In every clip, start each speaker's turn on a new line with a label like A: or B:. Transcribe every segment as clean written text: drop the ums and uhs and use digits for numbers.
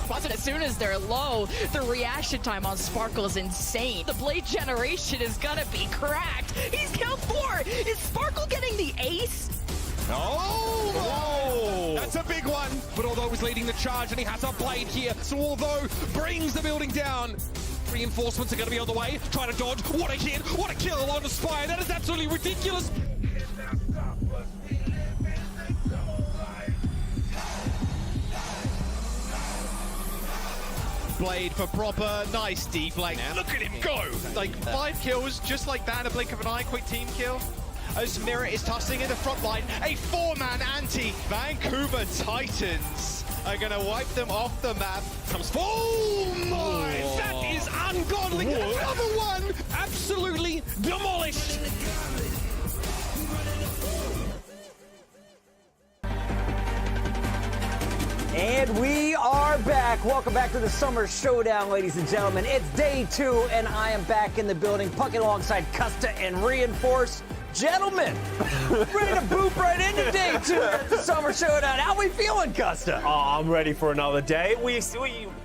A: spots, and as soon as they're low, the reaction time on Sparkle is insane. The blade generation is gonna be cracked. He's killed 4. Is Sparkle getting the ace?
B: Oh!
C: Whoa.
B: That's a big one. But although he's leading the charge and he has a blade here, so although brings the building down, reinforcements are going to be on the way. Trying to dodge. What a hit! What a kill on the Spire! That is absolutely ridiculous.
C: Blade for proper, nice deep lane. Look at him go! Like 5 kills, just like that in a blink of an eye, quick team kill. As Mirror is tossing in the front line, a 4-man anti. Vancouver Titans are gonna wipe them off the map.
B: Comes. Oh my! That is ungodly. Another one, absolutely demolished.
D: And we are back. Welcome back to the Summer Showdown, ladies and gentlemen. It's day 2, and I am back in the building, pucking alongside Custa and Reinforce. Gentlemen, ready to boop right into day 2 at the Summer Showdown. How we feeling, Custa?
E: Oh, I'm ready for another day.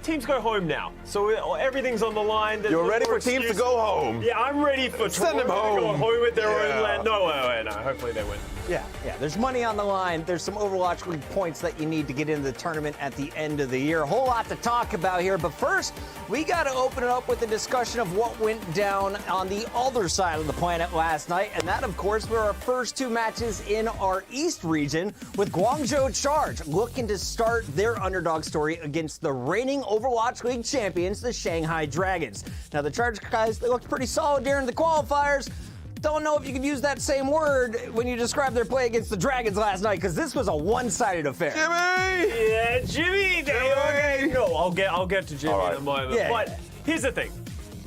E: Teams go home now, so everything's on the line. There's
F: You're
E: no
F: ready
E: more
F: for teams to
E: excuse.
F: go home?
E: Yeah, I'm ready for
F: Send them
E: Toronto to go
F: home.
E: home at their
F: Yeah.
E: own land. No, hopefully they win.
D: Yeah, there's money on the line. There's some Overwatch League points that you need to get into the tournament at the end of the year. A whole lot to talk about here, but first, we got to open it up with a discussion of what went down on the other side of the planet last night, and that, of course, were our first 2 matches in our East region, with Guangzhou Charge looking to start their underdog story against the reigning Overwatch League champions, the Shanghai Dragons. Now, the Charge guys, they looked pretty solid during the qualifiers. Don't know if you could use that same word when you describe their play against the Dragons last night, because this was a one-sided affair.
F: Jimmy!
E: Yeah, Jimmy.
F: Okay.
E: No, I'll get to Jimmy in a moment.
D: Yeah.
E: But here's the thing: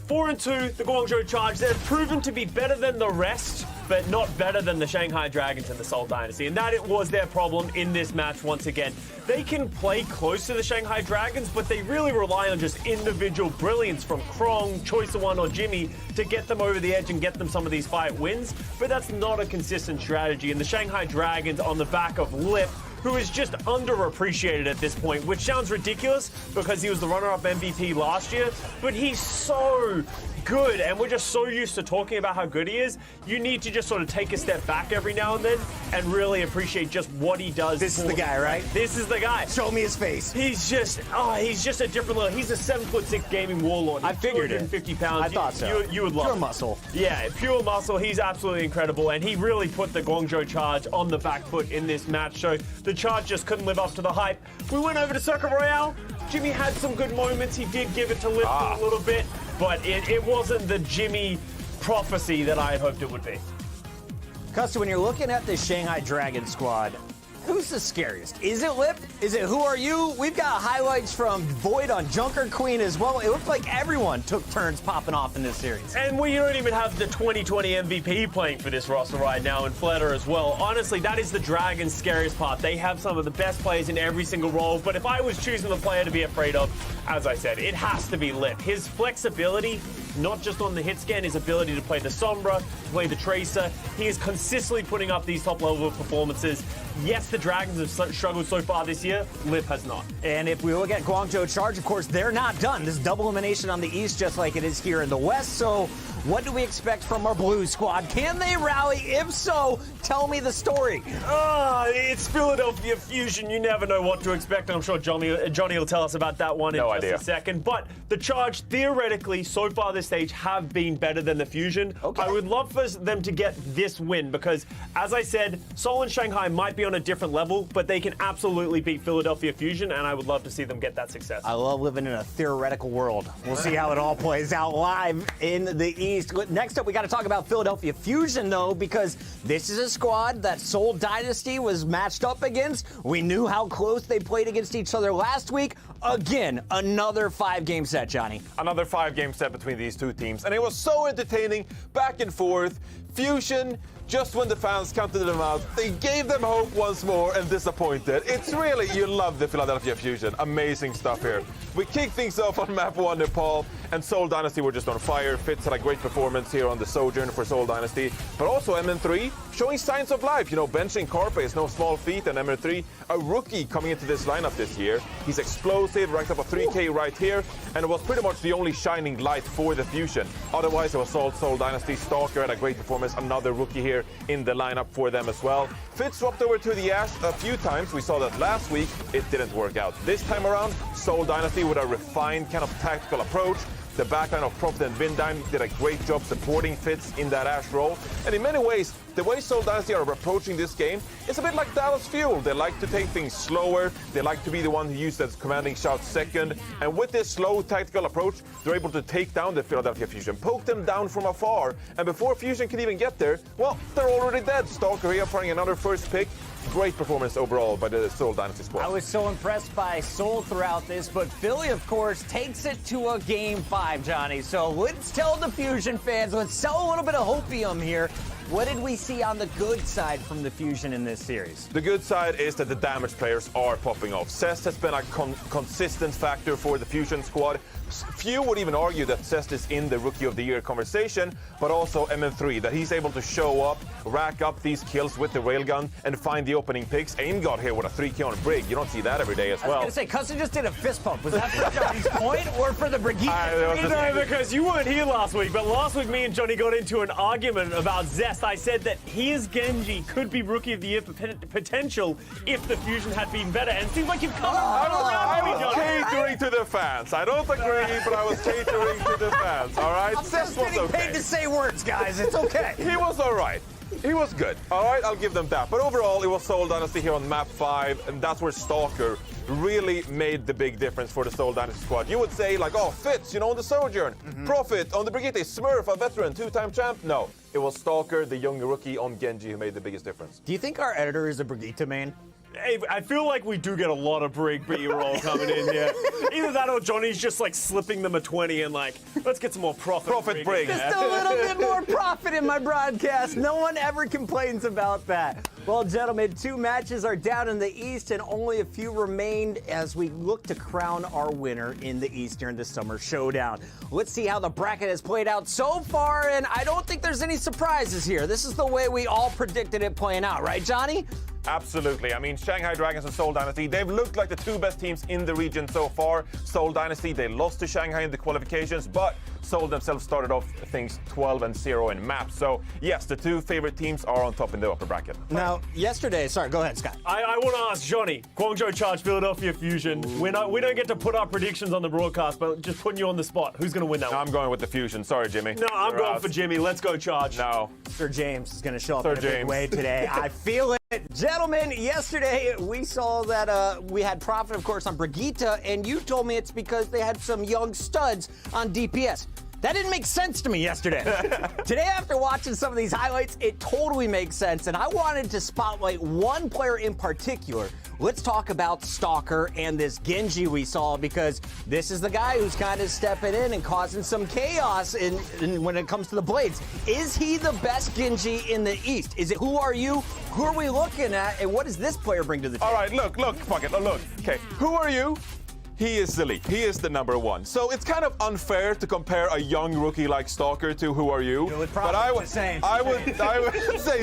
E: 4-2, the Guangzhou Charge. They've proven to be better than the rest, but not better than the Shanghai Dragons and the Seoul Dynasty. And that it was their problem in this match once again. They can play close to the Shanghai Dragons, but they really rely on just individual brilliance from Krong, Choice of One, or Jimmy to get them over the edge and get them some of these fight wins. But that's not a consistent strategy. And the Shanghai Dragons, on the back of Lip, who is just underappreciated at this point, which sounds ridiculous because he was the runner-up MVP last year, but he's so good, and we're just so used to talking about how good he is. You need to just sort of take a step back every now and then and really appreciate just what he does.
D: This is the guy, right?
E: This is the guy.
D: Show me his face.
E: He's just a different level. He's a 7'6" gaming warlord.
D: I figured it.
E: 250 pounds.
D: I thought so.
E: You would love
D: Pure
E: him.
D: muscle.
E: Yeah, pure muscle. He's absolutely incredible, and he really put the Guangzhou Charge on the back foot in this match. So the Charge just couldn't live up to the hype. We went over to Circuit Royale. Jimmy had some good moments. He did give it to Lip a little bit, but it wasn't the Jimmy prophecy that I had hoped it would be.
D: Custer, when you're looking at the Shanghai Dragon squad, who's the scariest? Is it Lip? Is it Who Are You? We've got highlights from Void on Junker Queen as well. It looked like everyone took turns popping off in this series.
E: And we don't even have the 2020 MVP playing for this roster right now in Flutter as well. Honestly, that is the Dragons' scariest part. They have some of the best players in every single role, but if I was choosing the player to be afraid of, as I said, it has to be Lip. His flexibility, not just on the hit scan, his ability to play the Sombra, to play the Tracer, he is consistently putting up these top level performances. Yes, the Dragons have struggled so far this year. Lip has not.
D: And if we look at Guangzhou Charge, of course, they're not done. This is double elimination on the East, just like it is here in the West. So what do we expect from our Blue squad? Can they rally? If so, tell me the story.
E: It's Philadelphia Fusion. You never know what to expect. I'm sure Johnny will tell us about that one in just a second. But the Charge, theoretically, so far this stage, have been better than the Fusion.
D: Okay.
E: I would love for them to get this win because, as I said, Seoul and Shanghai might be on a different level, but they can absolutely beat Philadelphia Fusion, and I would love to see them get that success.
D: I love living in a theoretical world. We'll see how it all plays out live in the East. Next up, we got to talk about Philadelphia Fusion, though, because this is a squad that Seoul Dynasty was matched up against. We knew how close they played against each other last week. Again, another 5-game set, Johnny.
F: Another 5-game set between these two teams, and it was so entertaining, back and forth. Fusion, just when the fans counted them out, they gave them hope once more and disappointed. It's really, you love the Philadelphia Fusion. Amazing stuff here. We kick things off on map 1, Nepal, and Seoul Dynasty were just on fire. Fitz had a great performance here on the Sojourn for Seoul Dynasty, but also MN3 showing signs of life. You know, benching Carpe is no small feat, and MN3, a rookie coming into this lineup this year. He's explosive, ranked up a 3K right here, and it was pretty much the only shining light for the Fusion. Otherwise, it was Seoul Dynasty. Stalker had a great performance, another rookie here in the lineup for them as well. Fitz swapped over to the Ash a few times. We saw that last week. It didn't work out. This time around, Seoul Dynasty with a refined kind of tactical approach. The backline of Profit and Vindime did a great job supporting Fitz in that Ash role. And in many ways, the way Seoul Dynasty are approaching this game is a bit like Dallas Fuel. They like to take things slower. They like to be the one who uses that commanding shout second. And with this slow tactical approach, they're able to take down the Philadelphia Fusion, poke them down from afar. And before Fusion can even get there, well, they're already dead. Stalker here finding another first pick. Great performance overall by the Seoul Dynasty squad.
D: I was so impressed by Seoul throughout this, but Philly, of course, takes it to a Game 5, Johnny. So let's tell the Fusion fans, let's sell a little bit of hopium here. What did we see on the good side from the Fusion in this series?
F: The good side is that the damage players are popping off. Cest has been a consistent factor for the Fusion squad. Few would even argue that Cest is in the Rookie of the Year conversation, but also MN3, that he's able to show up, rack up these kills with the railgun, and find the opening picks. Aim got here with a 3K on Brig. You don't see that every day as well.
D: I was going to say, Cousin just did a fist pump. Was that for Johnny's point or for the Brigitte?
E: No, because you weren't here last week, but last week me and Johnny got into an argument about Zest. I said that his Genji could be Rookie of the Year potential if the Fusion had been better, and it seems like you've come
F: I
E: around.
F: was catering to the fans. I don't agree, but I was catering to the fans, all right?
D: I'm just getting paid to say words, guys. It's okay.
F: He was all right. He was good. All right, I'll give them that. But overall, it was Seoul Dynasty here on map 5, and that's where Stalker really made the big difference for the Seoul Dynasty squad. You would say, like, oh, Fitz, you know, on the Sojourn. Profit on the Brigitte. Smurf, a veteran, 2-time champ. No, it was Stalker, the young rookie on Genji, who made the biggest difference.
D: Do you think our editor is a Brigitte man?
E: Hey, I feel like we do get a lot of Brig B-roll coming in here. Either that or Johnny's just like slipping them a 20 and like, let's get some more profit
F: Brig.
D: Just a little bit more profit in my broadcast. No one ever complains about that. Well, gentlemen, 2 matches are down in the East and only a few remained as we look to crown our winner in the East during the Summer Showdown. Let's see how the bracket has played out so far, and I don't think there's any surprises here. This is the way we all predicted it playing out, right, Johnny?
F: Absolutely. I mean, Shanghai Dragons and Seoul Dynasty, they've looked like the 2 best teams in the region so far. Seoul Dynasty, they lost to Shanghai in the qualifications, but Seoul themselves started off things 12-0 in maps. So, yes, the 2 favorite teams are on top in the upper bracket.
D: Now, yesterday, sorry, go ahead, Scott.
E: I want to ask Johnny, Guangzhou Charge, Philadelphia Fusion. We don't get to put our predictions on the broadcast, but just putting you on the spot. Who's going to win that one?
F: I'm going with the Fusion. Sorry, Jimmy.
E: No, I'm going for Jimmy. Let's go Charge.
F: No.
D: Sir James is going to show up in a big way today. I feel it. Gentlemen, yesterday we saw that we had Profit, of course, on Brigitte, and you told me it's because they had some young studs on DPS. That didn't make sense to me yesterday. Today, after watching some of these highlights, it totally makes sense, and I wanted to spotlight one player in particular. Let's talk about Stalker and this Genji we saw, because this is the guy who's kind of stepping in and causing some chaos when it comes to the Blades. Is he the best Genji in the East? Is it who are you? Who are we looking at? And what does this player bring to the table?
F: All right, look, fuck it, look. Okay, who are you? He is the lead. He is the number 1. So it's kind of unfair to compare a young rookie like Stalker to who are you.
D: But I would say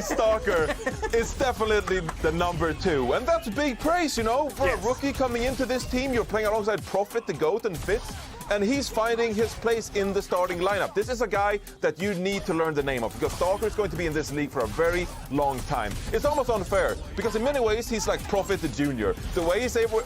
F: Stalker is definitely the number 2. And that's big praise, you know, for a rookie coming into this team. You're playing alongside Profit, the GOAT, and Fitz. And he's finding his place in the starting lineup. This is a guy that you need to learn the name of, because Stalker is going to be in this league for a very long time. It's almost unfair, because in many ways, he's like Profit the Junior. The way he's able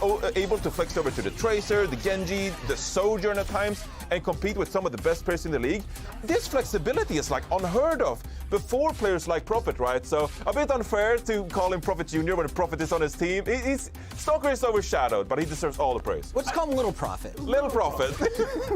F: to flex over to the Tracer, the Genji, the Sojourn at times, and compete with some of the best players in the league, this flexibility is like unheard of before players like Profit, right? So a bit unfair to call him Profit Junior when Profit is on his team. Stalker is overshadowed, but he deserves all the praise.
D: Let's call him Little Profit.
F: Little Profit.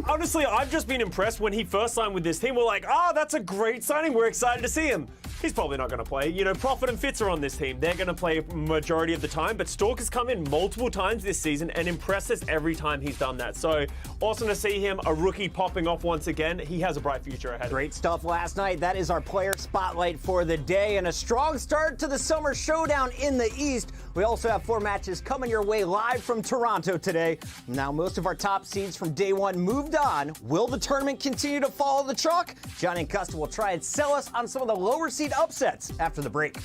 E: Honestly, I've just been impressed when he first signed with this team. We're like, that's a great signing. We're excited to see him. He's probably not going to play. You know, Prophet and Fitz are on this team. They're going to play majority of the time, but Stork has come in multiple times this season and impressed us every time he's done that. So awesome to see him, a rookie popping off once again. He has a bright future ahead.
D: Great stuff last night. That is our player spotlight for the day, and a strong start to the summer showdown in the East. We also have 4 matches coming your way live from Toronto today. Now, most of our top seeds from day one moved on. Will the tournament continue to follow the chalk? Johnny and Custa will try and sell us on some of the lower seed upsets after the break.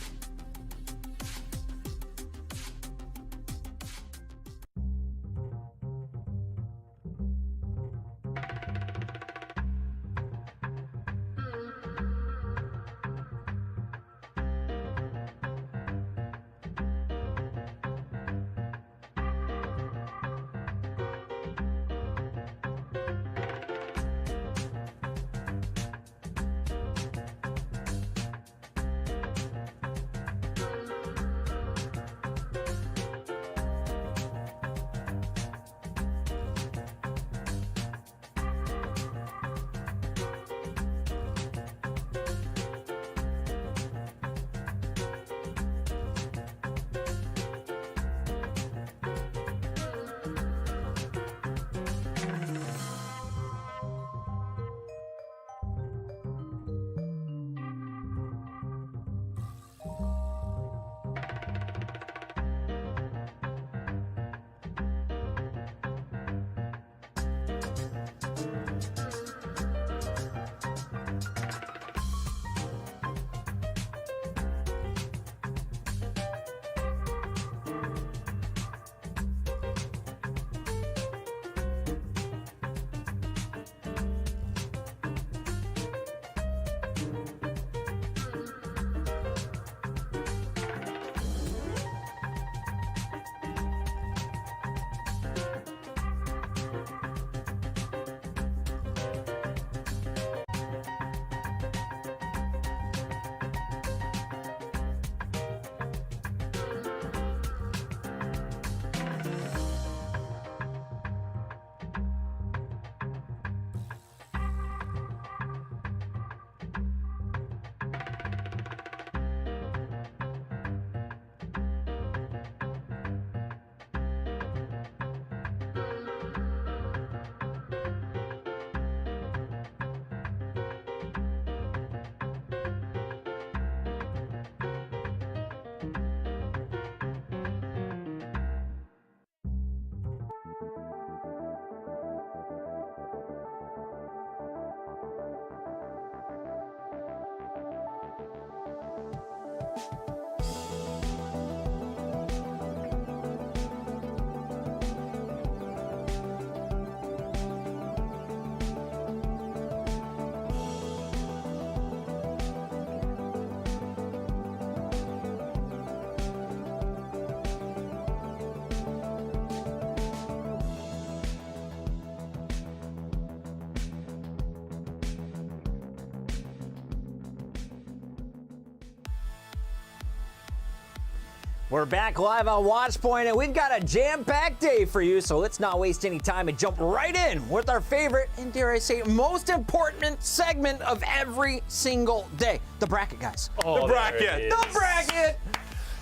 D: We're back live on Watchpoint, and we've got a jam-packed day for you, so let's not waste any time and jump right in with our favorite, and dare I say, most important segment of every single day. The bracket, guys.
E: Oh,
F: the bracket.
D: The bracket!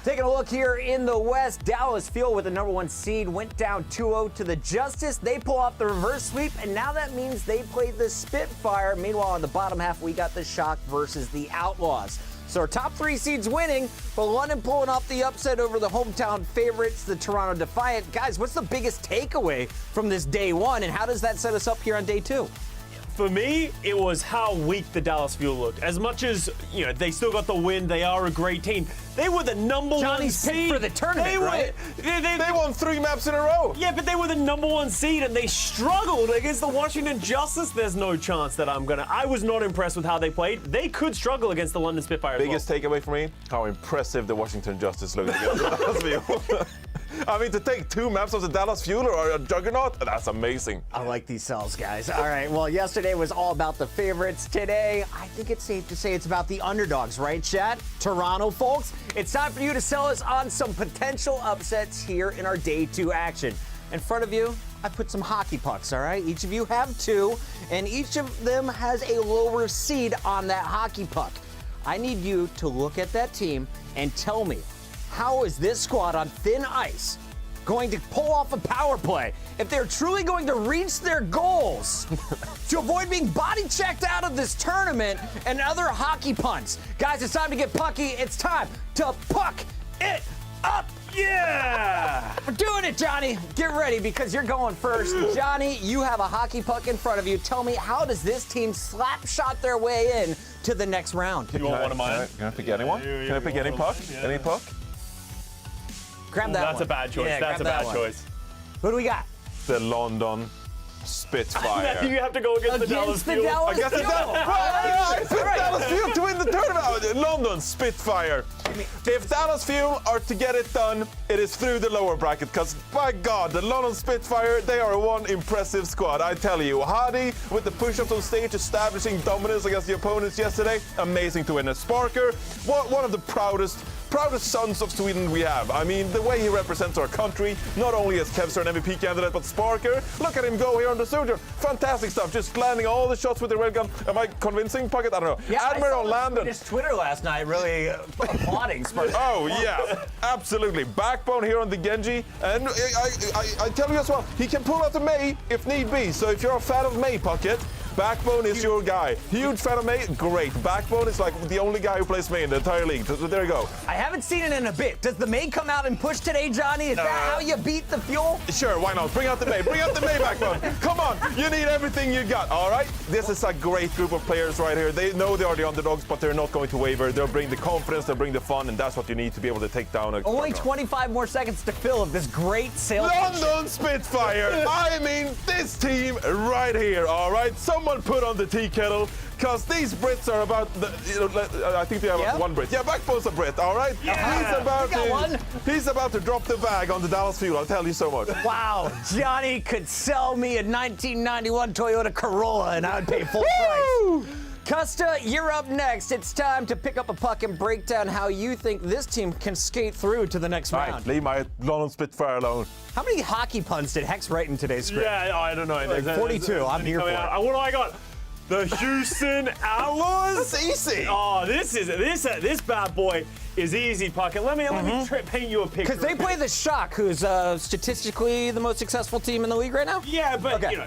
D: Taking a look here in the West, Dallas Fuel with the #1 seed went down 2-0 to the Justice. They pull off the reverse sweep, and now that means they play the Spitfire. Meanwhile, in the bottom half, we got the Shock versus the Outlaws. So our top 3 seeds winning, but London pulling off the upset over the hometown favorites, the Toronto Defiant. Guys, what's the biggest takeaway from this day one, and how does that set us up here on day 2?
E: For me, it was how weak the Dallas Fuel looked. As much as, you know, they still got the win, they are a great team. They were the #1
D: Johnny's
E: seed.
D: picked for the tournament, right?
F: They won 3 maps in a row.
E: Yeah, but they were the #1 seed and they struggled against the Washington Justice. There's no chance that I was not impressed with how they played. They could struggle against the London Spitfire.
F: Biggest takeaway for me, how impressive the Washington Justice looked against the Dallas Fuel. I mean, to take 2 maps of the Dallas Fuel or a Juggernaut, that's amazing.
D: I like these cells, guys. All right, well, yesterday was all about the favorites. Today, I think it's safe to say it's about the underdogs, right, Chad? Toronto, folks. It's time for you to sell us on some potential upsets here in our day 2 action. In front of you, I put some hockey pucks, all right? Each of you have 2, and each of them has a lower seed on that hockey puck. I need you to look at that team and tell me, how is this squad on thin ice going to pull off a power play if they're truly going to reach their goals to avoid being body checked out of this tournament and other hockey punts? Guys, it's time to get pucky. It's time to puck it up.
E: Yeah!
D: We're doing it, Johnny. Get ready because you're going first. Johnny, you have a hockey puck in front of you. Tell me, how does this team slap shot their way in to the next round?
E: You want one of mine?
F: Can I pick anyone? Can I pick any puck?
E: Yeah.
F: Any puck?
D: Grab that
E: That's
D: one.
E: a bad choice.
D: Yeah,
E: That's a
D: grab that
E: bad
D: one.
E: choice.
D: Who do we got?
F: The London Spitfire.
E: You have to go against the Dallas
D: Against the
E: Fuel.
D: Dallas
F: I guess it's
D: Fuel.
F: I picked
D: All right.
F: Dallas Fuel to win the tournament. London Spitfire. If Dallas Fuel are to get it done, it is through the lower bracket. Because by God, the London Spitfire, they are one impressive squad. I tell you, Hardy with the push-ups on stage, establishing dominance against the opponents yesterday. Amazing to win. A Sparker, one of the proudest sons of Sweden we have. I mean, the way he represents our country, not only as Kevster an MVP candidate, but Sparker. Look at him go here on the Soldier. Fantastic stuff. Just landing all the shots with the red gun. Am I convincing, Puckett? I don't know.
D: Yeah,
F: Admiral
D: I saw
F: landed.
D: his Twitter last night really applauding Spurs.
F: Oh, yeah, absolutely. Backbone here on the Genji. And I tell you as well, he can pull out the May if need be. So if you're a fan of May, Puckett, Backbone is your guy. Huge fan of May? Great. Backbone is like the only guy who plays May in the entire league. So there you go.
D: I haven't seen it in a bit. Does the May come out and push today, Johnny? Is that how you beat the Fuel?
F: Sure, why not? Bring out the May. Bring out the May, Backbone. Come on. You need everything you got, all right? This is a great group of players right here. They know they are the underdogs, but they're not going to waver. They'll bring the confidence, they'll bring the fun, and that's what you need to be able to take down a
D: Only
F: partner.
D: 25 more seconds to fill of this great sail.
F: London Spitfire! I mean, this team right here, all right? Someone put on the tea kettle, because these Brits are about, I think they have one Brit. Yeah, Backbone's a Brit, all right?
D: Yeah.
F: He's about to drop the bag on the Dallas Fuel, I'll tell you so much.
D: Wow, Johnny could sell me a 1991 Toyota Corolla and I would pay full price. Custa, you're up next. It's time to pick up a puck and break down how you think this team can skate through to the next
F: All
D: round.
F: right, leave my London Spitfire alone.
D: How many hockey puns did Hex write in today's script?
E: Yeah, I don't know.
D: Like 42. I'm here for it.
E: What do I got? The Houston Outlaws?
F: That's easy.
E: Oh, this bad boy is easy, Puckett. Let me paint you a picture.
D: Because they play the Shock, who's statistically the most successful team in the league right now?
E: Yeah, but, you know,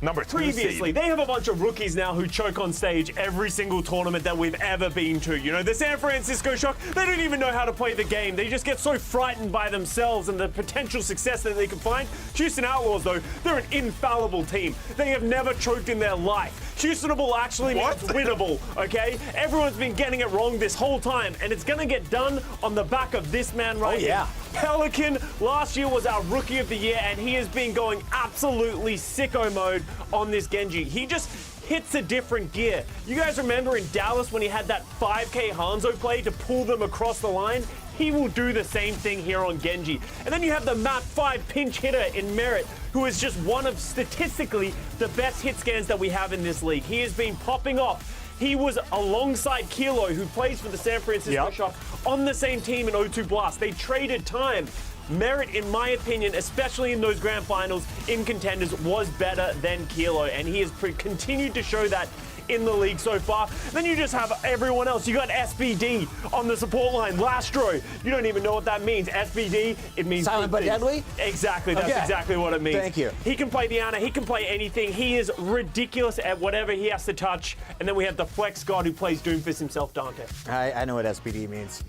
F: Number 2
E: previously,
F: seed.
E: they have a bunch of rookies now who choke on stage every single tournament that we've ever been to. You know, the San Francisco Shock, they don't even know how to play the game. They just get so frightened by themselves and the potential success that they can find. Houston Outlaws, though, they're an infallible team. They have never choked in their life. Houstonable actually means winnable, okay? Everyone's been getting it wrong this whole time, and it's gonna get done on the back of this man right here. Pelican last year was our Rookie of the Year, and he has been going absolutely sicko mode on this Genji. He just hits a different gear. You guys remember in Dallas when he had that 5K Hangzhou play to pull them across the line? He will do the same thing here on Genji. And then you have the map 5 pinch hitter in Merit, who is just one of statistically the best hit scans that we have in this league. He has been popping off. He was alongside Chio, who plays for the San Francisco Shock, on the same team in O2 Blast. They traded time. Merit, in my opinion, especially in those grand finals in contenders, was better than Kilo, and he has continued to show that in the league so far. Then you just have everyone else. You got SBD on the support line. Lastro, you don't even know what that means. SBD, it means
D: Silent but deadly?
E: Exactly, that's exactly what it means.
D: Thank you.
E: He can play the Ana, he can play anything. He is ridiculous at whatever he has to touch. And then we have the Flex God who plays Doomfist himself, Dante.
D: I know what SBD means.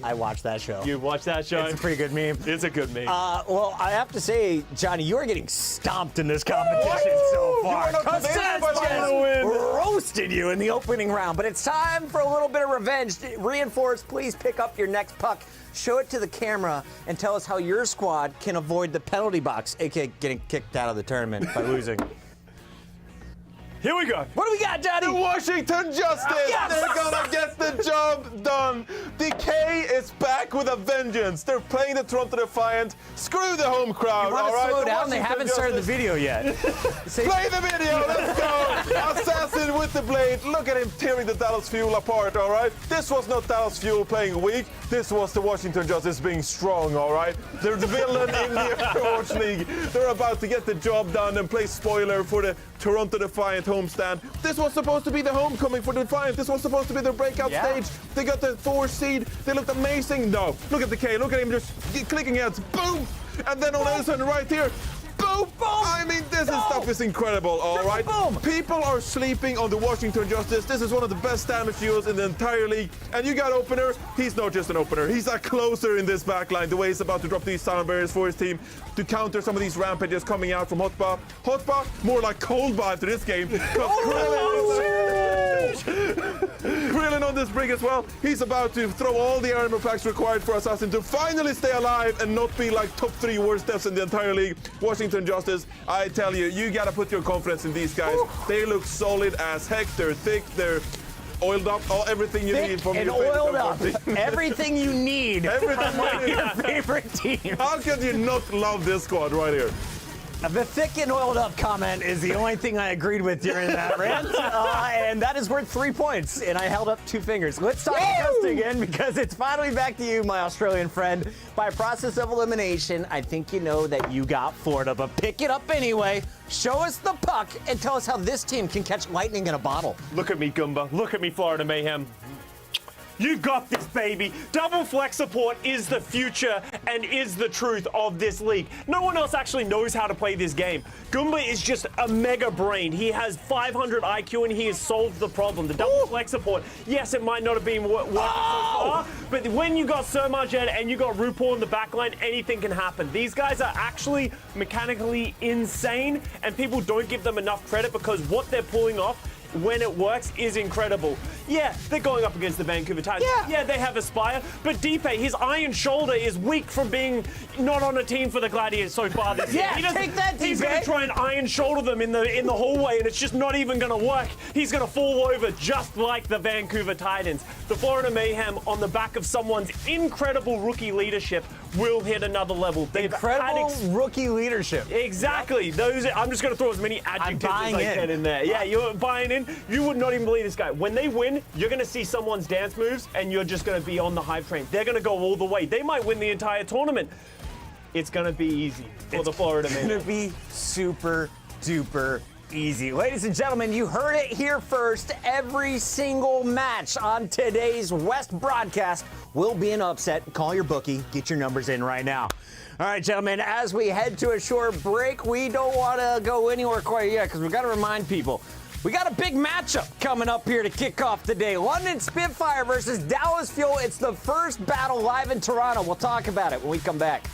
D: I watched that show.
E: You watched that show?
D: It's a pretty good meme.
E: It's a good meme.
D: Well, I have to say, Johnny, you are getting stomped in this competition so far. Roasted you in the opening round, but it's time for a little bit of revenge. Reinforce, please pick up your next puck, show it to the camera, and tell us how your squad can avoid the penalty box, aka getting kicked out of the tournament by losing.
E: Here we go.
D: What do we got, Johnny?
F: The Washington Justice!
D: Yes!
F: They're gonna get the job done! Decay is back with a vengeance! They're playing the Toronto Defiant. Screw the home crowd,
D: You want to
F: alright?
D: slow
F: The
D: down? They
F: Washington
D: haven't started the
F: Justice-
D: video yet.
F: Play the video, let's go! Assassin with the blade. Look at him tearing the Dallas Fuel apart, alright? This was not Dallas Fuel playing weak. This was the Washington Justice being strong, alright? They're the villain in the Overwatch League. They're about to get the job done and play spoiler for the Toronto Defiant homestand. This was supposed to be the homecoming for the Defiant. This was supposed to be their breakout stage. They got the 4 seed. They looked amazing. No, look at the K. Look at him just clicking heads. Boom! And then on Edison right here. Boom! Boom! I mean, this stuff is incredible, all right?
D: Boom!
F: People are sleeping on the Washington Justice. This is one of the best damage deals in the entire league. And you got opener. He's not just an opener. He's a closer in this backline. The way he's about to drop these sound barriers for his team to counter some of these rampages coming out from Hotba. Hotba, more like Coldba after this game. Krillin on this brig as well. He's about to throw all the armor packs required for Assassin to finally stay alive and not be like top 3 worst deaths in the entire league. Washington Justice, I tell you, you gotta put your confidence in these guys. They look solid as heck. They're thick. They're oiled up. Everything you need from
D: and
F: your favorite
D: oiled up.
F: team.
D: Everything you need.
F: Everything you need.
D: Your favorite team.
F: How can you not love this squad right here?
D: The thick and oiled up comment is the only thing I agreed with during that rant. And that is worth 3 points. And I held up 2 fingers. Let's talk testing again because it's finally back to you, my Australian friend. By process of elimination, I think you know that you got Florida, but pick it up anyway. Show us the puck and tell us how this team can catch lightning in a bottle.
E: Look at me, Goomba. Look at me, Florida Mayhem. You got this, baby. Double flex support is the future and is the truth of this league. No one else actually knows how to play this game. Goomba is just a mega brain. He has 500 IQ and he has solved the problem. The double flex support, yes, it might not have been working so far, but when you got Surmajed and you got RuPaul in the backline, anything can happen. These guys are actually mechanically insane and people don't give them enough credit because what they're pulling off when it works is incredible. Yeah, they're going up against the Vancouver Titans. Yeah, they have Aspire, but Deepe, his iron shoulder is weak from being not on a team for the Gladiators so far this year.
D: Take that,
E: He's
D: Deepe.
E: going to try and iron shoulder them in the hallway, and it's just not even going to work. He's going to fall over just like the Vancouver Titans. The Florida Mayhem, on the back of someone's incredible rookie leadership, will hit another level. They've
D: Incredible rookie leadership.
E: Exactly. Those. I'm just going to throw as many adjectives as
D: buying
E: I can in there. Yeah, you're buying in. You would not even believe this guy. When they win, you're going to see someone's dance moves, and you're just going to be on the hype train. They're going to go all the way. They might win the entire tournament. It's going to be easy for the Florida
D: It's
E: man.
D: going to be super duper easy. Ladies and gentlemen, you heard it here first. Every single match on today's West broadcast will be an upset. Call your bookie. Get your numbers in right now. All right, gentlemen, as we head to a short break, we don't want to go anywhere quite yet because we've got to remind people. We got a big matchup coming up here to kick off the day. London Spitfire versus Dallas Fuel. It's the first battle live in Toronto. We'll talk about it when we come back.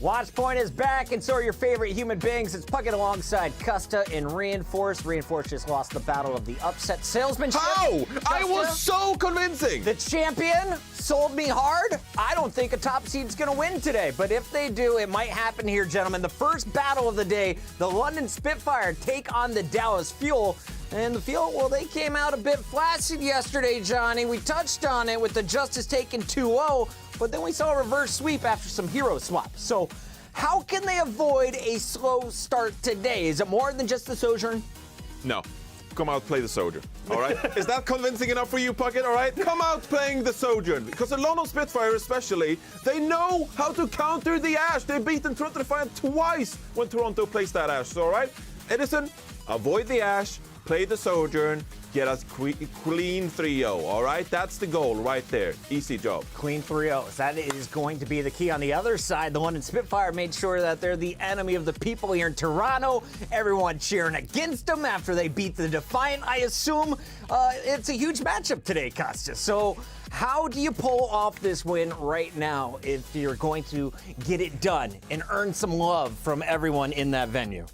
D: Watchpoint is back, and so are your favorite human beings. It's Puckett alongside Custa and Reinforce. Reinforce just lost the battle of the upset salesmanship.
F: How? I
D: Custa,
F: was so convincing.
D: the champion sold me hard. I don't think a top seed's gonna win today, but if they do, it might happen here, gentlemen. The first battle of the day, the London Spitfire take on the Dallas Fuel. And the Fuel, well, they came out a bit flaccid yesterday, Johnny. We touched on it with the Justice taking 2-0, but then we saw a reverse sweep after some hero swaps. So how can they avoid a slow start today? Is it more than just the Sojourn?
F: No. Come out, play the Sojourn, all right? Is that convincing enough for you, Puckett, all right? Come out playing the Sojourn, because the London Spitfire especially, they know how to counter the Ash. They've beaten Toronto Defiant twice when Toronto plays that Ash, so, all right? Edison, avoid the Ash, play the Sojourn, get us clean 3-0, all right? That's the goal right there. Easy job.
D: Clean 3-0s. That is going to be the key. On the other side, the London Spitfire made sure that they're the enemy of the people here in Toronto. Everyone cheering against them after they beat the Defiant, I assume. It's a huge matchup today, Costas. So how do you pull off this win right now if you're going to get it done and earn some love from everyone in that venue?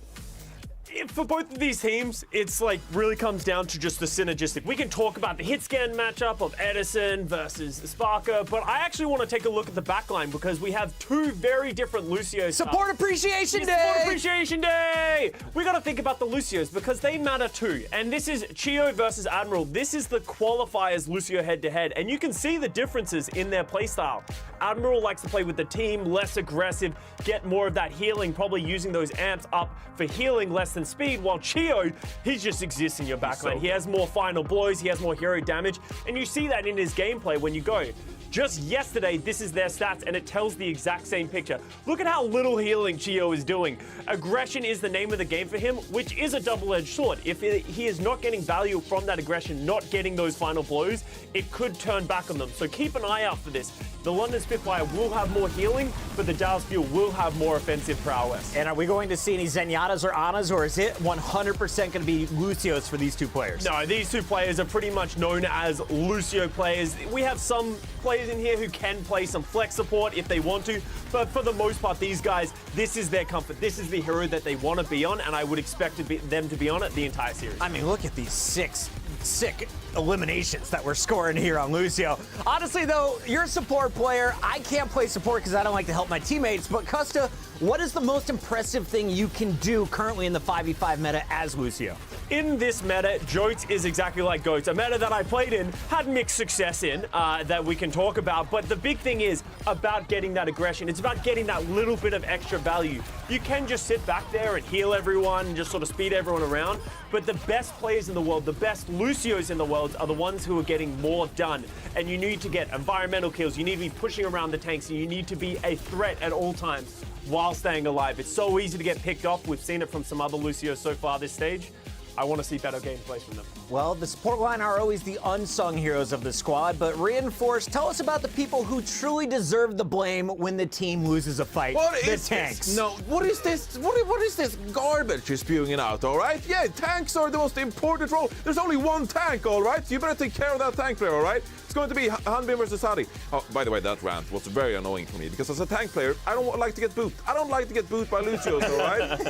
E: For both of these teams, it's like really comes down to just the synergistic. We can talk about the hit scan matchup of Edison versus Sparker, but I actually want to take a look at the backline because we have two very different Lucios.
D: Support Appreciation Day!
E: Support Appreciation Day! We got to think about the Lucios because they matter too. And this is Chio versus Admiral. This is the qualifiers Lucio head-to-head, and you can see the differences in their playstyle. Admiral likes to play with the team, less aggressive, get more of that healing, probably using those amps up for healing less than speed, while Chio, he just exists in your backline. He has more final blows, he has more hero damage, and you see that in his gameplay when you go. Just yesterday, this is their stats, and it tells the exact same picture. Look at how little healing Chio is doing. Aggression is the name of the game for him, which is a double-edged sword. If he is not getting value from that aggression, not getting those final blows, it could turn back on them. So keep an eye out for this. The London Spitfire will have more healing, but the Dallas Fuel will have more offensive prowess.
D: And are we going to see any Zenyatas or Anas, or is it 100% going to be Lucios for these two players?
E: No, these two players are pretty much known as Lucio players. We have some players in here who can play some flex support if they want to, but for the most part, these guys, this is their comfort. This is the hero that they want to be on, and I would expect them to be on it the entire series.
D: I mean, look at these sick eliminations that we're scoring here on Lucio. Honestly, though, you're a support player. I can't play support because I don't like to help my teammates, but Custa, what is the most impressive thing you can do currently in the 5v5 meta as Lucio?
E: In this meta, Jotes is exactly like Goats, a meta that I played in, had mixed success in, that we can talk about, but the big thing is about getting that aggression. It's about getting that little bit of extra value. You can just sit back there and heal everyone and just sort of speed everyone around, but the best players in the world, the best Lucios in the world are the ones who are getting more done, and you need to get environmental kills, you need to be pushing around the tanks, and you need to be a threat at all times while staying alive. It's so easy to get picked off. We've seen it from some other Lucios so far this stage. I want to see better gameplays from them.
D: Well, the support line are always the unsung heroes of the squad, but Reinforce, tell us about the people who truly deserve the blame when the team loses a fight. The tanks.
F: No, what is this? What is this garbage you're spewing out, all right? Yeah, tanks are the most important role. There's only one tank, all right? So you better take care of that tank player, all right? It's going to be Hanbin versus Hadi. Oh, by the way, that rant was very annoying for me because as a tank player, I don't like to get booped. I don't like to get booped by Lucios, all right?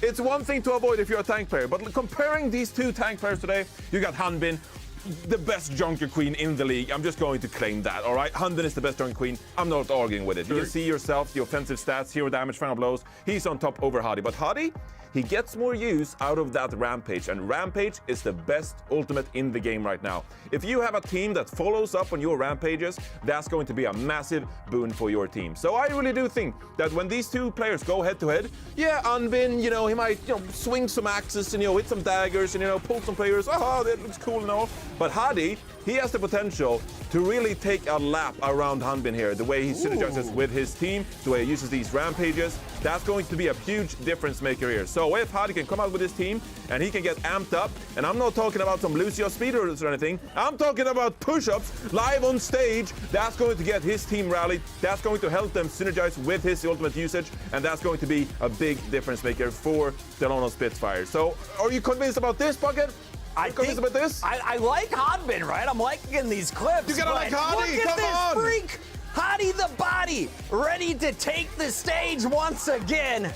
F: It's one thing to avoid if you're a tank player, but comparing these two tank players today, you got Hanbin, the best junker queen in the league. I'm just going to claim that, all right? Hanbin is the best junker queen. I'm not arguing with it. You can see yourself, the offensive stats, hero damage, final blows. He's on top over Hadi, but Hadi, he gets more use out of that Rampage, and Rampage is the best ultimate in the game right now. If you have a team that follows up on your Rampages, that's going to be a massive boon for your team. So I really do think that when these two players go head-to-head, yeah, Unbin, he might, swing some axes and, hit some daggers and, pull some players. Oh, that looks cool and all. But Hadi, he has the potential to really take a lap around Hanbin here. The way he synergizes with his team, the way he uses these Rampages, that's going to be a huge difference maker here. So if Hadi can come out with his team and he can get amped up, and I'm not talking about some Lucio speedrunners or anything, I'm talking about push-ups live on stage, that's going to get his team rallied, that's going to help them synergize with his ultimate usage, and that's going to be a big difference maker for the London Spitfire. So are you convinced about this, Puckett?
D: I like Hanbin, right? I'm liking these clips.
F: You gotta like Hadi,
D: look at
F: come
D: this
F: on!
D: freak! Hottie the Body, ready to take the stage once again.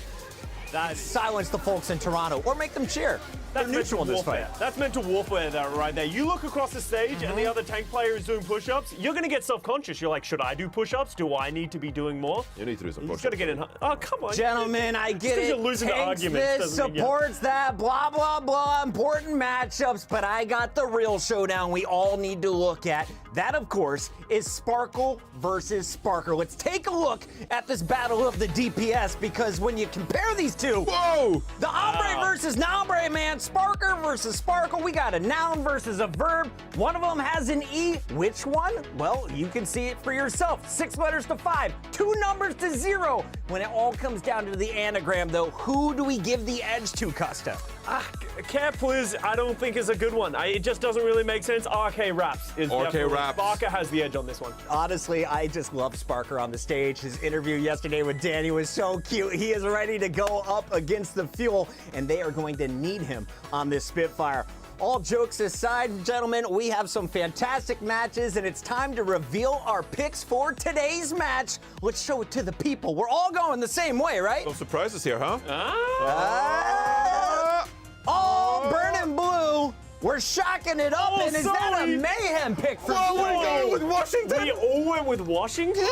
D: Silence the folks in Toronto or make them cheer. They're neutral in this fight.
E: That's mental warfare right there. You look across the stage and the other tank player is doing push-ups, you're going to get self-conscious. You're like, should I do push-ups? Do I need to be doing more?
F: You need to do some
E: You just
F: push-ups.
E: got to get in. Oh, come on.
D: Gentlemen, I get it.
E: You're losing the
D: Takes
E: argument.
D: this, supports that, blah, blah, blah. Important matchups, but I got the real showdown we all need to look at. That, of course, is Sparkle versus Sparker. Let's take a look at this battle of the DPS, because when you compare these two,
F: Whoa!
D: the Ombre versus Nombre, man. Sparker versus Sparkle. We got a noun versus a verb. One of them has an E. Which one? Well, you can see it for yourself. 6 letters to 5, 2 numbers to 0. When it all comes down to the anagram, though, who do we give the edge to, Custa?
E: Care Pliz, I don't think is a good one. It just doesn't really make sense. RK Raps is definitely.
F: Raps.
E: Sparker has the edge on this one.
D: Honestly, I just love Sparker on the stage. His interview yesterday with Danny was so cute. He is ready to go up against the Fuel, and they are going to need him on this Spitfire. All jokes aside, gentlemen, we have some fantastic matches, and it's time to reveal our picks for today's match. Let's show it to the people. We're all going the same way, right?
F: No surprises here, huh?
D: All burning blue. We're shocking it up, and is that a Mayhem pick for
F: Whoa,
D: you?
F: we're going with Washington?
E: We all went with Washington?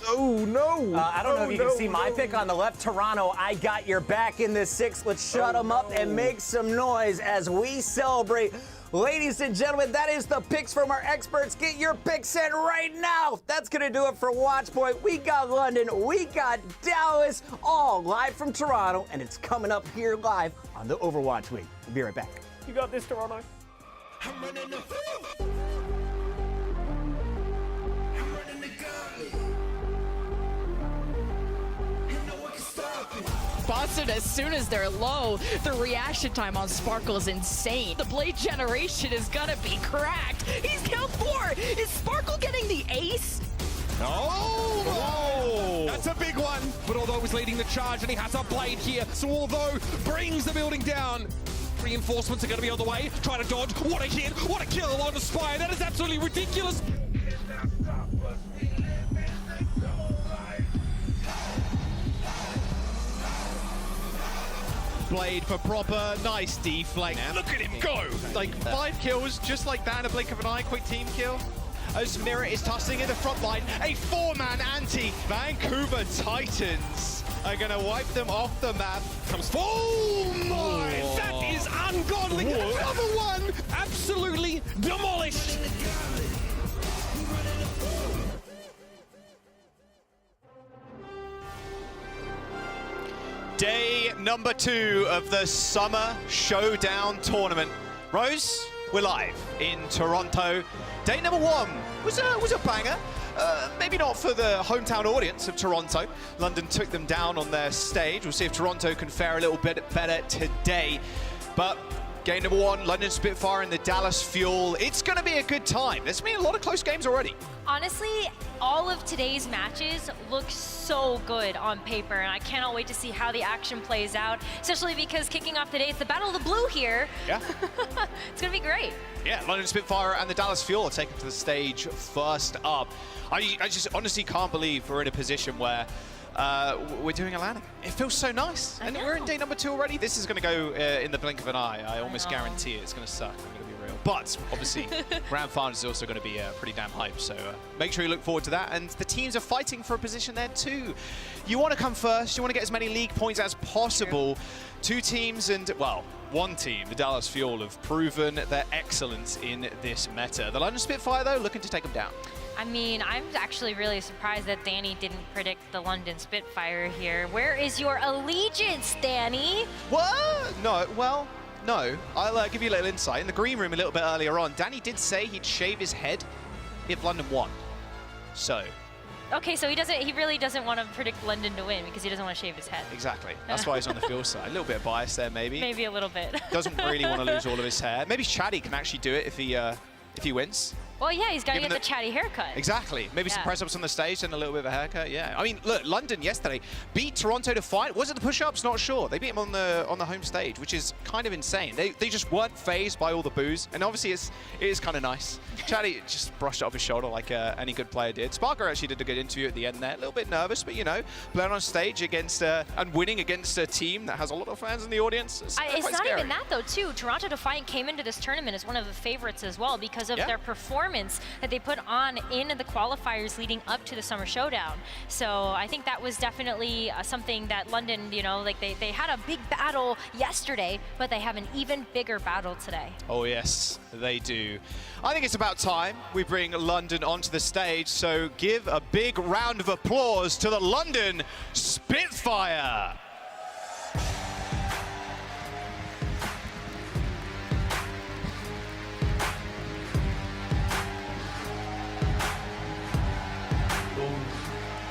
F: Oh, no.
D: I don't know if you can see my pick on the left. Toronto, I got your back in this 6. Let's shut them up and make some noise as we celebrate. Ladies and gentlemen, that is the picks from our experts. Get your picks in right now. That's going to do it for Watchpoint. We got London, we got Dallas, all live from Toronto, and it's coming up here live on the Overwatch League. We'll be right back.
E: You got this, Toronto.
G: I'm running the gauntlet. You know what can stop it.
A: Spots it as soon as they're low. The reaction time on Sparkle is insane. The blade generation is gonna be cracked. He's killed 4. Is Sparkle getting the ace?
B: Oh! That's a big one. But although he's leading the charge and he has a blade here, so although brings the building down, reinforcements are going to be on the way. Trying to dodge. What a hit! What a kill on the Spire! That is absolutely ridiculous.
C: Blade for proper, nice deflect. Look at him go! Like 5 kills, just like that in a blink of an eye, quick team kill. As Mirror is tossing in the front line, a 4-man anti. Vancouver Titans are gonna wipe them off the map.
B: Comes full. Oh my! That is ungodly. Another one, absolutely demolished.
C: Day number 2 of the Summer Showdown tournament. Rose, we're live in Toronto. Day number 1 was a banger. Maybe not for the hometown audience of Toronto. London took them down on their stage. We'll see if Toronto can fare a little bit better today. But game number 1, London Spitfire and the Dallas Fuel. It's going to be a good time. There's been a lot of close games already.
H: Honestly, all of today's matches look so good on paper, and I cannot wait to see how the action plays out, especially because kicking off today, it's the Battle of the Blue here.
C: Yeah.
H: It's going to be great.
C: Yeah, London Spitfire and the Dallas Fuel are taken to the stage first up. I just honestly can't believe we're in a position where we're doing a landing. It feels so nice. And we're in day number 2 already. This is going to go in the blink of an eye. I almost guarantee it. It's going to suck. I'm going to be real. But obviously, Grand Finals is also going to be pretty damn hype. So make sure you look forward to that. And the teams are fighting for a position there too. You want to come first. You want to get as many league points as possible. 2 teams and, well, 1 team, the Dallas Fuel, have proven their excellence in this meta. The London Spitfire, though, looking to take them down.
H: I mean, I'm actually really surprised that Danny didn't predict the London Spitfire here. Where is your allegiance, Danny?
C: What? No, well, no. I'll give you a little insight. In the green room a little bit earlier on, Danny did say he'd shave his head if London won. So.
H: Okay, so he really doesn't want to predict London to win because he doesn't want to shave his head.
C: Exactly. That's why he's on the Fuel side. A little bit of bias there, maybe.
H: Maybe a little bit.
C: Doesn't really want to lose all of his hair. Maybe Shaddy can actually do it if he wins.
H: Well, yeah, he's got to
C: Given
H: get the chatty haircut.
C: Exactly. Maybe some
H: Yeah.
C: press-ups on the stage and a little bit of a haircut. Yeah. I mean, look, London yesterday beat Toronto Defiant. Was it the push-ups? Not sure. They beat them on the home stage, which is kind of insane. They just weren't phased by all the boos, and obviously it is kind of nice. Chatty just brushed it off his shoulder like any good player did. Sparker actually did a good interview at the end there. A little bit nervous, but you know, playing on stage against and winning against a team that has a lot of fans in the audience. It's
H: It's
C: quite
H: not
C: scary.
H: even that though, too. Toronto Defiant came into this tournament as one of the favorites as well because of
C: Yeah.
H: their performance that they put on in the qualifiers leading up to the Summer Showdown. So I think that was definitely something that London, you know, like they had a big battle yesterday, but they have an even bigger battle today.
C: Oh yes, they do. I think it's about time we bring London onto the stage, so give a big round of applause to the London Spitfire.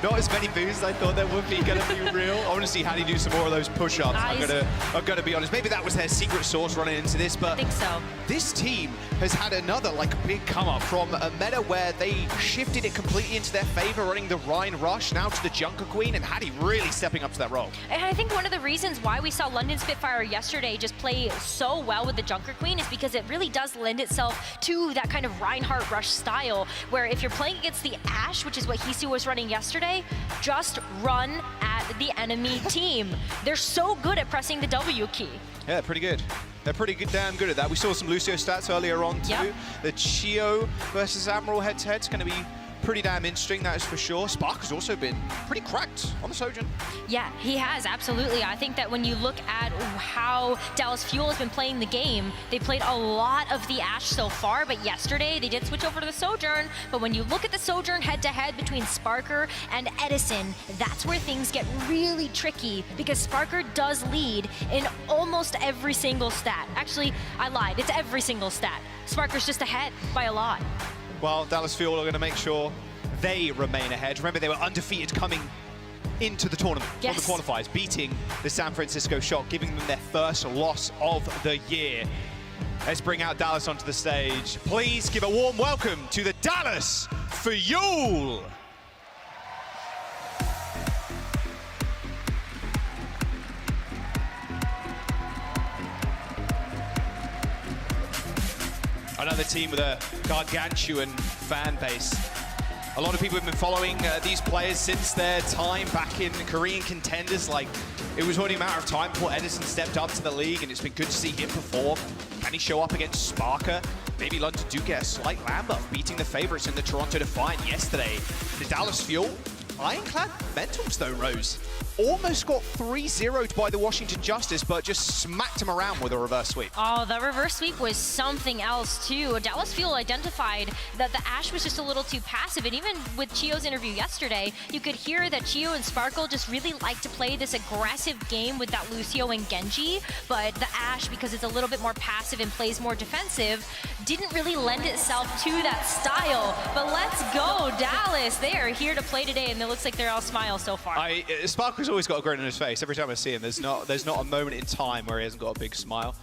C: Not as many boos as I thought there would be, gonna be real. I want to see Hattie do some more of those push-ups. I'm gonna be honest. Maybe that was their secret sauce running into this, but
H: I think so.
C: this team has had another like big come up from a meta where they shifted it completely into their favor, running the Rhine Rush now to the Junker Queen, and Hattie really stepping up to that role.
H: And I think one of the reasons why we saw London Spitfire yesterday just play so well with the Junker Queen is because it really does lend itself to that kind of Reinhardt Rush style, where if you're playing against the Ashe, which is what Hisu was running yesterday, just run at the enemy team. They're so good at pressing the W key.
C: Yeah, pretty good. They're pretty good, damn good at that. We saw some Lucio stats earlier on too.
H: Yep.
C: The Chio versus Admiral head-to-head is going to be pretty damn interesting, that is for sure. Spark has also been pretty cracked on the Sojourn.
H: Yeah, he has, absolutely. I think that when you look at how Dallas Fuel has been playing the game, they played a lot of the Ashe so far, but yesterday they did switch over to the Sojourn. But when you look at the Sojourn head-to-head between Sparker and Edison, that's where things get really tricky because Sparker does lead in almost every single stat. Actually, I lied, it's every single stat. Sparker's just ahead by a lot.
C: Well, Dallas Fuel are going to make sure they remain ahead. Remember, they were undefeated coming into the tournament from the qualifiers, beating the San Francisco Shock, giving them their first loss of the year. Let's bring out Dallas onto the stage. Please give a warm welcome to the Dallas Fuel. Another team with a gargantuan fan base. A lot of people have been following these players since their time back in Korean contenders. Like, it was only a matter of time before Edison stepped up to the league, and it's been good to see him perform. Can he show up against Sparker? Maybe London do get a slight land buff, beating the favorites in the Toronto Defiant yesterday. The Dallas Fuel, ironclad mentals though, Rose. Almost got 3-0'd by the Washington Justice, but just smacked him around with a reverse sweep.
H: Oh, the reverse sweep was something else too. Dallas Fuel identified that the Ashe was just a little too passive, and even with Chio's interview yesterday, you could hear that Chio and Sparkle just really like to play this aggressive game with that Lucio and Genji, but the Ashe, because it's a little bit more passive and plays more defensive, didn't really lend itself to that style. But let's go, Dallas. They are here to play today, and it looks like they're all smiles so far.
C: Sparkle's always got a grin on his face. Every time I see him, there's not a moment in time where he hasn't got a big smile.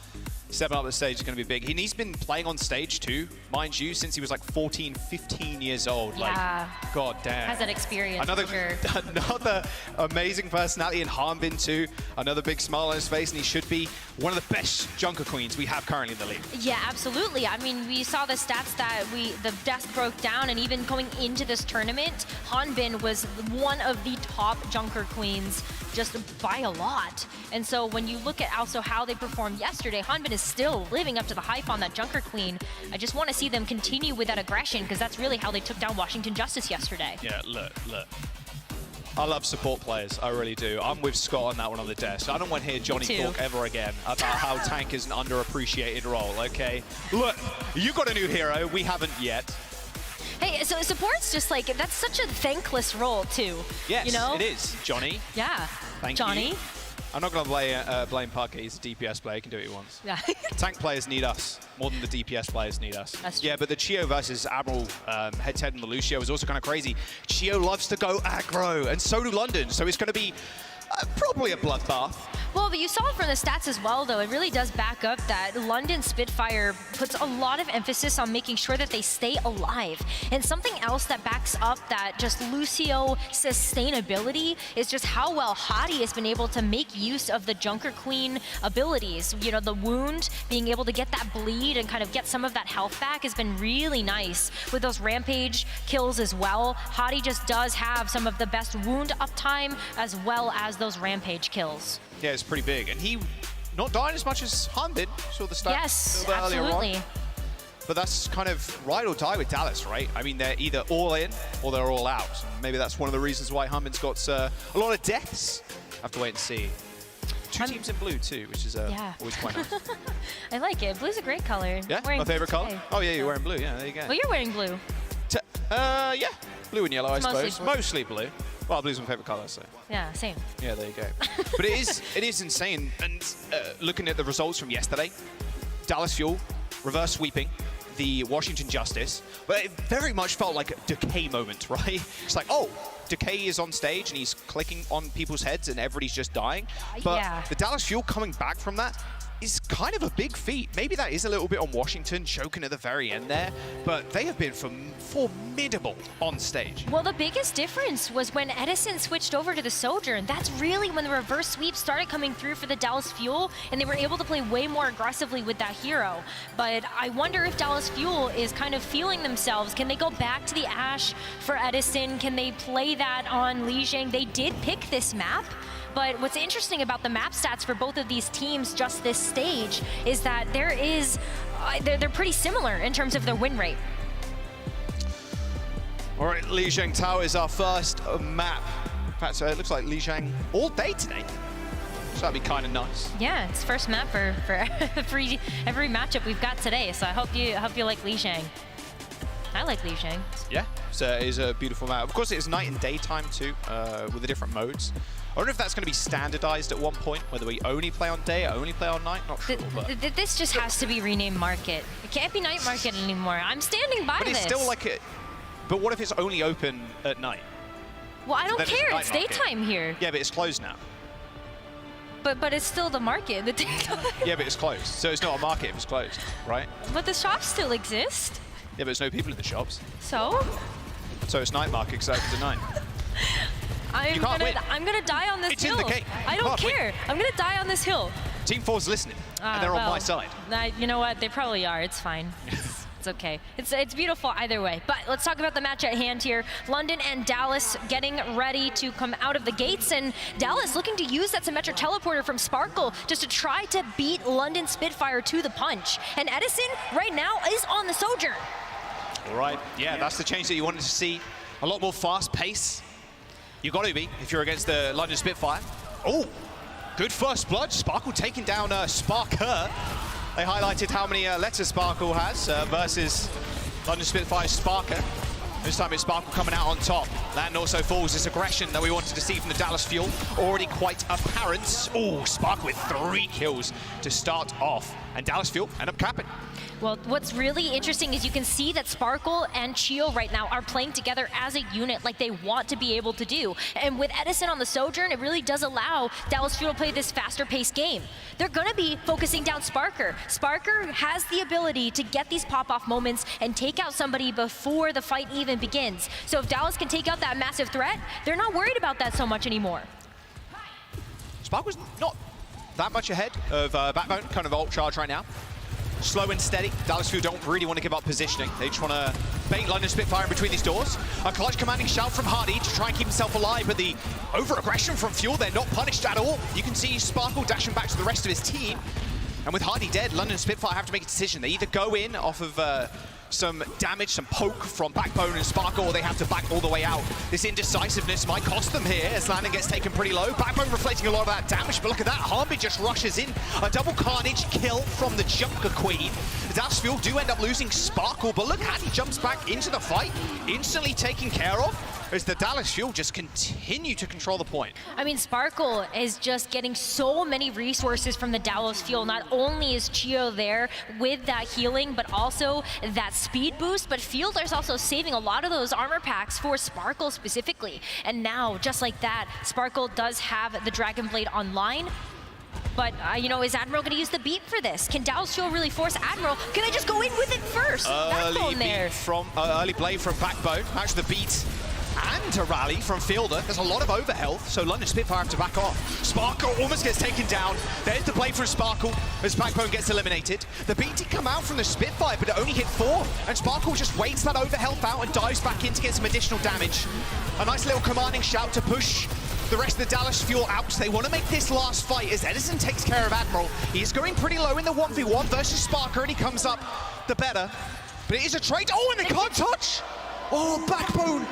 C: Stepping up the stage is going to be big. He's been playing on stage too, mind you, since he was like 14, 15 years old.
H: Yeah.
C: Like, god damn.
H: Has that experience,
C: Another,
H: for sure.
C: another amazing personality in Harbin too. Another big smile on his face, and he should be one of the best Junker Queens we have currently in the league.
H: Yeah, absolutely. I mean, we saw the stats that the desk broke down, and even going into this tournament, Hanbin was one of the top Junker Queens just by a lot. And so when you look at also how they performed yesterday, Hanbin is still living up to the hype on that Junker Queen. I just want to see them continue with that aggression, because that's really how they took down Washington Justice yesterday.
C: Yeah, look. I love support players, I really do. I'm with Scott on that one on the desk. I don't want to hear Johnny talk ever again about how tank is an underappreciated role, okay? Look, you got a new hero, we haven't yet.
H: Hey, so support's just like, that's such a thankless role too.
C: Yes,
H: you know?
C: it is, Johnny.
H: Yeah,
C: Thank
H: Johnny.
C: you. I'm not going to blame Parker. He's a DPS player. He can do what he wants.
H: Yeah.
C: Tank players need us more than the DPS players need us.
H: That's true.
C: Yeah, but the Chio versus Admiral head-to-head in the Lucio was also kind of crazy. Chio loves to go aggro, and so do London. So it's going to be Probably a bloodbath.
H: Well, but you saw it from the stats as well, though. It really does back up that London Spitfire puts a lot of emphasis on making sure that they stay alive. And something else that backs up that just Lucio sustainability is just how well Hadi has been able to make use of the Junker Queen abilities. You know, the wound, being able to get that bleed and kind of get some of that health back has been really nice with those rampage kills as well. Hadi just does have some of the best wound uptime as well as those rampage kills.
C: Yeah, it's pretty big. And he not dying as much as Han did. Saw the stats
H: Yes,
C: a little bit earlier
H: absolutely.
C: on. But that's kind of ride or die with Dallas, right? I mean, they're either all in or they're all out. And maybe that's one of the reasons why Hunman's got a lot of deaths. Have to wait and see. Two teams in blue too, which is always quite nice.
H: I like it. Blue's a great color.
C: Yeah,
H: Wearing
C: my favorite
H: blue
C: color.
H: today.
C: Oh yeah, you're wearing blue. Yeah, there you go.
H: Well, you're wearing blue.
C: Yeah, blue and yellow, I
H: Mostly
C: suppose.
H: blue.
C: Mostly blue. Well, blue's my favorite color, so.
H: Yeah, same.
C: Yeah, there you go. But it is insane. And looking at the results from yesterday, Dallas Fuel reverse sweeping the Washington Justice, but it very much felt like a Decay moment, right? It's like, oh, Decay is on stage and he's clicking on people's heads and everybody's just dying. But
H: Yeah.
C: the Dallas Fuel coming back from that is kind of a big feat. Maybe that is a little bit on Washington, choking at the very end there, but they have been formidable on stage.
H: Well, the biggest difference was when Edison switched over to the Sojourn. That's really when the reverse sweep started coming through for the Dallas Fuel, and they were able to play way more aggressively with that hero. But I wonder if Dallas Fuel is kind of feeling themselves. Can they go back to the Ashe for Edison? Can they play that on Li Jiang? They did pick this map. But what's interesting about the map stats for both of these teams just this stage is that they're pretty similar in terms of their win rate.
C: All right, Li Jiang Tower is our first map. In fact, it looks like Li Jiang all day today. So that'd be kind of nice.
H: Yeah, it's first map for every matchup we've got today. So I hope you like Li Jiang. I like Li Jiang.
C: Yeah, so it is a beautiful map. Of course, it is night and daytime too, with the different modes. I wonder if that's going to be standardized at one point, whether we only play on day, only play on night, not sure. But
H: This just has to be renamed Market. It can't be Night Market anymore. I'm standing by
C: But
H: this.
C: it's still like a... But what if it's only open at night?
H: Well, I don't
C: Then it's
H: care.
C: Night
H: It's
C: Market.
H: daytime here.
C: Yeah, but it's closed now.
H: But it's still the market. The daytime.
C: Yeah, but it's closed. So it's not a market if it's closed, right?
H: But the shops still exist.
C: Yeah, but there's no people in the shops.
H: So?
C: So it's night market because it's opens at 9.
H: I'm gonna die on this
C: It's in
H: hill.
C: the game.
H: I
C: You
H: don't
C: can't win.
H: care. I'm gonna die on this hill.
C: Team 4's listening, and they're on my side.
H: You know what? They probably are. It's fine. It's okay. It's beautiful either way. But let's talk about the match at hand here. London and Dallas getting ready to come out of the gates, and Dallas looking to use that symmetric teleporter from Sparkle just to try to beat London Spitfire to the punch. And Edison right now is on the Sojourn.
C: All right, yeah, that's the change that you wanted to see. A lot more fast pace. You got to be if you're against the London Spitfire. Oh, good first blood. Sparkle taking down Sparker. They highlighted how many letters Sparkle has versus London Spitfire's Sparker. This time it's Sparkle coming out on top. That also falls this aggression that we wanted to see from the Dallas Fuel. Already quite apparent. Oh, Sparkle with 3 kills to start off. And Dallas Fuel end up capping.
H: Well, what's really interesting is you can see that Sparkle and Chio right now are playing together as a unit like they want to be able to do. And with Edison on the Sojourn, it really does allow Dallas Fuel to play this faster paced game. They're gonna be focusing down Sparker. Sparker has the ability to get these pop-off moments and take out somebody before the fight even begins. So if Dallas can take out that massive threat, they're not worried about that so much anymore.
C: Sparkle's not that much ahead of Backbone, kind of ult charge right now. Slow and steady. Dallas Fuel don't really want to give up positioning. They just want to bait London Spitfire in between these doors. A clutch commanding shout from Hardy to try and keep himself alive, but the over-aggression from Fuel, they're not punished at all. You can see Sparkle dashing back to the rest of his team. And with Hardy dead, London Spitfire have to make a decision. They either go in off of some damage, some poke from Backbone and Sparkle, or they have to back all the way out. This indecisiveness might cost them here as Landon gets taken pretty low. Backbone reflecting a lot of that damage, but look at that. Harby just rushes in. A double Carnage kill from the Junker Queen. The Dallas Fuel do end up losing Sparkle, but look how he jumps back into the fight, instantly taken care of. as the Dallas Fuel just continue to control the point.
H: I mean, Sparkle is just getting so many resources from the Dallas Fuel. Not only is Chio there with that healing, but also that speed boost, but Fielder is also saving a lot of those armor packs for Sparkle specifically. And now, just like that, Sparkle does have the Dragon Blade online. But, you know, is Admiral going to use the beat for this? Can Dallas Fuel really force Admiral? Can they just go in with it first? Backbone there.
C: Early blade from Backbone, match the beat. And a rally from Fielder. There's a lot of overhealth, so London Spitfire have to back off. Sparkle almost gets taken down. There's the blade from Sparkle as Backbone gets eliminated. The beat did come out from the Spitfire, but it only hit 4. And Sparkle just waits that overhealth out and dives back in to get some additional damage. A nice little commanding shout to push the rest of the Dallas Fuel out. They want to make this last fight as Edison takes care of Admiral. He's going pretty low in the 1v1 versus Sparker, and he comes up the better. But it is a trade. Oh, and they can't touch! Oh, Backbone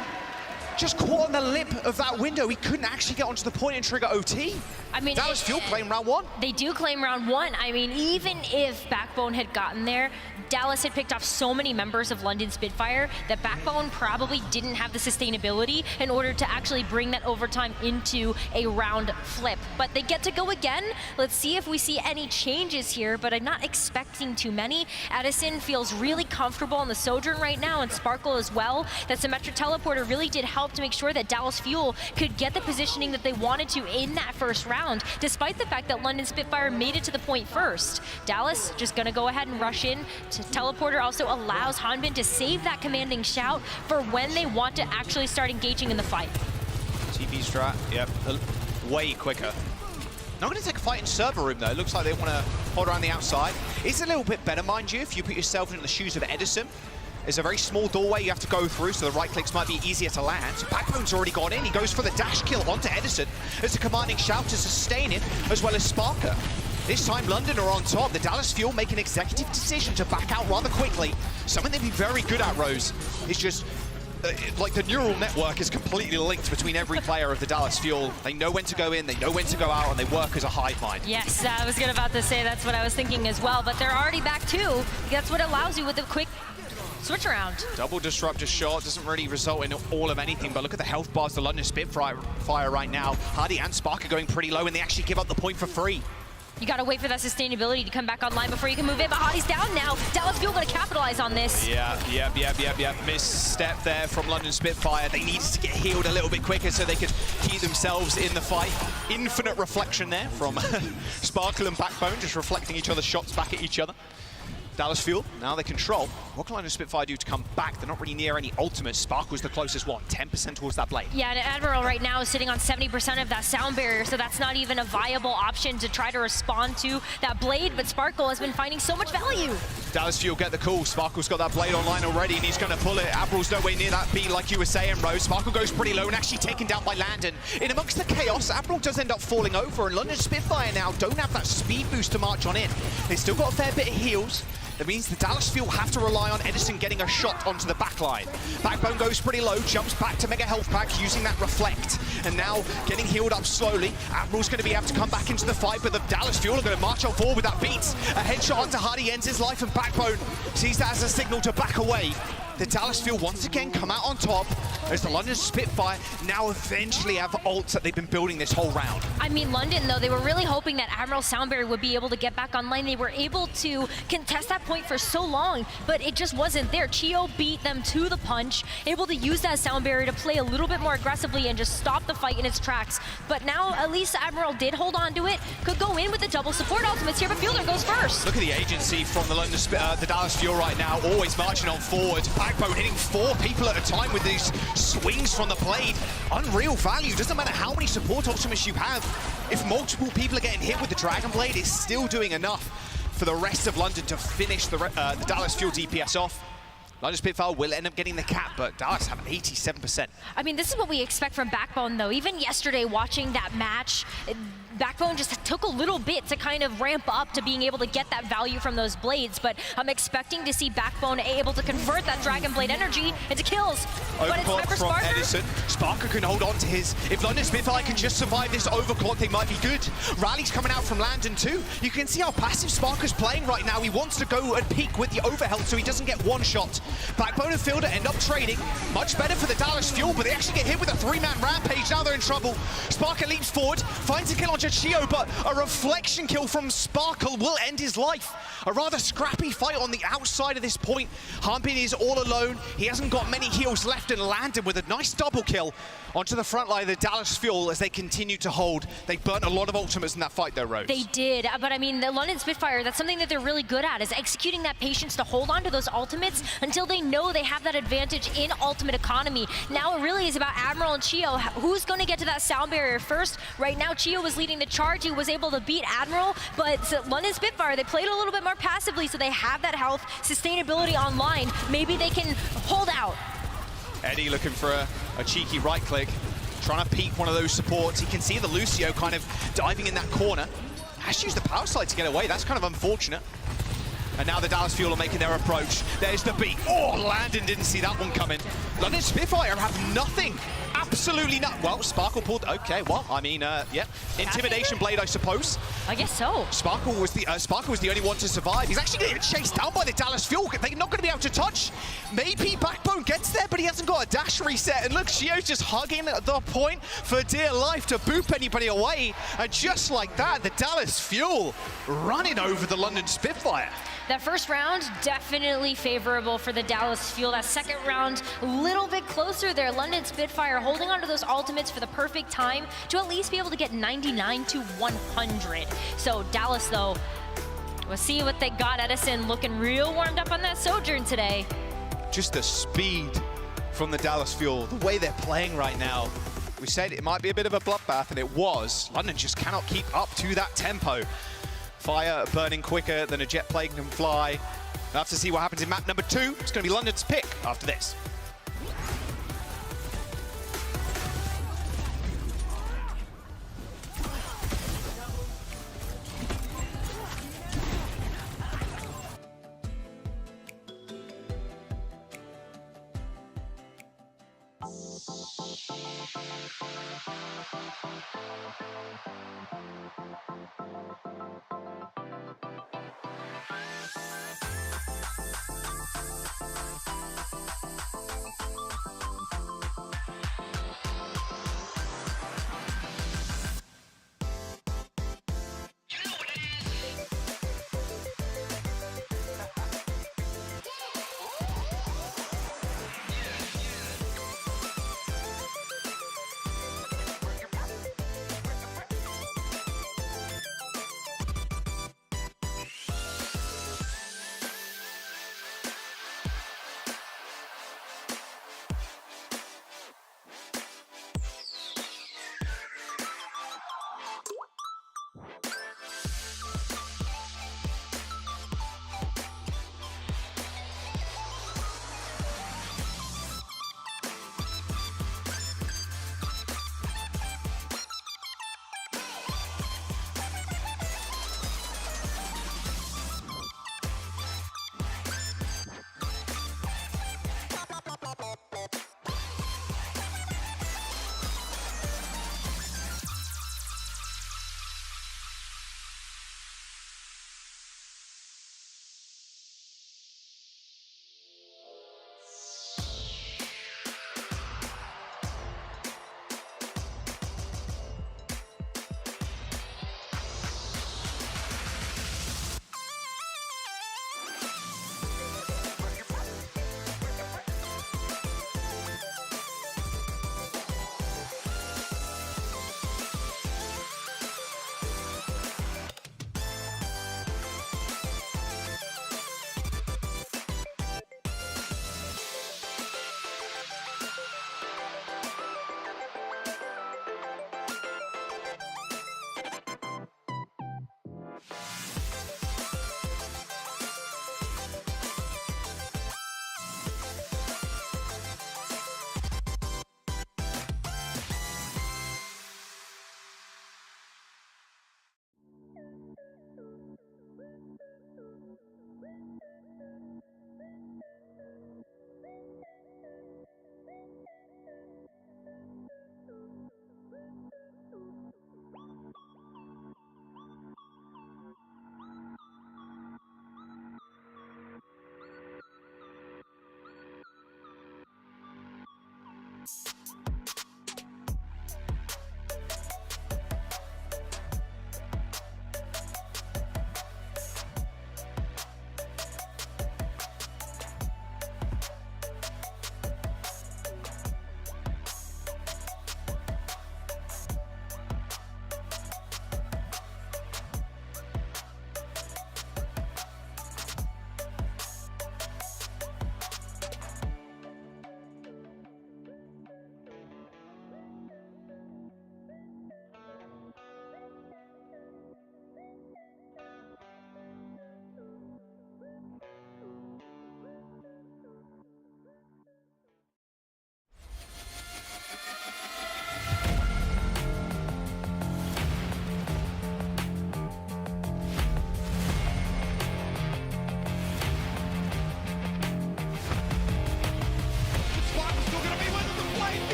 C: just caught on the lip of that window. He couldn't actually get onto the point and trigger OT.
H: I mean,
C: Dallas Fuel claim round 1.
H: They do claim round 1. I mean, even if Backbone had gotten there, Dallas had picked off so many members of London Spitfire that Backbone probably didn't have the sustainability in order to actually bring that overtime into a round flip. But they get to go again. Let's see if we see any changes here, but I'm not expecting too many. Addison feels really comfortable on the Sojourn right now, and Sparkle as well. That Symmetric Teleporter really did help to make sure that Dallas Fuel could get the positioning that they wanted to in that first round, despite the fact that London Spitfire made it to the point first. Dallas just gonna go ahead and rush in. Teleporter also allows Hanbin to save that commanding shout for when they want to actually start engaging in the fight.
C: TP strat, yep, way quicker. Not going to take a fight in server room though. It looks like they want to hold around the outside. It's a little bit better, mind you, if you put yourself in the shoes of Edison. There's a very small doorway you have to go through, so the right clicks might be easier to land. So Backbone's already got in. He goes for the dash kill onto Edison. There's a commanding shout to sustain him, as well as Sparker. This time London are on top. The Dallas Fuel make an executive decision to back out rather quickly. Something they've been very good at, Rose, is just like the neural network is completely linked between every player of the Dallas Fuel. They know when to go in, they know when to go out, and they work as a hive mind.
H: Yes, I was about to say that's what I was thinking as well, but they're already back too. That's what allows you with a quick switch around.
C: Double disruptor shot doesn't really result in all of anything, but look at the health bars the London Spitfire right now. Hardy and Spark are going pretty low, and they actually give up the point for free.
H: You gotta wait for that sustainability to come back online before you can move in, but Hardy's down now. Dallas Fuel gonna capitalize on this.
C: Yeah. Misstep there from London Spitfire. They needed to get healed a little bit quicker so they could keep themselves in the fight. Infinite reflection there from Sparkle and Backbone, just reflecting each other's shots back at each other. Dallas Fuel, now they control. What can London Spitfire do to come back? They're not really near any ultimates. Sparkle's the closest one, 10% towards that blade.
H: Yeah, and Admiral right now is sitting on 70% of that sound barrier, so that's not even a viable option to try to respond to that blade, but Sparkle has been finding so much value.
C: Dallas Fuel get the call. Sparkle's got that blade online already, and he's going to pull it. Admiral's nowhere near that beat, like you were saying, Rose. Sparkle goes pretty low and actually taken down by Landon. In amongst the chaos, Admiral does end up falling over, and London Spitfire now don't have that speed boost to march on in. They've still got a fair bit of heals. That means the Dallas Fuel have to rely on Edison getting a shot onto the backline. Backbone goes pretty low, jumps back to Mega Health Pack using that Reflect. And now getting healed up slowly. Admiral's going to be able to come back into the fight, but the Dallas Fuel are going to march on forward with that beat. A headshot onto Hardy ends his life, and Backbone sees that as a signal to back away. The Dallas Fuel once again come out on top as the London Spitfire now eventually have ults that they've been building this whole round.
H: I mean, London, though, they were really hoping that Admiral Soundberry would be able to get back online. They were able to contest that point for so long, but it just wasn't there. Chio beat them to the punch, able to use that sound barrier to play a little bit more aggressively and just stop the fight in its tracks. But now, at least Admiral did hold on to it, could go in with the double support ultimates here, but Fielder goes first.
C: Look at the agency from the Dallas Fuel right now, always marching on forward. Backbone hitting 4 people at a time with these swings from the blade. Unreal value. Doesn't matter how many support ultimates you have. If multiple people are getting hit with the Dragon Blade, it's still doing enough for the rest of London to finish the Dallas Fuel DPS off. London Spitfire will end up getting the cap, but Dallas have 87%.
H: I mean, this is what we expect from Backbone, though. Even yesterday, watching that match, Backbone just took a little bit to kind of ramp up to being able to get that value from those blades, but I'm expecting to see Backbone able to convert that Dragon Blade energy into kills. But it's time
C: Overclock
H: for
C: from
H: Sparker.
C: Edison. Sparker can hold on to his. If London Spitfire can just survive this overclock, they might be good. Rally's coming out from Landon too. You can see how passive Sparker's playing right now. He wants to go and peek with the overhealth so he doesn't get one shot. Backbone and Fielder end up trading. Much better for the Dallas Fuel, but they actually get hit with a 3-man rampage. Now they're in trouble. Sparker leaps forward, finds a kill on Chio, but a reflection kill from Sparkle will end his life. A rather scrappy fight on the outside of this point. Harbin is all alone. He hasn't got many heals left, and Landon with a nice double kill onto the front line of the Dallas Fuel as they continue to hold. They burnt a lot of ultimates in that fight though, Rose.
H: They did, but I mean, the London Spitfire, that's something that they're really good at, is executing that patience to hold on to those ultimates until they know they have that advantage in ultimate economy. Now it really is about Admiral and Chio. Who's going to get to that sound barrier first? Right now, Chio was leading the charge. He was able to beat Admiral, but London Spitfire, they played a little bit more passively, so they have that health, sustainability online. Maybe they can hold out.
C: Eddie looking for a cheeky right click, trying to peek one of those supports. He can see the Lucio kind of diving in that corner. Has to use the power slide to get away. That's kind of unfortunate. And now the Dallas Fuel are making their approach. There's the beat. Oh, Landon didn't see that one coming. London Spitfire have nothing. Absolutely not. Well, Sparkle pulled. Okay, well, I mean, yeah. Intimidation blade, I suppose.
H: I guess so.
C: Sparkle was the only one to survive. He's actually going to get chased down by the Dallas Fuel. They're not going to be able to touch. Maybe Backbone gets there, but he hasn't got a dash reset. And look, Chio's just hugging the point for dear life to boop anybody away. And just like that, the Dallas Fuel running over the London Spitfire.
H: That first round, definitely favorable for the Dallas Fuel. That second round, a little bit closer there. London Spitfire holding onto those ultimates for the perfect time to at least be able to get 99 to 100. So Dallas, though, we'll see what they got. Edison looking real warmed up on that Sojourn today.
C: Just the speed from the Dallas Fuel, the way they're playing right now. We said it might be a bit of a bloodbath, and it was. London just cannot keep up to that tempo. Fire burning quicker than a jet plane can fly. We'll have to see what happens in map number 2. It's going to be London's pick after this.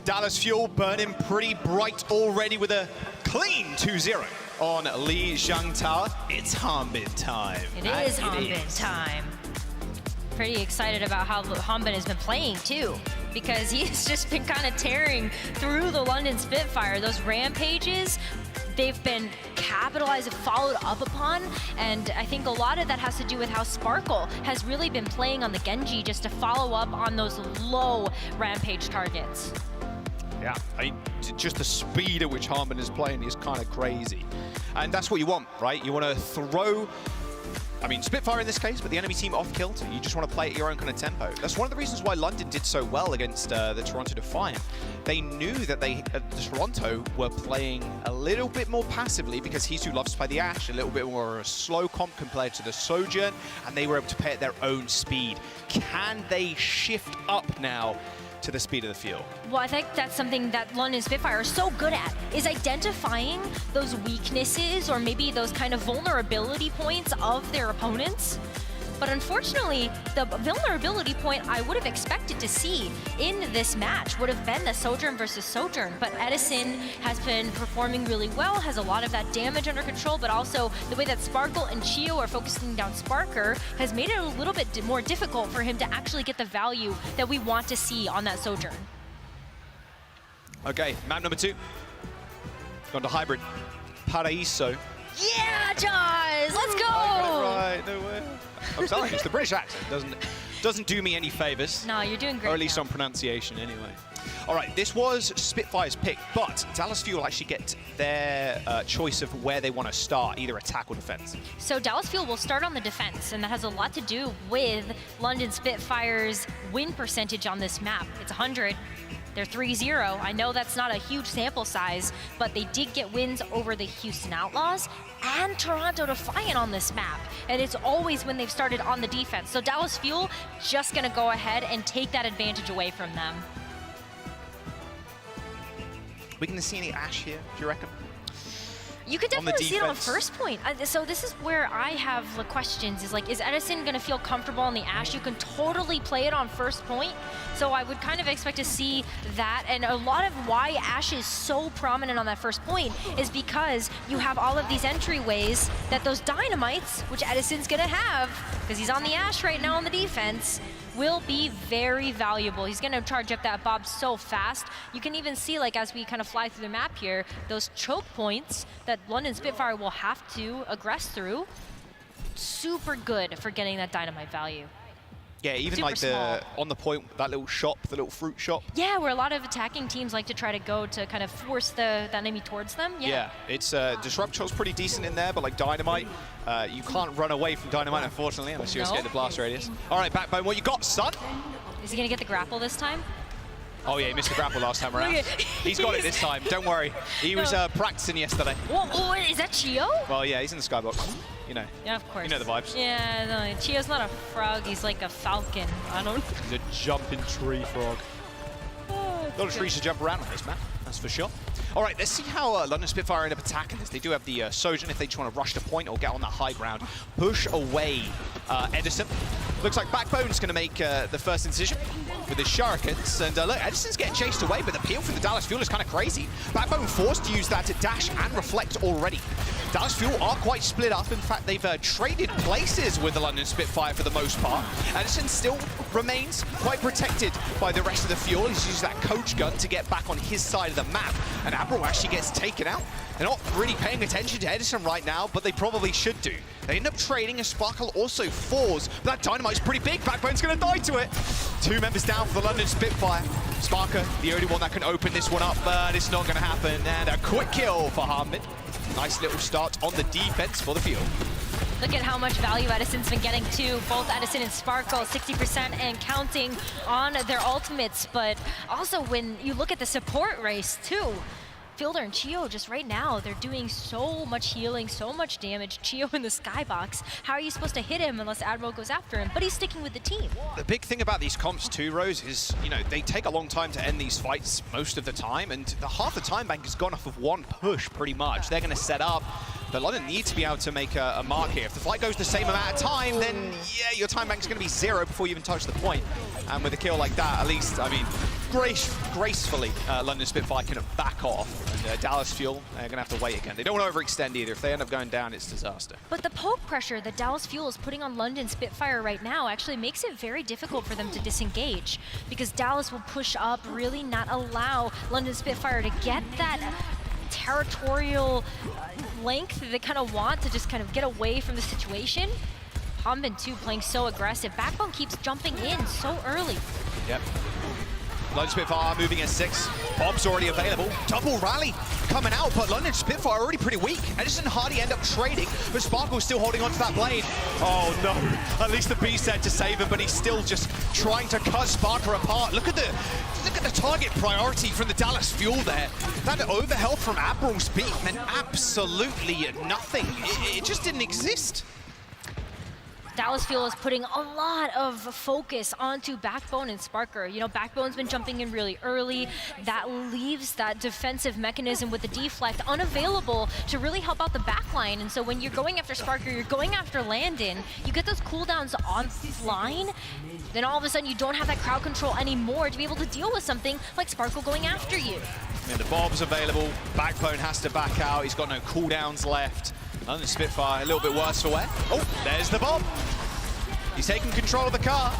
C: Dallas Fuel burning pretty bright already with a clean 2-0 on Lee Zhangtao. It's Hanbin time.
H: It is Hanbin time. Pretty excited about how Hanbin has been playing too, because he's just been kind of tearing through the London Spitfire. Those rampages, they've been capitalized and followed up upon, and I think a lot of that has to do with how Sparkle has really been playing on the Genji just to follow up on those low rampage targets.
C: Yeah, I mean, just the speed at which Hanbin is playing is kind of crazy. And that's what you want, right? You want to throw, I mean, Spitfire in this case, but the enemy team off kilter. You just want to play at your own kind of tempo. That's one of the reasons why London did so well against the Toronto Defiant. They knew that the Toronto were playing a little bit more passively because Hisu loves to play the Ashe, a little bit more a slow comp compared to the Sojourn, and they were able to play at their own speed. Can they shift up now to the speed of the field?
H: Well, I think that's something that London Spitfire is so good at, is identifying those weaknesses or maybe those kind of vulnerability points of their opponents. But unfortunately, the vulnerability point I would have expected to see in this match would have been the Sojourn versus Sojourn. But Edison has been performing really well, has a lot of that damage under control, but also the way that Sparkle and Chio are focusing down Sparker has made it a little bit more difficult for him to actually get the value that we want to see on that Sojourn.
C: Okay, map number 2. Gone to hybrid. Paraíso.
H: Yeah, Jaws! Let's go!
C: Right, no way. I'm telling you, it's the British accent. Doesn't do me any favors.
H: No, you're doing great.
C: Or at least
H: now.
C: on pronunciation, anyway. All right, this was Spitfire's pick, but Dallas Fuel actually get their choice of where they want to start, either attack or defense.
H: So Dallas Fuel will start on the defense, and that has a lot to do with London Spitfire's win percentage on this map. It's 100. They're 3-0. I know that's not a huge sample size, but they did get wins over the Houston Outlaws and Toronto Defiant on this map. And it's always when they've started on the defense. So Dallas Fuel just gonna go ahead and take that advantage away from them.
C: We gonna see any Ashe here, do you reckon?
H: You could definitely see it on first point. So this is where I have the questions, is like, is Edison gonna feel comfortable on the Ashe? You can totally play it on first point. So I would kind of expect to see that. And a lot of why Ashe is so prominent on that first point is because you have all of these entryways that those dynamites, which Edison's gonna have, because he's on the Ashe right now on the defense, will be very valuable. He's gonna charge up that Bob so fast. You can even see, like, as we kind of fly through the map here, those choke points that London Spitfire will have to aggress through. Super good for getting that dynamite value.
C: Yeah, even
H: Super
C: like
H: small.
C: on the point, that little shop, the little fruit shop.
H: Yeah, where a lot of attacking teams like to try to go to kind of force the enemy towards them.
C: Yeah, it's Disrupt Shot's pretty decent in there, but like Dynamite, you can't run away from Dynamite, unfortunately, unless you escape the blast radius. All right, Backbone, what you got, son?
H: Is he gonna get the grapple this time?
C: Oh yeah, he missed the grapple last time around. He's got it this time, don't worry. He was practicing yesterday.
H: Whoa, is that Chio?
C: Well, yeah, he's in the skybox. You know.
H: Yeah, of course.
C: You know the vibes.
H: Yeah, no, Chio's not a frog, he's like a falcon. I don't.
C: He's a jumping tree frog. A lot of trees to jump around on this map, that's for sure. All right, let's see how London Spitfire end up attacking this. They do have the Sojourn if they just want to rush the point or get on that high ground. Push away Edison. Looks like Backbone's going to make the first incision with his shurikens. And look, Edison's getting chased away, but the peel from the Dallas Fuel is kind of crazy. Backbone forced to use that to dash and reflect already. Dallas Fuel are quite split up. In fact, they've traded places with the London Spitfire for the most part. Edison still remains quite protected by the rest of the Fuel. He's used that coach gun to get back on his side of the map. And Admiral actually gets taken out. They're not really paying attention to Edison right now, but they probably should do. They end up trading, and Sparkle also falls. But that dynamite's pretty big. Backbone's going to die to it. 2 members down for the London Spitfire. Sparker, the only one that can open this one up, but it's not going to happen. And a quick kill for Hanbin. Nice little start on the defense for the field.
H: Look at how much value Edison's been getting too. Both Edison and Sparkle, 60% and counting on their ultimates. But also when you look at the support race too, Fielder and Chio, just right now, they're doing so much healing, so much damage. Chio in the skybox. How are you supposed to hit him unless Admiral goes after him? But he's sticking with the team.
C: The big thing about these comps too, Rose, is, you know, they take a long time to end these fights most of the time, and half the time bank has gone off of one push pretty much. They're going to set up, But London need to be able to make a mark here. If the fight goes the same amount of time, then yeah, your time bank is going to be 0 before you even touch the point. And with a kill like that, at least, I mean, gracefully, London Spitfire can back off. And Dallas Fuel, they're going to have to wait again. They don't want to overextend either. If they end up going down, it's disaster.
H: But the poke pressure that Dallas Fuel is putting on London Spitfire right now actually makes it very difficult for them to disengage, because Dallas will push up, really not allow London Spitfire to get that territorial length that they kind of want to just kind of get away from the situation. Hanbin too playing so aggressive. Backbone keeps jumping in so early.
C: Yep. London Spitfire moving at 6. Bob's already available. Double rally coming out, but London Spitfire already pretty weak. Edison and Hardy end up trading, but Sparkle's still holding onto that blade. Oh no, at least the B said to save him, but he's still just trying to cut Sparker apart. Look at the target priority from the Dallas Fuel there. That overhealth from Admiral's beat meant absolutely nothing. It just didn't exist.
H: Dallas Fuel is putting a lot of focus onto Backbone and Sparker. You know, Backbone's been jumping in really early. That leaves that defensive mechanism with the deflect unavailable to really help out the backline. And so when you're going after Sparker, you're going after Landon, you get those cooldowns offline, then all of a sudden you don't have that crowd control anymore to be able to deal with something like Sparkle going after you.
C: And the Bob's available. Backbone has to back out. He's got no cooldowns left. London Spitfire a little bit worse for wear. Oh, there's the Bob. He's taking control of the car.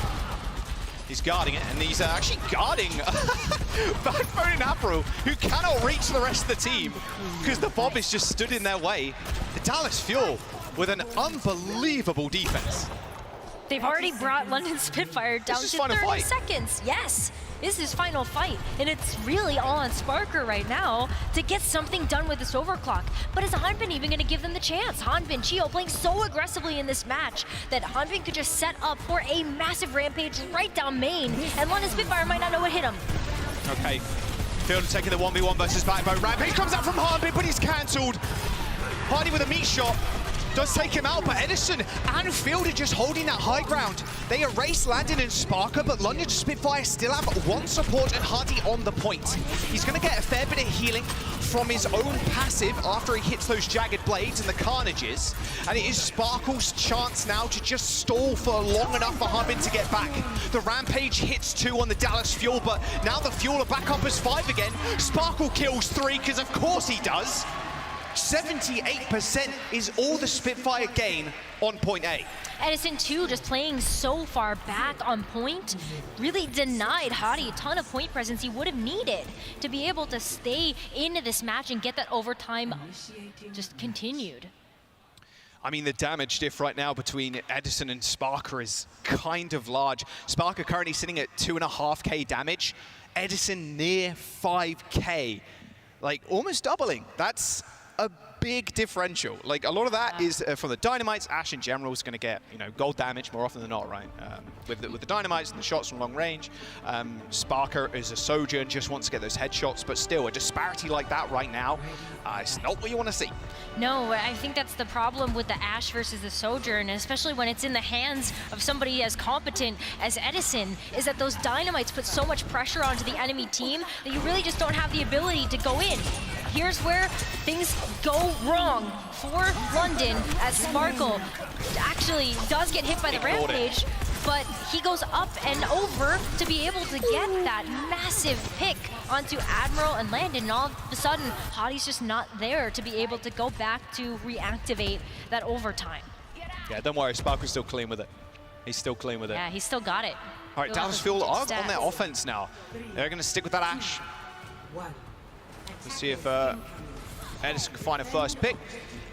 C: He's guarding it, and he's actually guarding Backbone and Admiral, who cannot reach the rest of the team because the Bob is just stood in their way. The Dallas Fuel with an unbelievable defense.
H: They've already brought London Spitfire down to 30 seconds. Yes, this is final fight, and it's really all on Sparker right now to get something done with this overclock. But is Hanbin even going to give them the chance? Hanbin, Chio playing so aggressively in this match that Hanbin could just set up for a massive rampage right down main, and London Spitfire might not know what hit him.
C: Okay, Fielder taking the 1v1 versus Backbone. Rampage comes out from Hanbin, but he's cancelled. Hardy with a meat shot. Does take him out, but Edison and Fielder just holding that high ground. They erase Landon and Sparker, but London Spitfire still have one support and Hardy on the point. He's going to get a fair bit of healing from his own passive after he hits those jagged blades and the carnages. And it is Sparkle's chance now to just stall for long enough for Hanbin to get back. The Rampage hits 2 on the Dallas Fuel, but now the Fuel are back up as 5 again. Sparkle kills 3, because of course he does. 78% is all the Spitfire gain on point A.
H: Edison too, just playing so far back on point, really denied Hardy a ton of point presence he would have needed to be able to stay into this match and get that overtime just continued.
C: I mean, the damage diff right now between Edison and Sparker is kind of large. Sparker currently sitting at 2.5k damage. Edison near 5k, like almost doubling. That's a big differential. Like, a lot of that is from the Dynamites. Ash in general is going to get, you know, gold damage more often than not, right? With the Dynamites and the shots from long range. Sparker is a soldier and just wants to get those headshots, but still, a disparity like that right now, it's not what you want to see.
H: No, I think that's the problem with the Ash versus the Sojourn, especially when it's in the hands of somebody as competent as Edison, is that those Dynamites put so much pressure onto the enemy team that you really just don't have the ability to go in. Here's where things go wrong for London, as Sparkle actually does get hit by the Rampage, but he goes up and over to be able to get that massive pick onto Admiral and Landon, and all of a sudden, Hardy's just not there to be able to go back to reactivate that overtime.
C: Yeah, don't worry, Sparkle's still clean with it. He's still clean with it.
H: Yeah, he's still got it.
C: All right, Dallas Fuel are on their offense now. They're going to stick with that Ash. Let's see if Edison can find a first pick.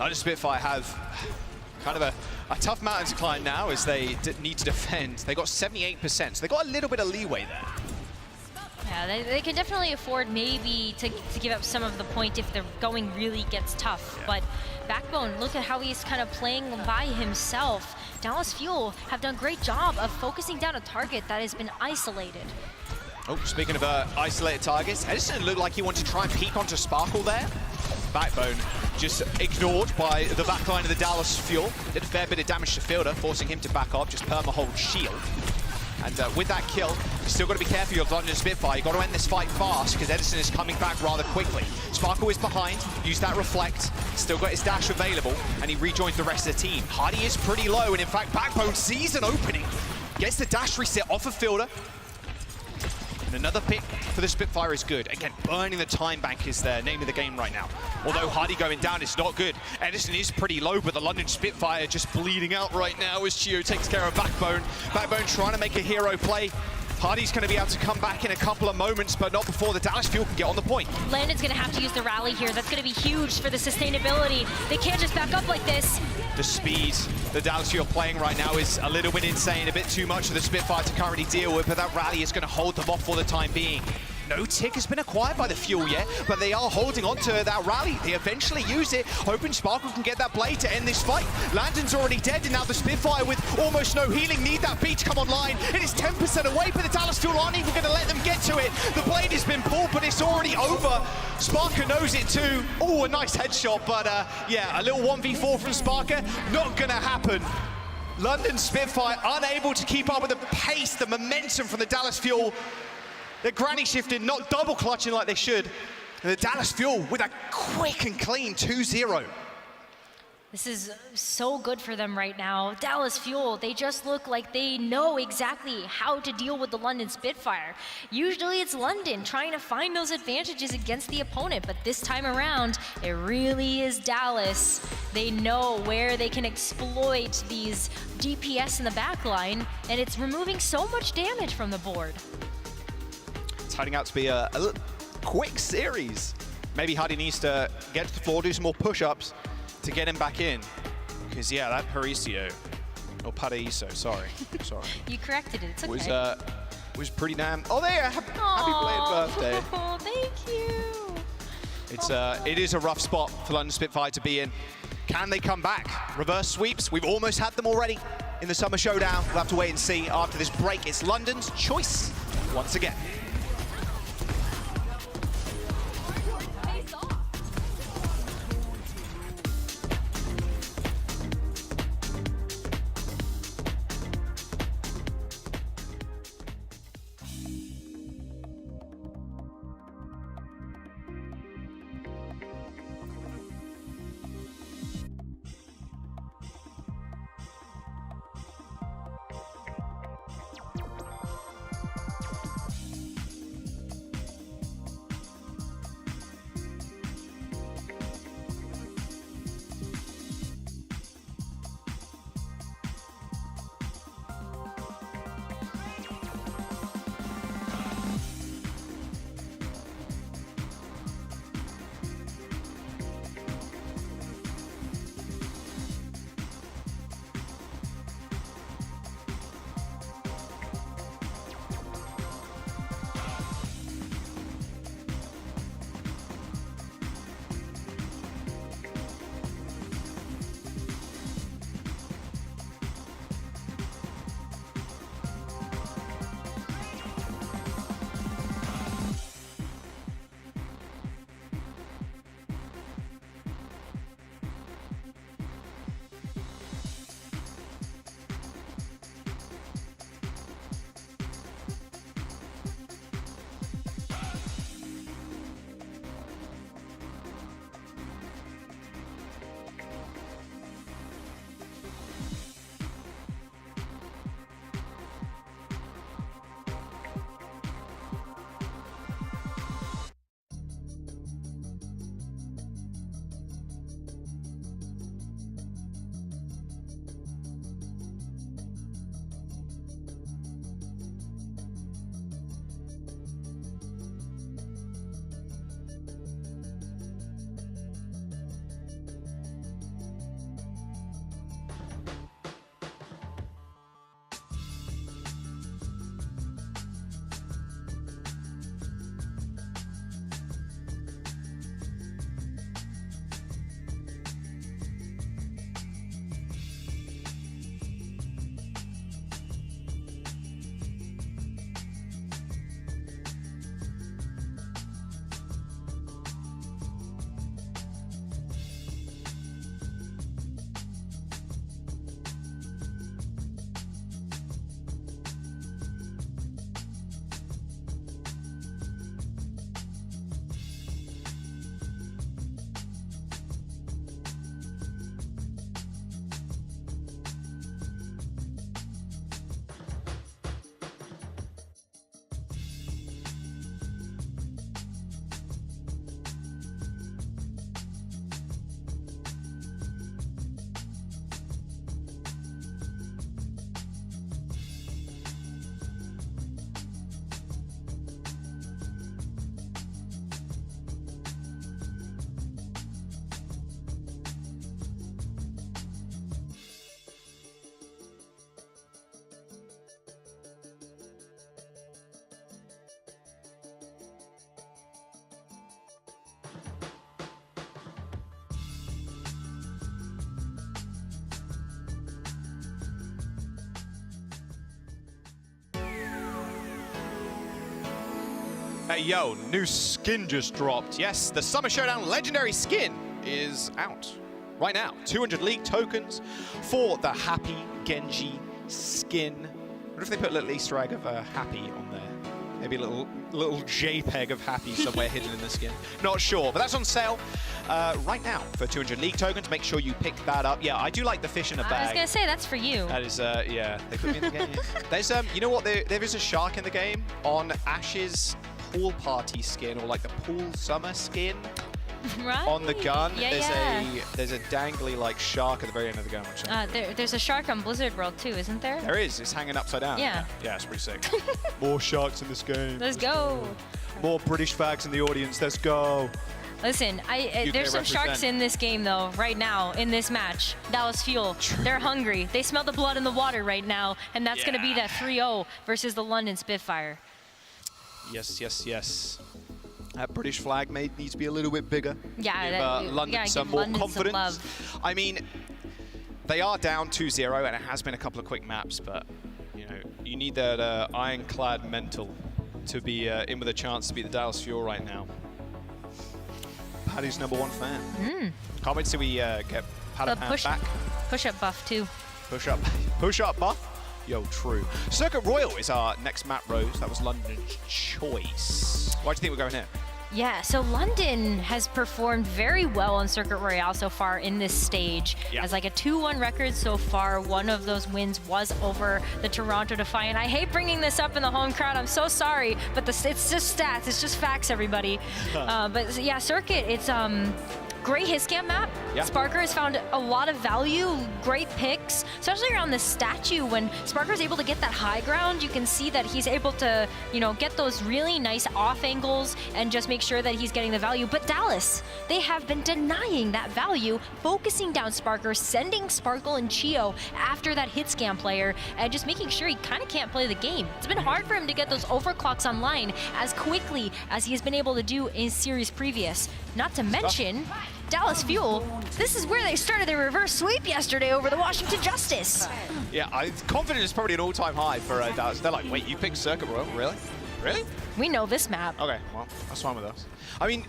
C: London Spitfire have kind of a tough mountain to climb now as they need to defend. They got 78%, so they got a little bit of leeway there.
H: Yeah, they can definitely afford maybe to give up some of the point if the going really gets tough. Yeah. But Backbone, look at how he's kind of playing by himself. Dallas Fuel have done a great job of focusing down a target that has been isolated.
C: Oh, speaking of isolated targets, Edison looked like he wanted to try and peek onto Sparkle there. Backbone just ignored by the backline of the Dallas Fuel. Did a fair bit of damage to Fielder, forcing him to back up, just perma-hold shield. And with that kill, you still got to be careful of London Spitfire. You got to end this fight fast because Edison is coming back rather quickly. Sparkle is behind, use that reflect. Still got his dash available, and he rejoins the rest of the team. Hardy is pretty low, and in fact, Backbone sees an opening. Gets the dash reset off of Fielder. And another pick for the Spitfire is good. Again, burning the time bank is the name of the game right now. Although Hardy going down is not good. Edison is pretty low, but the London Spitfire just bleeding out right now as Chio takes care of Backbone. Backbone trying to make a hero play. Hardy's going to be able to come back in a couple of moments, but not before the Dallas Fuel can get on the point.
H: Landon's going to have to use the rally here. That's going to be huge for the sustainability. They can't just back up like this.
C: The speed the Dallas Fuel playing right now is a little bit insane, a bit too much for the Spitfire to currently deal with, but that rally is going to hold them off for the time being. No tick has been acquired by the Fuel yet, but they are holding on to that rally. They eventually use it, hoping Sparkle can get that blade to end this fight. Landon's already dead, and now the Spitfire with almost no healing need that beat to come online. It is 10% away, but the Dallas Fuel aren't even going to let them get to it. The blade has been pulled, but it's already over. Sparker knows it too. Oh, a nice headshot, but yeah, a little 1v4 from Sparker, not going to happen. London Spitfire unable to keep up with the pace, the momentum from the Dallas Fuel. They're granny shifting, not double clutching like they should. And the Dallas Fuel with a quick and clean 2-0.
H: This is so good for them right now. Dallas Fuel, they just look like they know exactly how to deal with the London Spitfire. Usually it's London trying to find those advantages against the opponent, but this time around, it really is Dallas. They know where they can exploit these DPS in the backline, and it's removing so much damage from the board.
C: It's turning out to be a quick series. Maybe Hardy needs to get to the floor, do some more push-ups to get him back in. Because yeah, that Paraiso, or Paraiso, sorry.
H: You corrected it, it's okay.
C: Was pretty damn, oh there, happy belated birthday.
H: Oh, thank you.
C: It is a rough spot for London Spitfire to be in. Can they come back? Reverse sweeps, we've almost had them already in the Summer Showdown. We'll have to wait and see after this break. It's London's choice once again. Hey, yo, new skin just dropped. Yes, the Summer Showdown Legendary skin is out right now. 200 League tokens for the Happy Genji skin. I wonder if they put a little Easter egg of Happy on there. Maybe a little JPEG of Happy somewhere hidden in the skin. Not sure, but that's on sale right now for 200 League tokens. Make sure you pick that up. Yeah, I do like the fish in a bag.
H: I was gonna say that's for you.
C: That is, yeah, they put me in the game. There's, you know what? There is a shark in the game on Ash's pool party skin, or like the pool summer skin.
H: Right.
C: On the gun,
H: Yeah,
C: there's a dangly like shark at the very end of the gun.
H: There's a shark on Blizzard World too, isn't there?
C: There is. It's hanging upside down.
H: Yeah.
C: Yeah, it's pretty sick. More sharks in this game.
H: Let's go.
C: More British fags in the audience. Let's go.
H: Listen, there's some sharks in this game though, right now, in this match. Dallas Fuel, they're hungry. They smell the blood in the water right now, and that's gonna be that 3-0 versus the London Spitfire.
C: Yes, yes, yes. That British flag needs to be a little bit bigger.
H: Yeah,
C: give London some more confidence. I mean, they are down 2-0, and it has been a couple of quick maps, but you know, you need that ironclad mental to be in with a chance to beat the Dallas Fuel right now. Paddy's #1 fan. Can't wait till we get Paddy back.
H: Push-up buff too.
C: Push-up buff. Yo, true. Circuit Royal is our next map, Rose. That was London's choice. Why do you think we're going here?
H: Yeah, so London has performed very well on Circuit Royale so far in this stage.
C: Yeah.
H: As like a 2-1 record so far. One of those wins was over the Toronto Defiant. I hate bringing this up in the home crowd. I'm so sorry, but it's just stats. It's just facts, everybody. But yeah, Circuit, it's great hit scan map.
C: Yeah.
H: Sparker has found a lot of value, great picks, especially around the statue. When Sparker is able to get that high ground, you can see that he's able to, you know, get those really nice off angles and just make sure that he's getting the value. But Dallas, they have been denying that value, focusing down Sparker, sending Sparkle and Chio after that hit scan player, and just making sure he kind of can't play the game. It's been hard for him to get those overclocks online as quickly as he has been able to do in series previous. Not to mention, Dallas Fuel, this is where they started their reverse sweep yesterday over the Washington Justice.
C: Yeah, confidence is probably an all-time high for Dallas. They're like, wait, you picked Circuit Royal? Really? Really?
H: We know this map.
C: Okay, well, that's fine with us. I mean,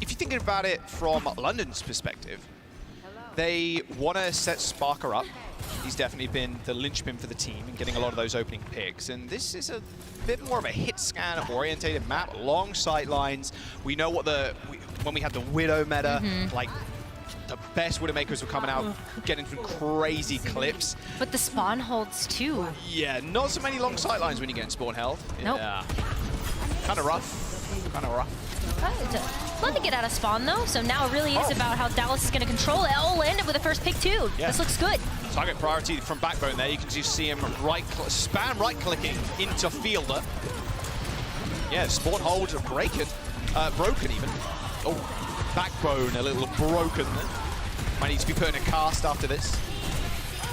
C: if you're thinking about it from London's perspective, they want to set Sparker up. He's definitely been the linchpin for the team and getting a lot of those opening picks. And this is a bit more of a hit scan orientated map, long sight lines. We know what when we had the Widow meta, like the best Widowmakers were coming out, getting some crazy clips.
H: But the spawn holds too.
C: Yeah, not so many long sight lines when you get in spawn health.
H: Nope.
C: Yeah. Kind of rough. Kind of rough.
H: Fun to get out of spawn though, so now it really is about how Dallas is going to control it. Oh, landed with the first pick too.
C: Yeah.
H: This looks good.
C: Target priority from Backbone there. You can just see him spam right-clicking into Fielder. Yeah, spawn hold broken even. Oh, Backbone a little broken there. Might need to be put in a cast after this.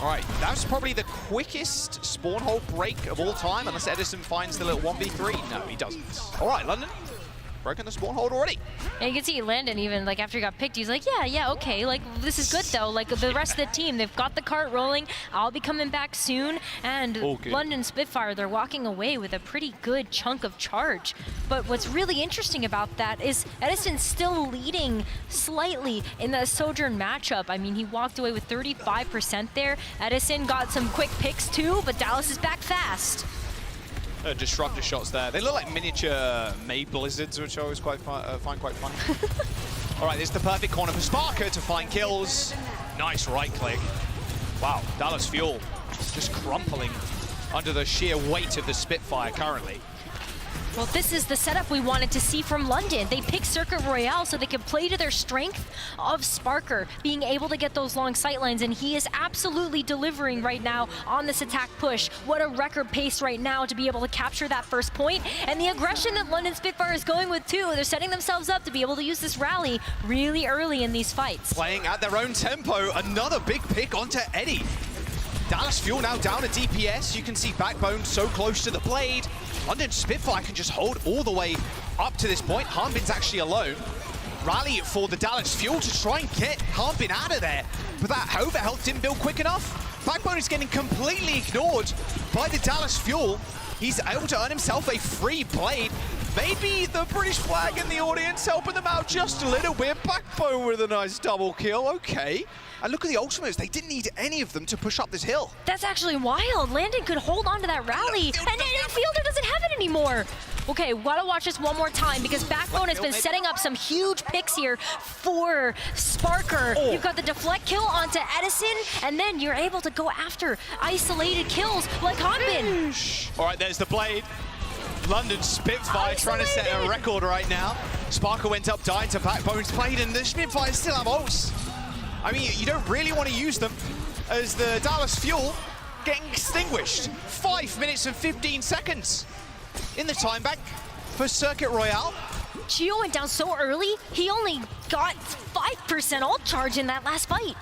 C: All right, that's probably the quickest spawn hold break of all time, unless Edison finds the little 1v3. No, he doesn't. All right, London. Broken the spawn hold already.
H: And you can see Landon even, like, after he got picked, he's like, yeah, okay, like, this is good, though. Like, the rest of the team, they've got the cart rolling. I'll be coming back soon. And London Spitfire, they're walking away with a pretty good chunk of charge. But what's really interesting about that is Edison's still leading slightly in the Sojourn matchup. I mean, he walked away with 35% there. Edison got some quick picks, too, but Dallas is back fast.
C: Disruptor shots there. They look like miniature Made Blizzards, which I always find quite fun. All right, this is the perfect corner for Sparker to find kills. Nice right click. Wow, Dallas Fuel just crumpling under the sheer weight of the Spitfire currently.
H: Well, this is the setup we wanted to see from London. They picked Circuit Royale so they could play to their strength of Sparker, being able to get those long sightlines, and he is absolutely delivering right now on this attack push. What a record pace right now to be able to capture that first point, and the aggression that London Spitfire is going with too. They're setting themselves up to be able to use this rally really early in these fights.
C: Playing at their own tempo, another big pick onto Eddie. Dallas Fuel now down at DPS. You can see Backbone so close to the blade. London Spitfire can just hold all the way up to this point. Harbin's actually alone. Rally for the Dallas Fuel to try and get Harbin out of there. But that overhealth didn't build quick enough. Backbone is getting completely ignored by the Dallas Fuel. He's able to earn himself a free blade. Maybe the British flag in the audience helping them out just a little bit. Backbone with a nice double kill, okay. And look at the ultimates, they didn't need any of them to push up this hill.
H: That's actually wild. Landon could hold on to that rally, and Fielder doesn't have it anymore. Okay, gotta watch this one more time because Backbone has been setting up some huge picks here for Sparker.
C: Oh.
H: You've got the deflect kill onto Edison, and then you're able to go after isolated kills like Hanbin.
C: All right, there's the blade. London Spitfire trying to set a record right now. Sparker went up, died to Backbone's blade, and the Spitfire still have ults. I mean, you don't really want to use them as the Dallas Fuel getting extinguished. 5 minutes and 15 seconds in the time bank for Circuit Royale.
H: Chio went down so early, he only got 5% ult charge in that last fight.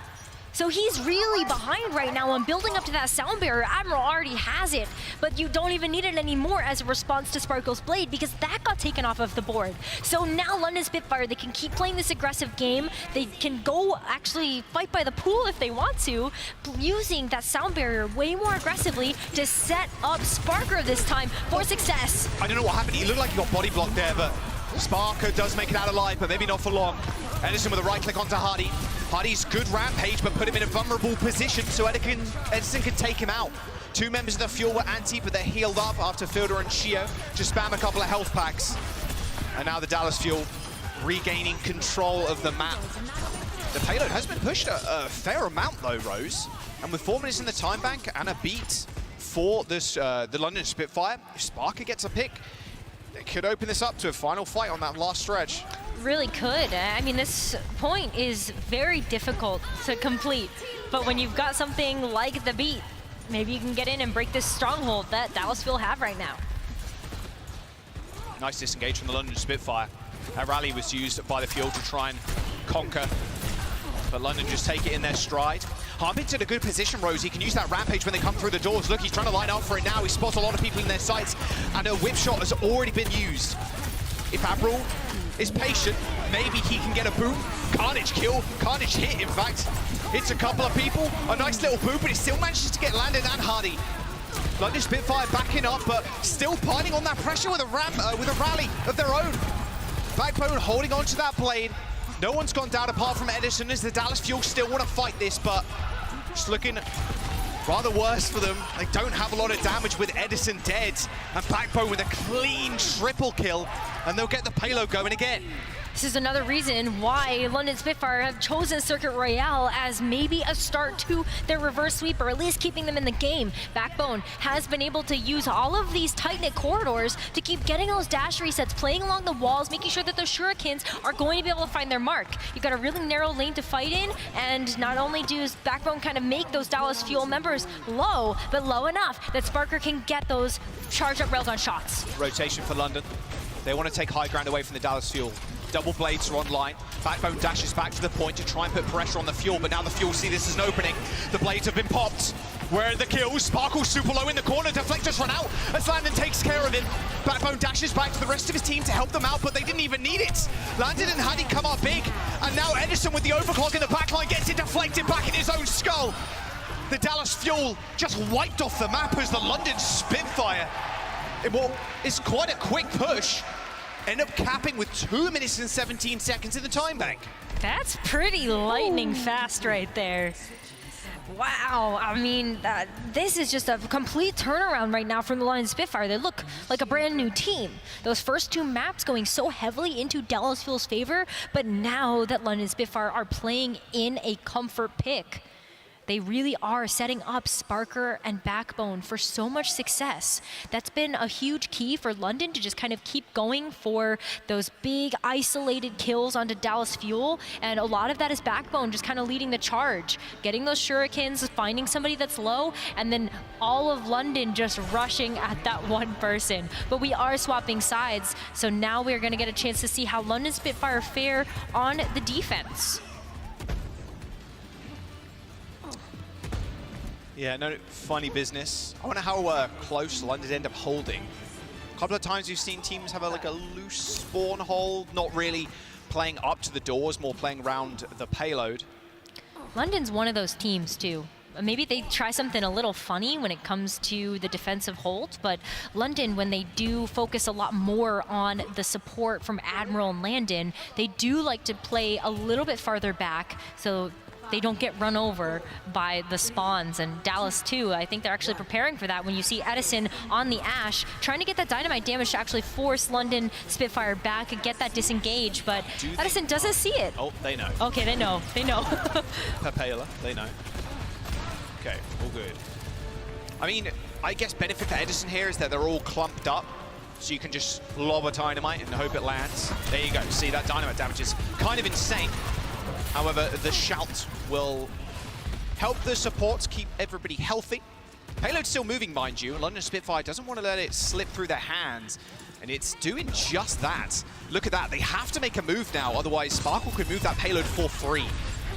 H: So he's really behind right now on building up to that sound barrier. Admiral already has it, but you don't even need it anymore as a response to Sparkle's blade because that got taken off of the board. So now London Spitfire, they can keep playing this aggressive game. They can go actually fight by the pool if they want to, using that sound barrier way more aggressively to set up Sparker this time for success.
C: I don't know what happened. He looked like he got body blocked there, but Sparker does make it out alive, but maybe not for long. Edison with a right click onto Hardy. Hardy's good rampage, but put him in a vulnerable position so Edison can take him out. Two members of the Fuel were anti, but they're healed up after Fielder and Chio just spam a couple of health packs. And now the Dallas Fuel regaining control of the map. The payload has been pushed a fair amount though, Rose. And with 4 minutes in the time bank and a beat for this, the London Spitfire, if Sparker gets a pick, it could open this up to a final fight on that last stretch.
H: Really could. I mean, this point is very difficult to complete. But when you've got something like the beat, maybe you can get in and break this stronghold that Dallas will have right now.
C: Nice disengage from the London Spitfire. That rally was used by the Fuel to try and conquer, but London just take it in their stride. Harbin's in a good position, Rose. He can use that rampage when they come through the doors. Look, he's trying to line up for it now. He spots a lot of people in their sights, and a whip shot has already been used. If Admiral is patient, maybe he can get a boot. Carnage kill, Carnage hit, in fact. Hits a couple of people, a nice little boot, but he still manages to get Landon and Hardy. London Spitfire backing up, but still piling on that pressure with a rally of their own. Backbone holding on to that blade. No one's gone down apart from Edison as the Dallas Fuel still want to fight this, but it's looking rather worse for them. They don't have a lot of damage with Edison dead, and Backbone with a clean triple kill, and they'll get the payload going again.
H: This is another reason why London Spitfire have chosen Circuit Royale as maybe a start to their reverse sweep, or at least keeping them in the game. Backbone has been able to use all of these tight-knit corridors to keep getting those dash resets, playing along the walls, making sure that those shurikens are going to be able to find their mark. You've got a really narrow lane to fight in, and not only does Backbone kind of make those Dallas Fuel members low, but low enough that Sparker can get those charged up railgun shots.
C: Rotation for London. They want to take high ground away from the Dallas Fuel. Double blades are online. Backbone dashes back to the point to try and put pressure on the Fuel, but now the Fuel see this as an opening. The blades have been popped. Where are the kills? Sparkle's super low in the corner. Deflector's run out as Landon takes care of him. Backbone dashes back to the rest of his team to help them out, but they didn't even need it. Landon and Hadi come up big, and now Edison with the overclock in the backline gets it deflected back in his own skull. The Dallas Fuel just wiped off the map as the London Spitfire. It's quite a quick push. End up capping with 2 minutes and 17 seconds in the time bank.
H: That's pretty lightning fast right there. Wow, I mean, this is just a complete turnaround right now from the London Spitfire. They look like a brand new team. Those first two maps going so heavily into Dallas Fuel's favor, but now that London Spitfire are playing in a comfort pick, they really are setting up Sparker and Backbone for so much success. That's been a huge key for London to just kind of keep going for those big isolated kills onto Dallas Fuel. And a lot of that is Backbone just kind of leading the charge, getting those shurikens, finding somebody that's low, and then all of London just rushing at that one person. But we are swapping sides, so now we're gonna get a chance to see how London Spitfire fare on the defense.
C: Yeah, no, funny business. I wonder how close London end up holding. A couple of times we've seen teams have like a loose spawn hold, not really playing up to the doors, more playing around the payload.
H: London's one of those teams too. maybe they try something a little funny when it comes to the defensive hold, but London, when they do focus a lot more on the support from Admiral and Landon, they do like to play a little bit farther back so they don't get run over by the spawns. And Dallas too, I think they're actually preparing for that when you see Edison on the Ashe trying to get that dynamite damage to actually force London Spitfire back and get that disengage, but Edison doesn't see it.
C: Oh, they know.
H: Okay, they know.
C: Papela, they know. Okay, all good. I mean, I guess benefit for Edison here is that they're all clumped up, so you can just lob a dynamite and hope it lands. There you go. See, that dynamite damage is kind of insane. However, the shout will help the supports keep everybody healthy. Payload's still moving, mind you. London Spitfire doesn't want to let it slip through their hands, and it's doing just that. Look at that. They have to make a move now, otherwise Sparkle could move that payload for free.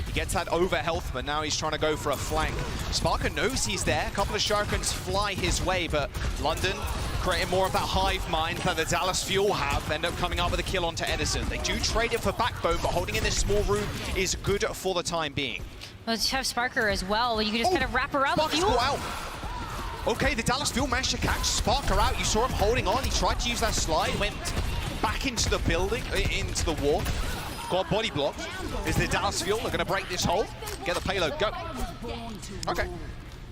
C: He gets that over health, but now he's trying to go for a flank. Sparker knows he's there. A couple of shurikens fly his way, but London, creating more of that hive mind that the Dallas Fuel have, end up coming up with a kill onto Edison. They do trade it for backbone, but holding in this small room is good for the time being.
H: Well, you have Sparker as well. You can just kind of wrap around the Fuel.
C: Out. Okay, the Dallas Fuel managed to catch Sparker out. You saw him holding on. He tried to use that slide, went back into the building, into the wall. Got body blocked. Is the Dallas Fuel? They're going to break this hole. Get the payload. Go. Okay.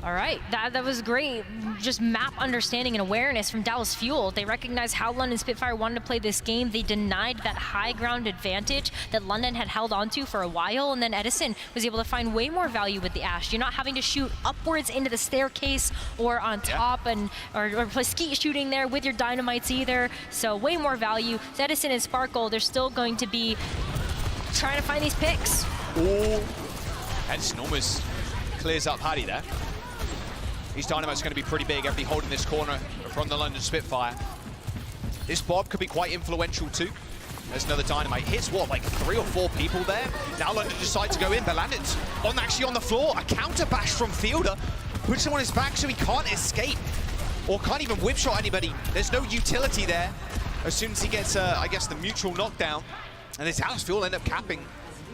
H: All right, that was great. Just map understanding and awareness from Dallas Fuel. They recognized how London Spitfire wanted to play this game. They denied that high ground advantage that London had held onto for a while, and then Edison was able to find way more value with the Ashe. You're not having to shoot upwards into the staircase or on top or play skeet shooting there with your dynamites either. So way more value. So Edison and Sparkle, they're still going to be trying to find these picks.
C: Ooh. Edison almost clears up Paddy there. His dynamite's going to be pretty big. Everybody holding this corner from the London Spitfire. This Bob could be quite influential too. There's another dynamite. Hits what, like 3 or 4 people there? Now London decide to go in, but Landon's actually on the floor. A counter bash from Fielder. Puts him on his back so he can't escape. Or can't even whip shot anybody. There's no utility there. As soon as he gets, I guess, the mutual knockdown. And this Dallas Fuel end up capping.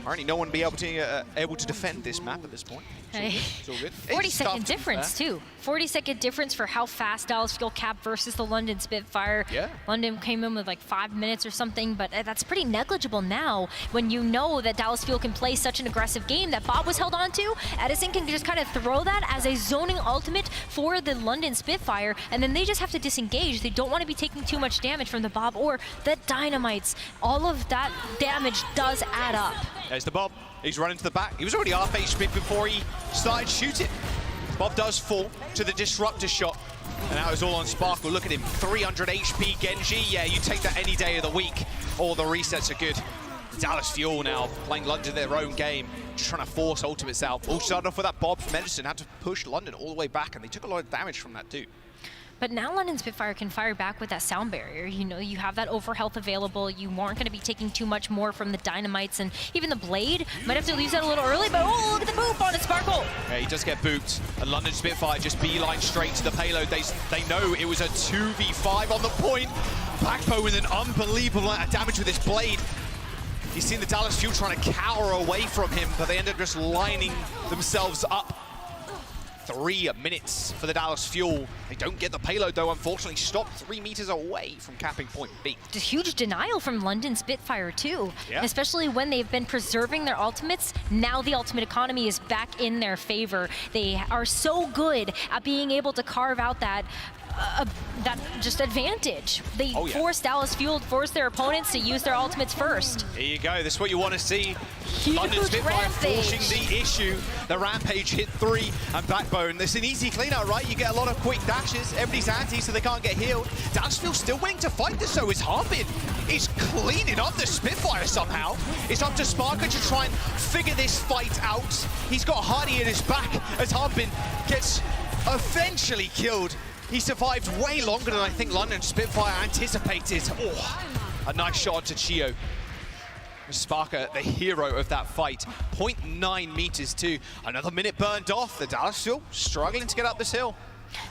C: Apparently no one will be able to defend this map at this point. It's all good.
H: 40-second difference, too. 40-second difference for how fast Dallas Fuel cap versus the London Spitfire.
C: Yeah.
H: London came in with like 5 minutes or something, but that's pretty negligible now when you know that Dallas Fuel can play such an aggressive game that Bob was held on to. Edison can just kind of throw that as a zoning ultimate for the London Spitfire, and then they just have to disengage. They don't want to be taking too much damage from the Bob or the dynamites. All of that damage does add up.
C: There's the Bob. He's running to the back. He was already half HP before he started shooting. Bob does fall to the disruptor shot. And that was all on Sparkle. Look at him, 300 HP Genji. Yeah, you take that any day of the week. All the resets are good. Dallas Fuel now playing London their own game, just trying to force ultimates out. All started off with that Bob from Edison, had to push London all the way back, and they took a lot of damage from that too.
H: But now London Spitfire can fire back with that sound barrier. You know, you have that overhealth available. You aren't going to be taking too much more from the dynamites, and even the blade. Might have to use that a little early, but oh, look at the boop on it, Sparkle.
C: Yeah, he does get booped. And London Spitfire just beeline straight to the payload. They know it was a 2v5 on the point. Backbone with an unbelievable amount of damage with this blade. You've seen the Dallas Fuel trying to cower away from him, but they end up just lining themselves up. 3 minutes for the Dallas Fuel. They don't get the payload though, unfortunately. Stopped 3 meters away from capping point B.
H: It's a huge denial from London Spitfire too, especially when they've been preserving their ultimates. Now the ultimate economy is back in their favor. They are so good at being able to carve out that just advantage. They force Dallas Fuel, force their opponents to use their ultimates first.
C: Here you go. This is what you want to see.
H: Huge
C: London Spitfire
H: rampage.
C: forcing the issue. The Rampage hit 3 and backbone. This is an easy clean out, right? You get a lot of quick dashes. Everybody's anti, so they can't get healed. Dallas Fuel still willing to fight this, so is Harbin. He's cleaning up the Spitfire somehow. It's up to Sparker to try and figure this fight out. He's got Hardy in his back as Harbin gets eventually killed. He survived way longer than I think London Spitfire anticipated. Oh, a nice shot to Chio. Sparker, the hero of that fight. 0.9 meters too. Another minute burned off. The Dallas Fuel struggling to get up this hill.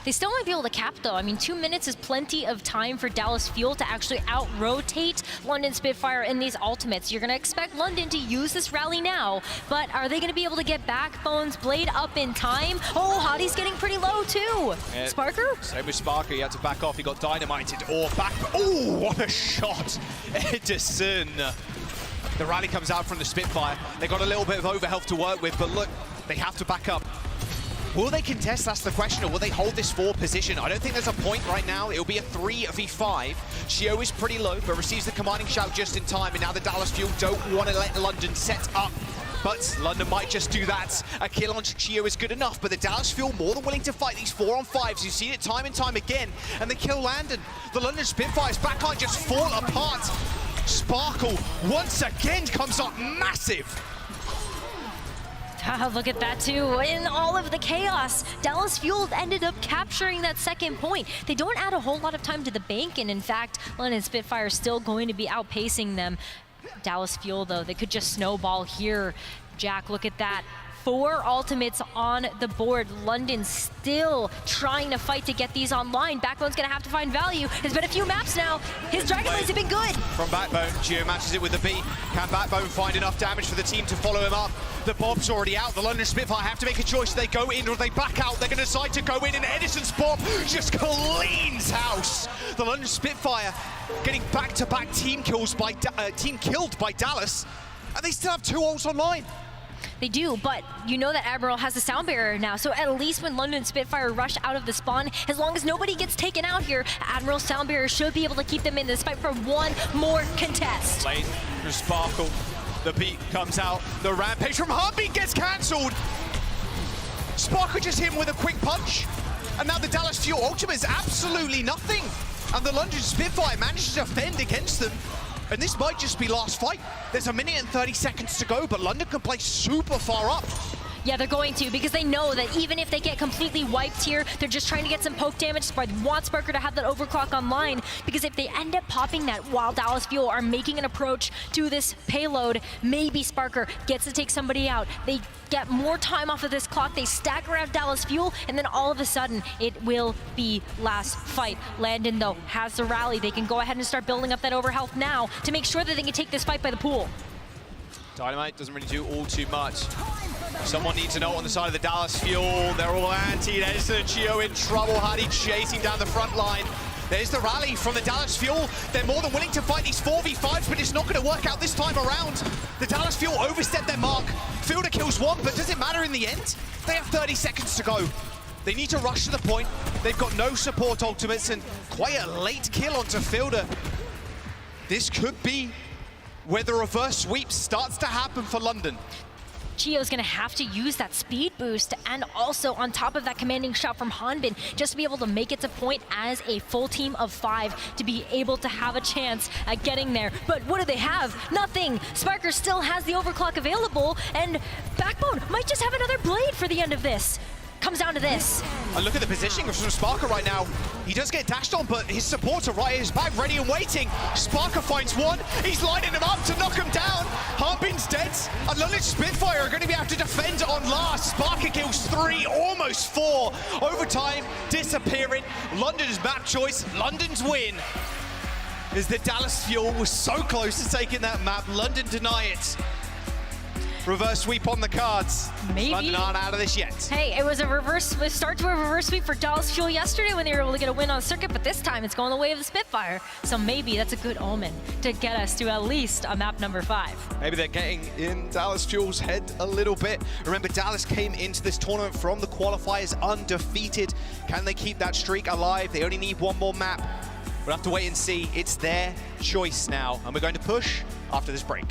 H: They still might be able to cap, though. I mean, 2 minutes is plenty of time for Dallas Fuel to actually out-rotate London Spitfire in these ultimates. You're going to expect London to use this rally now, but are they going to be able to get Backbone's blade up in time? Oh, Hottie's getting pretty low, too.
C: Yeah.
H: Sparker?
C: Same with Sparker, he had to back off, he got dynamited, or back. Oh, what a shot! Edison. The rally comes out from the Spitfire. They got a little bit of overhealth to work with, but look, they have to back up. Will they contest? That's the question, or will they hold this 4 position? I don't think there's a point right now. It'll be a 3v5. Chio is pretty low, but receives the commanding shout just in time, and now the Dallas Fuel don't want to let London set up. But London might just do that. A kill on Chio is good enough, but the Dallas Fuel more than willing to fight these 4-on-5s. You've seen it time and time again, and they kill Landon. The London Spitfire's backline just fall apart. Sparkle once again comes up massive.
H: Oh, look at that, too. In all of the chaos, Dallas Fuel ended up capturing that second point. They don't add a whole lot of time to the bank, and in fact, London Spitfire is still going to be outpacing them. Dallas Fuel, though, they could just snowball here. Jack, look at that. 4 ultimates on the board. London still trying to fight to get these online. Backbone's gonna have to find value. There's been a few maps now. His Dragon Blades have been good.
C: From Backbone, Chio matches it with the B. Can Backbone find enough damage for the team to follow him up? The Bob's already out. The London Spitfire have to make a choice. They go in or they back out. They're gonna decide to go in, and Edison's Bob just cleans house. The London Spitfire getting back-to-back team killed by Dallas, and they still have 2 ults online.
H: They do, but you know that Admiral has the sound barrier now, so at least when London Spitfire rush out of the spawn, as long as nobody gets taken out here, Admiral's sound barrier should be able to keep them in this fight for 1 more contest.
C: Lane for Sparkle. The beat comes out. The rampage from Heartbeat gets cancelled. Sparkle just hit him with a quick punch, and now the Dallas Fuel ultimate is absolutely nothing. And the London Spitfire manages to defend against them. And this might just be last fight. There's 1 minute and 30 seconds to go, but London can play super far up.
H: Yeah, they're going to, because they know that even if they get completely wiped here, they're just trying to get some poke damage. They want Sparker to have that overclock online, because if they end up popping that while Dallas Fuel are making an approach to this payload, maybe Sparker gets to take somebody out. They get more time off of this clock, they stack around Dallas Fuel, and then all of a sudden, it will be last fight. Landon, though, has the rally. They can go ahead and start building up that overhealth now to make sure that they can take this fight by the pool.
C: Dynamite doesn't really do all too much. Someone needs to know on the side of the Dallas Fuel. They're all anti. Edison and Chio in trouble. Hardy chasing down the front line. There's the rally from the Dallas Fuel. They're more than willing to fight these 4v5s, but it's not going to work out this time around. The Dallas Fuel overstepped their mark. Fielder kills 1, but does it matter in the end? They have 30 seconds to go. They need to rush to the point. They've got no support ultimates and quite a late kill onto Fielder. This could be where the reverse sweep starts to happen for London.
H: Chio's gonna have to use that speed boost, and also on top of that commanding shot from Hanbin, just to be able to make it to point as a full team of 5 to be able to have a chance at getting there. But what do they have? Nothing. Sparker still has the overclock available, and Backbone might just have another blade for the end of this. Comes down to this.
C: And look at the positioning from Sparker right now. He does get dashed on, but his supports are right at his back, ready and waiting. Sparker finds 1. He's lining him up to knock him down. Harbin's dead. And London Spitfire are going to be able to defend on last. Sparker kills 3, almost 4. Overtime, disappearing. London's map choice, London's win. As the Dallas Fuel was so close to taking that map, London deny it. Reverse sweep on the cards.
H: Maybe.
C: London aren't out of this yet.
H: Hey, it was a start to a reverse sweep for Dallas Fuel yesterday when they were able to get a win on circuit, but this time it's going the way of the Spitfire. So maybe that's a good omen to get us to at least a map number 5.
C: Maybe they're getting in Dallas Fuel's head a little bit. Remember, Dallas came into this tournament from the qualifiers undefeated. Can they keep that streak alive? They only need 1 more map. We'll have to wait and see. It's their choice now, and we're going to push after this break.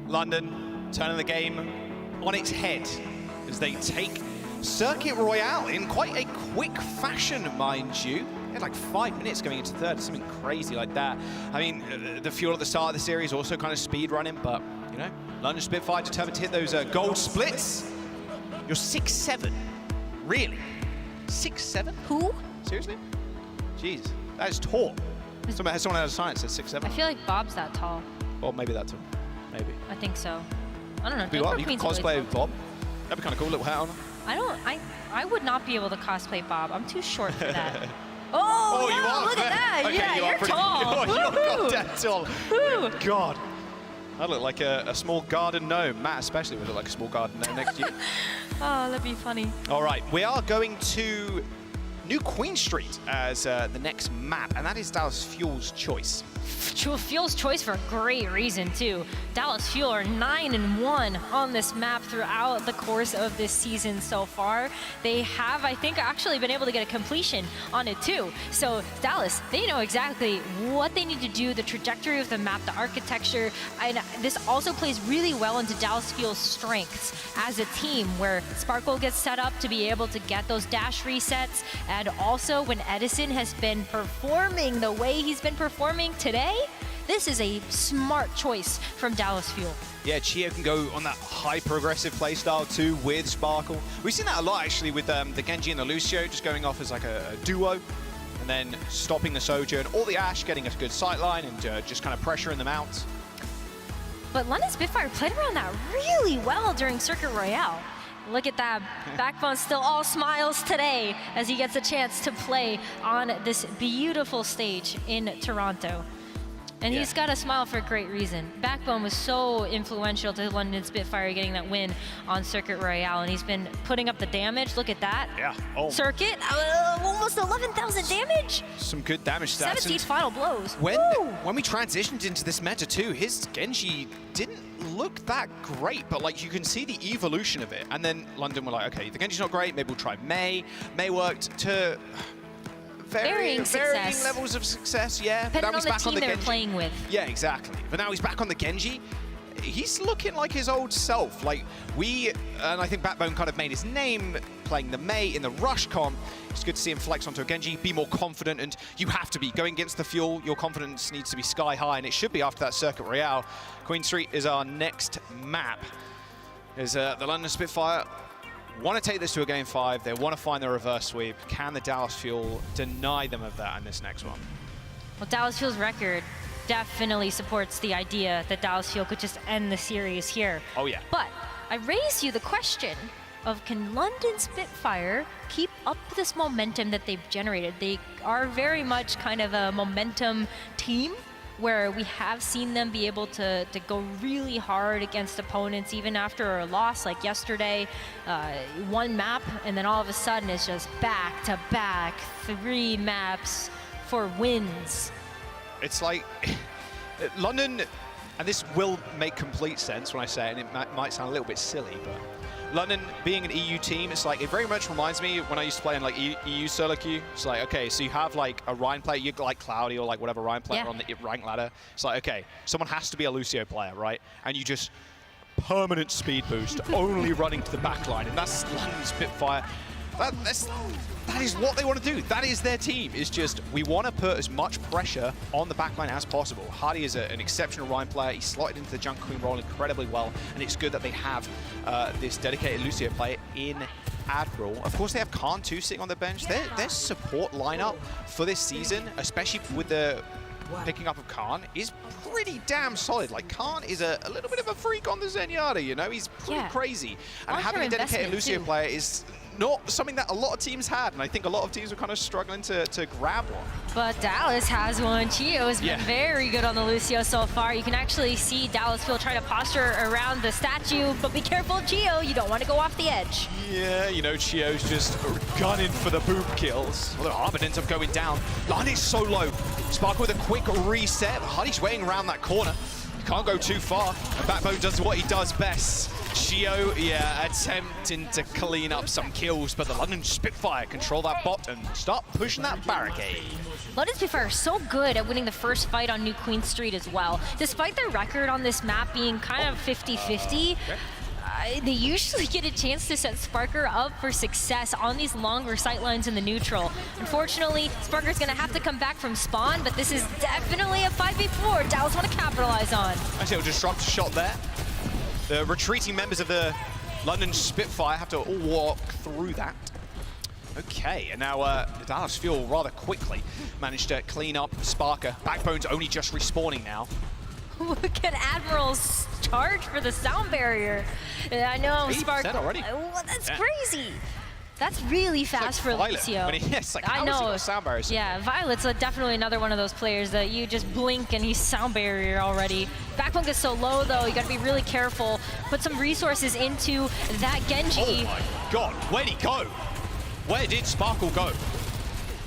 C: London turning the game on its head as they take Circuit Royale in quite a quick fashion, mind you. They had like 5 minutes going into third, something crazy like that. I mean, the Fuel at the start of the series also kind of speed running, but you know, London Spitfire determined to hit those gold splits. You're 6-7, really? 6-7?
H: Who?
C: Seriously? Jeez, that is tall. Someone out of science says 6'7".
H: I feel like Bob's that tall.
C: Or maybe that's him. Maybe.
H: I think so. I don't know.
C: You
H: Vancouver
C: can
H: Queen's
C: cosplay
H: really
C: with Bob. That'd be kind of cool, little hat on.
H: I would not be able to cosplay Bob. I'm too short for that. Oh,
C: you
H: yeah,
C: are.
H: look at that.
C: Okay,
H: Yeah, you're
C: pretty,
H: tall.
C: You're
H: Woohoo.
C: goddamn tall.
H: Woo.
C: God. I look like a small garden gnome. Matt especially would look like a small garden gnome next to you.
H: Oh, that'd be funny.
C: All right, we are going to New Queen Street as the next map, and that is Dallas Fuel's choice.
H: Fuel's choice for a great reason, too. Dallas Fuel are 9-1 on this map throughout the course of this season so far. They have, I think, actually been able to get a completion on it, too. So Dallas, they know exactly what they need to do, the trajectory of the map, the architecture, and this also plays really well into Dallas Fuel's strengths as a team, where Sparkle gets set up to be able to get those dash resets, and also when Edison has been performing the way he's been performing today, this is a smart choice from Dallas Fuel.
C: Yeah, Chio can go on that high progressive playstyle too with Sparkle. We've seen that a lot actually with the Genji and the Lucio just going off as like a duo and then stopping the Sojourn or the Ashe, getting a good sight line and just kind of pressuring them out.
H: But London Spitfire played around that really well during Circuit Royale. Look at that. Backbone still all smiles today as he gets a chance to play on this beautiful stage in Toronto. And he's got a smile for a great reason. Backbone was so influential to London Spitfire getting that win on Circuit Royale, and he's been putting up the damage. Look at that.
C: Yeah. Oh.
H: Circuit, almost 11,000 damage.
C: Some good damage stats.
H: 17 final blows.
C: When we transitioned into this meta too, his Genji didn't look that great, but like you can see the evolution of it. And then London were like, okay, the Genji's not great, maybe we'll try May. May worked to varying levels of success, yeah.
H: Depending
C: But now he's
H: on
C: back
H: the
C: on
H: team
C: the
H: they're
C: Genji.
H: playing with.
C: Yeah, exactly. But now he's back on the Genji. He's looking like his old self. Like and I think Backbone kind of made his name playing the May in the Rush comp. It's good to see him flex onto a Genji, be more confident, and you have to be. Going against the Fuel, your confidence needs to be sky high, and it should be after that Circuit Royale. Queen Street is our next map. There's the London Spitfire want to take this to a game 5. They want to find the reverse sweep. Can the Dallas Fuel deny them of that in this next one?
H: Well, Dallas Fuel's record definitely supports the idea that Dallas Fuel could just end the series here.
C: Oh, yeah.
H: But I raise you the question of, can London Spitfire keep up this momentum that they've generated? They are very much kind of a momentum team, where we have seen them be able to go really hard against opponents, even after a loss like yesterday. One map, and then all of a sudden it's just back-to-back 3 maps for wins.
C: It's like London, and this will make complete sense when I say it, and it might sound a little bit silly, but London being an EU team, it's like, it very much reminds me when I used to play in like EU solo queue. It's like, okay, so you have like a Ryan player, you like Cloudy or like whatever Ryan player on the rank ladder. It's like, okay, someone has to be a Lucio player, right? And you just permanent speed boost, only running to the back line, and that's London Spitfire. That is what they want to do. That is their team. It's just, we want to put as much pressure on the backline as possible. Hardy is an exceptional Ryan player. He slotted into the Jungle Queen role incredibly well, and it's good that they have this dedicated Lucio player in Admiral. Of course, they have Khan too sitting on the bench. Their support lineup for this season, especially with the picking up of Khan, is pretty damn solid. Like, Khan is a little bit of a freak on the Zenyatta, you know? He's pretty crazy. And having a dedicated Lucio player is not something that a lot of teams had, and I think a lot of teams were kind of struggling to grab one.
H: But Dallas has one. Chio has been very good on the Lucio so far. You can actually see Dallas Fuel trying to posture around the statue, but be careful, Chio, you don't want to go off the edge.
C: Yeah, you know, Chio's just gunning for the boop kills. Well, Arbin ends up going down. Hardy's so low. Spark with a quick reset. Hardy's waiting around that corner. Can't go too far, and Backbone does what he does best. Chio, yeah, attempting to clean up some kills, but the London Spitfire control that bot and start pushing that barricade.
H: London Spitfire are so good at winning the first fight on New Queen Street as well. Despite their record on this map being kind of 50-50, they usually get a chance to set Sparker up for success on these longer sightlines in the neutral. Unfortunately, Sparker's gonna have to come back from spawn, but this is definitely a 5v4 Dallas want to capitalize on.
C: Actually, it'll disrupt a shot there. The retreating members of the London Spitfire have to all walk through that. Okay, and now the Dallas Fuel rather quickly managed to clean up Sparker. Backbone's only just respawning now.
H: Look at Admiral's charge for the sound barrier. I know Spark.
C: Already.
H: Well, that's crazy. That's really fast for Lucio.
C: It's like,
H: I know.
C: Sound barriers?
H: Yeah, Violet's definitely another one of those players that you just blink and he's sound barrier already. Backbone gets so low though, you gotta be really careful. Put some resources into that Genji.
C: Oh my god, where'd he go? Where did Sparkle go?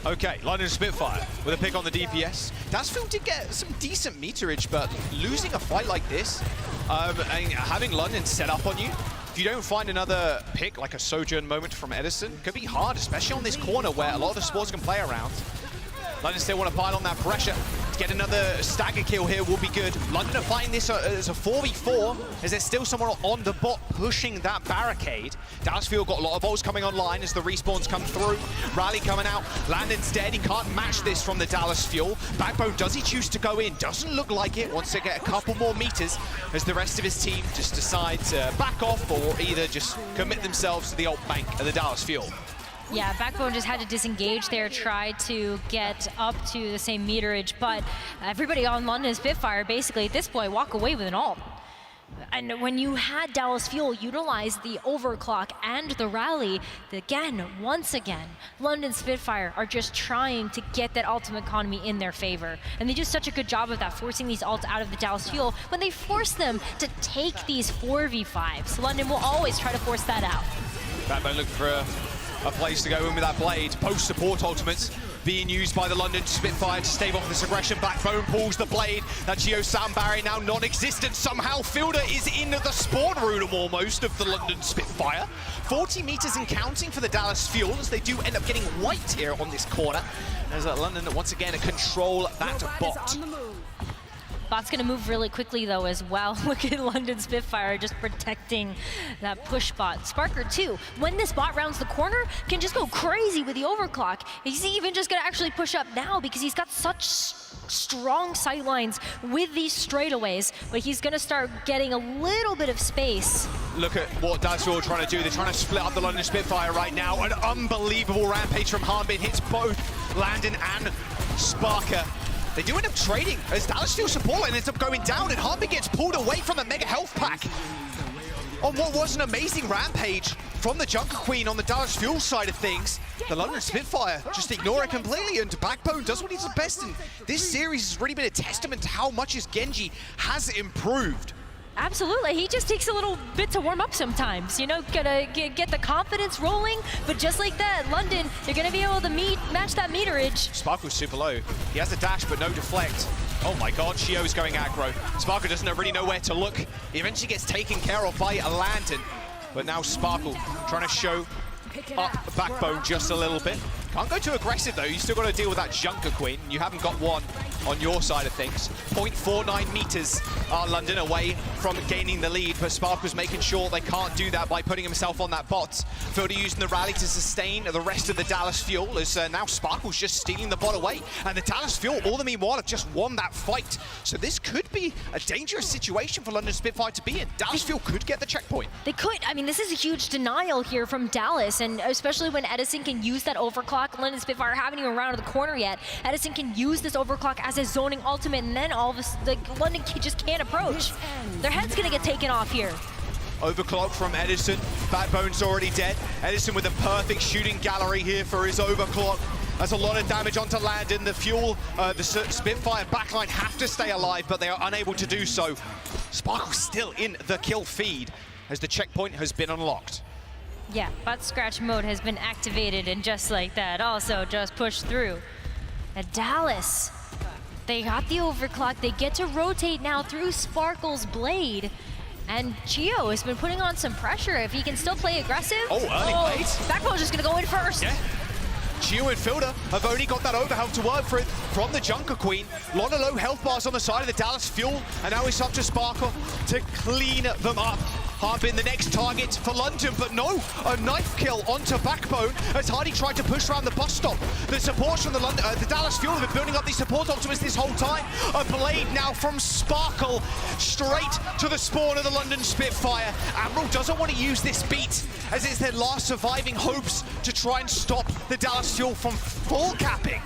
C: Okay, London Spitfire with a pick on the DPS. Dasfield did get some decent meterage, but losing a fight like this, and having London set up on you, if you don't find another pick, like a Sojourn moment from Edison, could be hard, especially on this corner where a lot of the sports can play around. London still want to pile on that pressure. To get another stagger kill here will be good. London are fighting this as a 4v4, as there's still someone on the bot pushing that barricade. Dallas Fuel got a lot of bolts coming online as the respawns come through. Rally coming out. Landon's dead. He can't match this from the Dallas Fuel. Backbone, does he choose to go in? Doesn't look like it. Wants to get a couple more meters as the rest of his team just decide to back off or either just commit themselves to the ult bank of the Dallas Fuel.
H: Yeah, Backbone just had to disengage there, try to get up to the same meterage, but everybody on London Spitfire basically at this point walk away with an ult. And when you had Dallas Fuel utilize the overclock and the rally, once again, London Spitfire are just trying to get that ultimate economy in their favor. And they do such a good job of that, forcing these ults out of the Dallas Fuel when they force them to take these 4v5s. London will always try to force that out.
C: Backbone looking for a place to go in with that blade. Post-support ultimates being used by the London Spitfire to stave off this aggression. Backbone pulls the blade. That Chio sound barrier now non-existent. Somehow Fielder is in the spawn room almost of the London Spitfire. 40 meters and counting for the Dallas Fuel as they do end up getting white here on this corner. As London once again control that bot.
H: Bot's gonna move really quickly though as well. Look at London Spitfire just protecting that push bot. Sparker too, when this bot rounds the corner, can just go crazy with the overclock. He's even just gonna actually push up now because he's got such strong sightlines with these straightaways, but he's gonna start getting a little bit of space.
C: Look at what Dasfield are trying to do. They're trying to split up the London Spitfire right now. An unbelievable rampage from Harbin hits both Landon and Sparker. They do end up trading as Dallas Fuel support line ends up going down and Harbin gets pulled away from the mega health pack on what was an amazing rampage from the Junker Queen on the Dallas Fuel side of things. The London Spitfire just ignore it completely, and Backbone does what he's the best, and this series has really been a testament to how much his Genji has improved.
H: Absolutely, he just takes a little bit to warm up sometimes, you know, gotta get the confidence rolling, but just like that, London, they're gonna be able to match that meterage.
C: Sparkle's super low. He has a dash, but no deflect. Oh my god, Chio's going aggro. Sparkle doesn't really know where to look. He eventually gets taken care of by a Lantern, but now Sparkle trying to show up Backbone just a little bit. Can't go too aggressive though, you still got to deal with that Junker Queen. You haven't got one on your side of things. 0.49 meters are London away from gaining the lead, but Sparkle's making sure they can't do that by putting himself on that bot. Fielder using the rally to sustain the rest of the Dallas Fuel as now Sparkle's just stealing the bot away. And the Dallas Fuel, all the meanwhile, have just won that fight. So this could be a dangerous situation for London Spitfire to be in. Dallas Fuel could get the checkpoint.
H: They could. I mean, this is a huge denial here from Dallas, and especially when Edison can use that overclock. London Spitfire haven't even rounded the corner yet. Edison can use this overclock as a zoning ultimate, and then all of this, London just can't approach. Their head's gonna get taken off here.
C: Overclock from Edison. Backbone's already dead. Edison with a perfect shooting gallery here for his overclock. That's a lot of damage onto Landon. The Fuel, the Spitfire backline have to stay alive, but they are unable to do so. Sparkle's still in the kill feed as the checkpoint has been unlocked.
H: Yeah, butt scratch mode has been activated, and just like that, also just pushed through. At Dallas, they got the overclock. They get to rotate now through Sparkle's blade. And Chio has been putting on some pressure. If he can still play aggressive.
C: Oh, early plays.
H: Backbone's just gonna go in first.
C: Yeah. Chio and Fielder have only got that overhealth to work for it from the Junker Queen. A lot of low health bars on the side of the Dallas Fuel, and now it's up to Sparkle to clean them up. Harbin the next target for London, but no, a knife kill onto Backbone as Hardy tried to push around the bus stop. The supports from the Dallas Fuel have been building up these support optimists this whole time. A blade now from Sparkle straight to the spawn of the London Spitfire. Admiral doesn't want to use this beat as it's their last surviving hopes to try and stop the Dallas Fuel from full capping.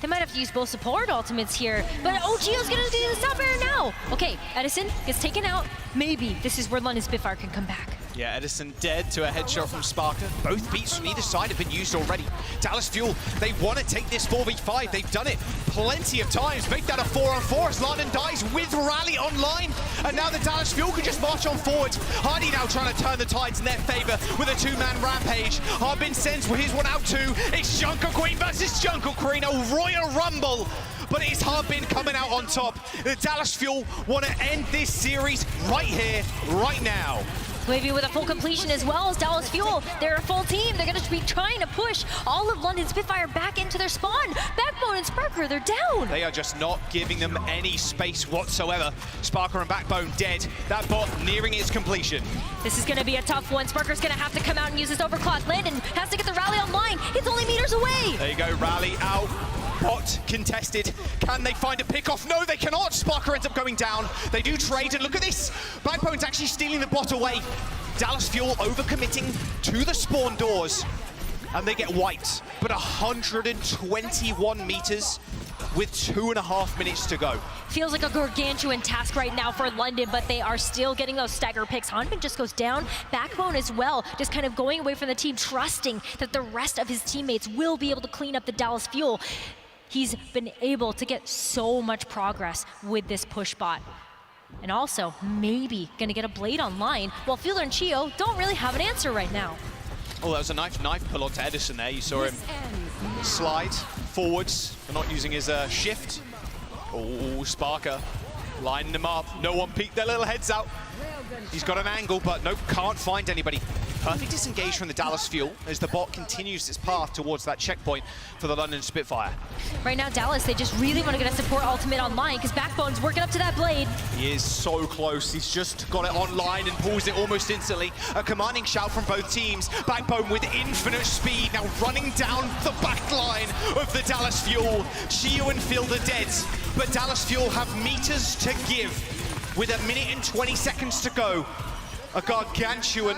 H: They might have to use both support ultimates here, but Chio's gonna do the stop air now. Okay, Edison gets taken out. Maybe this is where London Spitfire can come back.
C: Yeah, Edison dead to a headshot from Sparker. Both beats from either side have been used already. Dallas Fuel, they want to take this 4v5. They've done it plenty of times. Make that a 4-on-4 as London dies with Rally online. And now the Dallas Fuel can just march on forward. Hardy now trying to turn the tides in their favor with a two-man rampage. Harbin sends his one out too. It's Junker Queen versus Junker Queen, a Royal Rumble. But it's Harbin coming out on top. The Dallas Fuel want to end this series right here, right now.
H: Maybe with a full completion as well as Dallas Fuel. They're a full team. They're going to be trying to push all of London Spitfire back into their spawn. Backbone and Sparker, they're down.
C: They are just not giving them any space whatsoever. Sparker and Backbone dead. That bot nearing its completion.
H: This is going to be a tough one. Sparker's going to have to come out and use his overclock. Landon has to get the rally online. It's only meters away.
C: There you go, rally out. Bot contested. Can they find a pick-off? No, they cannot. Sparker ends up going down. They do trade, and look at this. Backbone's actually stealing the bot away. Dallas Fuel overcommitting to the spawn doors, and they get wiped. But 121 meters with 2.5 minutes to go.
H: Feels like a gargantuan task right now for London, but they are still getting those stagger picks. Hanbin just goes down. Backbone as well, just kind of going away from the team, trusting that the rest of his teammates will be able to clean up the Dallas Fuel. He's been able to get so much progress with this push bot. And also, maybe gonna get a blade online, while Fielder and Chio don't really have an answer right now.
C: Oh, that was a knife pull onto Edison there. You saw him slide forwards, but not using his shift. Oh, Sparker lining them up. No one peeked their little heads out. He's got an angle, but nope, can't find anybody. Perfect disengage from the Dallas Fuel as the bot continues its path towards that checkpoint for the London Spitfire.
H: Right now, Dallas, they just really want to get a support ultimate online because Backbone's working up to that blade.
C: He is so close. He's just got it online and pulls it almost instantly. A commanding shout from both teams. Backbone with infinite speed, now running down the back line of the Dallas Fuel. Chio and Fielder dead, but Dallas Fuel have meters to give. With 1 minute and 20 seconds to go, a gargantuan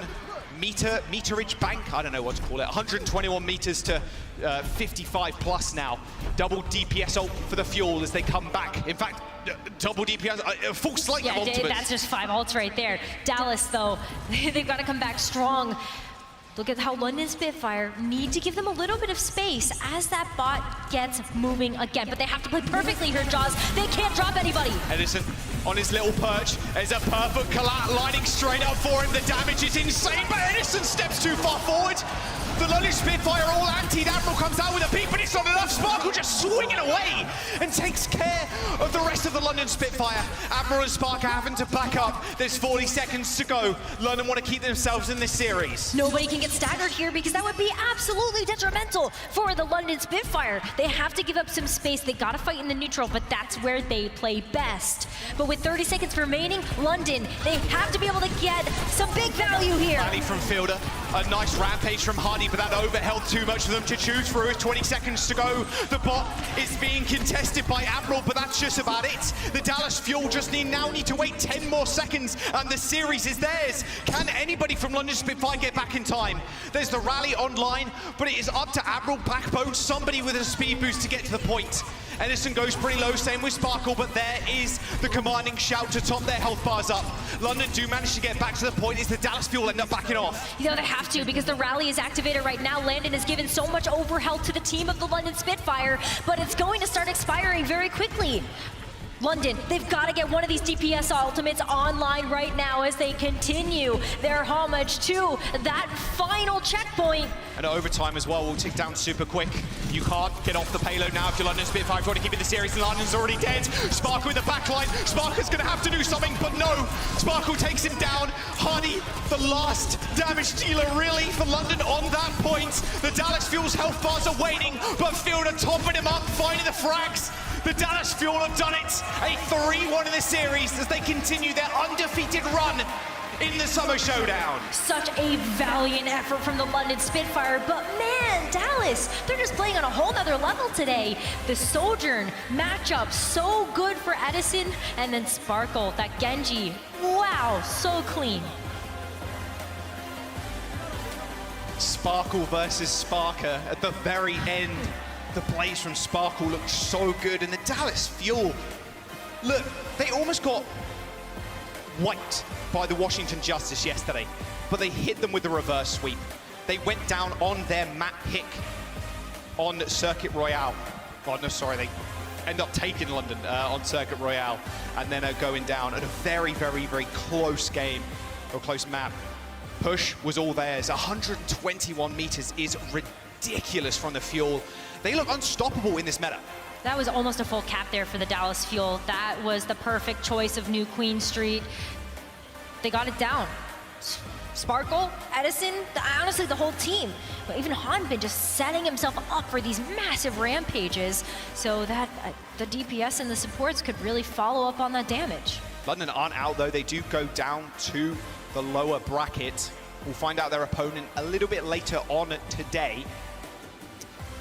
C: meterage bank, I don't know what to call it, 121 meters to 55 plus now. Double DPS ult for the Fuel as they come back. In fact, double DPS, full slate of ultimates.
H: Yeah, that's just 5 ults right there. Dallas, though, they've got to come back strong. Look at how London Spitfire need to give them a little bit of space as that bot gets moving again. But they have to play perfectly here, Jaws. They can't drop anybody.
C: Edison on his little perch. There's a perfect collat lining straight up for him. The damage is insane, but Edison steps too far forward. The London Spitfire all antied. Admiral comes out with a peep, but it's not enough. Sparkle just swinging away and takes care of the rest of the London Spitfire. Admiral and Spark are having to back up. There's 40 seconds to go. London want to keep themselves in this series.
H: Nobody can get staggered here because that would be absolutely detrimental for the London Spitfire. They have to give up some space. They got to fight in the neutral, but that's where they play best. But with 30 seconds remaining, London, they have to be able to get some big value here.
C: Rally from Fielder. A nice rampage from Hardy, but that overheld too much for them to choose through. 20 seconds to go. The bot is being contested by Admiral, but that's just about it. The Dallas Fuel just now need to wait 10 more seconds, and the series is theirs. Can anybody from London Spitfire get back in time? There's the rally online, but it is up to Admiral, Backbone, somebody with a speed boost to get to the point. Edison goes pretty low, same with Sparkle, but there is the commanding shout to top their health bars up. London do manage to get back to the point as the Dallas Fuel end up backing off.
H: You know, they have to because the rally is activated right now. Landon has given so much overhealth to the team of the London Spitfire, but it's going to start expiring very quickly. London, they've got to get one of these DPS ultimates online right now as they continue their homage to that final checkpoint.
C: And overtime as well will tick down super quick. You can't get off the payload now if you're London Spitfire trying to keep it the series. London's already dead. Sparkle in the backline. Sparkle's going to have to do something, but no. Sparkle takes him down. Hardy, the last damage dealer really for London on that point. The Dallas Fuel's health bars are waiting, but Field are topping him up, finding the frags. The Dallas Fuel have done it. A 3-1 in the series as they continue their undefeated run in the Summer Showdown.
H: Such a valiant effort from the London Spitfire, but man, Dallas, they're just playing on a whole nother level today. The Sojourn matchup, so good for Edison, and then Sparkle, that Genji, wow, so clean.
C: Sparkle versus Sparker at the very end. The plays from Sparkle looked so good, and the Dallas Fuel, look, they almost got wiped by the Washington Justice yesterday, but they hit them with the reverse sweep. They went down on their map pick on Circuit Royale. Oh, no, sorry, they end up taking London on Circuit Royale, and then going down at a very, very, very close game, or close map. Push was all theirs. 121 meters is ridiculous from the Fuel. They look unstoppable in this meta.
H: That was almost a full cap there for the Dallas Fuel. That was the perfect choice of New Queen Street. They got it down. Sparkle, Edison, honestly the whole team. But even Hanbin just setting himself up for these massive rampages so that the DPS and the supports could really follow up on that damage.
C: London aren't out though. They do go down to the lower bracket. We'll find out their opponent a little bit later on today.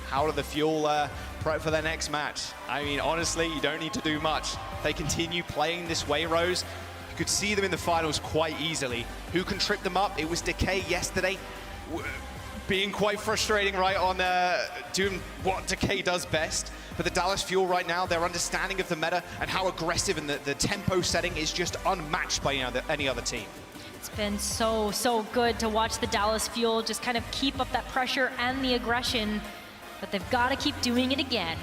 C: How do the Fuel prep for their next match? I mean, honestly, you don't need to do much. They continue playing this way, Rose. You could see them in the finals quite easily. Who can trip them up? It was Decay yesterday, being quite frustrating, right, on doing what Decay does best. But the Dallas Fuel right now, their understanding of the meta and how aggressive and the tempo setting is just unmatched by any other team.
H: It's been so good to watch the Dallas Fuel just kind of keep up that pressure and the aggression. But they've got to keep doing it again.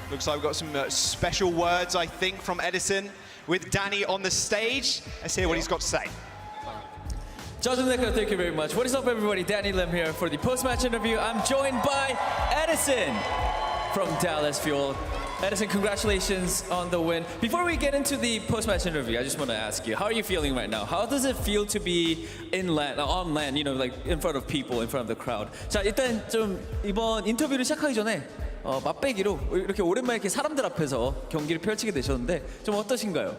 C: Looks like we've got some special words, I think, from Edison with Danny on the stage. Let's hear what he's got to say.
I: Thank you very much. What is up, everybody? Danny Lim here for the post-match interview. I'm joined by Edison from Dallas Fuel. Edison, congratulations on the win. Before we get into the post-match interview, I just want to ask you, how are you feeling right now? How does it feel to be on land, you know, like in front of people, in front of the crowd? 자, 일단 좀 이번 인터뷰를 시작하기 전에 맛배기로 이렇게 오랜만에 이렇게 사람들 앞에서 경기를 펼치게 되셨는데 좀 어떠신가요?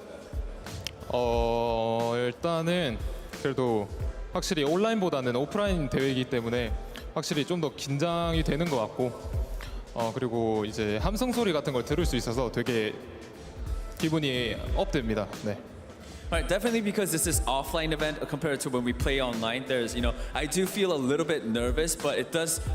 J: 일단은 그래도 확실히 온라인보다는 오프라인 대회이기 때문에 확실히 좀 더 긴장이 되는 것 같고 그리고 이제 함성 소리 같은 걸 들을 수 있어서 되게 기분이 업됩니다. 네.
I: Right, definitely because this is offline event compared to when we play online. There's, you know, I do feel a little bit nervous, but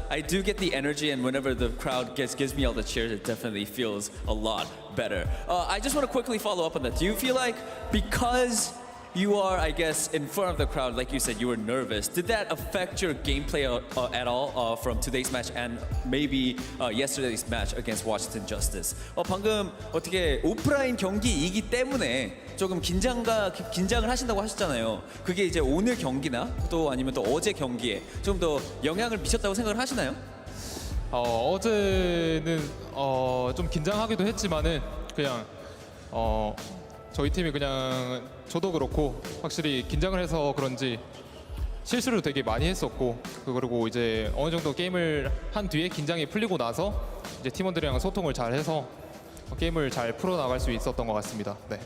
I: I do get the energy, and whenever the crowd gives me all the cheers, it definitely feels a lot better. I just want to quickly follow up on that. Do you feel like because you are, I guess, in front of the crowd, like you said, you were nervous. Did that affect your gameplay at all from today's match and maybe yesterday's match against Washington Justice? 방금 어떻게 오프라인 경기이기 때문에 조금 긴장을 하신다고 하셨잖아요. 그게 이제 오늘 경기나 또 아니면 또 어제 경기에 좀 더 영향을 미쳤다고 생각을 하시나요?
J: 어제는 좀 긴장하기도 했지만은 그냥 저희 팀이 그냥 저도 그렇고 확실히 긴장을 해서 그런지 실수를 되게 많이 했었고 그리고 이제 어느 정도 게임을 한 뒤에 긴장이 풀리고 나서 이제 팀원들이랑 소통을 잘 해서 게임을 잘 풀어 나갈 수 있었던 것 같습니다. 네.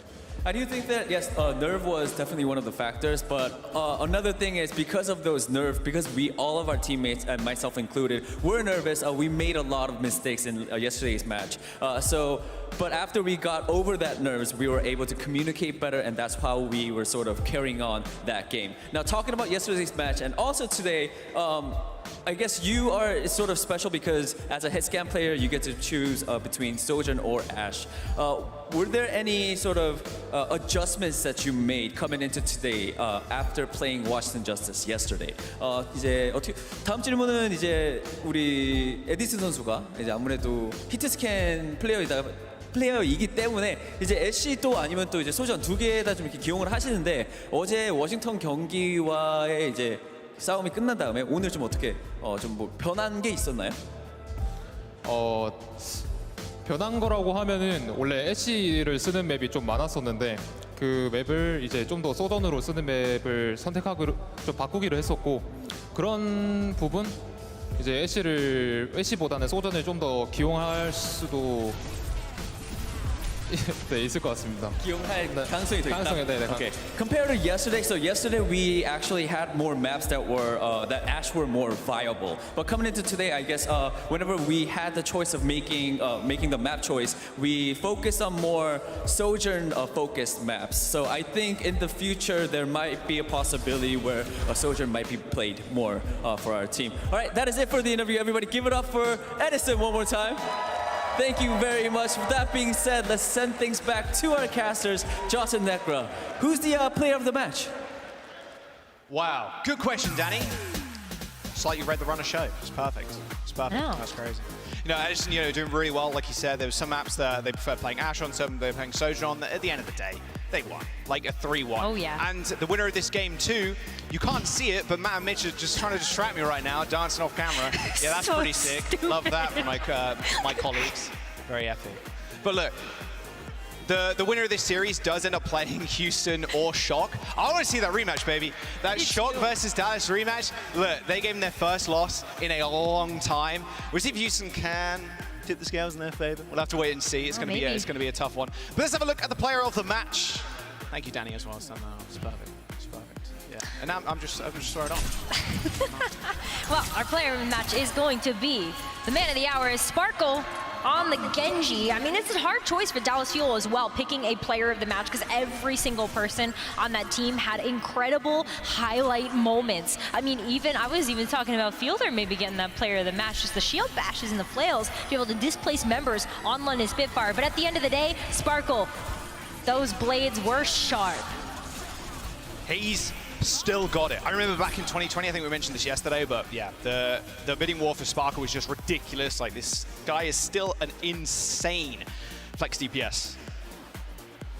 I: I do think that, yes, nerve was definitely one of the factors, but another thing is because of those nerves, because all of our teammates, and myself included, were nervous, we made a lot of mistakes in yesterday's match. But after we got over that nerves, we were able to communicate better, and that's how we were sort of carrying on that game. Now, talking about yesterday's match, and also today, I guess you are sort of special because as a hit scan player, you get to choose between Sojourn or Ashe. Were there any sort of adjustments that you made coming into today after playing Washington Justice yesterday? 이제 다음 질문은 이제 우리 에디슨 선수가 이제 아무래도 히트 스캔 플레이어이다 플레이어이기 때문에 이제 애쉬도 아니면 또 이제 소전 두 개에다 좀 이렇게 기용을 하시는데 어제 워싱턴 경기와의 이제 싸움이 끝난 다음에 오늘 좀 어떻게 좀 뭐 변한 게 있었나요?
J: 변한 거라고 하면은 원래 애쉬를 쓰는 맵이 좀 많았었는데 그 맵을 이제 좀 더 소전으로 쓰는 맵을 선택하기로 좀 바꾸기로 했었고 그런 부분 이제 애쉬보다는 소전을 좀 더 기용할 수도 네, 있을 것 같습니다.
I: 기용할 가능성이 더 있다.
J: Okay.
I: Compared to yesterday, so yesterday we actually had more maps that were that Ash were more viable. But coming into today, I guess whenever we had the choice of making the map choice, we focused on more Sojourn focused maps. So I think in the future there might be a possibility where a Sojourn might be played more for our team. All right, that is it for the interview. Everybody, give it up for Edison one more time. Thank you very much. With that being said, let's send things back to our casters, Joss and Nekra. Who's the player of the match?
C: Wow, good question, Danny. It's like you read the run of show. It's perfect. It's perfect.
H: Wow.
C: That's crazy. You know, Edison, doing really well. Like you said, there were some maps that they prefer playing Ash on, some they're playing Sojourn on. At the end of the day, they won, like a 3-1.
H: Oh, yeah.
C: And the winner of this game too, you can't see it, but Matt and Mitch are just trying to distract me right now, dancing off camera. Yeah, that's
H: So
C: pretty sick.
H: stupid.
C: Love that from my colleagues. Very epic. But look, the winner of this series does end up playing Houston or Shock. I want to see that rematch, baby. That Shock versus Dallas rematch. Look, they gave them their first loss in a long time. We'll see if Houston can tip the scales in their favor. We'll have to wait and see. It's going to be a tough one. But let's have a look at the player of the match. Thank you, Danny, as well. It's perfect. It's perfect. Yeah. And now I'm just throwing it on.
H: Well, our player of the match is going to be the man of the hour is Sparkle on the Genji. I mean, it's a hard choice for Dallas Fuel as well, picking a player of the match because every single person on that team had incredible highlight moments. I mean, I was even talking about Fielder maybe getting that player of the match, just the shield bashes and the flails to be able to displace members on London Spitfire. But at the end of the day, Sparkle, those blades were sharp.
C: He's still got it. I remember back in 2020, I think we mentioned this yesterday, but yeah, the bidding war for Sparkle was just ridiculous. Like, this guy is still an insane flex DPS.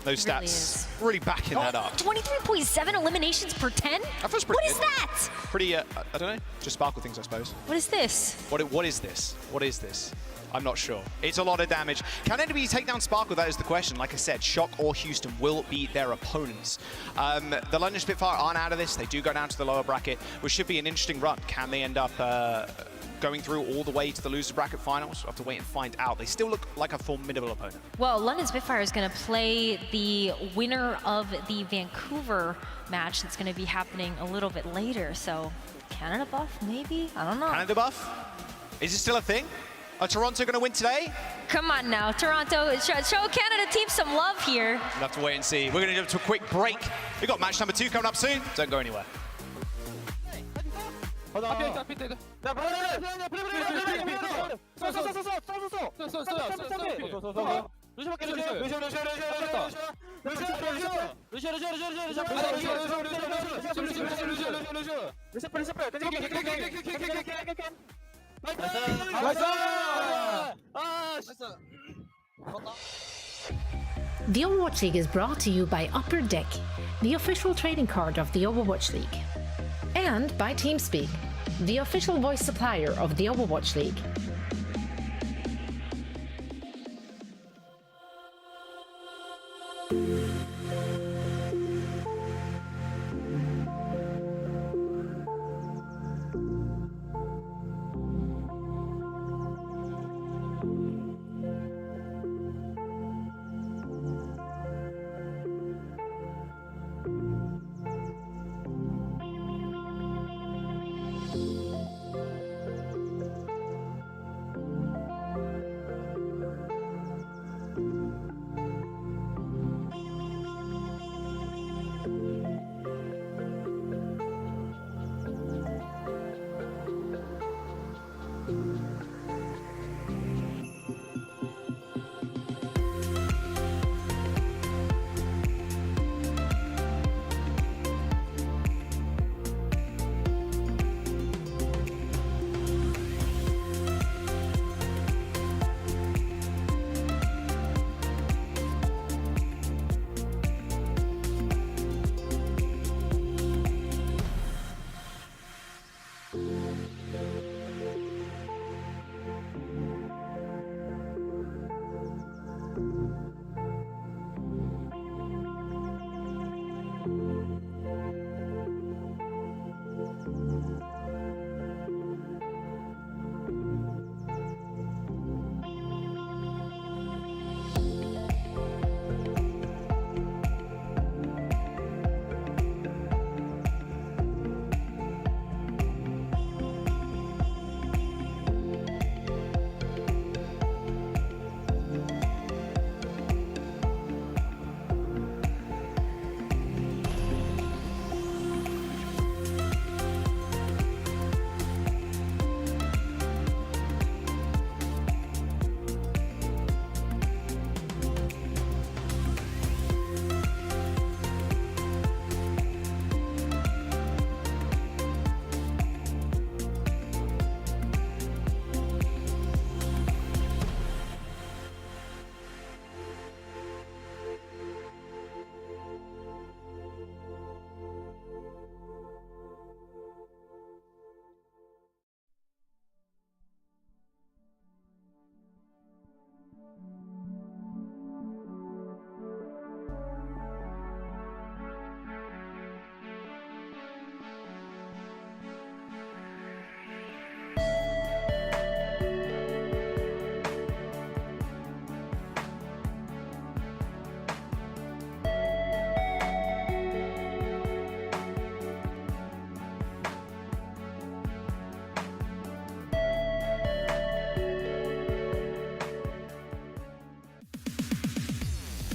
C: Those stats really backing that up.
H: 23.7 eliminations per 10?
C: That feels pretty
H: What is
C: good.
H: that?
C: Pretty, I don't know, just Sparkle things, I suppose.
H: What is this?
C: What is this? What is this? I'm not sure. It's a lot of damage. Can anybody take down Sparkle? That is the question. Like I said, Shock or Houston will be their opponents. The London Spitfire aren't out of this. They do go down to the lower bracket, which should be an interesting run. Can they end up going through all the way to the loser bracket finals? We'll have to wait and find out. They still look like a formidable opponent.
H: Well, London Spitfire is going to play the winner of the Vancouver match that's going to be happening a little bit later. So Canada buff, maybe? I don't know.
C: Canada buff? Is it still a thing? Are Toronto going to win today?
H: Come on now, Toronto, show Canada team some love here.
C: We'll have to wait and see. We're going to go to a quick break. We've got match number 2 coming up soon. Don't go anywhere.
K: The Overwatch League is brought to you by Upper Deck, the official trading card of the Overwatch League. And by TeamSpeak, the official voice supplier of the Overwatch League.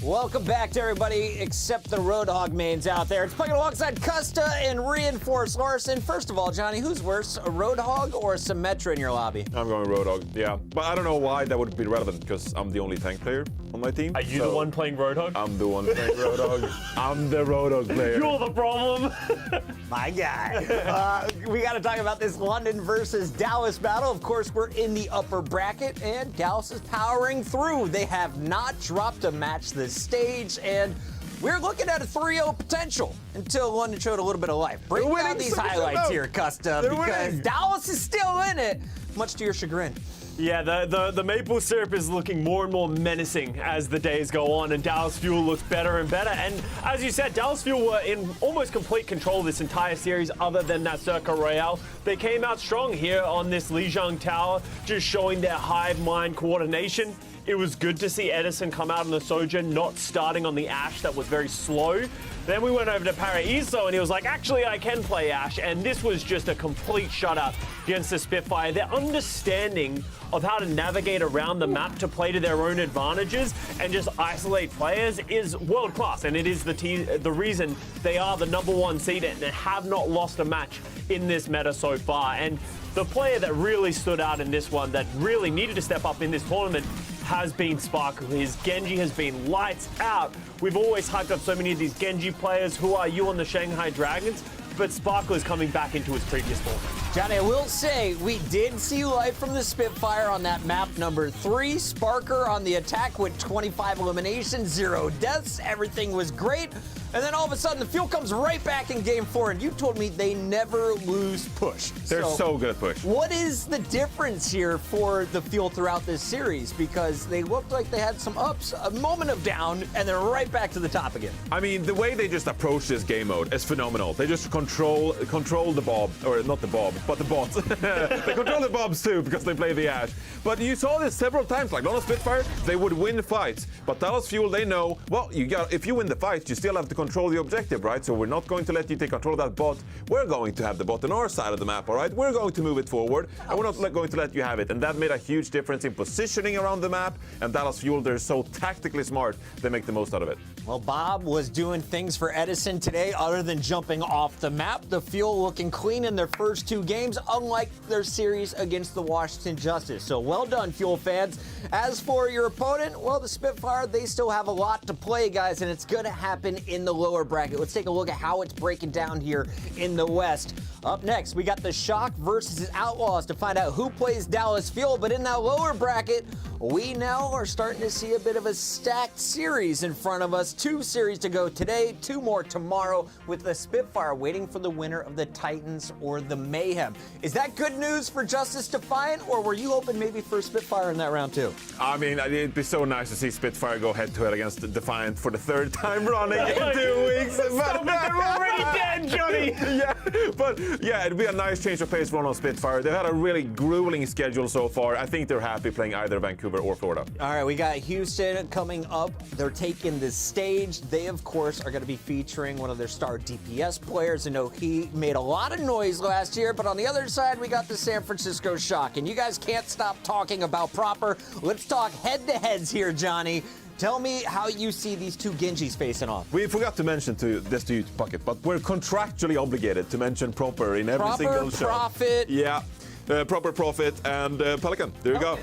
D: Welcome back to everybody except the Roadhog mains out there. It's playing alongside Custa and Reinforced Larson. First of all, Johnny, who's worse, a Roadhog or a Symmetra in your lobby?
F: I'm going Roadhog, yeah. But I don't know why that would be relevant, because I'm the only tank player on my team.
E: Are you the one playing Roadhog?
F: I'm the one playing Roadhog. I'm the Roadhog player.
E: You're the problem.
D: My guy. We got to talk about this London versus Dallas battle. Of course, we're in the upper bracket, and Dallas is powering through. They have not dropped a match this stage, and we're looking at a 3-0 potential until London showed a little bit of life. Break down these highlights here, Custa, because Dallas is still in it, much to your chagrin.
E: Yeah, the maple syrup is looking more and more menacing as the days go on, and Dallas Fuel looks better and better. And as you said, Dallas Fuel were in almost complete control of this entire series other than that Circa Royale. They came out strong here on this Lijiang Tower, just showing their hive mind coordination. It was good to see Edison come out on the Soja, not starting on the Ashe that was very slow. Then we went over to Paraiso, and he was like, actually, I can play Ashe. And this was just a complete shutout against the Spitfire. Their understanding of how to navigate around the map to play to their own advantages and just isolate players is world class. And it is the reason they are the #1 seed and have not lost a match in this meta so far. And the player that really stood out in this one, that really needed to step up in this tournament, has been Sparkle. His Genji has been lights out. We've always hyped up so many of these Genji players. Who are you on the Shanghai Dragons? But Sparkle is coming back into his previous form.
D: Johnny, I will say, we did see life from the Spitfire on that map number 3. Sparker on the attack with 25 eliminations, 0 deaths. Everything was great. And then all of a sudden, the Fuel comes right back in game 4, and you told me they never lose push.
F: They're so good at push.
D: What is the difference here for the Fuel throughout this series? Because they looked like they had some ups, a moment of down, and they're right back to the top again.
F: I mean, the way they just approach this game mode is phenomenal. They just control the Bob, or not the Bob, but the bots. They control the Bobs too, because they play the Ashe. But you saw this several times, like on Spitfire, they would win fights. But Dallas Fuel, they know, well, if you win the fight, you still have to control the objective, right? So we're not going to let you take control of that bot. We're going to have the bot on our side of the map, all right? We're going to move it forward, and we're not going to let you have it. And that made a huge difference in positioning around the map. And Dallas Fuel, they're so tactically smart, they make the most out of it.
D: Well, Bob was doing things for Edison today other than jumping off the map. The Fuel looking clean in their first 2 games, unlike their series against the Washington Justice. So well done, Fuel fans. As for your opponent, well, the Spitfire, they still have a lot to play, guys, and it's going to happen in the lower bracket. Let's take a look at how it's breaking down here in the West. Up next, we got the Shock versus Outlaws to find out who plays Dallas Fuel. But in that lower bracket, we now are starting to see a bit of a stacked series in front of us. 2 series to go today, 2 more tomorrow, with the Spitfire waiting for the winner of the Titans or the Mayhem. Is that good news for Justice Defiant, or were you hoping maybe for Spitfire in that round too?
F: I mean, it'd be so nice to see Spitfire go head-to-head against Defiant for the 3rd time running in 2 weeks.
E: Stop it, they're already dead, Johnny!
F: Yeah, but yeah, it'd be a nice change of pace run on Spitfire. They've had a really grueling schedule so far. I think they're happy playing either Vancouver or Florida.
D: All right, we got Houston coming up. They're taking the stage. They, of course, are going to be featuring one of their star DPS players. I know he made a lot of noise last year, but on the other side, we got the San Francisco Shock. And you guys can't stop talking about proper. Let's talk head-to-heads here, Johnny. Tell me how you see these 2 Genjis facing off.
F: We forgot to mention to you, Bucket, but we're contractually obligated to mention proper in every single show.
D: Profit.
F: Yeah. Proper Profit and Pelican. There you go.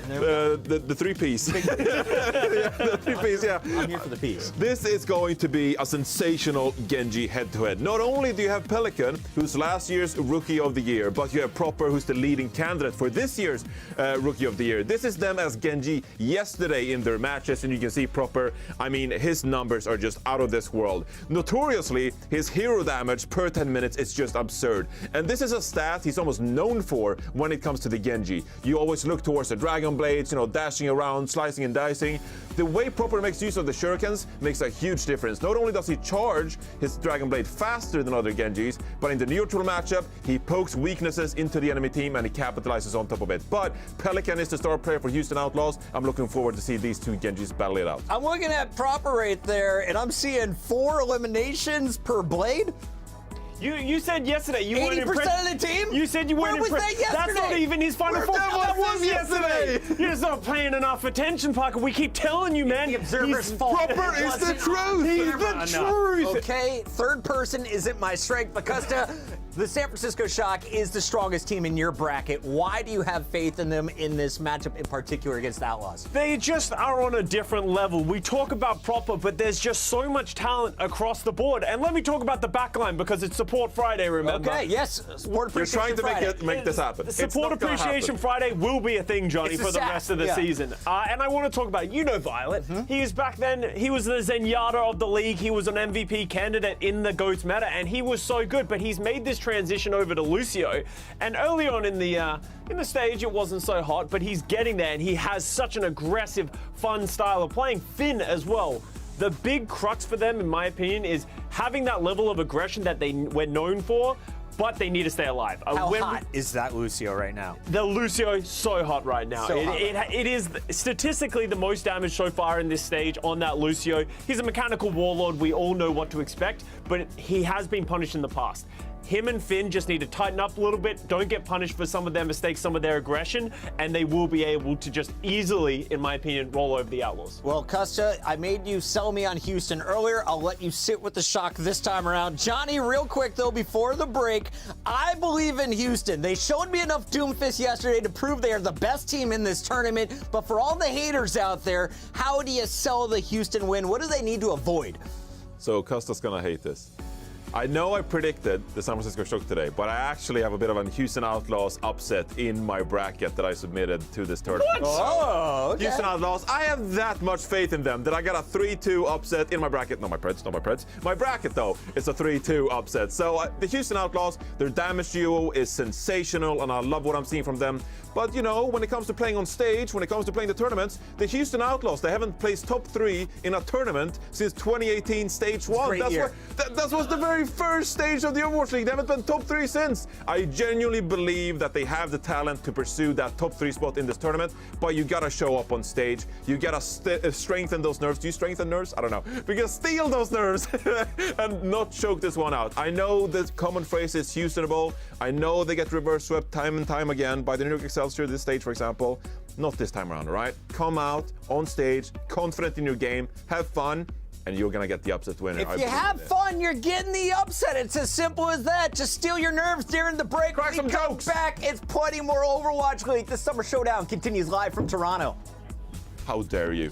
F: The 3-piece. The 3-piece, yeah.
D: I'm here for the piece.
F: This is going to be a sensational Genji head-to-head. Not only do you have Pelican, who's last year's Rookie of the Year, but you have Proper, who's the leading candidate for this year's Rookie of the Year. This is them as Genji yesterday in their matches, and you can see Proper, I mean, his numbers are just out of this world. Notoriously, his hero damage per 10 minutes is just absurd. And this is a stat he's almost known for when it comes to the Genji. You always look towards the Dragon Blades, dashing around, slicing and dicing. The way Proper makes use of the Shurikens makes a huge difference. Not only does he charge his Dragon Blade faster than other Genjis, but in the neutral matchup, he pokes weaknesses into the enemy team and he capitalizes on top of it. But Pelican is the star player for Houston Outlaws. I'm looking forward to see these 2 Genjis battle it out.
D: I'm looking at Proper right there, and I'm seeing 4 eliminations per blade.
E: You said yesterday you weren't
D: 80%
E: impressed.
D: of the team?
E: You said you weren't
D: Where was
E: impressed.
D: that
E: That's not
D: yesterday?
E: even his final four. That was yesterday. You're just not paying enough attention, Parker. We keep telling you, man.
D: The observer's fault.
F: Proper
D: It
F: is the
D: wasn't
F: truth.
E: He's the truth.
D: Okay, third person isn't my strength. Bacosta, the San Francisco Shock is the strongest team in your bracket. Why do you have faith in them in this matchup in particular against the Outlaws?
E: They just are on a different level. We talk about proper, but there's just so much talent across the board. And let me talk about the backline because it's Support Friday, remember?
D: Okay, yes, Support
F: You're
D: Appreciation
F: trying to
D: Friday.
F: make this happen. It's
E: Support
F: not gonna
E: Appreciation
F: happen.
E: Friday will be a thing, Johnny,
D: It's a
E: for the
D: sack,
E: rest of the
D: yeah.
E: season. And I want to talk about, Violet. He was back then, he was the Zenyatta of the league. He was an MVP candidate in the GOAT meta, and he was so good. But he's made this transition over to Lucio. And early on in the stage, it wasn't so hot, but he's getting there, and he has such an aggressive, fun style of playing. Finn as well. The big crux for them, in my opinion, is having that level of aggression that we're known for, but they need to stay alive.
D: How hot is that Lucio right now?
E: The Lucio so hot right now.
D: So hot.
E: It is statistically the most damage so far in this stage on that Lucio. He's a mechanical warlord. We all know what to expect, but he has been punished in the past. Him and Finn just need to tighten up a little bit. Don't get punished for some of their mistakes, some of their aggression, and they will be able to just easily, in my opinion, roll over the Outlaws.
D: Well, Custa, I made you sell me on Houston earlier. I'll let you sit with the Shock this time around. Johnny, real quick, though, before the break, I believe in Houston. They showed me enough Doomfist yesterday to prove they are the best team in this tournament. But for all the haters out there, how do you sell the Houston win? What do they need to avoid?
F: So Costa's gonna hate this. I know I predicted the San Francisco Shock today, but I actually have a bit of a Houston Outlaws upset in my bracket that I submitted to this tournament.
D: Oh, okay.
F: Houston Outlaws, I have that much faith in them that I got a 3-2 upset in my bracket. Not my Preds. My bracket, though, is a 3-2 upset. So the Houston Outlaws, their damage duo is sensational, and I love what I'm seeing from them. But, when it comes to playing on stage, when it comes to playing the tournaments, the Houston Outlaws, they haven't placed top 3 in a tournament since 2018 Stage 1. That was the very first stage of the Overwatch League. They haven't been top 3 since. I genuinely believe that they have the talent to pursue that top 3 spot in this tournament, but you gotta show up on stage. You gotta strengthen those nerves. Do you strengthen nerves? I don't know. We gotta steal those nerves and not choke this one out. I know the common phrase is Houstonable. I know they get reverse swept time and time again by the York Excelsior this stage, for example. Not this time around, all right? Come out on stage, confident in your game, have fun, and you're gonna get the upset winner.
D: If you have fun, you're getting the upset. It's as simple as that. Just steal your nerves during the break.
F: Crack some jokes.
D: Back. It's plenty more Overwatch League. The Summer Showdown continues live from Toronto.
F: How dare you?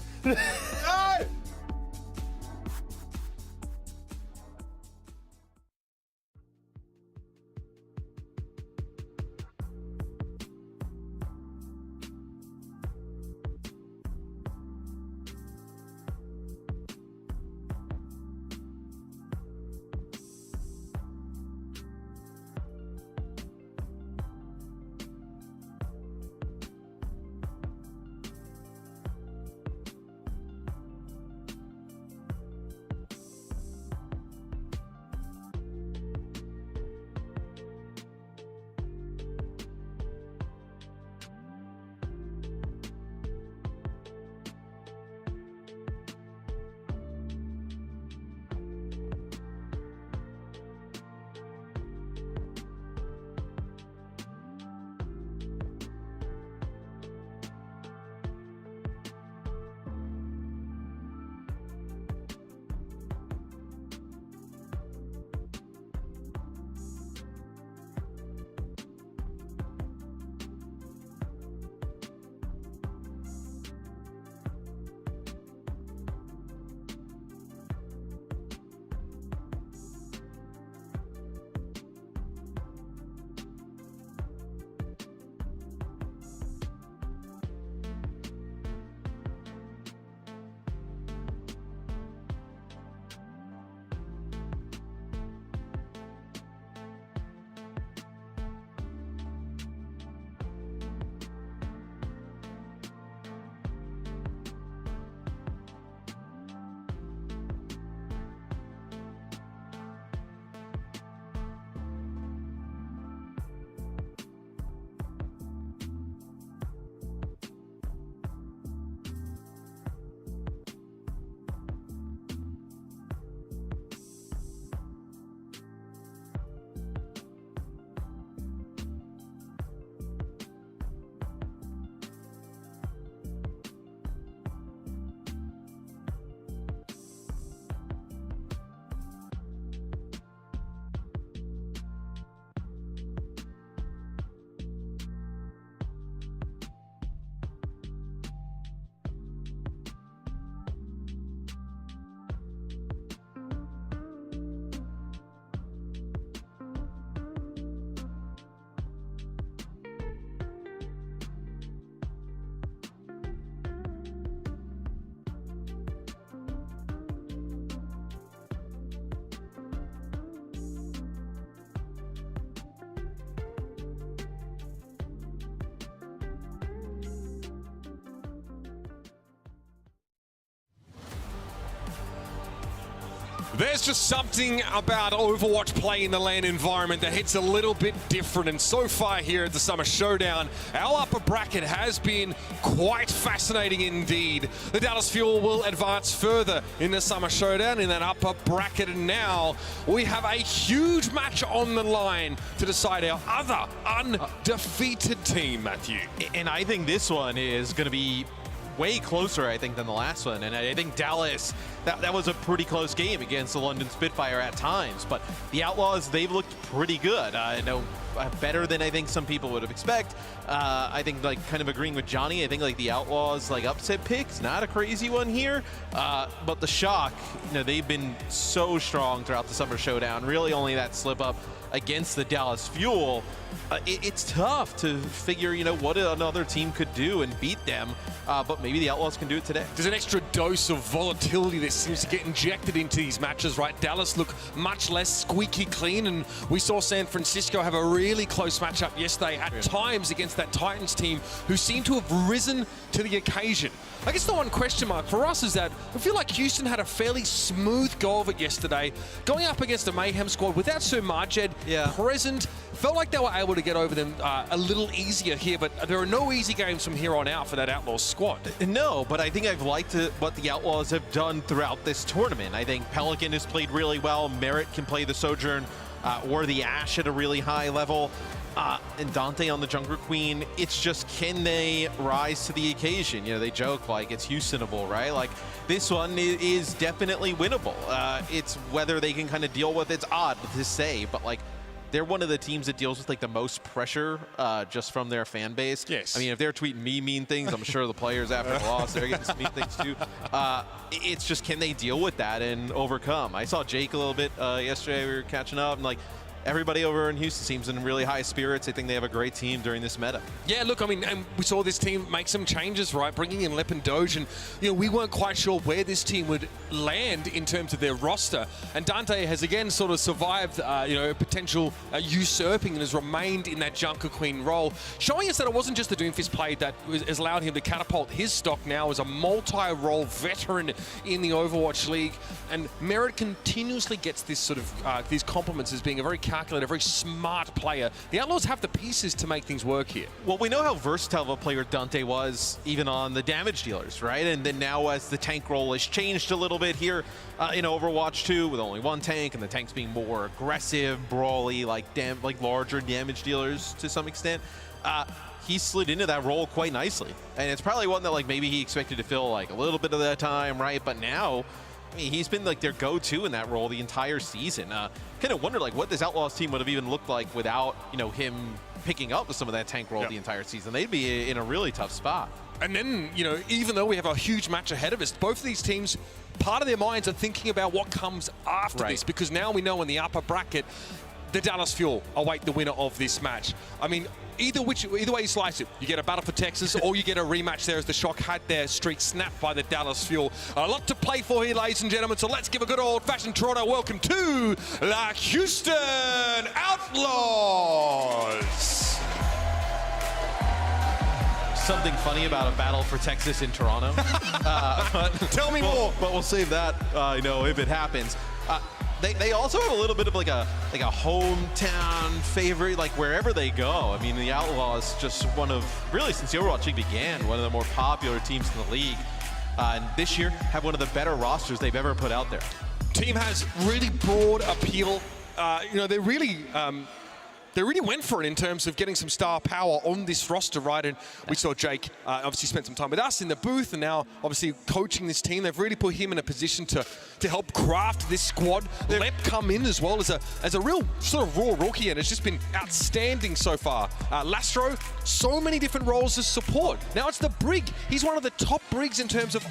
B: There's just something about Overwatch play in the LAN environment that hits a little bit different, and so far here at the Summer Showdown, our upper bracket has been quite fascinating indeed. The Dallas Fuel will advance further in the Summer Showdown in that upper bracket, and now we have a huge match on the line to decide our other undefeated team, Matthew.
C: And I think this one is going to be way closer, I think, than the last one. And I think Dallas, that was a pretty close game against the London Spitfire at times. But the Outlaws, they've looked pretty good. Better than I think some people would have expected. I think, like, kind of agreeing with Johnny, I think, like, the Outlaws, like, upset pick's not a crazy one here. But the Shock, they've been so strong throughout the Summer Showdown. Really only that slip up against the Dallas Fuel. It's tough to figure, what another team could do and beat them, but maybe the Outlaws can do it today.
B: There's an extra dose of volatility that seems to get injected into these matches, right? Dallas look much less squeaky clean, and we saw San Francisco have a really close matchup yesterday at times against that Titans team, who seem to have risen to the occasion. I guess the one question mark for us is that I feel like Houston had a fairly smooth go of it yesterday, going up against a Mayhem squad without Sir Majed present. Felt like they were able to get over them a little easier here, but there are no easy games from here on out for that Outlaws squad.
C: No, but I think I've liked what the Outlaws have done throughout this tournament. I think Pelican has played really well. Merit can play the Sojourn or the Ashe at a really high level. And Dante on the Jungle Queen, it's just, can they rise to the occasion? They joke like it's Houstonable, right? Like, this one is definitely winnable. It's whether they can kind of deal with it's odd to say, but like, they're one of the teams that deals with like the most pressure just from their fan base.
B: Yes.
C: I mean, if they're tweeting me mean things, I'm sure the players after the loss, they're getting some mean things too. It's just, can they deal with that and overcome? I saw Jake a little bit yesterday. We were catching up, and like, everybody over in Houston seems in really high spirits. I think they have a great team during this meta.
B: Yeah, look, I mean, and we saw this team make some changes, right? Bringing in Lep and Doge, and we weren't quite sure where this team would land in terms of their roster. And Dante has again sort of survived, potential usurping, and has remained in that Junker Queen role, showing us that it wasn't just the Doomfist play that has allowed him to catapult his stock now as a multi-role veteran in the Overwatch League. And Merit continuously gets this sort of these compliments as being a very calculated, very smart player. The Outlaws have the pieces to make things work here.
C: Well, we know how versatile of a player Dante was, even on the damage dealers, right? And then now, as the tank role has changed a little bit here in Overwatch 2, with only one tank, and the tanks being more aggressive, brawly, like larger damage dealers to some extent, he slid into that role quite nicely. And it's probably one that like maybe he expected to fill like a little bit of that time, right? But now, I mean, he's been like their go-to in that role the entire season. Kind of wondered like what this Outlaws team would have even looked like without, him picking up with some of that tank role the entire season. They'd be in a really tough spot.
B: And then, even though we have a huge match ahead of us, both of these teams, part of their minds are thinking about what comes after this, because now we know in the upper bracket, the Dallas Fuel await the winner of this match. I mean, either way you slice it, you get a battle for Texas or you get a rematch there, as the Shock had their streak snapped by the Dallas Fuel. A lot to play for here, ladies and gentlemen, so let's give a good old-fashioned Toronto welcome to the Houston Outlaws.
C: Something funny about a battle for Texas in Toronto.
B: Tell me more.
C: But we'll save that, if it happens. They also have a little bit of like a hometown favorite, like wherever they go. I mean, the Outlaws, just one of, really since the Overwatch League began, one of the more popular teams in the league. And this year have one of the better rosters they've ever put out there.
B: Team has really broad appeal. They really went for it in terms of getting some star power on this roster, right? And we saw Jake obviously spent some time with us in the booth, and now obviously coaching this team. They've really put him in a position to help craft this squad. Lep come in as well as a real sort of raw rookie, and it's just been outstanding so far. Lastro, so many different roles as support. Now it's the Brig. He's one of the top Brigs in terms of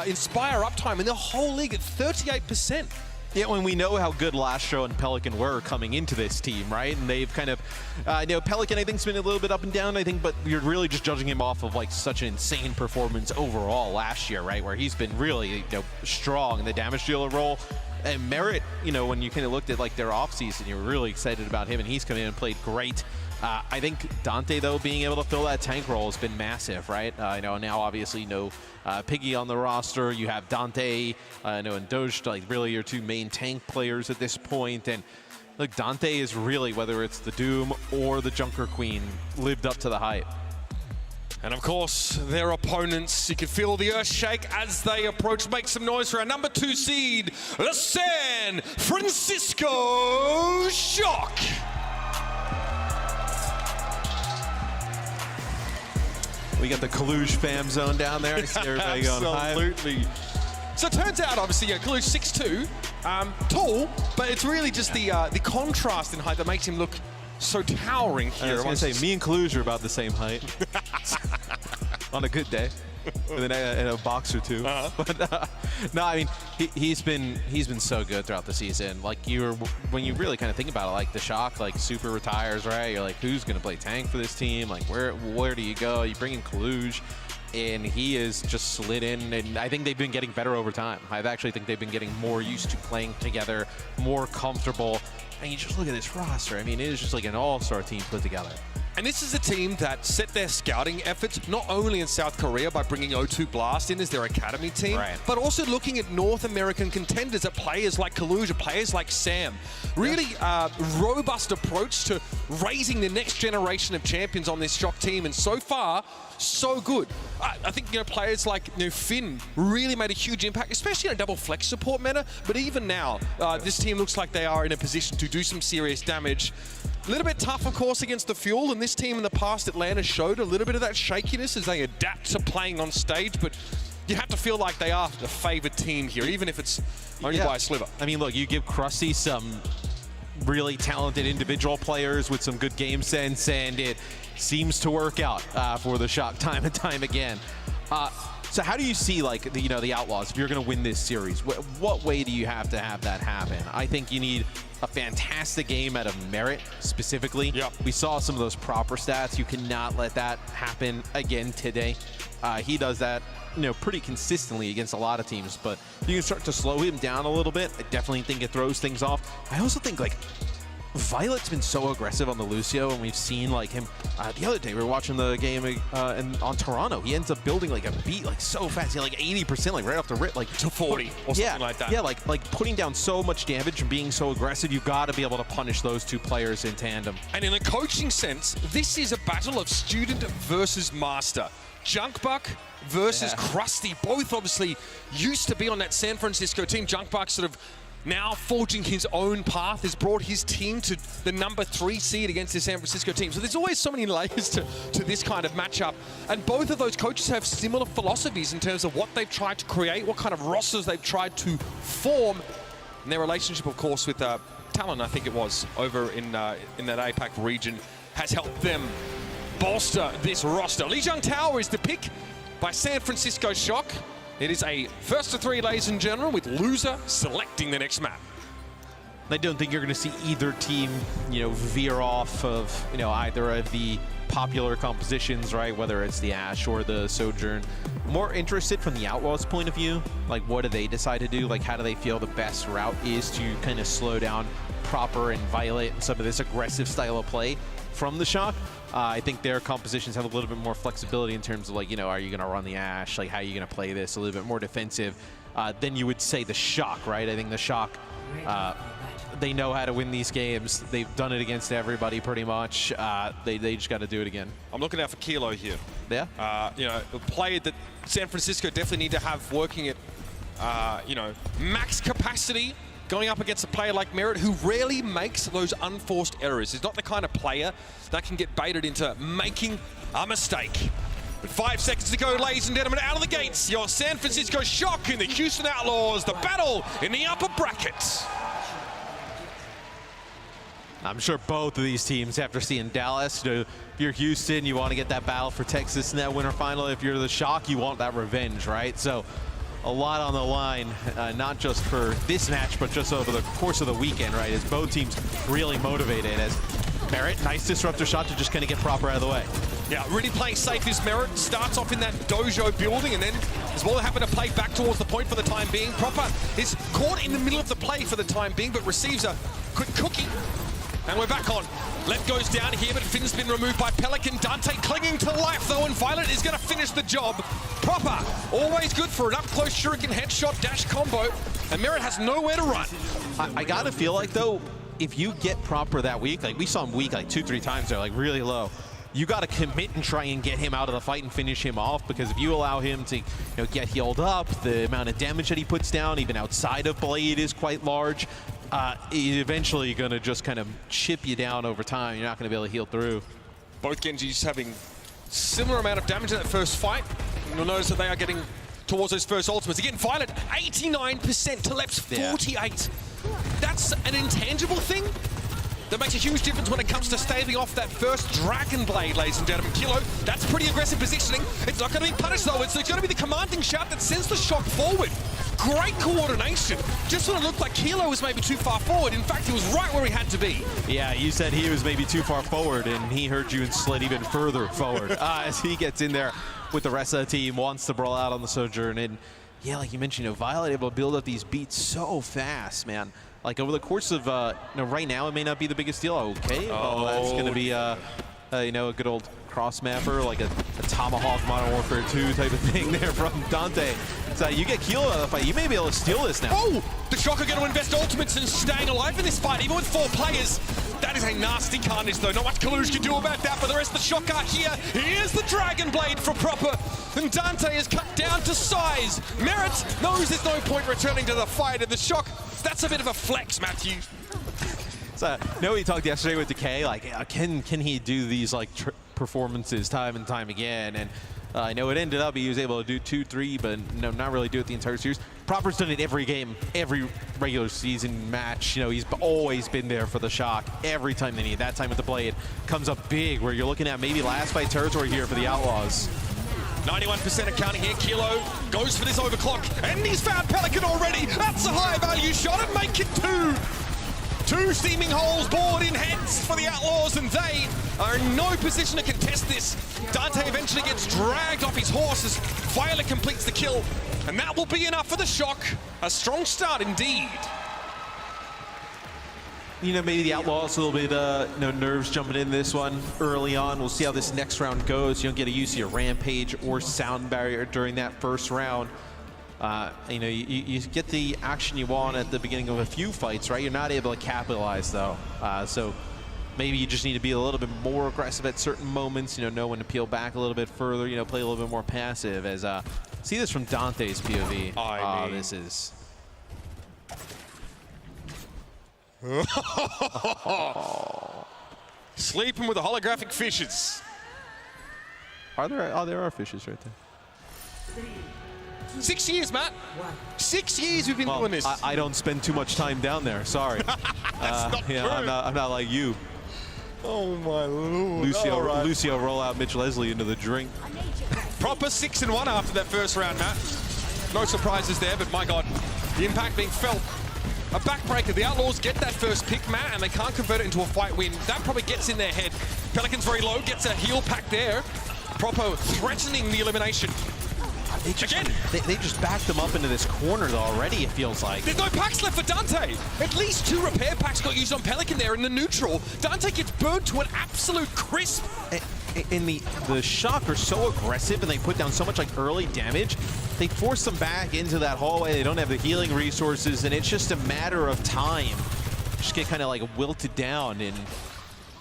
B: Inspire uptime in the whole league at 38%.
C: Yeah, when we know how good Lastro and Pelican were coming into this team, right? And they've kind of, Pelican, I think, has been a little bit up and down, I think, but you're really just judging him off of like such an insane performance overall last year, right? Where he's been really, strong in the damage dealer role.
L: And Merritt, you know, when you kind of looked at like their offseason, you were really excited about him, and he's come in and played great. I think Dante, though, being able to fill that tank role has been massive, right? You know, now obviously no Piggy on the roster. You have Dante, and Doge, like really your two main tank players at this point. And look, Dante is really, whether it's the Doom or the Junker Queen, lived up to the hype.
B: And of course, their opponents, you can feel the earth shake as they approach. Make some noise for our number 2 seed, the San Francisco Shock.
L: We got the Kaluge fam zone down there. I see everybody going high.
B: Absolutely. So it turns out, obviously, Kaluge 6'2", tall, but it's really just the contrast in height that makes him look so towering here.
L: I was going to say, me and Kaluge are about the same height. On a good day. With a box or two. But no, I mean, he's been so good throughout the season. Like, when you really kind of think about it, like the Shock, like super retires, right? You're like, who's going to play tank for this team? Like, where do you go? You bring in Kaluge, and he is just slid in, and I think they've been getting better over time. I actually think they've been getting more used to playing together, more comfortable. And you just look at this roster. I mean, it is just like an all-star team put together.
B: And this is a team that set their scouting efforts not only in South Korea by bringing O2 Blast in as their academy team,
L: right,
B: but also looking at North American contenders, at players like Kaluge, players like Sam. Really robust approach to raising the next generation of champions on this Shock team, and so far, so good. I think, you know, players like, you know, Finn really made a huge impact, especially in a double flex support meta, but even now, this team looks like they are in a position to do some serious damage. A little bit tough, of course, against the Fuel, and this team in the past, Atlanta, showed a little bit of that shakiness as they adapt to playing on stage, but you have to feel like they are the favored team here, even if it's only by a sliver.
L: I mean, look, you give Krusty some really talented individual players with some good game sense, and it seems to work out for the Shock time and time again. So how do you see, like, the Outlaws, if you're going to win this series? What way do you have to have that happen? I think you need a fantastic game out of Merritt, specifically.
B: Yep.
L: We saw some of those proper stats. You cannot let that happen again today. He does that, pretty consistently against a lot of teams, but you can start to slow him down a little bit. I definitely think it throws things off. I also think, like, Violet's been so aggressive on the Lucio, and we've seen, like, him the other day we were watching the game on Toronto. He ends up building like a beat like so fast. He had like 80%, like right off the rip, like
B: to 40 or something like that.
L: Yeah, like putting down so much damage and being so aggressive. You've got to be able to punish those two players in tandem.
B: And in a coaching sense, this is a battle of student versus master. Junkbuck versus Krusty, both obviously used to be on that San Francisco team. Junkbuck sort of now forging his own path, has brought his team to the number 3 seed against the San Francisco team. So there's always so many layers to this kind of matchup. And both of those coaches have similar philosophies in terms of what they've tried to create, what kind of rosters they've tried to form. And their relationship, of course, with Talon, I think it was, over in that APAC region, has helped them bolster this roster. Lijiang Tower is the pick by San Francisco Shock. It is a first to 3, ladies and gentlemen, with loser selecting the next map.
L: I don't think you're going to see either team, veer off of, either of the popular compositions, right? Whether it's the Ash or the Sojourn. More interested from the Outlaws' point of view. Like, what do they decide to do? Like, how do they feel the best route is to kind of slow down Proper and Violet and some of this aggressive style of play from the Shock? I think their compositions have a little bit more flexibility in terms of, like, are you going to run the Ash? Like, how are you going to play this? A little bit more defensive than you would say the Shock, right? I think the Shock, they know how to win these games. They've done it against everybody pretty much. They just got to do it again.
B: I'm looking out for Kilo here.
L: Yeah?
B: A player that San Francisco definitely need to have working at, max capacity, going up against a player like Merritt, who rarely makes those unforced errors. He's not the kind of player that can get baited into making a mistake. But 5 seconds to go, ladies and gentlemen, out of the gates, your San Francisco Shock and the Houston Outlaws, the battle in the upper brackets.
L: I'm sure both of these teams, after seeing Dallas, if you're Houston, you want to get that battle for Texas in that winter final. If you're the Shock, you want that revenge, right? So a lot on the line, not just for this match, but just over the course of the weekend, right? As both teams really motivated, as Merit, nice disruptor shot to just kind of get proper out of the way.
B: Yeah, really playing safe is Merit. Starts off in that dojo building and then is more than happy to play back towards the point for the time being. Proper is caught in the middle of the play for the time being, but receives a quick cookie. And we're back on. Left goes down here, but Finn's been removed by Pelican. Dante clinging to life, though, and Violet is going to finish the job. Proper, always good for an up-close shuriken headshot dash combo, and Merit has nowhere to run.
L: I gotta feel like, though, if you get proper that weak, like we saw him weak like 2-3 times there, like really low, you got to commit and try and get him out of the fight and finish him off, because if you allow him to get healed up, the amount of damage that he puts down, even outside of Blade, is quite large. He's eventually going to just kind of chip you down over time. You're not going to be able to heal through.
B: Both Genjis having similar amount of damage in that first fight. You'll notice that they are getting towards those first ultimates. Again, Violet, 89% to Lep's 48. Yeah. That's an intangible thing that makes a huge difference when it comes to staving off that first Dragon Blade, ladies and gentlemen. Kilo, that's pretty aggressive positioning. It's not going to be punished, though. It's going to be the commanding shout that sends the shock forward. Great coordination. Just when it looked like Kilo was maybe too far forward, in fact, he was right where he had to be.
L: Yeah, you said he was maybe too far forward, and he heard you and slid even further forward as he gets in there with the rest of the team, wants to brawl out on the Sojourn. And yeah, like you mentioned, Violet able to build up these beats so fast, man. Like over the course of, right now it may not be the biggest deal. Okay, that's going to be, a good old cross mapper, like a Tomahawk Modern Warfare 2 type of thing there from Dante. So you get Kilo out of the fight, you may be able to steal this now.
B: Oh, the Shock are going to invest ultimates and staying alive in this fight, even with 4 players. That is a nasty carnage, though. Not much Kalush can do about that, but the rest of the Shock are here. Here's the Dragon Blade for Proper, and Dante is cut down to size. Merit knows there's no point returning to the fight, and the Shock, that's a bit of a flex, Matthew.
L: So, we talked yesterday with Decay, like, can he do these, like, performances time and time again? And I know it ended up he was able to do 2-3, but not really do it the entire series. Proper's done it every game, every regular season match. He's always been there for the Shock every time they need. That time with the Blade comes up big, where you're looking at maybe last fight territory here for the Outlaws.
B: 91% accounting here. Kilo goes for this overclock, and he's found Pelican already. That's a high value shot, and make it 2. 2 steaming holes bored in heads for the Outlaws, and they are in no position to contest this. Dante eventually gets dragged off his horse as Violet completes the kill, and that will be enough for the Shock. A strong start indeed.
L: Maybe the Outlaws a little bit, nerves jumping in this one early on. We'll see how this next round goes. You don't get a use of your Rampage or Sound Barrier during that first round. You get the action you want at the beginning of a few fights, right? You're not able to capitalize, though. So maybe you just need to be a little bit more aggressive at certain moments, know when to peel back a little bit further, play a little bit more passive. As see this from Dante's POV. This is...
B: Sleeping with the holographic fishes.
L: Are there? Oh, there are fishes right there.
B: 6 years, Matt. 6 years we've been doing this.
L: I don't spend too much time down there. Sorry.
B: That's not true.
L: I'm not like you.
B: Oh my lord.
L: Lucio roll out Mitch Leslie into the drink.
B: Proper 6-1 after that first round, Matt. No surprises there, but my god, the impact being felt. A backbreaker. The Outlaws get that first pick, Matt, and they can't convert it into a fight win. That probably gets in their head. Pelican's very low, gets a heal pack there. Proper threatening the elimination.
L: They just backed them up into this corner, though, already, it feels like.
B: There's no packs left for Dante. At least 2 repair packs got used on Pelican there in the neutral. Dante gets burned to an absolute crisp.
L: And the Shock are so aggressive, and they put down so much early damage. They force them back into that hallway. They don't have the healing resources, and it's just a matter of time. Just get kind of wilted down, and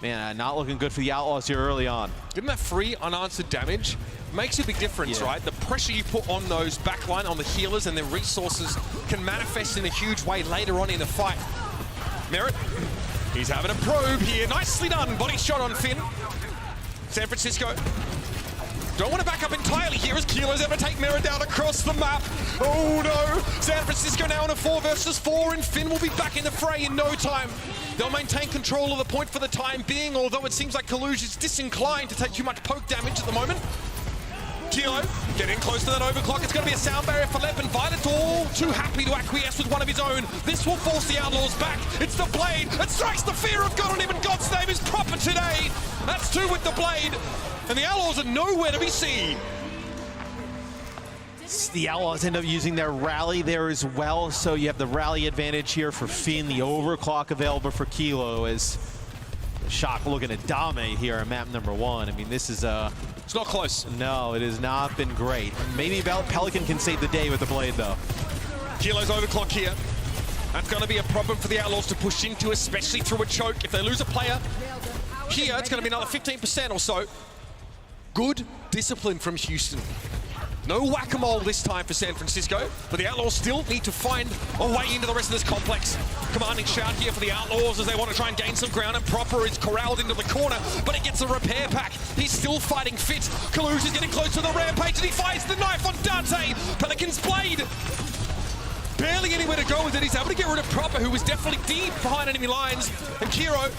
L: man, not looking good for the Outlaws here early on.
B: Getting that free unanswered damage makes a big difference, right? The pressure you put on those backline, on the healers and their resources can manifest in a huge way later on in the fight. Merit, he's having a probe here. Nicely done. Body shot on Finn. San Francisco don't want to back up entirely here as Kilo's able to take Merit down across the map. Oh no! San Francisco now in a 4 versus 4, and Finn will be back in the fray in no time. They'll maintain control of the point for the time being, although it seems like Kalush is disinclined to take too much poke damage at the moment. Chio getting close to that overclock. It's going to be a sound barrier for Lep, and Violet's all too happy to acquiesce with one of his own. This will force the Outlaws back. It's the Blade. It strikes the fear of God on him, and God's name is proper today. That's 2 with the Blade, and the Outlaws are nowhere to be seen.
L: The Outlaws end up using their rally there as well, so you have the rally advantage here for Finn, the overclock available for Kilo as Shock looking to dominate here on map number 1. I mean, this is
B: it's not close.
L: No, it has not been great. Maybe Pelican can save the day with the Blade, though.
B: Kilo's overclock here. That's going to be a problem for the Outlaws to push into, especially through a choke. If they lose a player here, it's going to be another 15% or so. Good discipline from Houston. No whack-a-mole this time for San Francisco, but the Outlaws still need to find a way into the rest of this complex. Commanding shout here for the Outlaws as they want to try and gain some ground, and Proper is corralled into the corner, but he gets a repair pack. He's still fighting fit. Kalush is getting close to the rampage, and he fires the knife on Dante. Pelican's Blade. Barely anywhere to go with it. He's able to get rid of Proper, who was definitely deep behind enemy lines, and Kilo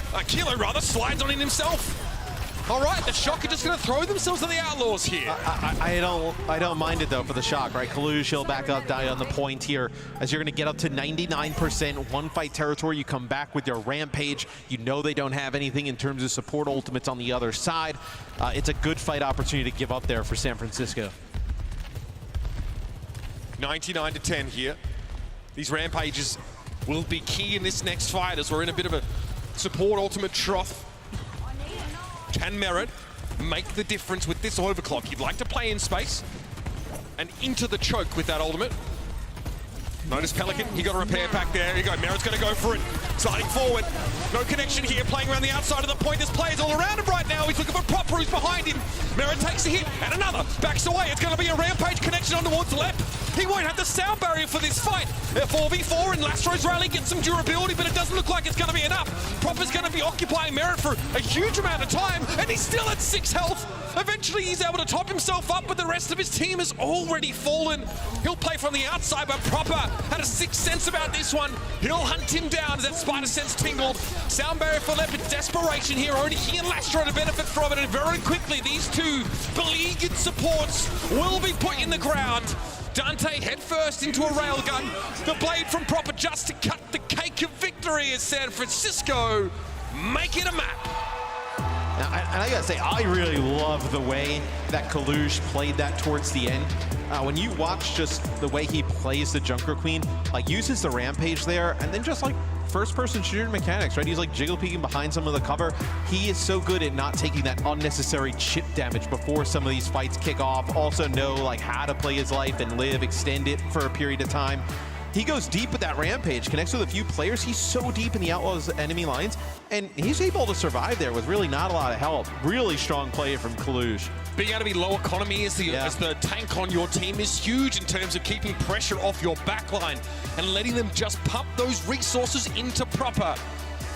B: slides on in himself. All right, the Shock are just going to throw themselves at the Outlaws here.
L: I don't mind it though for the Shock, right? Kalush, he'll back up, die on the point here as you're going to get up to 99% one fight territory. You come back with your Rampage. You know they don't have anything in terms of support ultimates on the other side. It's a good fight opportunity to give up there for San Francisco.
B: 99-10 here. These Rampages will be key in this next fight as we're in a bit of a support ultimate trough. Can Merit make the difference with this overclock? He'd like to play in space and into the choke with that ultimate. Notice Pelican, he got a repair pack there. Here you go, Merit's going to go for it. Sliding forward. No connection here, playing around the outside of the point. There's players all around him right now. He's looking for Proper, who's behind him. Merit takes a hit, and another. Backs away. It's going to be a Rampage connection on towards the left. He won't have the sound barrier for this fight. 4v4, and Lastro's rally gets some durability, but it doesn't look like it's going to be enough. Proper's going to be occupying Merit for a huge amount of time, and he's still at 6 health. Eventually, he's able to top himself up, but the rest of his team has already fallen. He'll play from the outside, but Proper had a sixth sense about this one. He'll hunt him down as that spider sense tingled. Sound barrier for Leopard, desperation here. Only he and Lastro to benefit from it, and very quickly, these two beleaguered supports will be put in the ground. Dante head first into a railgun. The Blade from Proper just to cut the cake of victory as San Francisco make it a map.
L: Now, and I gotta say, I really love the way that Kalush played that towards the end. When you watch just the way he plays the Junker Queen, like uses the Rampage there, and then just like first-person shooter mechanics, right? He's like jiggle peeking behind some of the cover. He is so good at not taking that unnecessary chip damage before some of these fights kick off. Also know like how to play his life and live, extend it for a period of time. He goes deep with that Rampage, connects with a few players. He's so deep in the Outlaws enemy lines, and he's able to survive there with really not a lot of help. Really strong play from Kalush.
B: Being able to be low economy as the tank on your team is huge in terms of keeping pressure off your backline and letting them just pump those resources into Proper.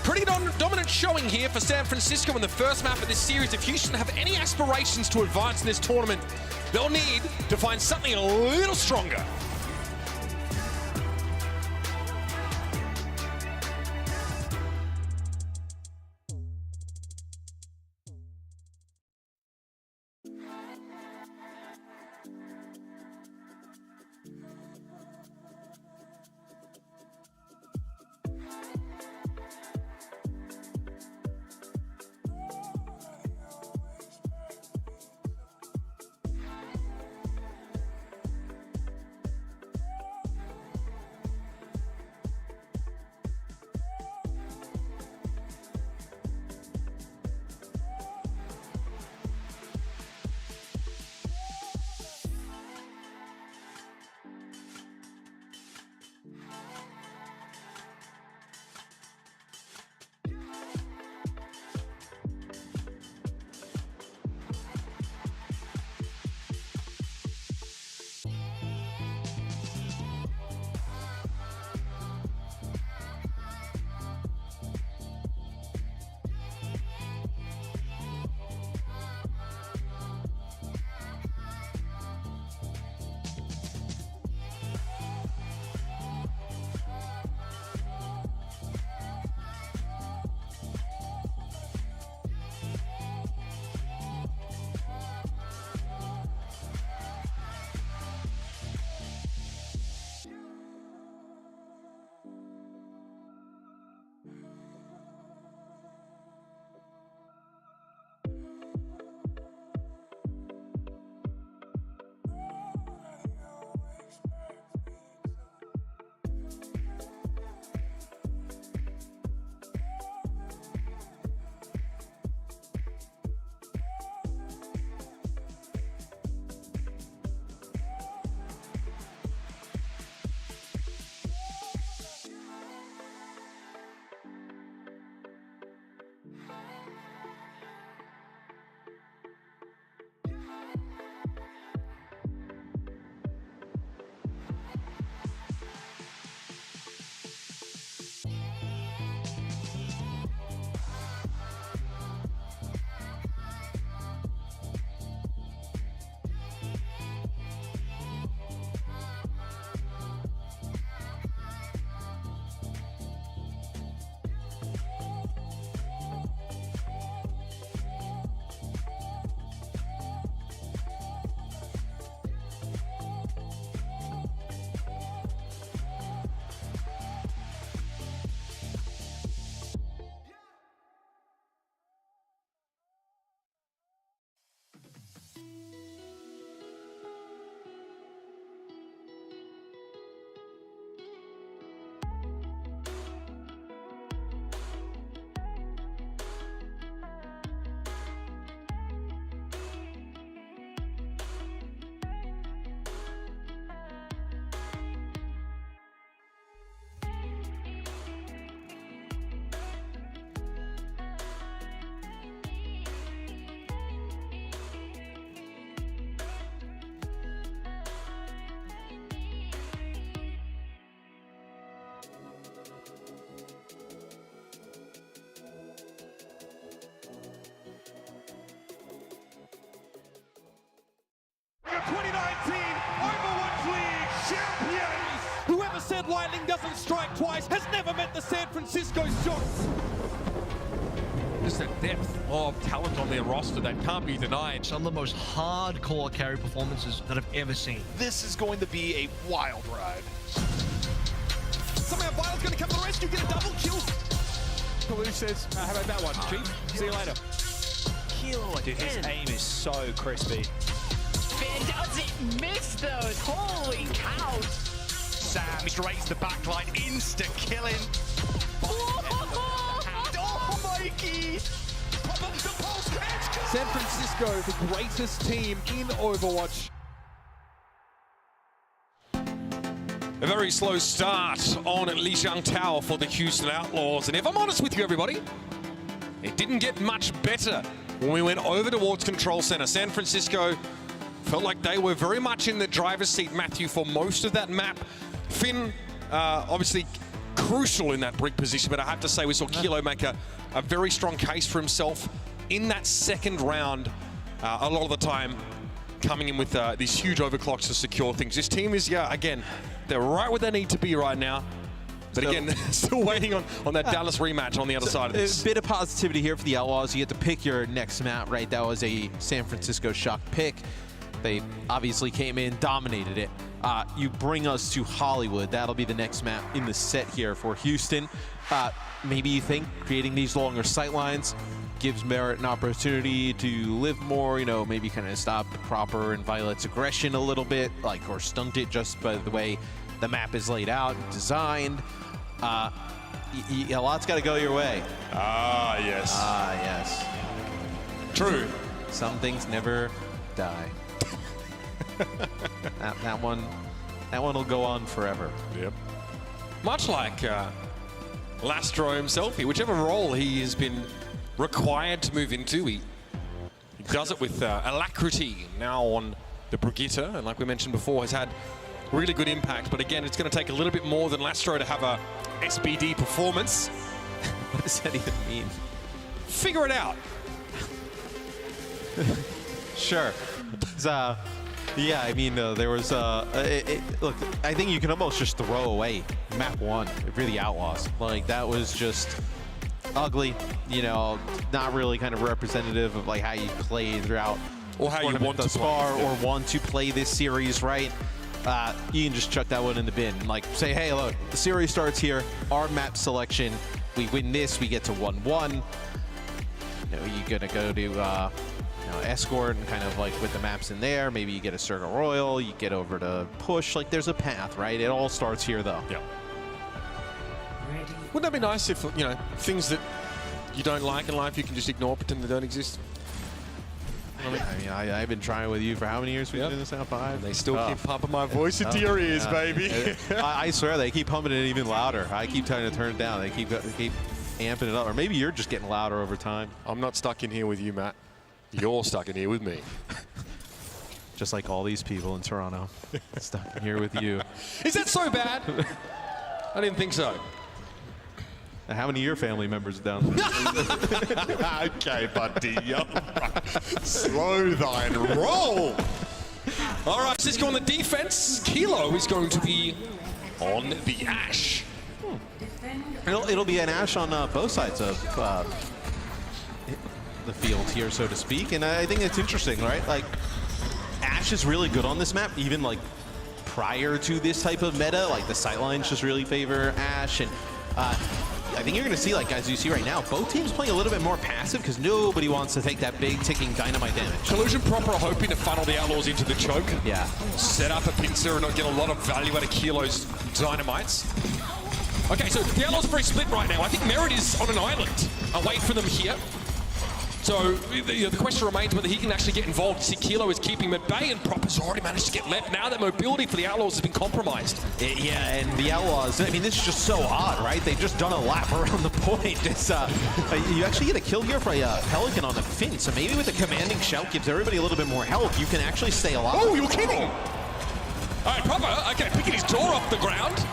B: Pretty dominant showing here for San Francisco in the first map of this series. If Houston have any aspirations to advance in this tournament, they'll need to find something a little stronger. 2019 Overwatch League champions! Whoever said lightning doesn't strike twice has never met the San Francisco shots!
M: Just the depth of talent on their roster that can't be denied.
N: Some of the most hardcore carry performances that I've ever seen.
C: This is going to be a wild ride.
B: Somehow Violet's going to come to the rescue, get a double kill. Kalu says, how about that one, Chief? See you later.
C: Chio, dude, his aim is so crispy.
A: Finn doesn't miss those. Holy cow.
C: Sam straights the backline, insta-killing. Oh, Mikey!
B: San Francisco, the greatest team in Overwatch. A very slow start on Lijiang Tower for the Houston Outlaws. And if I'm honest with you, everybody, it didn't get much better when we went over towards Control Center. San Francisco felt like they were very much in the driver's seat, Matthew, for most of that map. Finn, obviously crucial in that brig position, but I have to say we saw Chio make a very strong case for himself in that second round, a lot of the time coming in with these huge overclocks to secure things. This team is, again, they're right where they need to be right now. But again, still waiting on that Dallas rematch on the other side of this.
L: A bit of positivity here for the Outlaws. You get to pick your next map, right? That was a San Francisco shock pick. They obviously came in, dominated it. You bring us to Hollywood. That'll be the next map in the set here for Houston. Maybe you think creating these longer sightlines gives Merit an opportunity to live more, you know, maybe kind of stop Proper and Violet's aggression a little bit, like, or stunt it just by the way the map is laid out and designed. A lot's got to go your way.
B: Ah, yes.
L: Ah, yes.
B: True.
L: Some things never die. that one will go on forever.
B: Yep. Much like Lastro himself, whichever role he has been required to move into, he does it with alacrity now on the Brigitte, and like we mentioned before, has had really good impact. But again, it's going to take a little bit more than Lastro to have a SBD performance.
L: What does that even mean?
B: Figure it out.
L: Sure. Yeah, I mean, there was, look, I think you can almost just throw away map 1 for the Outlaws. Like, that was just ugly, you know, not really kind of representative of like how you play throughout
B: or how you want to
L: play or want to play this series, right? You can just chuck that one in the bin. Like, say, hey, look, the series starts here, our map selection, we win this, we get to 1-1. You know, you're gonna go to escort and kind of like with the maps in there, maybe you get a Circle Royal, you get over to push, like there's a path, right? It all starts here though.
B: Yeah. Wouldn't that be nice if, you know, things that you don't like in life you can just ignore, pretend they don't exist?
L: I mean, I've been trying with you for how many years we've been doing this now? 5?
B: They still keep pumping my voice into your ears, baby.
L: I swear they keep pumping it even louder. I keep trying to turn it down. They keep amping it up. Or maybe you're just getting louder over time.
B: I'm not stuck in here with you, Matt. You're stuck in here with me.
L: Just like all these people in Toronto. Stuck in here with you.
B: Is that so bad? I didn't think so.
L: How many of your family members are down there?
B: Okay, buddy. Slow thine roll. All right, Cisco on the defense. Kilo is going to be on the Ash.
L: It'll be an Ash on both sides of the field here, so to speak. And I think it's interesting, right? Like, Ash is really good on this map, even like prior to this type of meta. Like, the sightlines just really favor Ash. And I think you're going to see, like, as you see right now, both teams playing a little bit more passive because nobody wants to take that big ticking dynamite damage.
B: Collusion Proper are hoping to funnel the Outlaws into the choke.
L: Yeah.
B: Set up a pincer and not get a lot of value out of Kilo's dynamites. Okay, so the Outlaws are very split right now. I think Merit is on an island away from them here. So the question remains whether he can actually get involved. See, Kilo is keeping him at bay, and Proper's already managed to get left. Now that mobility for the Outlaws has been compromised.
L: Yeah, and the Outlaws, I mean, this is just so odd, right? They've just done a lap around the point. It's, you actually get a kill here for a Pelican on the Finn, so maybe with the commanding shout gives everybody a little bit more health. You can actually stay alive.
B: Oh, you're kidding! All right, Proper, okay, picking his door off the ground.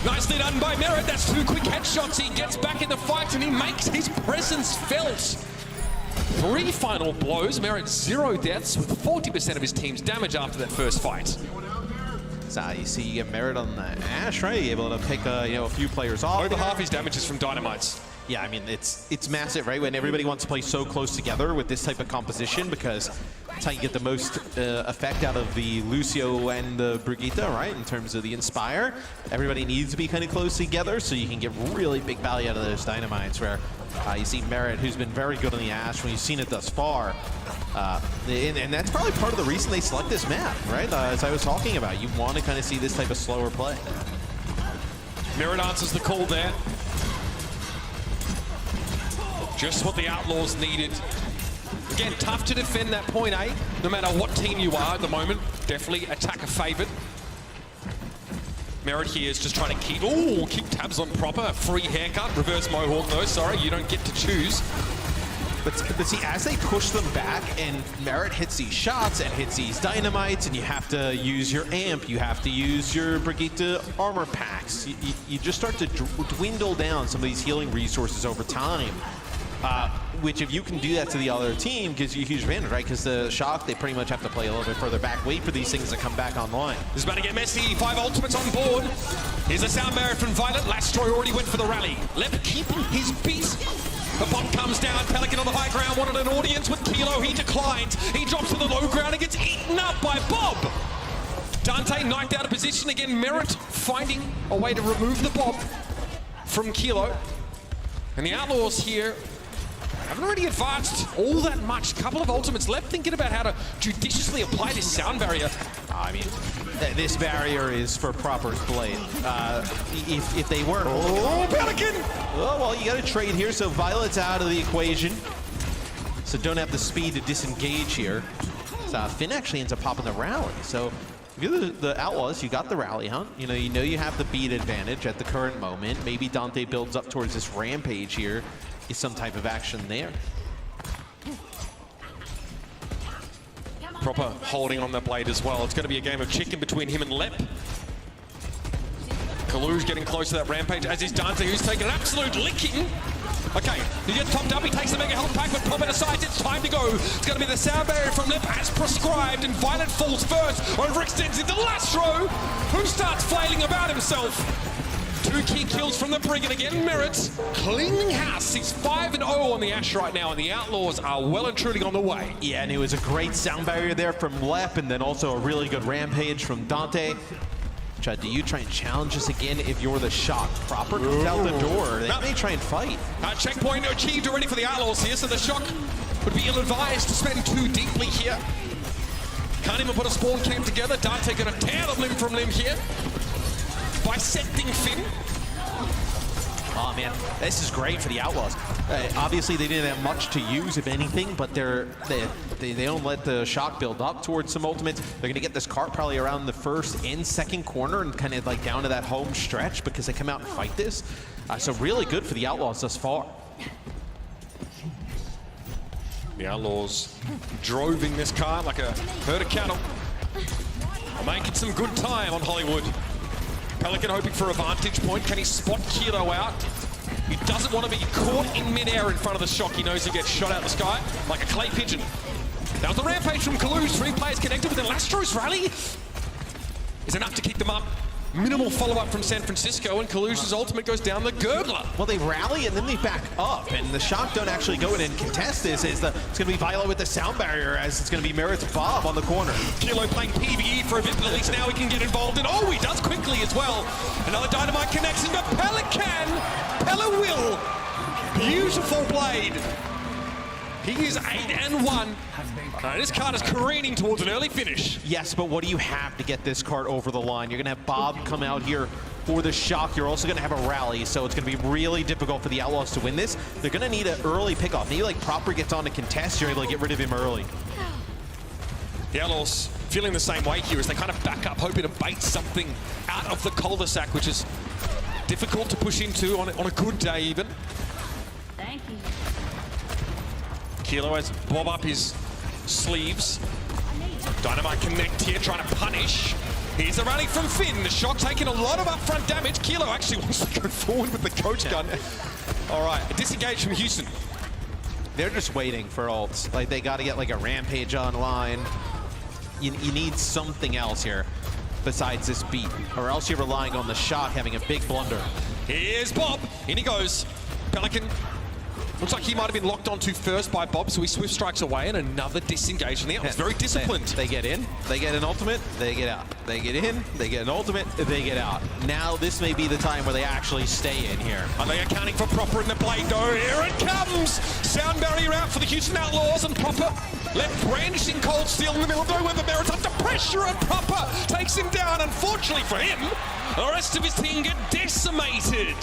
B: Nicely done by Merit. That's 2 quick headshots. He gets back in the fight and he makes his presence felt. 3 final blows. Merit 0 deaths with 40% of his team's damage after that first fight.
L: So you see you get Merit on the Ash, right? You're able to pick a few players off.
B: Over half his damage is from Dynamites.
L: Yeah, I mean, it's massive, right? When everybody wants to play so close together with this type of composition, because that's how you get the most effect out of the Lucio and the Brigitte, right? In terms of the Inspire. Everybody needs to be kind of close together so you can get really big value out of those Dynamites, where you see Merit, who's been very good on the Ash when you've seen it thus far. And that's probably part of the reason they select this map, right? As I was talking about, you want to kind of see this type of slower play.
B: Merit answers the call there. Just what the Outlaws needed. Again, tough to defend that point A, no matter what team you are at the moment. Definitely attacker favored. Merit here is just trying to keep tabs on Proper. Free haircut, reverse mohawk though. Sorry, you don't get to choose.
L: But see, as they push them back and Merit hits these shots and hits these dynamites, and you have to use your amp, you have to use your Brigitte armor packs, you just start to dwindle down some of these healing resources over time. Which, if you can do that to the other team, gives you a huge advantage, right? Because the Shock, they pretty much have to play a little bit further back, wait for these things to come back online.
B: This is about to get messy. 5 ultimates on board. Here's a sound barrier from Violet. Lastroy already went for the rally. Lep keeping his beat. The bomb comes down. Pelican on the high ground wanted an audience with Kilo. He declines. He drops to the low ground and gets eaten up by Bob. Dante knifed out of position again. Merit finding a way to remove the Bob from Kilo. And the Outlaws here haven't already advanced all that much. Couple of ultimates left, thinking about how to judiciously apply this sound barrier.
L: I mean, this barrier is for Proper's blade. If they weren't...
B: Oh, Pelican!
L: Oh, well, you got to trade here, so Violet's out of the equation. So don't have the speed to disengage here. So Finn actually ends up popping the rally. So if you're the Outlaws, you got the rally hunt. You know you have the beat advantage at the current moment. Maybe Dante builds up towards this rampage here. Is some type of action there.
B: Proper holding on the blade as well. It's going to be a game of chicken between him and Lep. Kalu's getting close to that rampage, as is Dante, who's taking an absolute licking. Okay, he gets topped up, he takes the mega health pack, but Proper decides it's time to go. It's going to be the sound barrier from Lep as prescribed, and Violet falls first, overextends into Lastro, who starts flailing about himself. 2 key kills from the Brigand again. Merit cleaning house. He's 5-0 on the Ash right now, and the Outlaws are well and truly on the way.
L: Yeah, and it was a great sound barrier there from Lep, and then also a really good rampage from Dante. Chad, do you try and challenge us again if you're the Shock? Proper comes out the door. They may try and fight.
B: Checkpoint achieved already for the Outlaws here, so the Shock would be ill-advised to spend too deeply here. Can't even put a spawn camp together. Dante gonna tear them limb from limb here. Bisecting Finn.
L: Oh man, this is great for the Outlaws. Obviously, they didn't have much to use, if anything, but they don't let the Shock build up towards some ultimates. They're going to get this cart probably around the first and second corner and kind of like down to that home stretch because they come out and fight this. So really good for the Outlaws thus far.
B: The Outlaws droving this cart like a herd of cattle. Making some good time on Hollywood. Pelican hoping for a vantage point. Can he spot Kilo out? He doesn't want to be caught in midair in front of the Shock. He knows he gets shot out the sky like a clay pigeon. That was the rampage from Kalu's. 3 players connected with the Lastro's rally. Is enough to keep them up. Minimal follow-up from San Francisco, and Kalu's ultimate goes down the gurgler.
L: Well, they rally and then they back up, and the Shock don't actually go in and contest this. It's going to be Violet with the sound barrier, as it's going to be Merit's Bob on the corner.
B: Kilo playing PvE for a bit, but at least now he can get involved, and oh, he does quickly as well. Another dynamite connection, but Pella will. Beautiful blade. He is 8-1. This card is careening towards an early finish.
L: Yes, but what do you have to get this card over the line? You're going to have Bob come out here for the Shock. You're also going to have a rally, so it's going to be really difficult for the Outlaws to win this. They're going to need an early pickoff. Maybe like Proper gets on to contest, you're able to get rid of him early.
B: The Outlaws feeling the same way here as they kind of back up, hoping to bait something out of the cul-de-sac, which is difficult to push into on a good day even.
O: Thank you.
B: Kilo has Bob up his sleeves. Dynamite connect here, trying to punish. Here's a rally from Finn. The Shock taking a lot of upfront damage. Kilo actually wants to go forward with the coach gun. All right, a disengage from Houston.
L: they're just waiting for ults. Like, they got to get like a Rampage online. You need something else here besides this beat, or else you're relying on the Shock having a big blunder.
B: Here's Bob. In he goes. Pelican. Looks like he might have been locked onto first by Bob, so he swift strikes away, and another disengage in the Outlaws. Very disciplined.
L: They get in, they get an ultimate, they get out. They get in, they get an ultimate, they get out. Now this may be the time where they actually stay in here.
B: Are they accounting for Proper in the blade though? Here it comes! Sound barrier out for the Houston Outlaws, and Proper left brandishing Cold Steel in the middle of nowhere. The Merits under pressure, and Proper takes him down. Unfortunately for him, the rest of his team get decimated.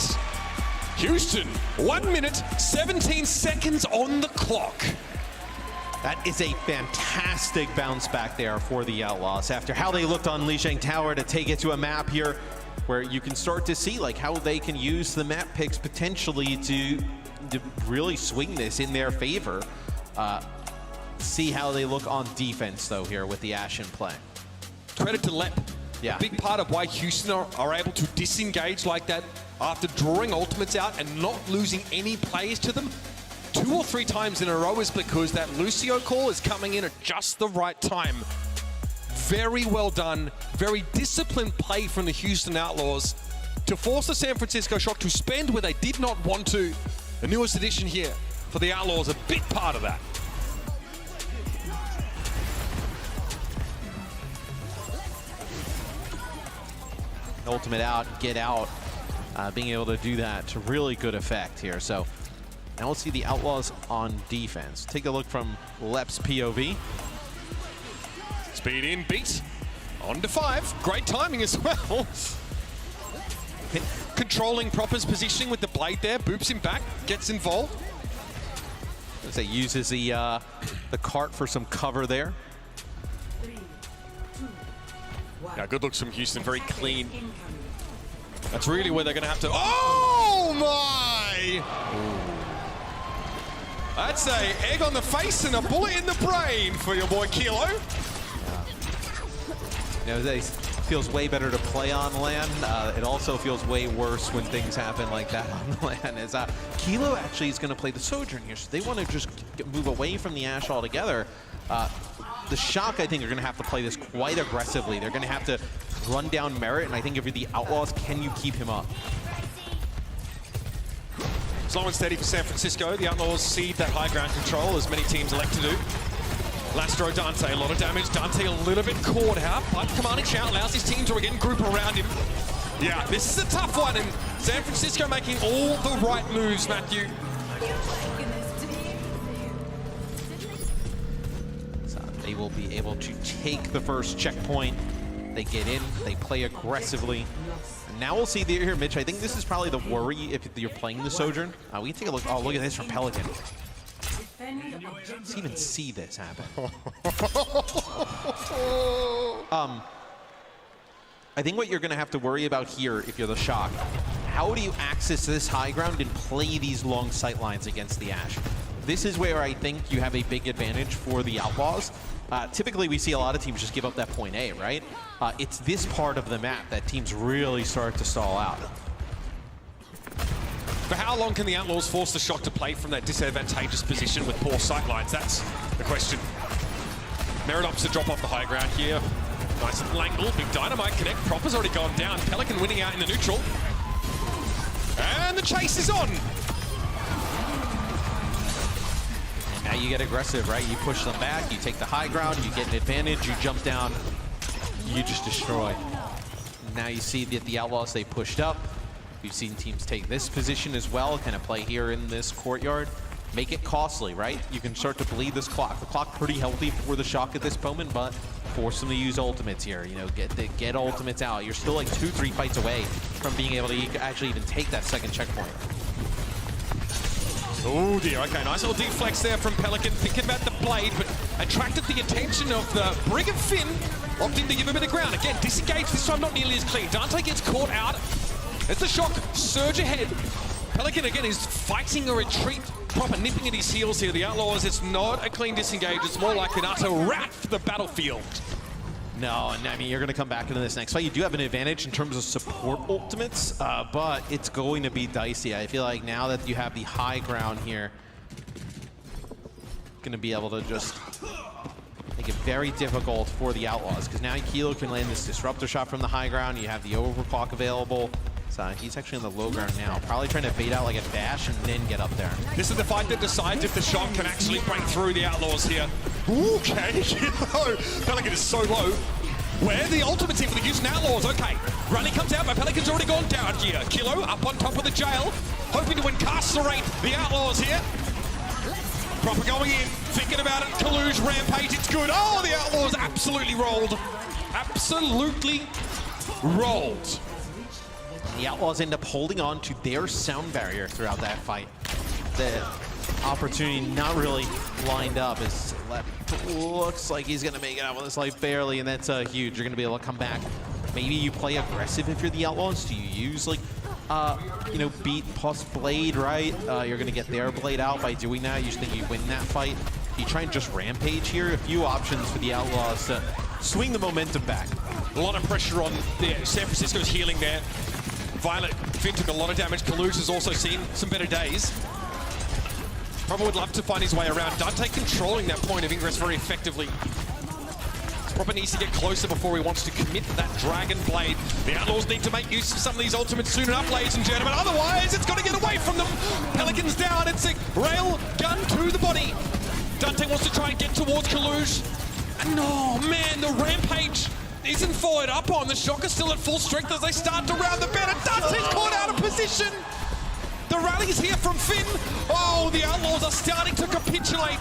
B: Houston, 1 minute, 17 seconds on the clock.
L: That is a fantastic bounce back there for the Outlaws after how they looked on Lijiang Tower to take it to a map here where you can start to see like how they can use the map picks potentially to really swing this in their favor. See how they look on defense though here with the Ashe in play.
B: Credit to Lep.
L: Yeah.
B: A big part of why Houston are able to disengage like that after drawing ultimates out and not losing any plays to them 2 or 3 times in a row is because that Lucio call is coming in at just the right time. Very well done, very disciplined play from the Houston Outlaws to force the San Francisco Shock to spend where they did not want to. The newest addition here for the Outlaws, a big part of that.
L: Ultimate out, get out, being able to do that to really good effect here. So now we'll see the Outlaws on defense. Take a look from Lep's POV.
B: Speed in, beat, on to 5. Great timing as well. Controlling Proper's positioning with the blade there, boops him back, gets involved.
L: As he uses the cart for some cover there.
B: Yeah, good looks from Houston, very clean. That's really where they're going to have to... Oh my! That's a egg on the face and a bullet in the brain for your boy Chio.
L: You know, it feels way better to play on land. It also feels way worse when things happen like that on the land. As Kilo actually is going to play the Sojourn here, so they want to just move away from the Ashe altogether. The Shock, I think, are going to have to play this quite aggressively. They're going to have to run down Merit, and I think if you're the Outlaws, can you keep him up?
B: Slow and steady for San Francisco. The Outlaws cede that high ground control, as many teams elect to do. Lastro Dante, a lot of damage. Dante a little bit caught out, but Commanding Shout allows his team to again group around him. Yeah, this is a tough one, and San Francisco making all the right moves, Matthew.
L: They will be able to take the first checkpoint. They get in, they play aggressively. And now we'll see here, Mitch. I think this is probably the worry if you're playing the Sojourn. We can take a look. Oh, look at this from Pelican. Let's even see this happen. I think what you're going to have to worry about here, if you're the Shock, how do you access this high ground and play these long sight lines against the Ashe? This is where I think you have a big advantage for the Outlaws. Typically, we see a lot of teams just give up that point A, right? It's this part of the map that teams really start to stall out.
B: For how long can the Outlaws force the Shock to play from that disadvantageous position with poor sightlines? That's the question. Merit opts to drop off the high ground here. Nice little angle, big dynamite connect. Proper's already gone down. Pelican winning out in the neutral. And the chase is on.
L: Now you get aggressive, right? You push them back, you take the high ground, you get an advantage, you jump down, you just destroy. Now you see that the Outlaws, they pushed up. We've seen teams take this position as well, kind of play here in this courtyard. Make it costly, right? You can start to bleed this clock. The clock pretty healthy for the Shock at this moment, but force them to use ultimates here. You know, get ultimates out. You're still like 2-3 fights away from being able to actually even take that second checkpoint.
B: Oh dear, okay, nice little deflex there from Pelican, thinking about the blade, but attracted the attention of the Brig of Finn, opting to give a bit of ground. Again, disengaged, this time not nearly as clean. Dante gets caught out as the Shock surge ahead. Pelican again is fighting a retreat, Proper nipping at his heels here. The Outlaws, it's not a clean disengage, it's more like an utter rat for the battlefield.
L: No, and I mean, you're going to come back into this next fight. You do have an advantage in terms of support ultimates, but it's going to be dicey. I feel like now that you have the high ground here, going to be able to just make it very difficult for the Outlaws, because now Kilo can land this disruptor shot from the high ground. You have the overclock available. So he's actually on the low ground now, probably trying to bait out like a dash and then get up there.
B: This is the fight that decides if the shot can actually break through the Outlaws here. Okay, Kilo. Pelican is so low. Where the ultimate's here for the Houston Outlaws. Okay, Runny comes out, but Pelican's already gone down here. Kilo up on top of the jail, hoping to incarcerate the Outlaws here. Proper going in, thinking about it. Kaluge, Rampage, it's good. Oh, the Outlaws absolutely rolled. Absolutely rolled.
L: The Outlaws end up holding on to their sound barrier throughout that fight. The opportunity not really lined up as looks like he's gonna make it out with his life barely, and that's huge. You're gonna be able to come back. Maybe you play aggressive if you're the Outlaws. Do you use like, you know, beat plus blade, right? You're gonna get their blade out by doing that. You think you win that fight. You try and just rampage here. A few options for the Outlaws to swing the momentum back.
B: A lot of pressure on San Francisco's healing there. Violet, Finn took a lot of damage. Kaluge has also seen some better days. Probably would love to find his way around. Dante controlling that point of ingress very effectively. Proper needs to get closer before he wants to commit that Dragon Blade. The Outlaws need to make use of some of these ultimates soon enough, ladies and gentlemen. Otherwise, it's got to get away from them. Pelican's down. It's a rail gun to the body. Dante wants to try and get towards Kaluge. And oh man, the Rampage isn't followed up on. The Shocker's still at full strength as they start to round the bend. And Dante's caught out of position. The rally's here from Finn. Oh, the Outlaws are starting to capitulate.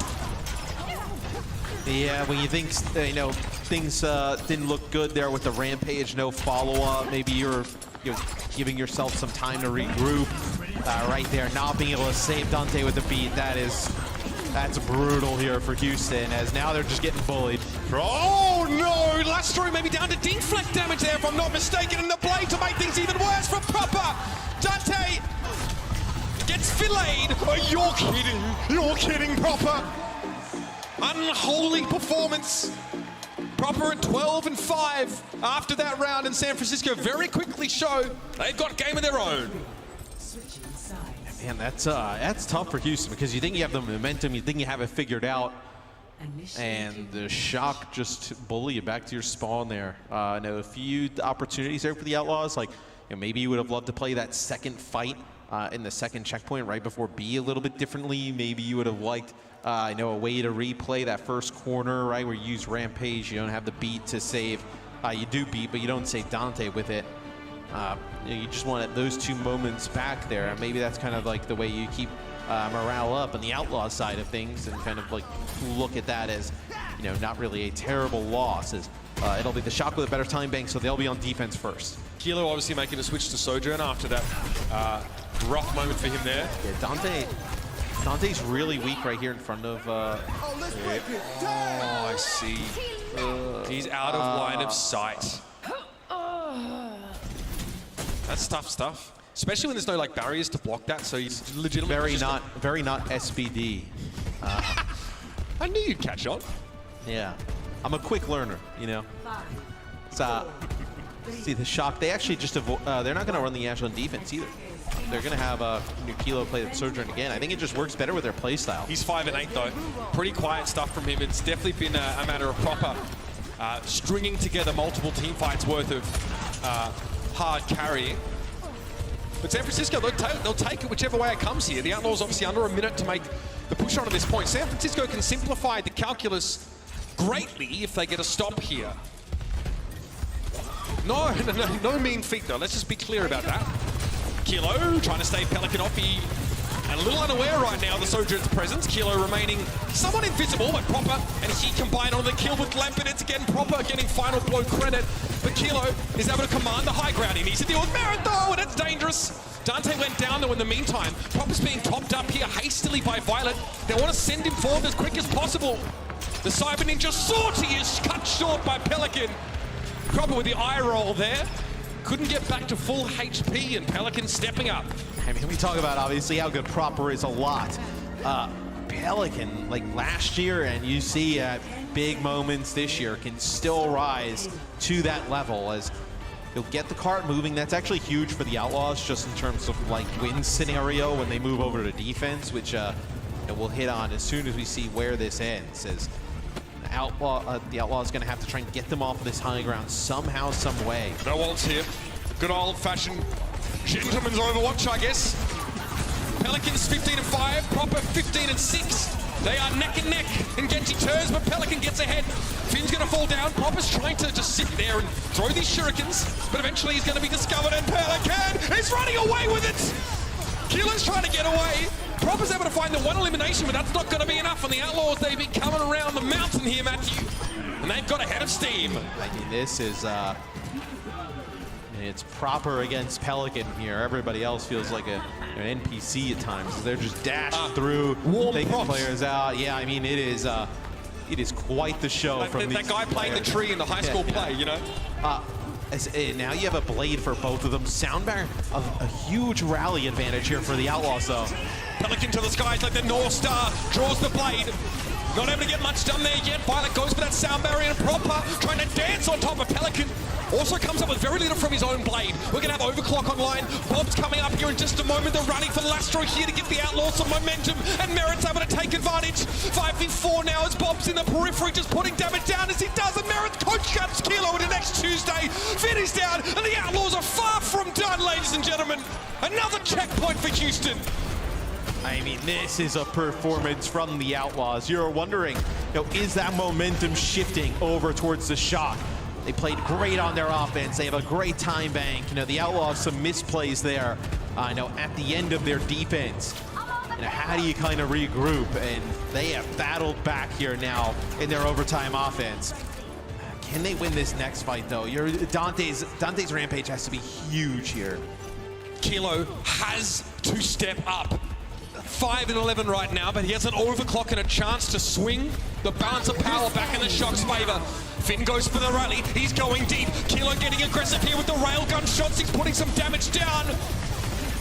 L: Yeah, when you think, you know, things didn't look good there with the Rampage, no follow-up. Maybe you're giving yourself some time to regroup. Right there, not being able to save Dante with the beat. That's brutal here for Houston, as now they're just getting bullied.
B: Oh no, Lastro maybe down to deflect damage there if I'm not mistaken, and the blade to make things even worse for Proper. Dante gets filleted. Oh, you're kidding, Proper. Unholy performance. Proper at 12-5 after that round, and San Francisco very quickly show they've got a game of their own.
L: Man, that's tough for Houston, because you think you have the momentum, you think you have it figured out, and the Shock just bully you back to your spawn there. I know a few opportunities there for the Outlaws, like, you know, maybe you would have loved to play that second fight in the second checkpoint right before B a little bit differently. Maybe you would have liked, I know, a way to replay that first corner, right, where you use Rampage, you don't have the beat to save. You do beat, but you don't save Dante with it. You just want those two moments back there. Maybe that's kind of like the way you keep morale up on the Outlaw side of things, and kind of like look at that as, you know, not really a terrible loss. As it'll be the Shock with a better time bank, so they'll be on defense first.
B: Kilo obviously making a switch to Sojourn after that rough moment for him there.
L: Yeah, Dante's really weak right here in front of.
B: Oh, I see. He's out of line of sight. That's tough stuff, especially when there's no like barriers to block that. So he's legitimately
L: very not SBD.
B: I knew you'd catch on.
L: Yeah, I'm a quick learner, you know. See the Shock. They actually just they're not going to run the Ash on defense either. They're going to have Kilo play the Sojourn again. I think it just works better with their play style.
B: He's 5-8 though. Pretty quiet stuff from him. It's definitely been a matter of Proper stringing together multiple team fights worth of hard carrying. But San Francisco, they'll take it whichever way it comes here. The Outlaws obviously under a minute to make the push on to this point. San Francisco can simplify the calculus greatly if they get a stop here. No mean feat though. Let's just be clear about that. Kilo trying to stay Pelican off. He a little unaware right now of the Sojourn's presence. Kilo remaining somewhat invisible, but Proper, and he combined on the kill with Lampin. It's again Proper getting final blow credit. But Kilo is able to command the high ground. He needs to deal with Merit though, and it's dangerous. Dante went down though in the meantime. Proper's being topped up here hastily by Violet. They want to send him forward as quick as possible. The Cyber Ninja sortie is cut short by Pelican. Proper with the eye roll there. Couldn't get back to full HP, and Pelican stepping up.
L: I mean, we talk about obviously how good Proper is a lot. Pelican, like last year, and you see big moments this year, can still rise to that level as he'll get the cart moving. That's actually huge for the Outlaws, just in terms of like win scenario when they move over to defense, which we'll hit on as soon as we see where this ends. As the Outlaw is going to have to try and get them off of this high ground somehow, some way.
B: No ults here. Good old-fashioned gentleman's Overwatch, I guess. Pelicans 15-5, Proper 15-6. They are neck and neck in Genji turns, but Pelican gets ahead. Finn's going to fall down. Proper's trying to just sit there and throw these shurikens, but eventually he's going to be discovered, and Pelican is running away with it! Kilo's trying to get away. Proper's able to find the one elimination, but that's not going to be enough on the Outlaws. They've been coming around the mountain here, Matthew, and they've got ahead of steam.
L: I mean, this is... it's Proper against Pelican here. Everybody else feels like an NPC at times. They're just dashed through, taking players out. Yeah, I mean, it is quite the show from
B: that guy playing the tree in the high school play, you know?
L: Now you have a blade for both of them. Soundbar, a huge rally advantage here for the Outlaws, though.
B: Pelican to the skies like the North Star, draws the blade. Not able to get much done there yet. Violet goes for that sound barrier, and Proper trying to dance on top of Pelican. Also comes up with very little from his own blade. We're going to have Overclock online. Bob's coming up here in just a moment. They're running for Lastro here to give the Outlaws some momentum, and Merritt's able to take advantage. 5v4 now as Bob's in the periphery, just putting damage down as he does, and Merritt's coach cuts Kilo into next Tuesday. Finn is down, and the Outlaws are far from done, ladies and gentlemen. Another checkpoint for Houston.
L: I mean, this is a performance from the Outlaws. You're wondering, is that momentum shifting over towards the Shock? They played great on their offense. They have a great time bank. The Outlaws, some misplays there. At the end of their defense. How do you kind of regroup? And they have battled back here now in their overtime offense. Can they win this next fight, though? Dante's rampage has to be huge here.
B: Kilo has to step up. 5-11 right now, but he has an overclock and a chance to swing the balance of power back in the Shock's favor. Finn goes for the rally. He's going deep. Kilo getting aggressive here with the railgun shots. He's putting some damage down,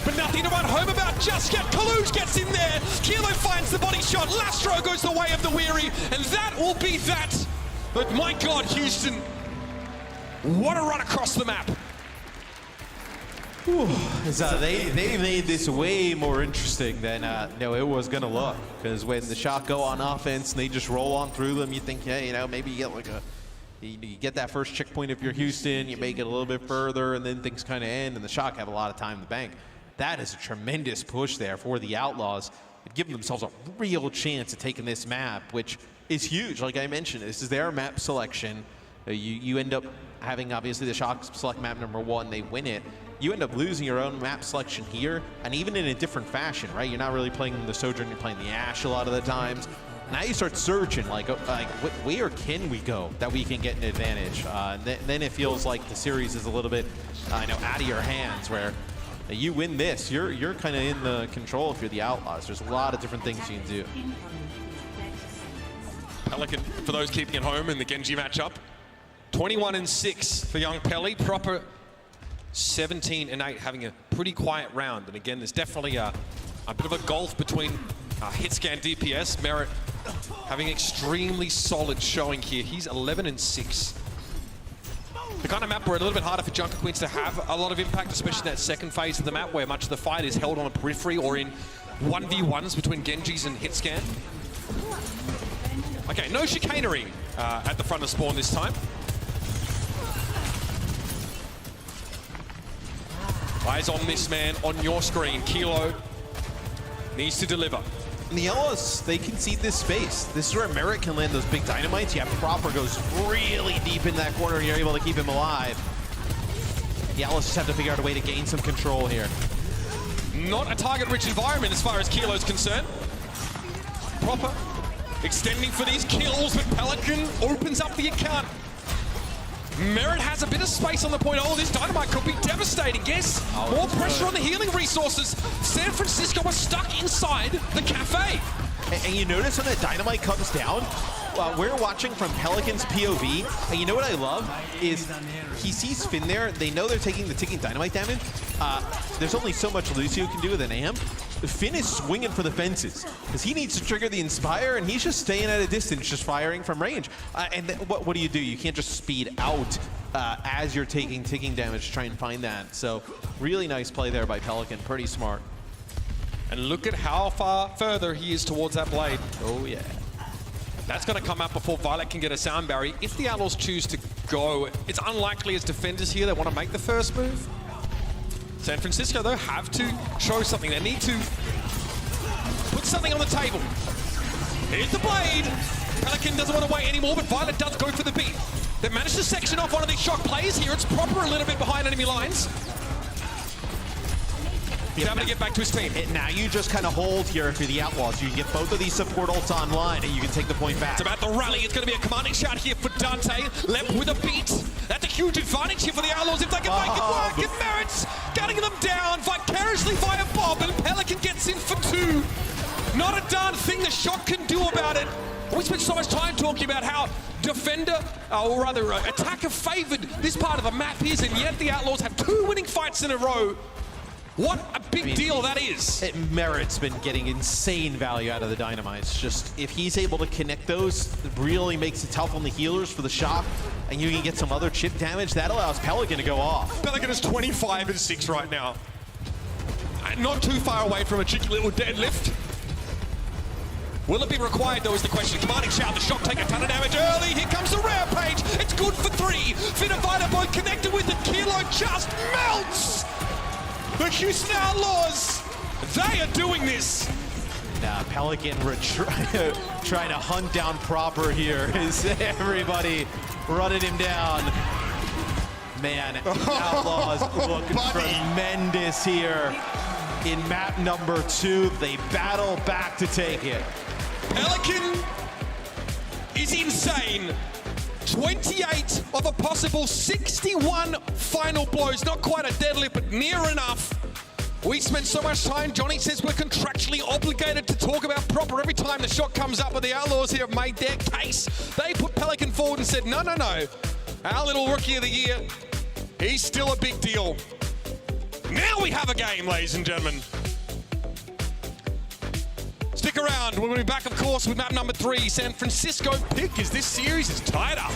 B: but nothing to run home about just yet. Kaluj gets in there. Kilo finds the body shot. Lastro goes the way of the weary, and that will be that. But my God, Houston, what a run across the map.
L: So they made this way more interesting than it was going to look. Because when the Shock go on offense and they just roll on through them, you think, hey, maybe you get you get that first checkpoint if you're Houston, you make it a little bit further, and then things kind of end, and the Shock have a lot of time in the bank. That is a tremendous push there for the Outlaws. They've given themselves a real chance at taking this map, which is huge. Like I mentioned, this is their map selection. You end up having, obviously, the Shock select map number 1, they win it. You end up losing your own map selection here, and even in a different fashion, right? You're not really playing the Sojourn, you're playing the Ash a lot of the times. Now you start searching, where can we go that we can get an advantage? Then it feels like the series is a little bit, out of your hands, where you win this, you're kind of in the control if you're the Outlaws. There's a lot of different things you can do.
B: Pelican, for those keeping it home in the Genji matchup, 21-6 for young Pelly. Proper 17-8, having a pretty quiet round. And again, there's definitely a bit of a gulf between hit scan DPS. Merritt having extremely solid showing here. He's 11-6. The kind of map where it's a little bit harder for Junker Queens to have a lot of impact, especially in that second phase of the map where much of the fight is held on a periphery or in 1v1s between Genjis and hit scan. Okay, no chicanery at the front of spawn this time. Eyes on this man on your screen. Kilo needs to deliver.
L: And the Outlaws, they concede this space. This is where Merritt can land those big dynamites. Yeah, Proper goes really deep in that corner and you're able to keep him alive. The Outlaws just have to figure out a way to gain some control here.
B: Not a target-rich environment as far as Kilo's concerned. Proper extending for these kills, but Pelican opens up the account. Merritt has a bit of space on the point. Oh, this dynamite could be devastating, yes. More pressure on the healing resources. San Francisco was stuck inside the cafe.
L: And you notice when that dynamite comes down, we're watching from Pelican's POV, and you know what I love is he sees Finn there. They know they're taking the ticking dynamite damage. There's only so much Lucio can do with an AM. Finn is swinging for the fences because he needs to trigger the Inspire, and he's just staying at a distance, just firing from range. And what do? You can't just speed out as you're taking ticking damage to try and find that. So really nice play there by Pelican, pretty smart.
B: And look at how far further he is towards that blade.
L: Oh, yeah.
B: That's going to come out before Violet can get a sound barrier. If the Outlaws choose to go, it's unlikely as defenders here they want to make the first move. San Francisco, though, have to show something. They need to put something on the table. Here's the blade. Pelican doesn't want to wait anymore, but Violet does go for the beat. They've managed to section off one of these shock players here. It's proper a little bit behind enemy lines. He's able to get back to his team.
L: Now you just kind of hold here for the Outlaws. You can get both of these support ults online and you can take the point back.
B: It's about the rally. It's going to be a commanding shot here for Dante. Left with a beat. That's a huge advantage here for the Outlaws if they can make it work. It merits getting them down vicariously via Bob, and Pelican gets in for 2. Not a darn thing the shock can do about it. We spent so much time talking about how defender, or rather attacker favored this part of the map is, and yet the Outlaws have 2 winning fights in a row. What a big deal that is.
L: Merritt's been getting insane value out of the Dynamites. Just if he's able to connect those, it really makes it tough on the healers for the shock, and you can get some other chip damage. That allows Pelican to go off.
B: Pelican is 25-6 right now. And not too far away from a cheeky little deadlift. Will it be required, though, is the question. Commanding shout, the shock take a ton of damage early. Here comes the rampage. It's good for 3. Finavita both connected with it. Kilo just melts. The Houston Outlaws, they are doing this.
L: Now Pelican trying to hunt down proper here. Is everybody running him down? Man, Outlaws look tremendous here. In map number 2, they battle back to take it.
B: Pelican is insane. 28 of a possible 61 final blows. Not quite a deadlift, but near enough. We spent so much time, Johnny says we're contractually obligated to talk about proper every time the shot comes up, but the Outlaws here have made their case. They put Pelican forward and said, no. Our little rookie of the year, he's still a big deal. Now we have a game, ladies and gentlemen. Stick around. We'll be back, of course, with map number 3. San Francisco pick as this series is tied up.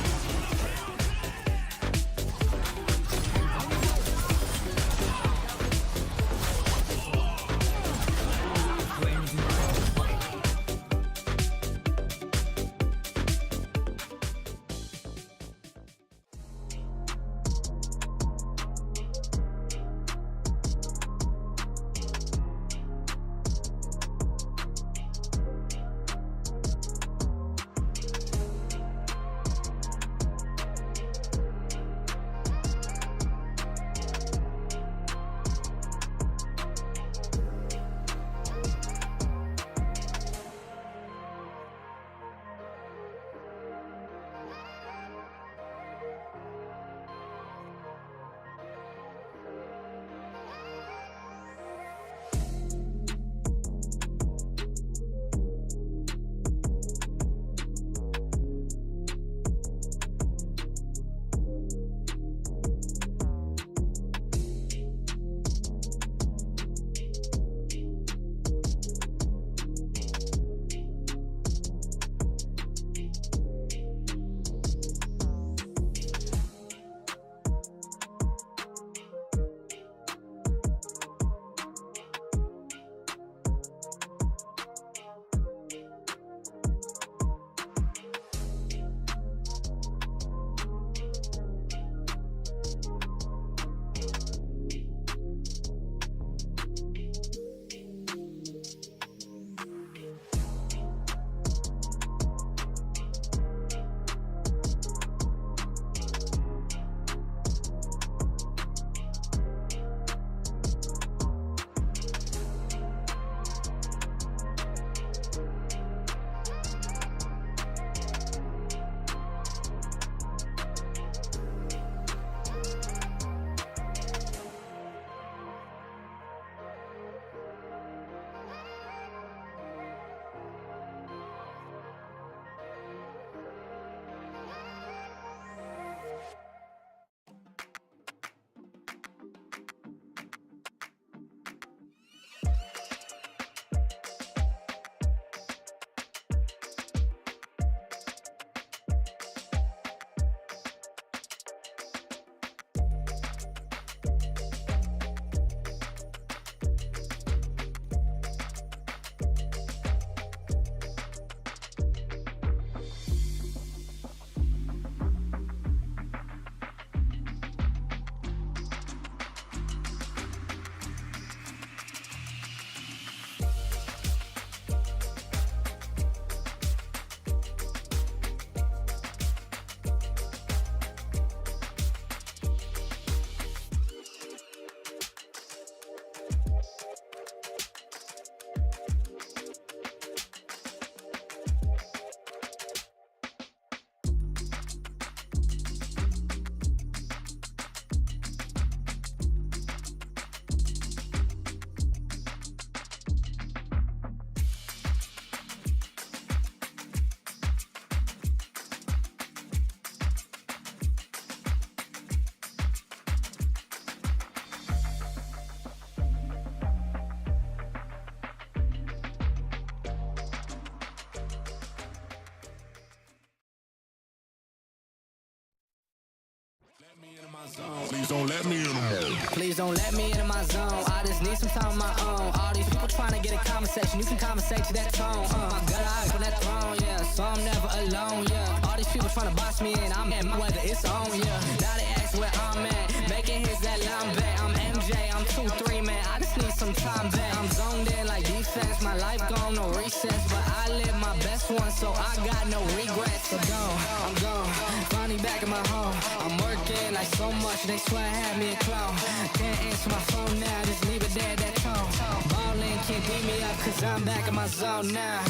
G: Please don't let me in.
P: Please don't let me into my zone. I just need some time on my own. All these people trying to get a conversation. You can conversate to that tone. My gut eyes on that throne, yeah. So I'm never alone, yeah. All these people trying to box me in. I'm at my weather, it's on, yeah. Now they ask where I'm at. Making hits that line back. I'm MJ, I'm 2-3, man. I just need some time back. I'm zoned in like defense. My life gone, no recess. But I live my best one, so I got no regrets. So I'm gone. Finally back in my home. I'm working like so much. They swear I had me a clone. Can't answer my phone now. Just leave it there, that tone. Ballin' can't beat me up, cause I'm back in my zone now.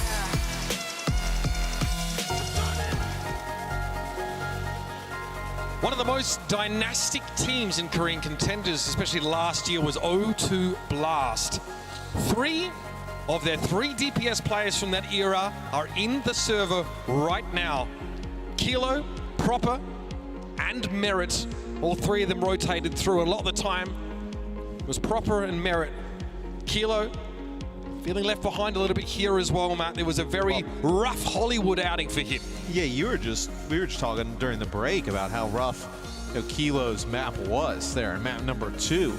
B: One of the most dynastic teams in Korean contenders, especially last year, was O2 Blast. 3 of their 3 DPS players from that era are in the server right now. Kilo, Proper, and Merit. All 3 of them rotated through. A lot of the time it was Proper and Merit. Kilo feeling left behind a little bit here as well, Matt. It was a very rough Hollywood outing for him.
L: Yeah, we were just talking during the break about how rough Kilo's map was there, map number 2.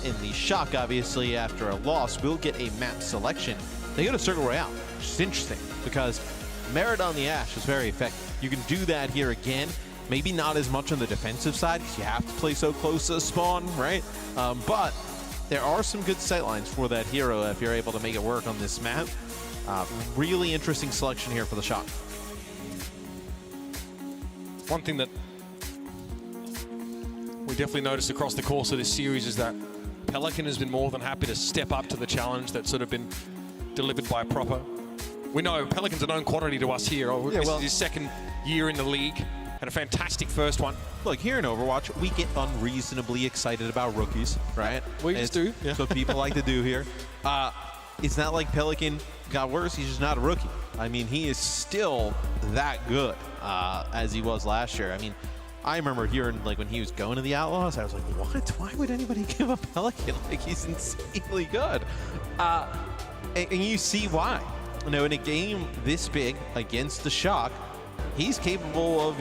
L: In the Shock, obviously, after a loss, we'll get a map selection. They go to Circle Royale, which is interesting because Merit on the Ash is very effective. You can do that here again. Maybe not as much on the defensive side because you have to play so close to spawn, right? But there are some good sightlines for that hero if you're able to make it work on this map. Really interesting selection here for the Shock.
B: One thing that we definitely noticed across the course of this series is that Pelican has been more than happy to step up to the challenge that's sort of been delivered by Proper. We know Pelican's a known quantity to us here. This is his second year in the league. Had a fantastic first one.
L: Look, here in Overwatch, we get unreasonably excited about rookies, right?
B: We just do. Yeah.
L: That's what people like to do here. It's not like Pelican got worse. He's just not a rookie. I mean, he is still that good as he was last year. I mean, I remember hearing, like, when he was going to the Outlaws, I was like, what? Why would anybody give up Pelican? Like, he's insanely good. And you see why. You know, in a game this big against the Shock, he's capable of,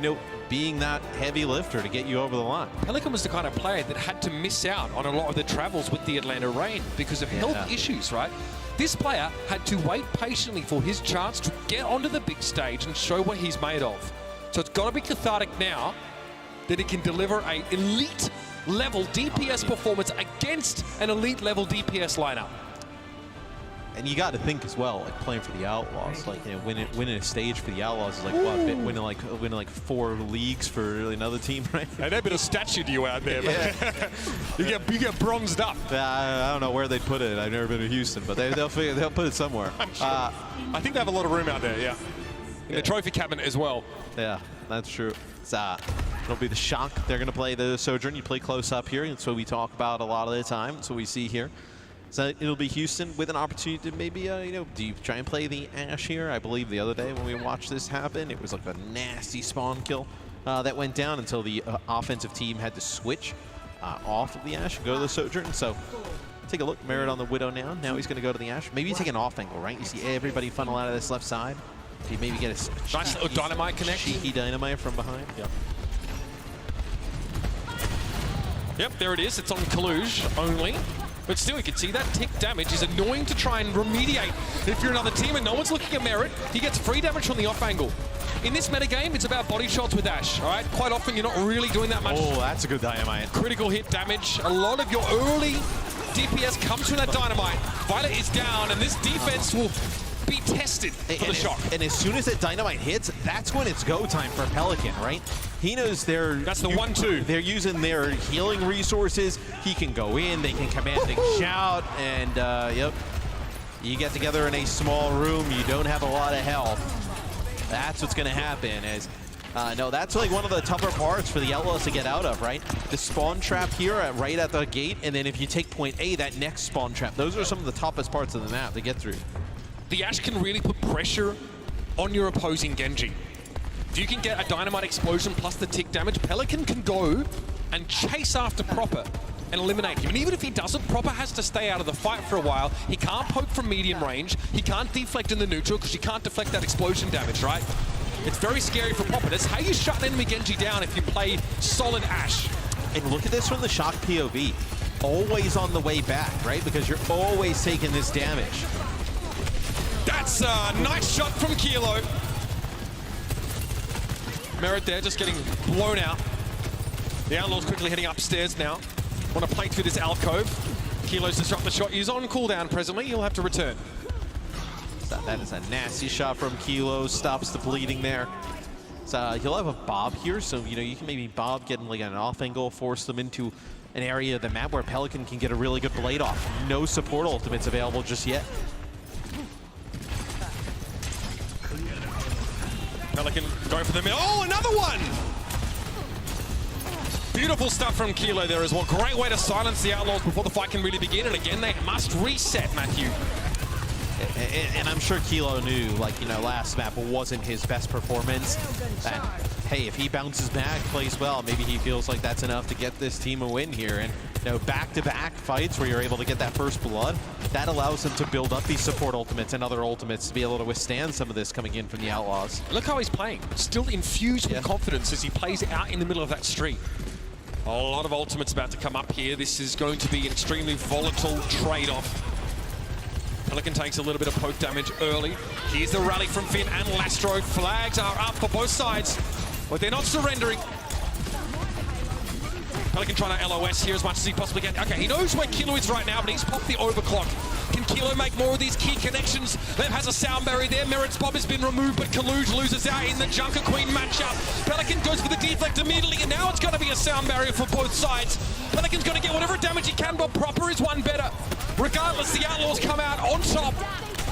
L: being that heavy lifter to get you over the line.
B: Pelican was the kind of player that had to miss out on a lot of the travels with the Atlanta Reign because of health issues, right? This player had to wait patiently for his chance to get onto the big stage and show what he's made of. So it's got to be cathartic now that he can deliver an elite level DPS performance against an elite level DPS lineup.
L: And you got to think as well, like playing for the Outlaws, like winning a stage for the Outlaws is like what, winning like 4 leagues for another team, right?
B: And they've been a statue to you out there, man. you get bronzed up.
L: I don't know where they put it. I've never been to Houston, but they'll put it somewhere.
B: Sure. I think they have a lot of room out there. Yeah, in the trophy cabinet as well.
L: Yeah, that's true. It'll be the Shock. They're going to play the Sojourn. You play close up here. That's what we talk about a lot of the time. That's what we see here. So it'll be Houston with an opportunity to maybe, do you try and play the Ash here? I believe the other day when we watched this happen, it was like a nasty spawn kill that went down until the offensive team had to switch off of the Ash and go to the Sojourn. So take a look. Merit on the Widow now. Now he's going to go to the Ash. Maybe you take an off angle, right? You see everybody funnel out of this left side. You maybe get a
B: nice little dynamite connection.
L: Cheeky dynamite from behind.
B: Yep. Yep, there it is. It's on Kaluge only. But still, you can see that tick damage is annoying to try and remediate if you're another team and no one's looking at Merit. He gets free damage from the off angle. In this metagame, it's about body shots with Ash, all right? Quite often, you're not really doing that much.
L: Oh, that's a good dynamite.
B: Critical hit damage. A lot of your early DPS comes from that dynamite. Violet is down, and this defense will be tested for the Shock.
L: And as soon as that dynamite hits, that's when it's go time for Pelican, right? He knows
B: that's the 1-2.
L: They're using their healing resources. He can go in, they can command a shout, and yep. You get together in a small room, you don't have a lot of health. That's what's gonna happen as no, that's like one of the tougher parts for the Outlaws to get out of, right? The spawn trap here right at the gate, and then if you take point A, that next spawn trap. Those are some of the toughest parts of the map to get through.
B: The Ash can really put pressure on your opposing Genji. If you can get a dynamite explosion plus the tick damage, Pelican can go and chase after Proper and eliminate him. And even if he doesn't, Proper has to stay out of the fight for a while. He can't poke from medium range. He can't deflect in the neutral because you can't deflect that explosion damage, right? It's very scary for Proper. That's how you shut an enemy Genji down if you play solid Ash.
L: And look at this from the Shock POV. Always on the way back, right? Because you're always taking this damage.
B: That's a nice shot from Kilo. Merit there, just getting blown out. The Outlaws quickly heading upstairs now. Want to play through this alcove. Kilo's disrupt the shot. He's on cooldown presently. He'll have to return.
L: That is a nasty shot from Kilo. Stops the bleeding there. So he'll have a Bob here, so you can maybe Bob get him like an off angle, force them into an area of the map where Pelican can get a really good blade off. No support ultimates available just yet.
B: Pelican going for the middle. Oh, another one! Beautiful stuff from Kilo there as well. Great way to silence the Outlaws before the fight can really begin. And again, they must reset, Matthew.
L: And I'm sure Kilo knew, last map wasn't his best performance. That, hey, if he bounces back, plays well, maybe he feels like that's enough to get this team a win here. And back-to-back fights where you're able to get that first blood, that allows him to build up these support ultimates and other ultimates to be able to withstand some of this coming in from the Outlaws.
B: Look how he's playing. Still infused with confidence as he plays out in the middle of that street. A lot of ultimates about to come up here. This is going to be an extremely volatile trade-off. Pelican takes a little bit of poke damage early. Here's the rally from Finn and Lastro. Flags are up for both sides, but they're not surrendering. Pelican trying to LOS here as much as he possibly can. Okay, he knows where Kilo is right now, but he's popped the overclock. Can Kilo make more of these key connections? Lev has a sound barrier there. Merit's Bob has been removed, but Kaluj loses out in the Junker Queen matchup. Pelican goes for the deflect immediately, and now it's going to be a sound barrier for both sides. Pelican's going to get whatever damage he can, but Proper is one better. Regardless, the Outlaws come out on top.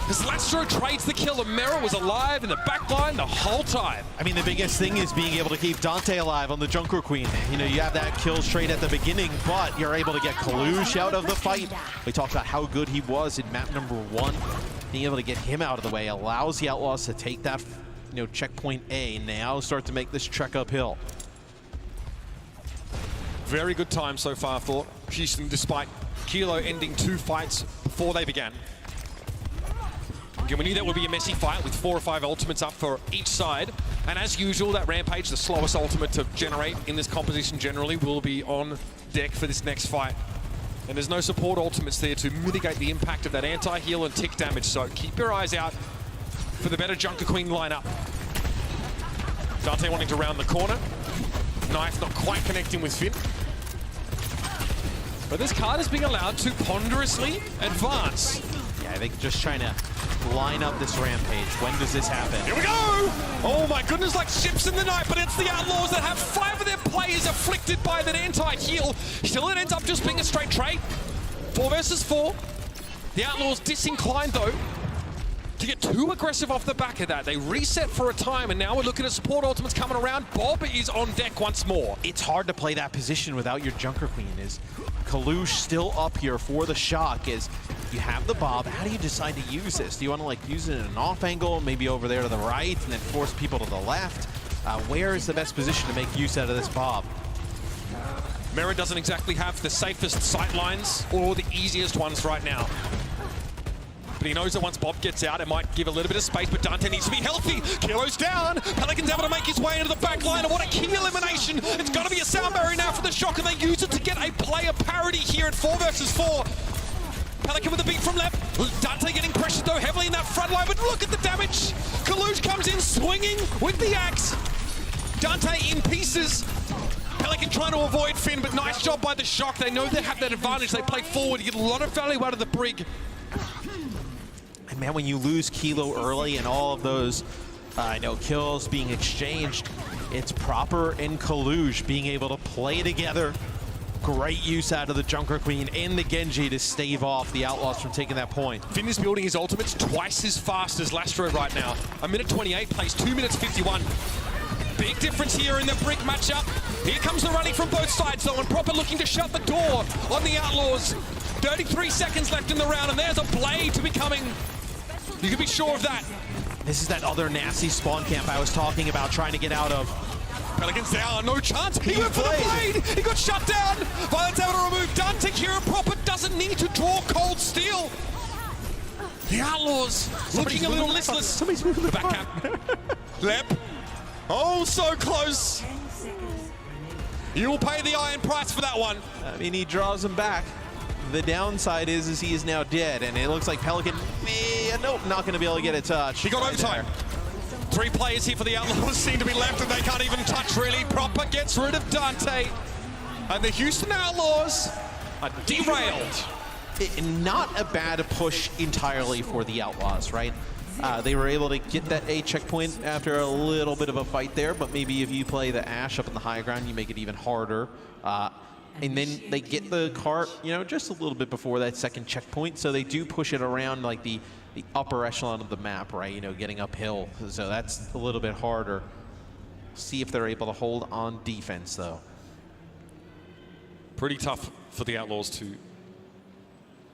B: As Lastro trades the kill, and Merit was alive in the back line the whole time.
L: I mean, the biggest thing is being able to keep Dante alive on the Junker Queen. You have that kill straight at the beginning, but you're able to get Kalush out of the fight. We talked about how good he was in map number 1. Being able to get him out of the way allows the Outlaws to take that, checkpoint A, and now start to make this trek uphill.
B: Very good time so far for Houston, despite Kilo ending 2 fights before they began. Again, we knew that would be a messy fight with 4 or 5 ultimates up for each side. And as usual, that Rampage, the slowest ultimate to generate in this composition generally, will be on deck for this next fight. And there's no support ultimates there to mitigate the impact of that anti-heal and tick damage, so keep your eyes out for the better Junker Queen lineup. Dante wanting to round the corner. Knife not quite connecting with Finn. But this card is being allowed to ponderously advance.
L: Yeah, I think just trying to line up this Rampage. When does this happen?
B: Here we go! Oh my goodness, like ships in the night, but it's the Outlaws that have 5 of their players afflicted by that anti-heal. Still, it ends up just being a straight trade. 4 versus 4. The Outlaws disinclined, though, to get too aggressive off the back of that. They reset for a time, and now we're looking at support ultimates coming around. Bob is on deck once more.
L: It's hard to play that position without your Junker Queen. Is Kalush still up here for the shock? Is you have the Bob, how do you decide to use this? Do you want to use it in an off angle, maybe over there to the right, and then force people to the left? Where is the best position to make use out of this Bob?
B: Merit doesn't exactly have the safest sight lines or the easiest ones right now. But he knows that once Bob gets out, it might give a little bit of space, but Dante needs to be healthy. Kilo's down. Pelican's able to make his way into the back line, and what a key elimination. It's got to be a sound barrier now for the shock, and they use it to get a player parity here at 4 versus 4. Pelican with a beat from left. Dante getting pressured, though, heavily in that front line, but look at the damage. Kalush comes in swinging with the axe. Dante in pieces. Pelican trying to avoid Finn, but nice job by the shock. They know they have that advantage. They play forward. You get a lot of value out of the brig.
L: And man, when you lose Kilo early and all of those kills being exchanged, it's Proper and Kalush being able to play together. Great use out of the Junker Queen and the Genji to stave off the Outlaws from taking that point.
B: Finn is building his ultimates twice as fast as Lastro right now. 1:28 plays 2:51. Big difference here in the brig matchup. Here comes the running from both sides, though, and Proper looking to shut the door on the Outlaws. 33 seconds left in the round, and there's a blade to be coming. You can be sure of that.
L: This is that other nasty spawn camp I was talking about, trying to get out of.
B: Pelican's down, no chance. He went for the blade. He got shut down. Valiant's able to remove Dante here. Proper doesn't need to draw cold steel. The Outlaws looking a little listless.
L: Somebody's moving the back
B: cap. Lep. Oh, so close. You'll pay the iron price for that one.
L: I mean, he draws him back. The downside is he is now dead, and it looks like Pelican, nope, not going to be able to get a touch.
B: He got overtime. 3 players here for the Outlaws seem to be left, and they can't even touch, really. Proper gets rid of Dante. And the Houston Outlaws are derailed.
L: Not a bad push entirely for the Outlaws, right? They were able to get that A checkpoint after a little bit of a fight there, but maybe if you play the Ashe up in the high ground, you make it even harder. And then they get the cart, you know, just a little bit before that second checkpoint, so they do push it around like the upper echelon of the map, right? You know, getting uphill, so that's a little bit harder. See if they're able to hold on defense, though.
B: Pretty tough for the Outlaws to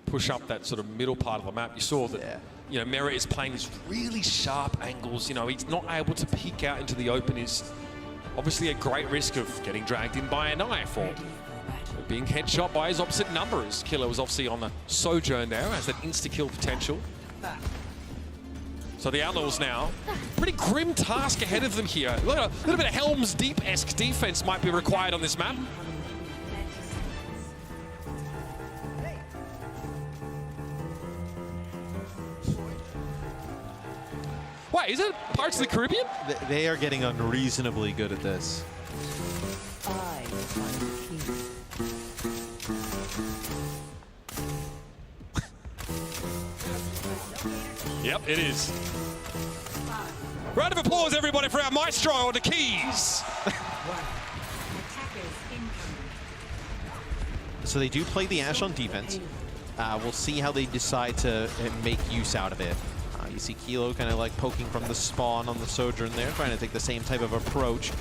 B: push up that sort of middle part of the map. You saw that, you know, Merritt is playing these really sharp angles. You know, he's not able to peek out into the open. Is obviously a great risk of getting dragged in by a knife or being headshot by his opposite number. His killer was obviously on the Sojourn there, has that insta-kill potential. So the Outlaws now, pretty grim task ahead of them here. A little bit of Helm's Deep-esque defense might be required on this map. Wait, is it Pirates of the Caribbean?
L: They are getting unreasonably good at this.
B: Yep, it is. Round of applause, everybody, for our maestro on the keys.
L: So they do play the Ashe on defense. We'll see how they decide to make use out of it. You see Kilo kind of like poking from the spawn on the Sojourn there, trying to take the same type of approach.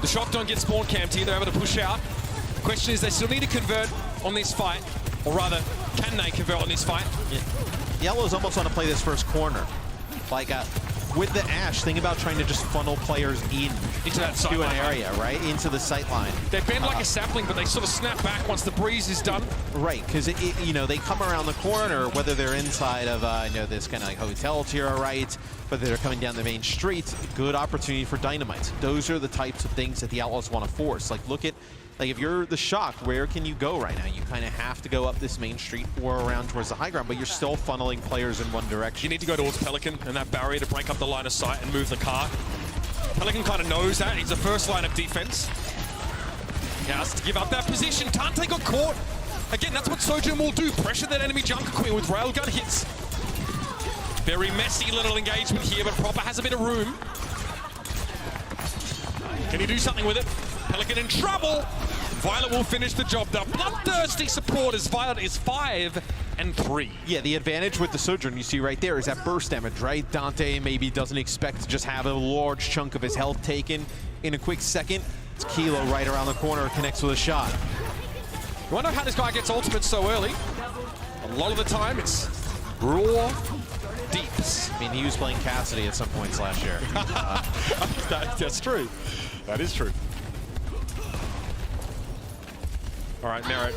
B: The Shock don't get spawn camped here. They're able to push out. Question is, they still need to convert on this fight, or rather, can they convert on this fight?
L: Yeah. Yellow's almost want to play this first corner. Like with the Ashe, think about trying to just funnel players
B: into that
L: to an area, right? Into the sight line.
B: They bend like a sapling, but they sort of snap back once the breeze is done.
L: Right, because you know, they come around the corner, whether they're inside of you know, this kind of like hotel to your right, whether they're coming down the main street. Good opportunity for dynamite. Those are the types of things that the Outlaws want to force. Like, look at, like, if you're the Shock, where can you go right now? You kind of have to go up this main street or around towards the high ground, but you're still funneling players in one direction.
B: You need to go towards Pelican and that barrier to break up the line of sight and move the car. Pelican kind of knows that. He's the first line of defense. He has to give up that position. Tante got caught. Again, that's what Sojourn will do. Pressure that enemy Junker Queen with railgun hits. Very messy little engagement here, but Proper has a bit of room. Can he do something with it? Pelican in trouble. Violet will finish the job. The bloodthirsty support as Violet is 5 and 3.
L: Yeah, the advantage with the Sojourn you see right there is that burst damage, right? Dante maybe doesn't expect to just have a large chunk of his health taken in a quick second. It's Kilo right around the corner, connects with a shot.
B: You wonder how this guy gets ultimate so early. A lot of the time it's raw deeps.
L: I mean, he was playing Cassidy at some points last year.
B: That's true. That is true. All right, Merritt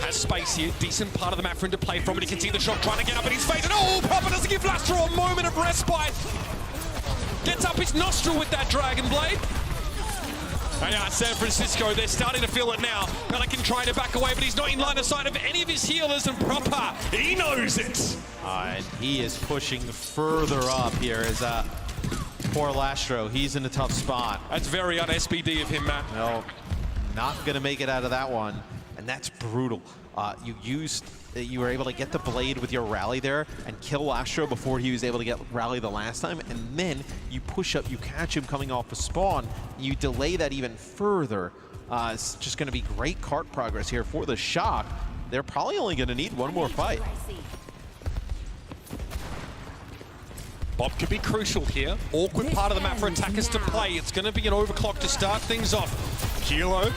B: has space here. Decent part of the map for him to play from, but he can see the Shock trying to get up in his face. And oh, Proper doesn't give Lastro a moment of respite. Gets up his nostril with that Dragon Blade. And yeah, San Francisco, they're starting to feel it now. Pelican trying to back away, but he's not in line of sight of any of his healers, and Proper, he knows it.
L: And he is pushing further up here as poor Lastro, he's in a tough spot.
B: That's very un-SPD of him, Matt.
L: No, not gonna make it out of that one, and that's brutal. You were able to get the blade with your rally there and kill Lastro before he was able to get rally the last time, and then you push up, you catch him coming off a spawn, you delay that even further. It's just gonna be great cart progress here for the Shock. They're probably only gonna need one more fight.
B: Bob could be crucial here. Awkward part of the map for attackers to play. It's going to be an overclock to start things off. Kilo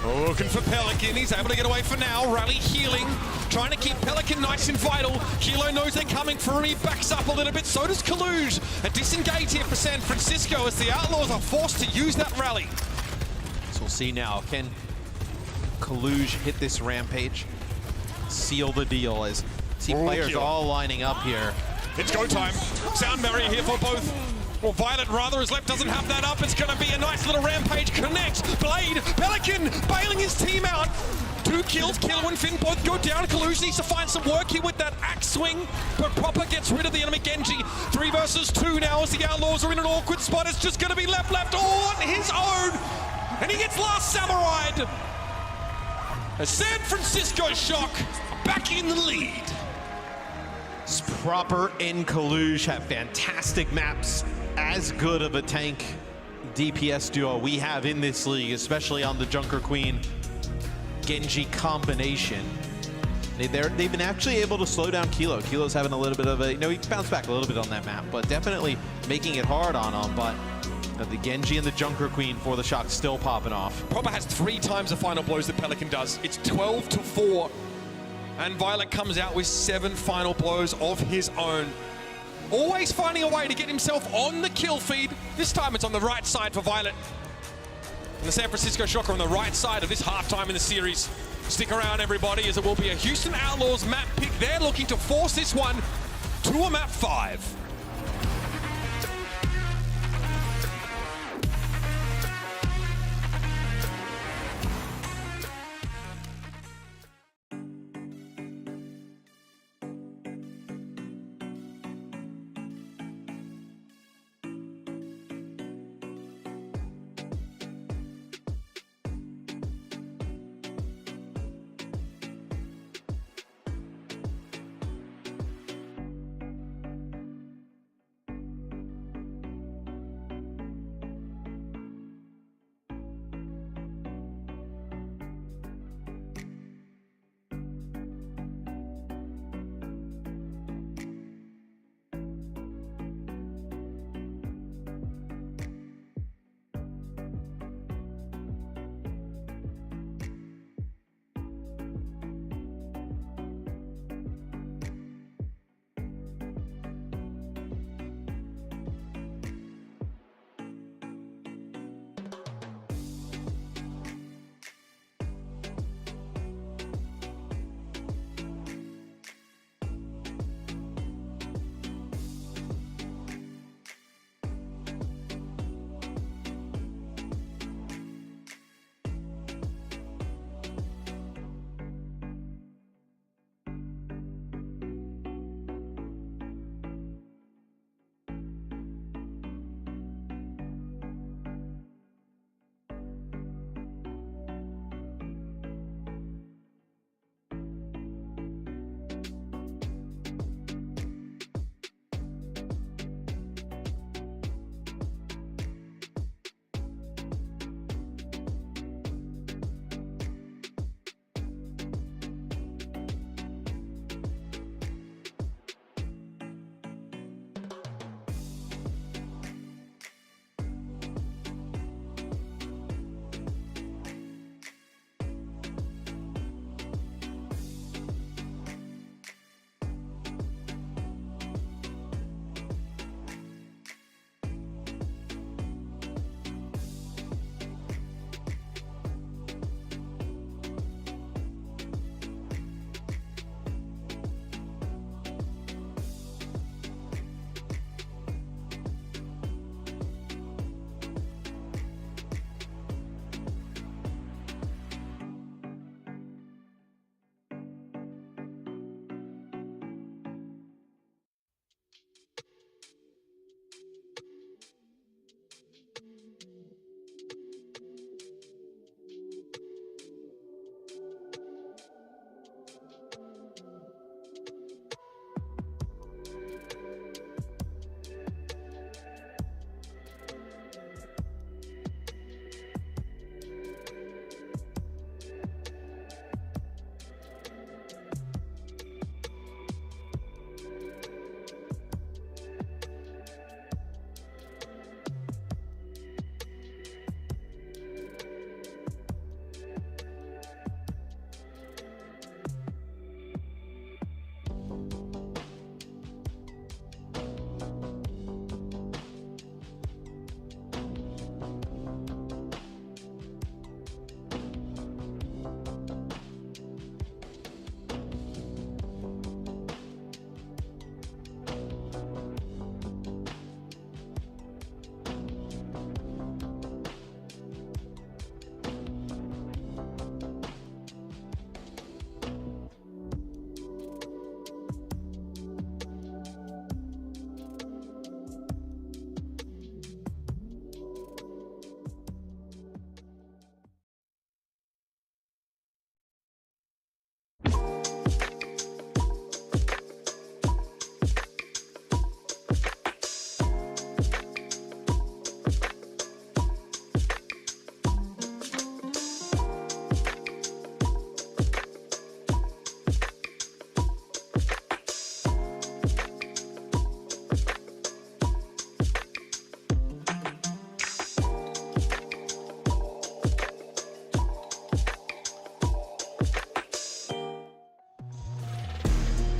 B: looking for Pelican. He's able to get away for now. Rally healing. Trying to keep Pelican nice and vital. Kilo knows they're coming for him. He backs up a little bit. So does Kaluge. A disengage here for San Francisco as the Outlaws are forced to use that rally.
L: So we'll see now. Can Kaluge hit this rampage? Seal the deal as see players all lining up here.
B: It's go time. Sound barrier here for both Well, Violet rather, as Lep doesn't have that up. It's going to be a nice little rampage connect. Blade, Pelican, bailing his team out. 2 kills, Kilo and Finn both go down. Kalush needs to find some work here with that axe swing, but Proper gets rid of the enemy Genji. 3 versus 2 now as the Outlaws are in an awkward spot. It's just going to be left all on his own, and he gets Last Samurai. A San Francisco Shock back in the lead.
L: Proper and Kalush have fantastic maps. As good of a tank DPS duo we have in this league, especially on the Junker Queen Genji combination. They've been actually able to slow down Kilo. Kilo's having a little bit of a, he bounced back a little bit on that map, but definitely making it hard on him. But the Genji and the Junker Queen for the Shock still popping off.
B: Proper has 3 times the final blows that Pelican does. It's 12-4. And Violet comes out with 7 final blows of his own. Always finding a way to get himself on the kill feed. This time it's on the right side for Violet. And the San Francisco Shock are on the right side of this halftime in the series. Stick around, everybody, as it will be a Houston Outlaws map pick. They're looking to force this one to a map 5.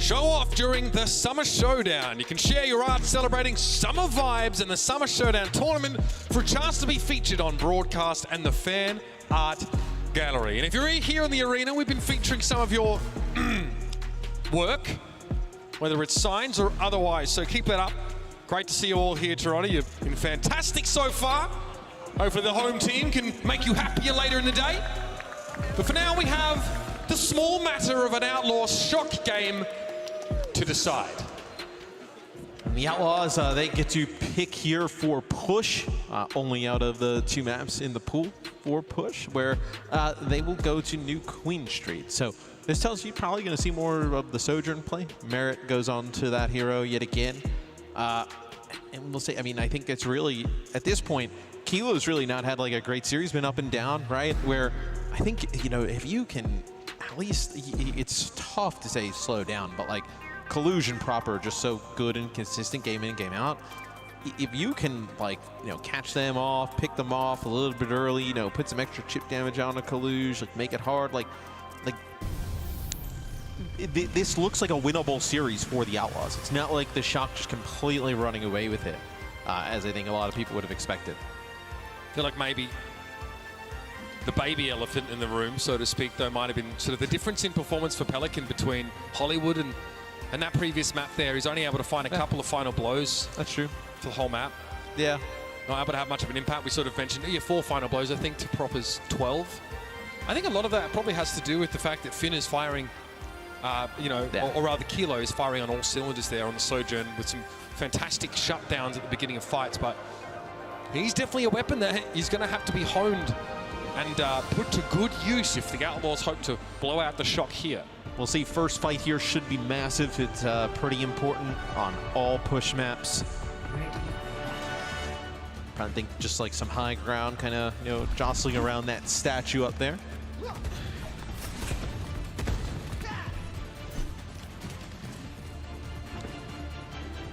B: Show off during the Summer Showdown. You can share your art celebrating summer vibes in the Summer Showdown tournament for a chance to be featured on broadcast and the fan art gallery. And if you're here in the arena, we've been featuring some of your work, whether it's signs or otherwise. So keep that up. Great to see you all here, Toronto. You've been fantastic so far. Hopefully the home team can make you happier later in the day. But for now, we have the small matter of an Outlaws shock game to decide.
L: And the Outlaws, they get to pick here for push, only out of the 2 maps in the pool for push, where they will go to New Queen Street. So this tells you probably going to see more of the Sojourn play. Merit goes on to that hero yet again. And we'll say, I mean, I think it's really, at this point, Kilo's really not had like a great series, been up and down, right? Where I think, you know, if you can at least, it's tough to say slow down, but like Collusion proper, just so good and consistent game in and game out. If you can, like, you know, catch them off, pick them off a little bit early, you know, put some extra chip damage on a Colluge, like make it hard, this looks like a winnable series for the Outlaws. It's not like the Shock just completely running away with it, as I think a lot of people would have expected.
B: I feel like maybe the baby elephant in the room, so to speak, though, might have been sort of the difference in performance for Pelican between Hollywood and that previous map there. He's only able to find a couple of final blows.
L: That's true.
B: For the whole map.
L: Yeah.
B: Not able to have much of an impact. We sort of mentioned, 4 final blows, I think, to Proper's 12. I think a lot of that probably has to do with the fact that Finn is firing, or rather Kilo is firing on all cylinders there on the Sojourn with some fantastic shutdowns at the beginning of fights, but he's definitely a weapon that he's going to have to be honed and put to good use if the Outlaws hope to blow out the Shock here.
L: We'll see. First fight here should be massive. It's pretty important on all push maps. I think just like some high ground, kind of, you know, jostling around that statue up there.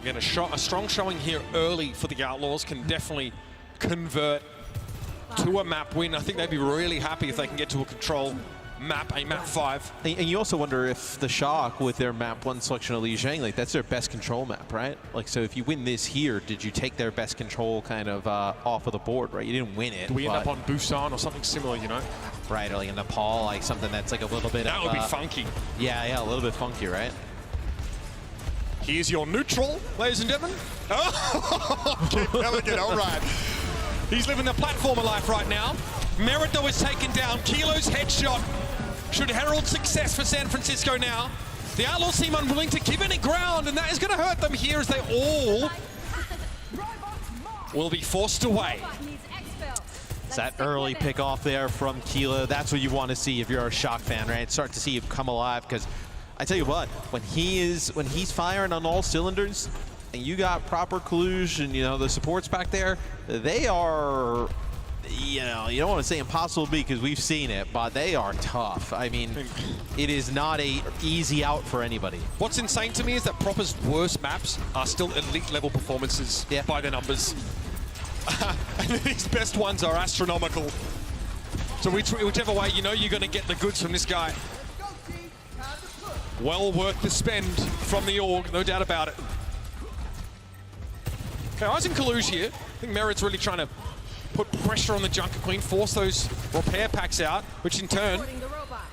B: Again, a strong showing here early for the Outlaws can definitely convert to a map win. I think they'd be really happy if they can get to a control map, a map 5.
L: And you also wonder if the Shock, with their map 1 selection of Li Zhang, like that's their best control map, right? Like, so if you win this here, did you take their best control kind of off of the board, right? You didn't win it.
B: Do we end up on Busan or something similar, you know?
L: Right, or like in Nepal, like something that's like a little bit
B: that would be funky.
L: Yeah, a little bit funky, right?
B: Here's your neutral, ladies and gentlemen. Oh, okay, Pelican, all right. He's living the platformer life right now. Merit, though, is taken down. Kilo's headshot should herald success for San Francisco now. The Outlaws seem unwilling to give any ground, and that is going to hurt them here as they all will be forced away.
L: It's that early pick off there from Kilo. That's what you want to see if you're a Shock fan, right? Start to see him come alive, because I tell you what, when he's firing on all cylinders, and you got proper Collusion and, you know, the supports back there, they are, you know, you don't want to say impossible to beat because we've seen it, but they are tough. I mean, it is not a easy out for anybody.
B: What's insane to me is that Proper's worst maps are still elite level performances by their numbers. And these best ones are astronomical. So whichever way, you know you're going to get the goods from this guy. Well worth the spend from the org, no doubt about it. Okay, eyes in Colluge here. I think Merit's really trying to put pressure on the Junker Queen, force those repair packs out, which in turn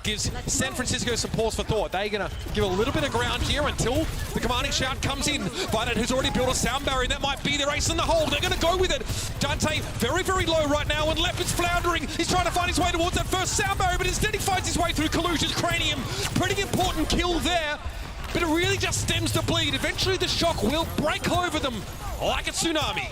B: gives San Francisco some pause for thought. They're going to give a little bit of ground here until the commanding shout comes in. Violet, who's already built a sound barrier, and that might be their ace in the hole. They're going to go with it. Dante very, very low right now, and Leopard's floundering. He's trying to find his way towards that first sound barrier, but instead he finds his way through Collusion's cranium. Pretty important kill there, but it really just stems the bleed. Eventually the Shock will break over them like a tsunami.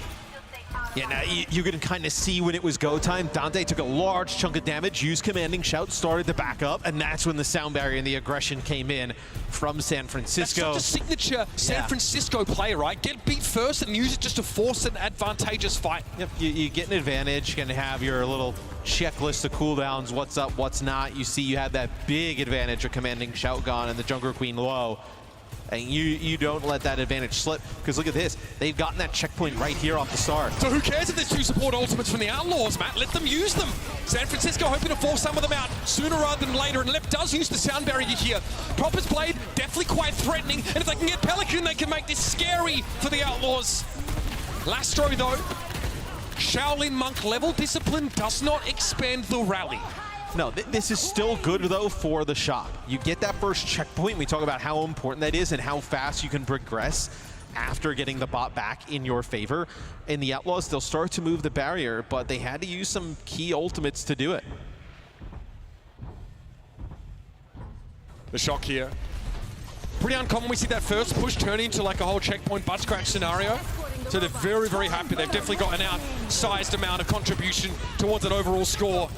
L: Yeah, now you can kind of see when it was go time. Dante took a large chunk of damage, used commanding shout, started to back up, and that's when the sound barrier and the aggression came in from San Francisco.
B: That's such a signature San Francisco play, right? Get beat first and use it just to force an advantageous fight.
L: Yep, you get an advantage, you can have your little checklist of cooldowns, what's up, what's not. You see you have that big advantage of commanding shout gone and the Junker Queen low. And you don't let that advantage slip, because look at this. They've gotten that checkpoint right here off the start.
B: So who cares if there's 2 support ultimates from the Outlaws, Matt? Let them use them. San Francisco hoping to force some of them out sooner rather than later, and Lep does use the sound barrier here. Proper's Blade, definitely quite threatening, and if they can get Pelican, they can make this scary for the Outlaws. Lastro, though, Shaolin Monk level discipline does not expand the rally.
L: No, this is still good, though, for the shop. You get that first checkpoint. We talk about how important that is and how fast you can progress after getting the bot back in your favor. In the Outlaws, they'll start to move the barrier, but they had to use some key ultimates to do it.
B: The shock here. Pretty uncommon. We see that first push turn into like a whole checkpoint butt scratch scenario. So they're very, very happy. They've definitely got an outsized amount of contribution towards an overall score.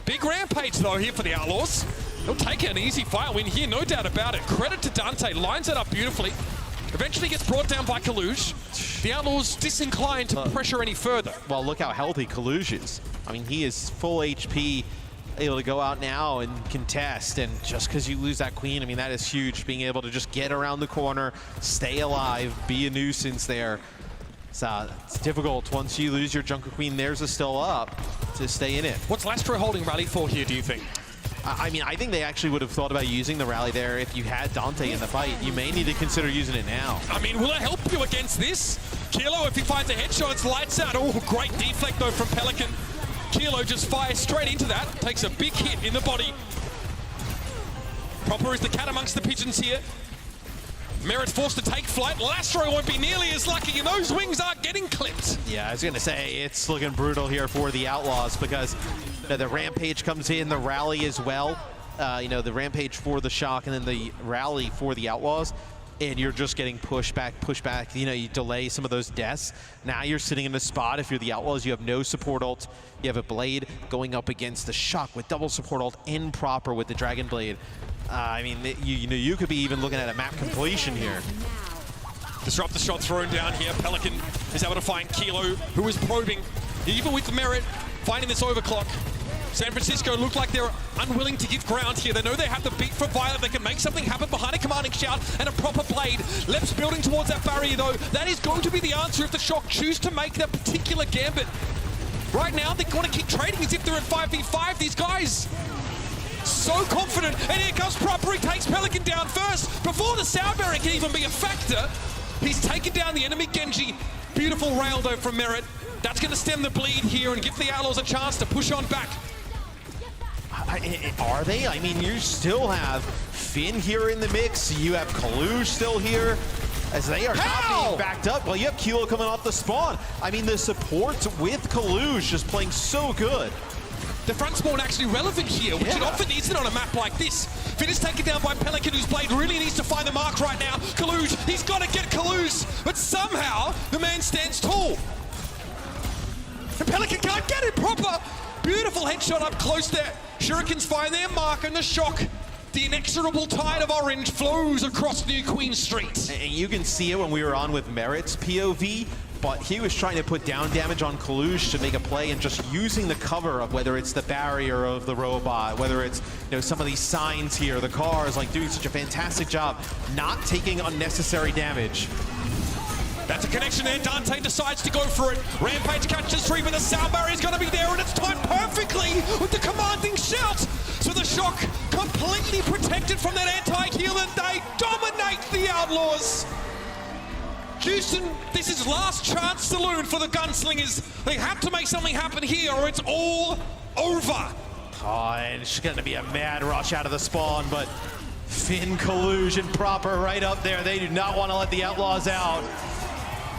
B: Big rampage, though, here for the Outlaws. They'll take an easy fight win here, no doubt about it. Credit to Dante, lines it up beautifully. Eventually gets brought down by Kaluge. The Outlaws disinclined to pressure any further.
L: Well, look how healthy Kaluge is. I mean, he is full HP, able to go out now and contest. And just because you lose that queen, I mean, that is huge. Being able to just get around the corner, stay alive, be a nuisance there. It's difficult once you lose your Junker Queen. Theirs is still up to stay in it.
B: What's Lastro holding rally for here, do you think?
L: I mean, I think they actually would have thought about using the rally there if you had Dante in the fight. You may need to consider using it now.
B: I mean, will it help you against this? Kilo, if he finds a headshot, it's lights out. Oh, great deflect, though, from Pelican. Kilo just fires straight into that. Takes a big hit in the body. Proper is the cat amongst the pigeons here. Merit's forced to take flight. Lastro won't be nearly as lucky, and those wings are getting clipped.
L: Yeah, I was going to say, it's looking brutal here for the Outlaws because the Rampage comes in, the rally as well. The Rampage for the Shock, and then the rally for the Outlaws. And you're just getting pushed back. You delay some of those deaths. Now you're sitting in the spot. If you're the Outlaws, you have no support ult. You have a Blade going up against the Shock with double support ult in proper with the Dragon Blade. I mean, you could be even looking at a map completion here.
B: Disrupt the shot thrown down here. Pelican is able to find Kilo, who is probing, even with Merit, finding this overclock. San Francisco look like they're unwilling to give ground here. They know they have the beat for Violet. They can make something happen behind a commanding shout and a proper Blade. Lep's building towards that barrier, though. That is going to be the answer if the Shock choose to make that particular gambit. Right now, they're going to keep trading as if they're at 5v5. These guys so confident, and here comes Proper. He takes Pelican down first before the sound barrier can even be a factor. He's taken down the enemy Genji. Beautiful rail, though, from Merit. That's going to stem the bleed here and give the Outlaws a chance to push on back.
L: Are they? I mean, you still have Finn here in the mix. You have Kaluge still here. As they are not being backed up. Well, you have Kilo coming off the spawn. I mean, the support with Kaluge just playing so good.
B: The front spawn actually relevant here, which it often needs it on a map like this. Finn is taken down by Pelican, whose Blade really needs to find the mark right now. Kaluge, he's got to get Kaluge, but somehow the man stands tall. And Pelican can't get it proper. Beautiful headshot up close there. Shurikens find their mark, and the Shock, the inexorable tide of orange, flows across New Queen Street.
L: And you can see it when we were on with Merit's POV, but he was trying to put down damage on Kaluge to make a play and just using the cover of whether it's the barrier of the robot, whether it's some of these signs here, the cars, like doing such a fantastic job, not taking unnecessary damage.
B: That's a connection there. Dante decides to go for it. Rampage catches 3, but the sound barrier is going to be there, and it's timed perfectly with the commanding shout. So the Shock completely protected from that anti-heal, and they dominate the Outlaws. Houston, this is last chance saloon for the Gunslingers. They have to make something happen here, or it's all over.
L: Oh, and it's going to be a mad rush out of the spawn, but Finn, Kaluge, and Proper right up there. They do not want to let the Outlaws out.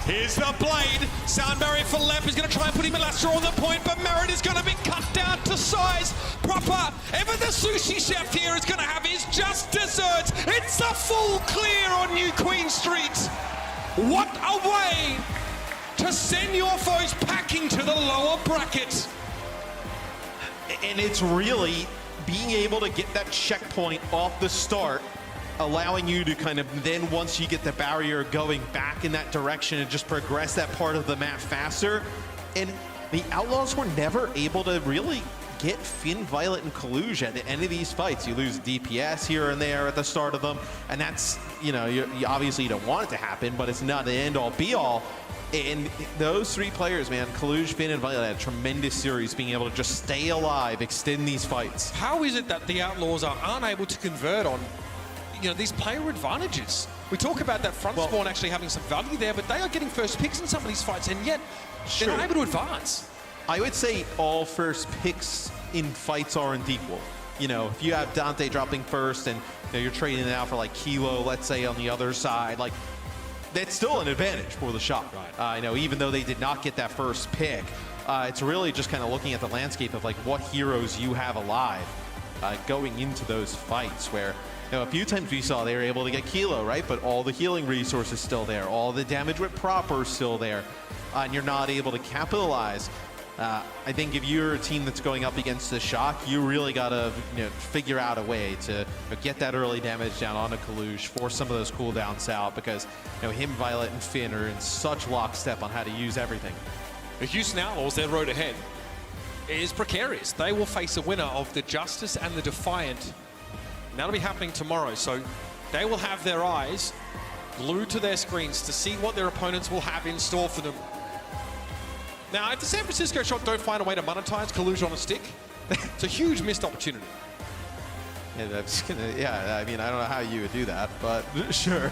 B: Here's the Blade. Sound barrier for Lep is going to try and put him in Lastro on the point, but Merit is going to be cut down to size. Proper, ever the sushi chef here, is going to have his just desserts. It's a full clear on New Queen Street. What a way to send your foes packing to the lower bracket.
L: And it's really being able to get that checkpoint off the start, allowing you to kind of then, once you get the barrier going back in that direction and just progress that part of the map faster. And the Outlaws were never able to really get Finn, Violet, and Kaluj at the end of these fights. You lose DPS here and there at the start of them, and that's, you know, you obviously you don't want it to happen, but it's not the end-all, be-all. And those three players, man, Kaluj, Finn, and Violet had a tremendous series being able to just stay alive, extend these fights.
B: How is it that the Outlaws aren't able to convert on, you know, these player advantages? We talk about that front spawn actually having some value there, but they are getting first picks in some of these fights, and yet they're not able to advance.
L: I would say all first picks in fights aren't equal. You know, if you have Dante dropping first and you're trading it out for like Kilo, let's say, on the other side, like, that's still an advantage for the shop. Right. You know, even though they did not get that first pick, it's really just kind of looking at the landscape of like what heroes you have alive going into those fights where, you know, a few times we saw they were able to get Kilo, right? But all the healing resources still there, all the damage with proper still there, and you're not able to capitalize. I think if you're a team that's going up against the Shock, you really got to, you know, figure out a way to get that early damage down onto Kaluj, force some of those cooldowns out, because, you know, him, Violet, and Finn are in such lockstep on how to use everything.
B: The Houston Outlaws, their road ahead is precarious. They will face a winner of the Justice and the Defiant. And that'll be happening tomorrow, so they will have their eyes glued to their screens to see what their opponents will have in store for them. Now, if the San Francisco Shock don't find a way to monetize Kaluj on a stick, it's a huge missed opportunity.
L: Yeah, I mean, I don't know how you would do that, but sure.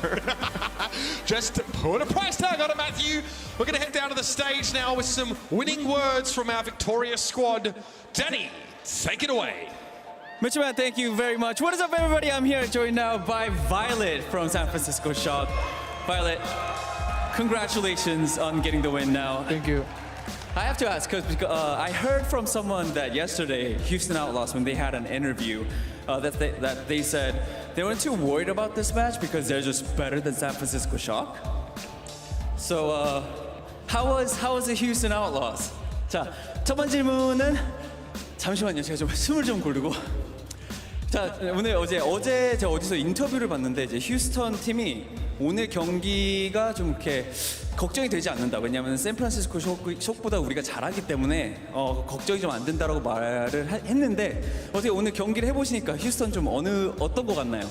B: Just put a price tag on it, Matthew. We're going to head down to the stage now with some winning words from our victorious squad. Danny, take it away.
I: Mr. Man, thank you very much. What is up, everybody? I'm here joined now by Violet from San Francisco Shock. Violet, congratulations on getting the win now.
J: Thank you.
I: I have to ask, because I heard from someone that yesterday, Houston Outlaws, when they had an interview, that they said they weren't too worried about this match because they're just better than San Francisco Shock. So, how was the Houston Outlaws? 자, 첫 번째 질문은 잠시만요, 제가 좀 숨을 좀 고르고. 자, 어제 제가 어디서 인터뷰를 봤는데 이제 휴스턴 팀이 오늘 경기가 좀 이렇게 걱정이 되지 않는다. 왜냐하면 샌프란시스코 쇼크보다 우리가 잘하기 때문에 걱정이 좀 안 된다라고 말을 했는데 어떻게 오늘 경기를 해보시니까 휴스턴 좀 어떤 거 같나요?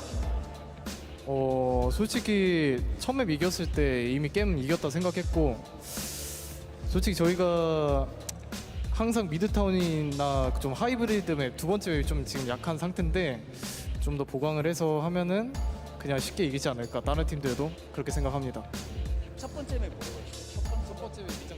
J: 솔직히 첫 맵 이겼을 때 이미 게임 이겼다 생각했고, 솔직히 저희가 항상 미드타운이나 좀 하이브리드 맵 두 번째 맵이 좀 지금 약한 상태인데 좀 더 보강을 해서 하면은 그냥 쉽게 이기지 않을까. 다른 팀들도 그렇게 생각합니다.
I: 첫 번째 맵 뭐라고 했죠? 첫 번째 맵 미장.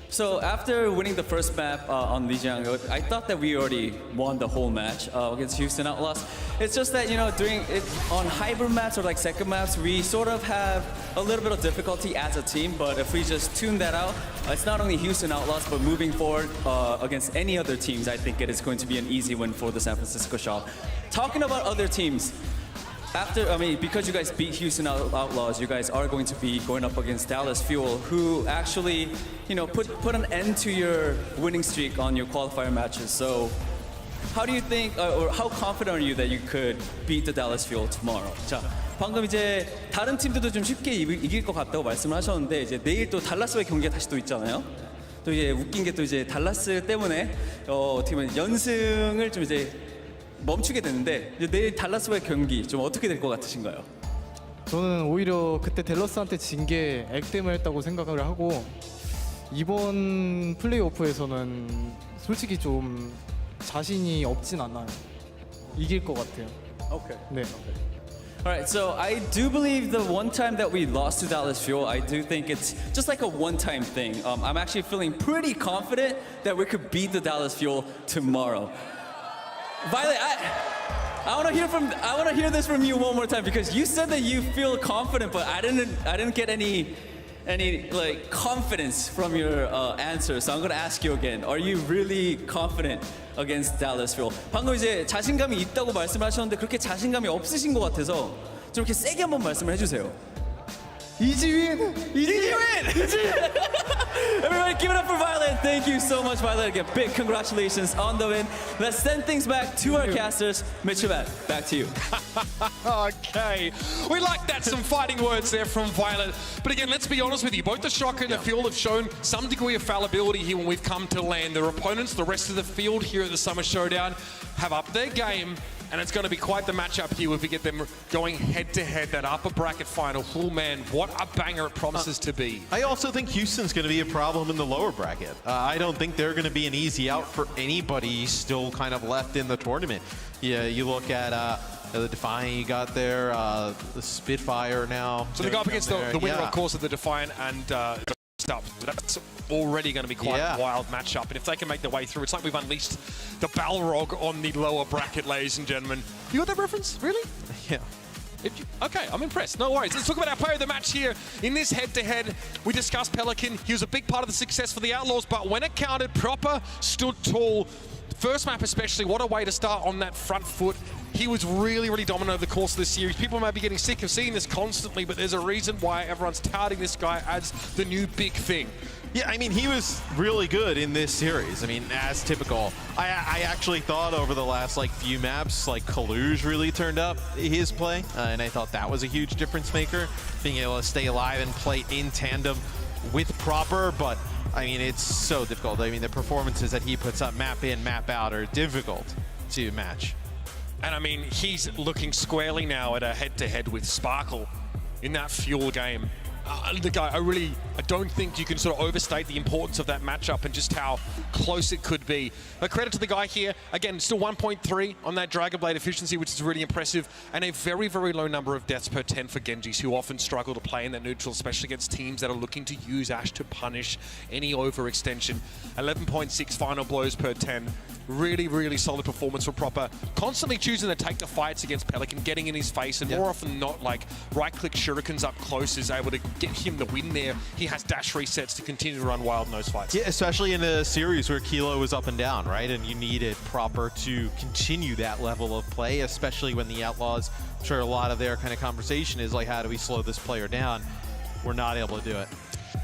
I: So after winning the first map on Lijiang, I thought that we already won the whole match against Houston Outlaws. It's just that, you know, during it on hybrid maps or like second maps, we sort of have a little bit of difficulty as a team. But if we just tune that out, it's not only Houston Outlaws, but moving forward against any other teams, I think it is going to be an easy win for the San Francisco Shock. Talking about other teams. Because you guys beat Houston Outlaws, you guys are going to be going up against Dallas Fuel, who actually, you know, put an end to your winning streak on your qualifier matches. So, how do you think, or how confident are you that you could beat the Dallas Fuel tomorrow? 자, 방금 이제 다른 팀들도 좀 쉽게 이길 것 같다고 말씀을 하셨는데 이제 내일 또 달라스와의 경기가 다시 또 있잖아요. 또 이제 웃긴 게 또 이제 달라스 때문에 어떻게 보면 연승을 좀 이제 멈추게 되는데 이제 내일 달라스와의 경기 좀 어떻게 될 것 같으신가요?
J: 저는 오히려 그때 댈러스한테 진 게 액 때문에 했다고 생각을 하고, 이번 플레이오프에서는 솔직히 좀 자신이 없진 않아요. 이길 것 같아요.
I: Okay.
J: 네.
I: Alright, so I do believe the one time that we lost to Dallas Fuel, I do think it's just like a one-time thing. I'm actually feeling pretty confident that we could beat the Dallas Fuel tomorrow. Violet, I want to hear this from you one more time, because you said that you feel confident, but I didn't get any like confidence from your answer. So I'm going to ask you again. Are you really confident against Dallas Fuel? 방금 이제 자신감이 있다고 말씀하셨는데 그렇게 자신감이 없으신 것 같아서 좀 이렇게 세게 한번 말씀을 해주세요.
J: 이지 윈!
I: Everybody give it up for Violet. Thank you so much, Violet. Again, big congratulations on the win. Let's send things back to our casters. Mitchell, back to you.
B: Okay, we like that. Some fighting words there from Violet. But again, let's be honest with you. Both the Shocker and the field have shown some degree of fallibility here when we've come to land. Their opponents, the rest of the field here at the Summer Showdown, have upped their game. And it's going to be quite the matchup here if we get them going head-to-head, that upper bracket final. Oh, man, what a banger it promises to be.
L: I also think Houston's going to be a problem in the lower bracket. I don't think they're going to be an easy out for anybody still kind of left in the tournament. Yeah, you look at the Defiant you got there, the Spitfire now.
B: So they go up against the winner, of course, of the Defiant and stuff. That's already going to be quite a wild matchup. And if they can make their way through, it's like we've unleashed the Balrog on the lower bracket, ladies and gentlemen. You got that reference? Really?
L: Yeah.
B: Okay, I'm impressed. No worries. Let's talk about our player of the match here. In this head-to-head, we discussed Pelican. He was a big part of the success for the Outlaws, but when it counted, Proper stood tall. First map especially, what a way to start on that front foot. He was really, really dominant over the course of this series. People may be getting sick of seeing this constantly, but there's a reason why everyone's touting this guy as the new big thing.
L: Yeah, I mean, he was really good in this series. I mean, as typical. I actually thought over the last few maps, Kaluge really turned up his play, and I thought that was a huge difference maker, being able to stay alive and play in tandem with Proper, but I mean, it's so difficult. I mean, the performances that he puts up map in, map out are difficult to match.
B: And I mean, he's looking squarely now at a head-to-head with Sparkle in that Fuel game. The guy, I don't think you can sort of overstate the importance of that matchup and just how close it could be. But credit to the guy here. Again, still 1.3 on that Dragon Blade efficiency, which is really impressive, and a very, very low number of deaths per 10 for Genjis, who often struggle to play in that neutral, especially against teams that are looking to use Ashe to punish any overextension. 11.6 final blows per 10. Really, really solid performance for Proper. Constantly choosing to take the fights against Pelican, getting in his face, and more often than not, right-click shurikens up close is able to get him the win there. He has dash resets to continue to run wild in those fights.
L: Yeah, especially in a series where Kilo was up and down, right? And you needed Proper to continue that level of play, especially when the Outlaws, I'm sure a lot of their kind of conversation is how do we slow this player down? We're not able to do it.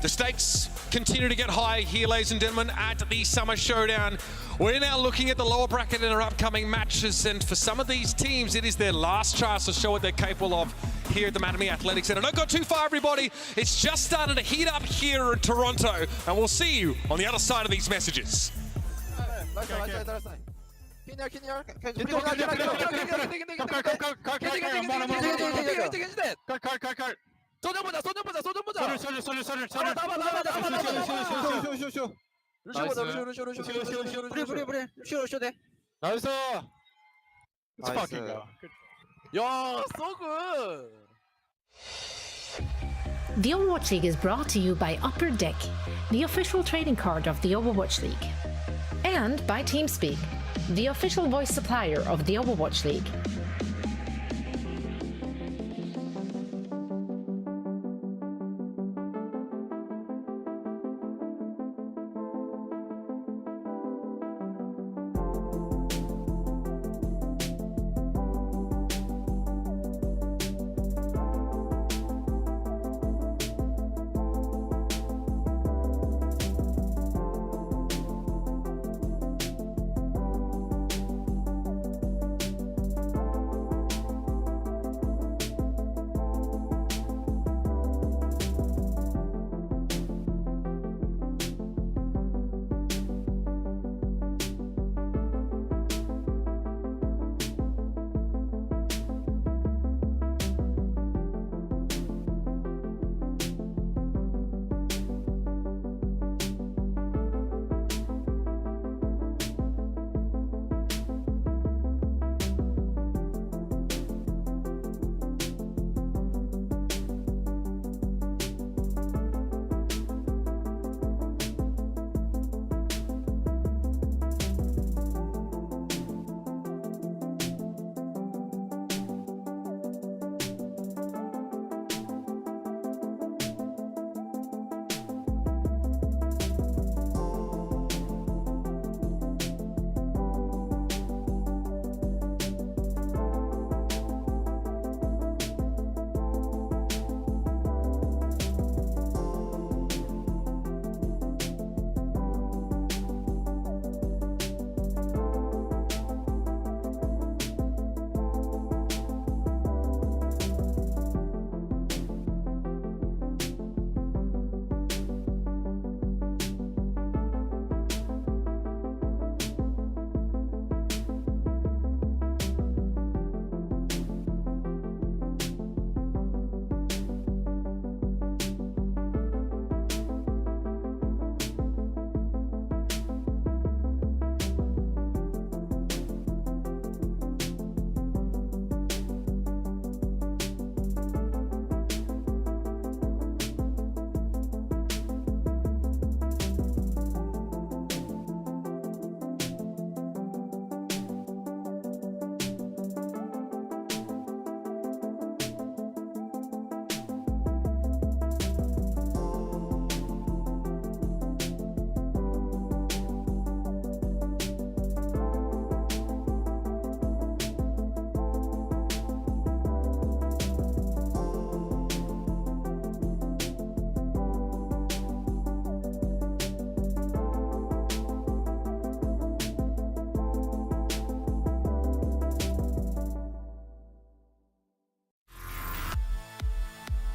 B: The stakes continue to get high here, ladies and gentlemen, at the Summer Showdown. We're now looking at the lower bracket in our upcoming matches, and for some of these teams, it is their last chance to show what they're capable of here at the Mattamy Athletic Center. Don't go too far, everybody. It's just starting to heat up here in Toronto, and we'll see you on the other side of these messages.
E: Let's fucking go. Yo, so good.
K: The Overwatch League is brought to you by Upper Deck, the official trading card of the Overwatch League, and by TeamSpeak, the official voice supplier of the Overwatch League.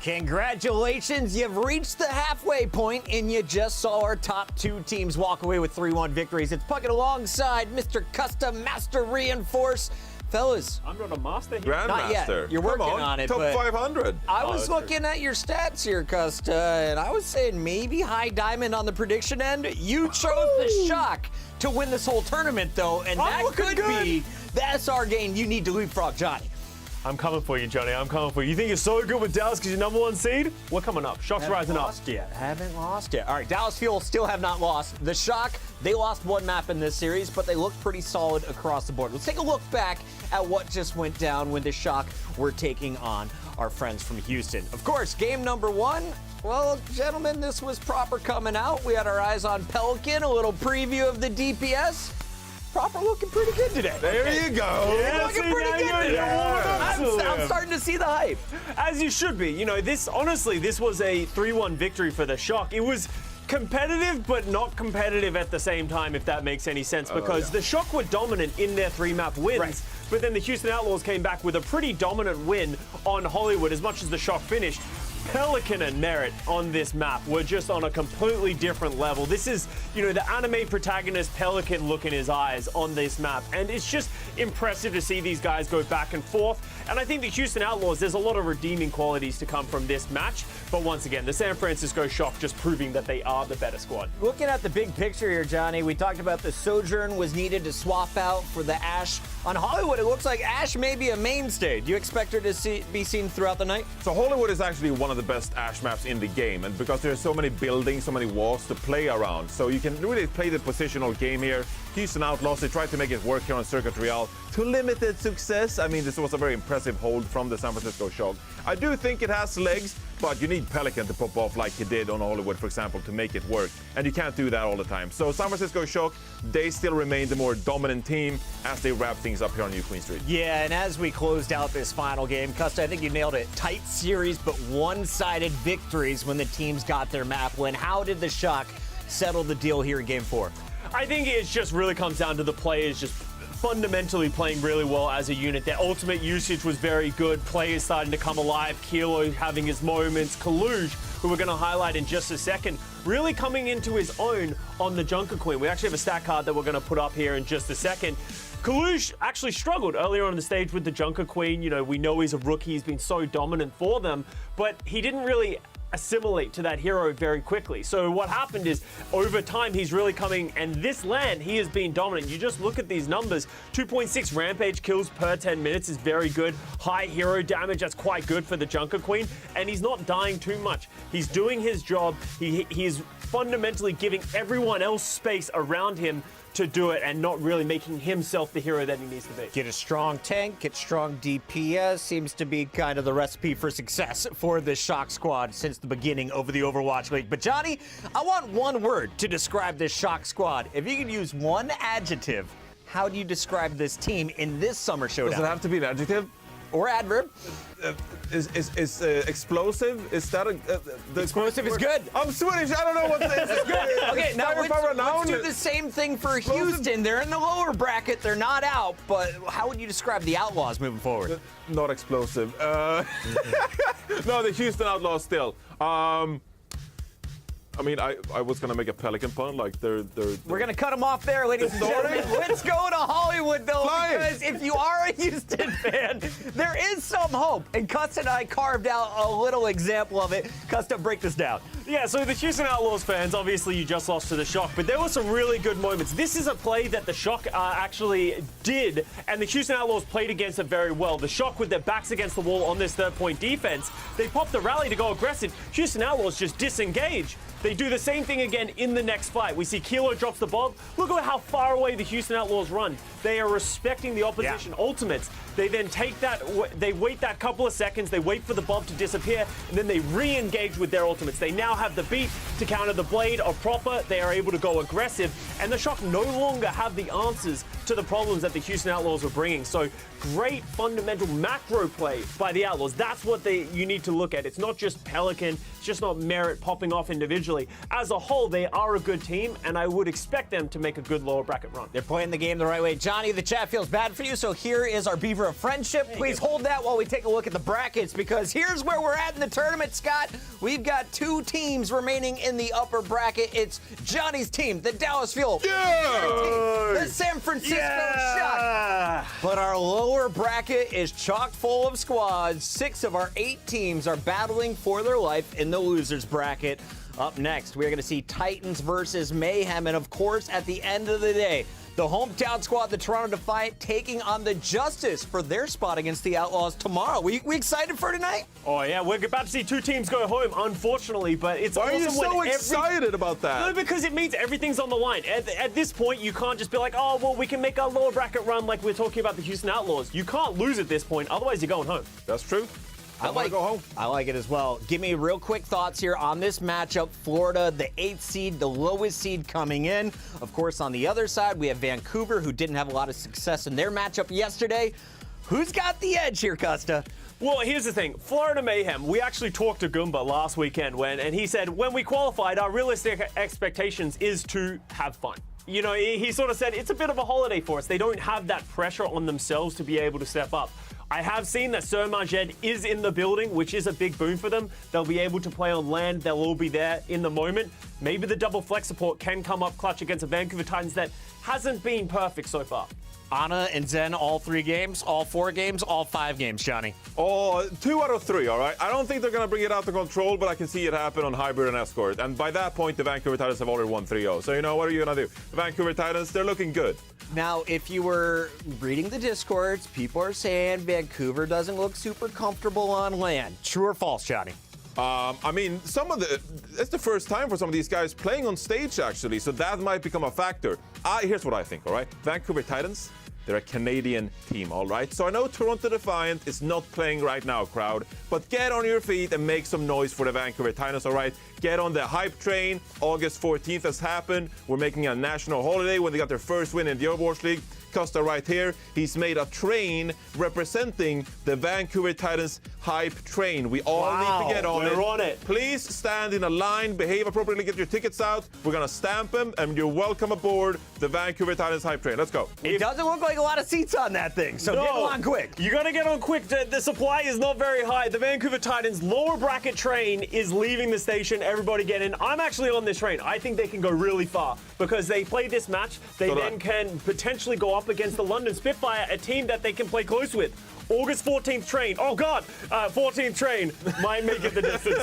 D: Congratulations, you've reached the halfway point, and you just saw our top two teams walk away with 3-1 victories. It's Puckett alongside Mr. Custom Master Reinforce. Fellas,
E: I'm not a master here.
D: Not yet. You're working on it.
F: Top
D: but
F: 500.
D: I was looking at your stats here, Custa, and I was saying maybe high diamond on the prediction end. You chose the Shock to win this whole tournament, though, and that could be the SR game you need to leapfrog Johnny.
E: I'm coming for you, Johnny. I'm coming for you. You think you're so good with Dallas because you're number one seed? We're coming up. Shock's rising up.
D: Haven't lost yet. All right, Dallas Fuel still have not lost. The Shock, they lost one map in this series, but they look pretty solid across the board. Let's take a look back at what just went down when the Shock were taking on our friends from Houston. Of course, game number one. Well, gentlemen, this was proper coming out. We had our eyes on Pelican, a little preview of the DPS. Proper looking pretty good today.
F: There you go.
D: Yeah, looking pretty good today. I'm starting to see the hype.
E: As you should be. You know, this was a 3-1 victory for the Shock. It was competitive, but not competitive at the same time, if that makes any sense, because the Shock were dominant in their 3-map wins, but then the Houston Outlaws came back with a pretty dominant win on Hollywood. As much as the Shock finished, Pelican and Merit on this map were just on a completely different level. This is, you know, the anime protagonist Pelican look in his eyes on this map, and it's just impressive to see these guys go back and forth. And I think the Houston Outlaws, there's a lot of redeeming qualities to come from this match, but once again, the San Francisco Shock just proving that they are the better squad.
D: Looking at the big picture here, Johnny, we talked about the Sojourn was needed to swap out for the Ashe. On Hollywood, it looks like Ashe may be a mainstay. Do you expect her to be seen throughout the night?
F: So Hollywood is actually one of the best Ashe maps in the game, and because there's so many buildings, so many walls to play around, so you can really play the positional game here. Houston Outlaws, they tried to make it work here on Circuit Real to limited success. I mean, this was a very impressive hold from the San Francisco Shock. I do think it has legs, but you need Pelican to pop off like he did on Hollywood, for example, to make it work. And you can't do that all the time. So San Francisco Shock, they still remain the more dominant team as they wrap things up here on New Queen Street.
D: Yeah, and as we closed out this final game, Custa, I think you nailed it. Tight series, but one-sided victories when the teams got their map win. How did the Shock settle the deal here in Game 4?
E: I think it just really comes down to the players just fundamentally playing really well as a unit. Their ultimate usage was very good. Players starting to come alive. Kilo having his moments. Kaluj, who we're going to highlight in just a second, really coming into his own on the Junker Queen. We actually have a stat card that we're going to put up here in just a second. Kaluj actually struggled earlier on the stage with the Junker Queen. You know, we know he's a rookie. He's been so dominant for them, but he didn't really assimilate to that hero very quickly. So what happened is over time he's really coming, and this land he has been dominant. You just look at these numbers. 2.6 rampage kills per 10 minutes is very good. High hero damage, that's quite good for the Junker Queen, and he's not dying too much. He's doing his job. He is fundamentally giving everyone else space around him to do it and not really making himself the hero that he needs to be.
D: Get a strong tank, get strong DPS, seems to be kind of the recipe for success for this Shock squad since the beginning of the Overwatch League. But Johnny, I want one word to describe this Shock squad. If you could use one adjective, how do you describe this team in this summer showdown?
F: Does it have to be an adjective?
D: Or adverb?
F: Is explosive? Is that the
D: explosive is good.
F: I'm Swedish. I don't know what this is.
D: Okay, now let's do the same thing for Houston. They're in the lower bracket. They're not out. But how would you describe the Outlaws moving forward?
F: Not explosive. No, the Houston Outlaws still. I mean, I was gonna make a Pelican pun, like they're
D: We're gonna cut them off there, ladies and gentlemen. Let's go to Hollywood, though, because if you are a Houston fan, there is some hope. And Cuss and I carved out a little example of it. Cuss, break this down.
E: Yeah, so the Houston Outlaws fans, obviously you just lost to the Shock, but there were some really good moments. This is a play that the Shock actually did, and the Houston Outlaws played against it very well. The Shock, with their backs against the wall on this third-point defense, they popped the rally to go aggressive. Houston Outlaws just disengage. They do the same thing again in the next fight. We see Kilo drops the bomb. Look at how far away the Houston Outlaws run. They are respecting the opposition ultimates. They then take that, they wait that couple of seconds, they wait for the bomb to disappear, and then they re-engage with their ultimates. They now have the beat to counter the blade of proper. They are able to go aggressive, and the Shock no longer have the answers to the problems that the Houston Outlaws were bringing. So great fundamental macro play by the Outlaws. That's what you need to look at. It's not just Pelican, it's just not Merit popping off individually. As a whole, they are a good team, and I would expect them to make a good lower bracket run.
D: They're playing the game the right way. Johnny, the chat feels bad for you, so here is our Beaver of Friendship. Please hold that while we take a look at the brackets, because here's where we're at in the tournament, Scott. We've got 2 teams remaining in the upper bracket. It's Johnny's team, the Dallas Fuel.
F: Yeah!
D: The San Francisco Shock. But our lower bracket is chock full of squads. 6 of our 8 teams are battling for their life in the losers bracket. Up next, we're going to see Titans versus Mayhem. And of course, at the end of the day, the hometown squad, the Toronto Defiant, taking on the Justice for their spot against the Outlaws tomorrow. We excited for tonight?
E: Oh, yeah. We're about to see 2 teams go home, unfortunately, but it's
F: Why
E: awesome.
F: are you so excited about that?
E: No, because it means everything's on the line. At this point, you can't just be like, oh, well, we can make our lower bracket run like we're talking about the Houston Outlaws. You can't lose at this point, otherwise you're going home.
F: That's true. I want to go home.
D: I like it as well. Give me real quick thoughts here on this matchup. Florida, the 8th seed, the lowest seed coming in. Of course, on the other side, we have Vancouver, who didn't have a lot of success in their matchup yesterday. Who's got the edge here, Costa?
E: Well, here's the thing. Florida Mayhem, we actually talked to Goomba last weekend and he said, when we qualified, our realistic expectations is to have fun. You know, he sort of said it's a bit of a holiday for us. They don't have that pressure on themselves to be able to step up. I have seen that Sir Majed is in the building, which is a big boon for them. They'll be able to play on land. They'll all be there in the moment. Maybe the double flex support can come up clutch against a Vancouver Titans that hasn't been perfect so far.
D: Anna and Zen, all 3 games, all 4 games, all 5 games, Johnny.
F: Oh, 2 out of 3, all right? I don't think they're going to bring it out to control, but I can see it happen on Hybrid and Escort. And by that point, the Vancouver Titans have already won 3-0. So, you know, what are you going to do? The Vancouver Titans, they're looking good.
D: Now, if you were reading the Discords, people are saying Vancouver doesn't look super comfortable on land. True or false, Johnny?
F: I mean, it's the first time for some of these guys playing on stage, actually, so that might become a factor. Here's what I think, all right? Vancouver Titans, they're a Canadian team, all right? So I know Toronto Defiant is not playing right now, crowd, but get on your feet and make some noise for the Vancouver Titans, all right? Get on the hype train. August 14th has happened. We're making a national holiday when they got their first win in the Overwatch League. Costa right here, he's made a train representing the Vancouver Titans hype train. We all need to get on it.
E: We're on it.
F: Please stand in a line, behave appropriately, get your tickets out. We're going to stamp them, and you're welcome aboard the Vancouver Titans hype train. Let's go.
D: It doesn't look like a lot of seats on that thing, so get on quick.
E: You got to get on quick. The supply is not very high. The Vancouver Titans lower bracket train is leaving the station. Everybody get in. I'm actually on this train. I think they can go really far because they play this match. They then can potentially go up against the London Spitfire, a team that they can play close with. August 14th train. Oh, God. 14th train might make it the distance.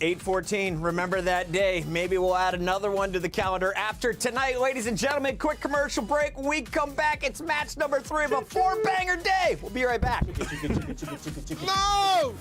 D: 8/14, remember that day. Maybe we'll add another one to the calendar after tonight. Ladies and gentlemen, quick commercial break. We come back. It's match number 3 of a 4-banger day. We'll be right back.
F: No!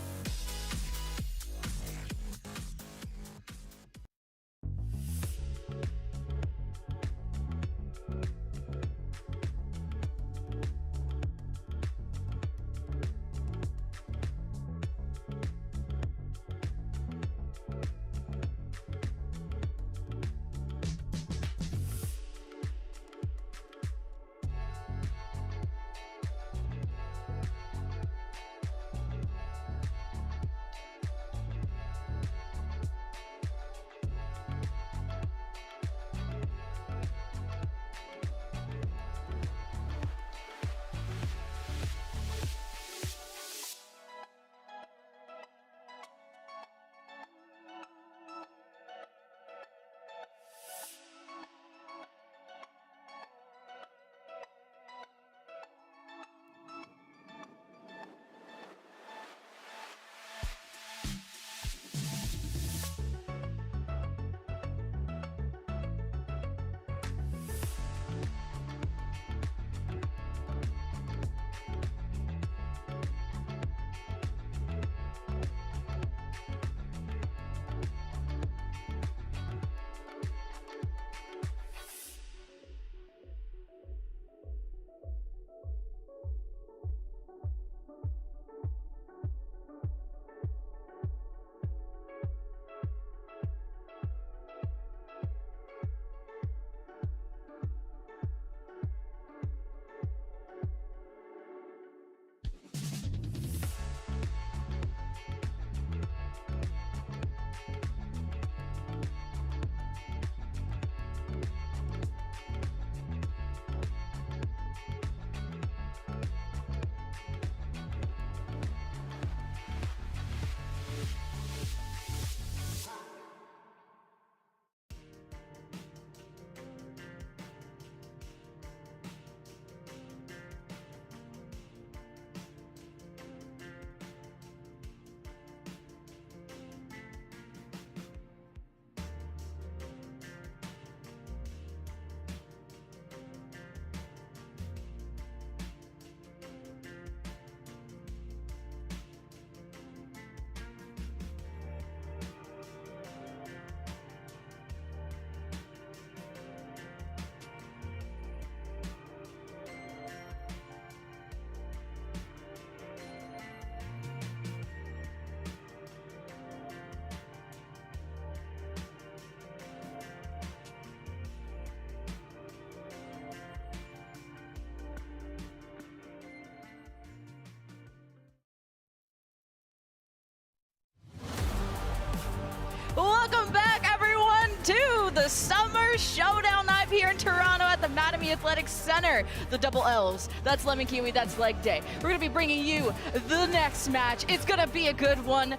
A: Showdown night here in Toronto at the Mattamy Athletic Center. The double L's, that's Lemon Kiwi, that's Leg Day. We're gonna be bringing you the next match. It's gonna be a good one.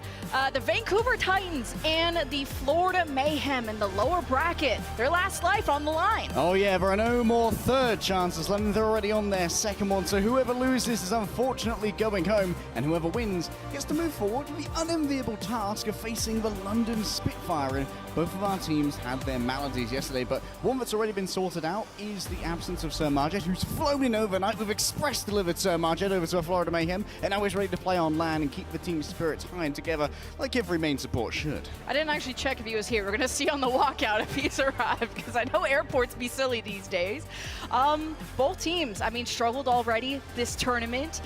A: The Vancouver Titans and the Florida Mayhem in the lower bracket. Their last life on the line.
Q: Oh yeah, there are no more third chances. They're already on their second one, so whoever loses is unfortunately going home, and whoever wins gets to move forward with the unenviable task of facing the London Spitfire. And both of our teams had their maladies yesterday, but one that's already been sorted out is the absence of Sir Marjet, who's flown in overnight. We've express delivered Sir Marjet over to Florida Mayhem, and now he's ready to play on land and keep the team's spirits high and together like every main support should.
A: I didn't actually check if he was here. We're gonna see on the walkout if he's arrived, because I know airports be silly these days. Both teams, I mean, struggled already this tournament.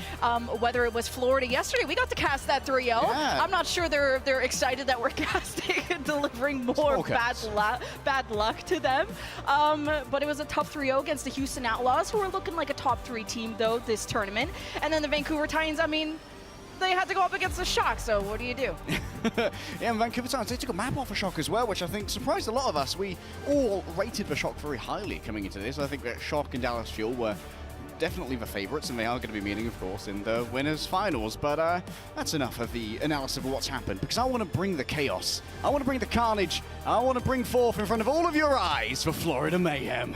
A: Whether it was Florida yesterday, we got to cast that 3-0.
Q: Yeah.
A: I'm not sure they're excited that we're casting and delivering more bad luck to them. But it was a tough 3-0 against the Houston Outlaws, who are looking like a top 3 team though this tournament. And then the Vancouver Titans, I mean, they had to go up against the Shock, so what do you do?
Q: Yeah, and Vancouver Titans, they took a map off of Shock as well, which I think surprised a lot of us. We all rated the Shock very highly coming into this. I think that Shock and Dallas Fuel were definitely the favorites, and they are going to be meeting, of course, in the winners' finals. But that's enough of the analysis of what's happened, because I want to bring the chaos. I want to bring the carnage. I want to bring forth in front of all of your eyes for Florida Mayhem.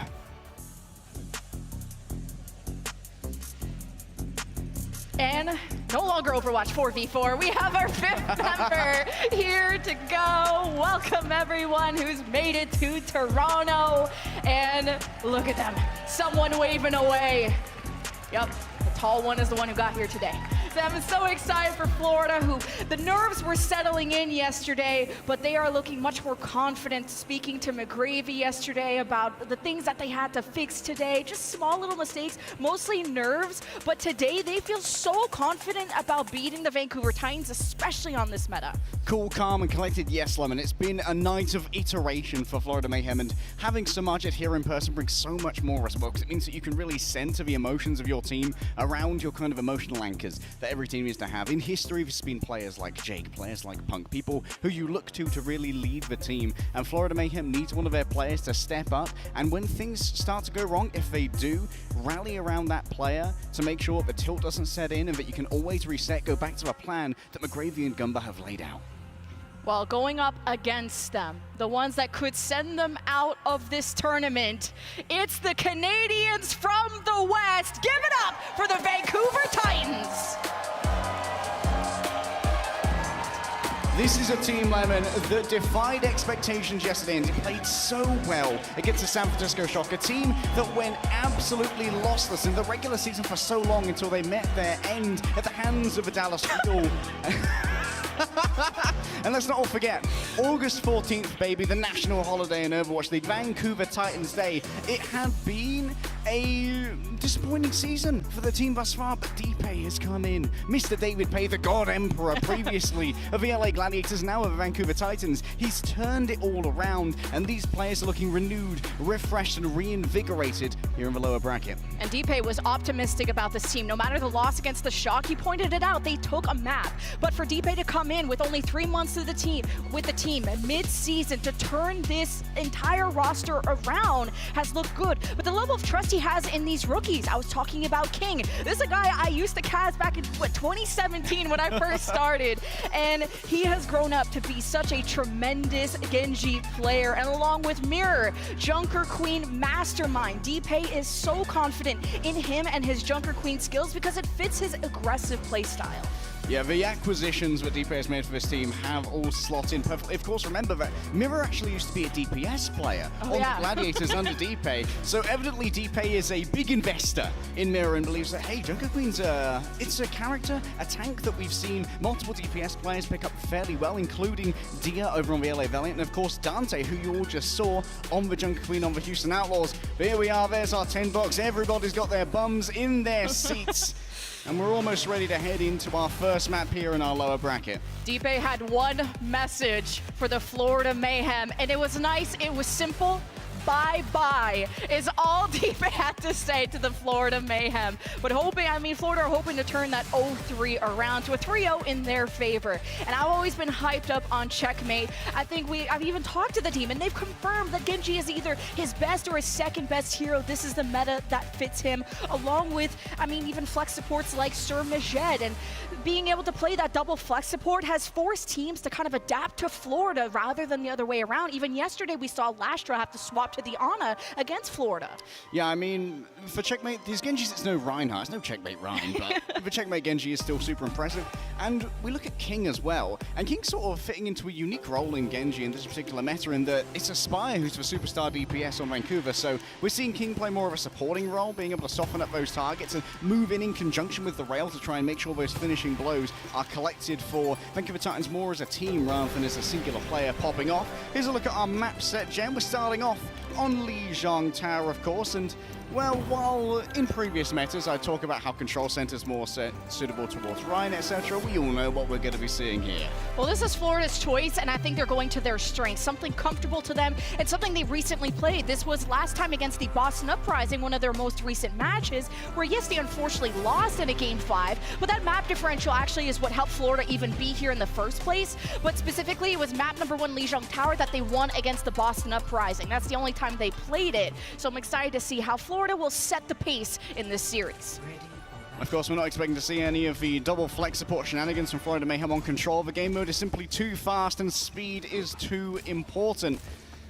A: And no longer Overwatch 4v4. We have our 5th member here to go. Welcome everyone who's made it to Toronto. And look at them, someone waving away. Yep, the tall one is the one who got here today. I'm so excited for Florida, who the nerves were settling in yesterday, but they are looking much more confident. Speaking to McGravy yesterday about the things that they had to fix today, just small little mistakes, mostly nerves, but today they feel so confident about beating the Vancouver Titans, especially on this meta.
Q: Cool, calm, and collected, yes, Lemon. It's been a night of iteration for Florida Mayhem, and having Sir Marjet here in person brings so much more as well, because it means that you can really center the emotions of your team around your kind of emotional anchors that every team is to have. In history, there's been players like Jake, players like Punk, people who you look to really lead the team, and Florida Mayhem needs one of their players to step up, and when things start to go wrong, if they do, rally around that player to make sure the tilt doesn't set in and that you can always reset, go back to the plan that McGravy and Gumba have laid out.
A: Well, going up against them, the ones that could send them out of this tournament, it's the Canadians from the West. Give it up for the Vancouver Titans.
Q: This is a team, Lemon, that defied expectations yesterday and played so well against the San Francisco Shock, a team that went absolutely lossless in the regular season for so long until they met their end at the hands of the Dallas Fuel. And let's not all forget, August 14th, baby, the national holiday in Overwatch League, Vancouver Titans Day. It had been a disappointing season for the team thus far, but D-Pay has come in. Mr. David Pay, the God Emperor, previously of the LA Gladiators, now of the Vancouver Titans. He's turned it all around, and these players are looking renewed, refreshed, and reinvigorated here in the lower bracket.
A: And D-Pay was optimistic about this team. No matter the loss against the Shock, he pointed it out. They took a map. But for D-Pay to come in with only 3 months of the team, mid-season, to turn this entire roster around has looked good. But the level of trust he has in these rookies, I was talking about King. This is a guy I used to cast back in 2017 when I first started. And he has grown up to be such a tremendous Genji player. And along with Mirror, Junker Queen mastermind, D-Pay is so confident in him and his Junker Queen skills because it fits his aggressive playstyle.
Q: Yeah, the acquisitions that D-Pay has made for this team have all slot in perfectly. Of course, remember that Mirror actually used to be a DPS player on the Gladiators under D-Pay. So evidently D-Pay is a big investor in Mirror and believes that, hey, Junker Queen's it's a character, a tank that we've seen multiple DPS players pick up fairly well, including Dia over on the LA Valiant, and of course Dante, who you all just saw on the Junker Queen on the Houston Outlaws. But here we are, there's our 10 bucks. Everybody's got their bums in their seats. And we're almost ready to head into our first map here in our lower bracket.
A: D-Pay had one message for the Florida Mayhem, and it was nice, it was simple, bye-bye is all Defiant had to say to the Florida Mayhem. But Florida are hoping to turn that 0-3 around to a 3-0 in their favor. And I've always been hyped up on Checkmate. I've even talked to the team, and they've confirmed that Genji is either his best or his second best hero. This is the meta that fits him, along with, even flex supports like Sir Majed. And being able to play that double flex support has forced teams to kind of adapt to Florida rather than the other way around. Even yesterday, we saw Lastra have to swap to the Ana against Florida.
Q: Yeah, for Checkmate, these Genjis, it's no Reinhardt, it's no Checkmate Rein, but for Checkmate, Genji is still super impressive. And we look at King as well, and King's sort of fitting into a unique role in Genji in this particular meta in that it's a Spire who's for superstar DPS on Vancouver, so we're seeing King play more of a supporting role, being able to soften up those targets and move in conjunction with the rail to try and make sure those finishing blows are collected for Vancouver Titans more as a team rather than as a singular player popping off. Here's a look at our map set, Jen. We're starting off on Lijiang Tower, of course, and well, while in previous metas I talk about how control center's more suitable towards Ryan, etc., we all know what we're going to be seeing here.
A: Well, this is Florida's choice, and I think they're going to their strengths, something comfortable to them and something they recently played. This was last time against the Boston Uprising, one of their most recent matches, where yes, they unfortunately lost in a Game 5, but that map differential actually is what helped Florida even be here in the first place. But specifically, it was map number 1 Lijiang Tower that they won against the Boston Uprising. That's the only time they played it. So I'm excited to see how Florida will set the pace in this series.
Q: Of course, we're not expecting to see any of the double flex support shenanigans from Florida Mayhem on control. The game mode is simply too fast and speed is too important.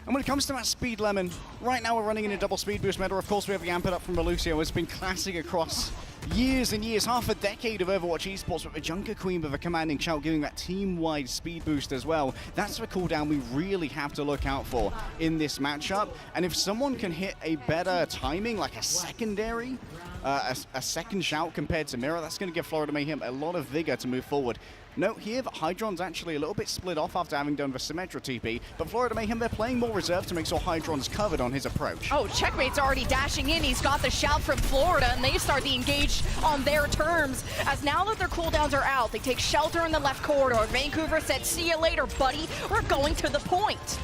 Q: And when it comes to that speed, Lemon, right now we're running in a double speed boost meta. Of course, we have the Amp It Up from Belucio. It's been classic across years and years, half a decade of Overwatch esports, with the Junker Queen with a commanding shout, giving that team-wide speed boost as well. That's the cooldown we really have to look out for in this matchup. And if someone can hit a better timing, like a secondary, a second shout compared to Mira, that's going to give Florida Mayhem a lot of vigor to move forward. Note here that Hydron's actually a little bit split off after having done the Symmetra TP, but Florida Mayhem, they're playing more reserve to make sure Hydron's covered on his approach.
A: Oh, Checkmate's already dashing in. He's got the shout from Florida, and they start the engage on their terms. As now that their cooldowns are out, they take shelter in the left corridor. Vancouver said, see you later, buddy. We're going to the point.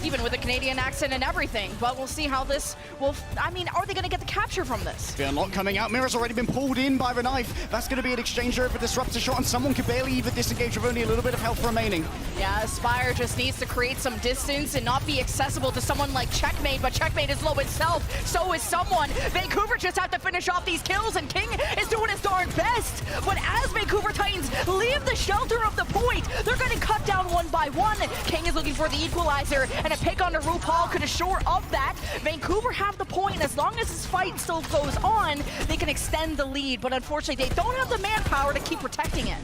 A: Even with a Canadian accent and everything. But we'll see how this will... are they going to get the capture from this?
Q: The unlock coming out. Mira's already been pulled in by the knife. That's going to be an exchange over Disruptor shot, and someone could barely even disengage with only a little bit of health remaining.
A: Yeah, Spire just needs to create some distance and not be accessible to someone like Checkmate, but Checkmate is low itself. So is someone. Vancouver just have to finish off these kills, and King is doing his darn best. But as Vancouver Titans leave the shelter of the point, they're getting cut down one by one. King is looking for the equalizer, and a pick on the RuPaul could assure of that. Vancouver have the point, and as long as this fight still goes on, they can extend the lead, but unfortunately they don't have the manpower to keep protecting it.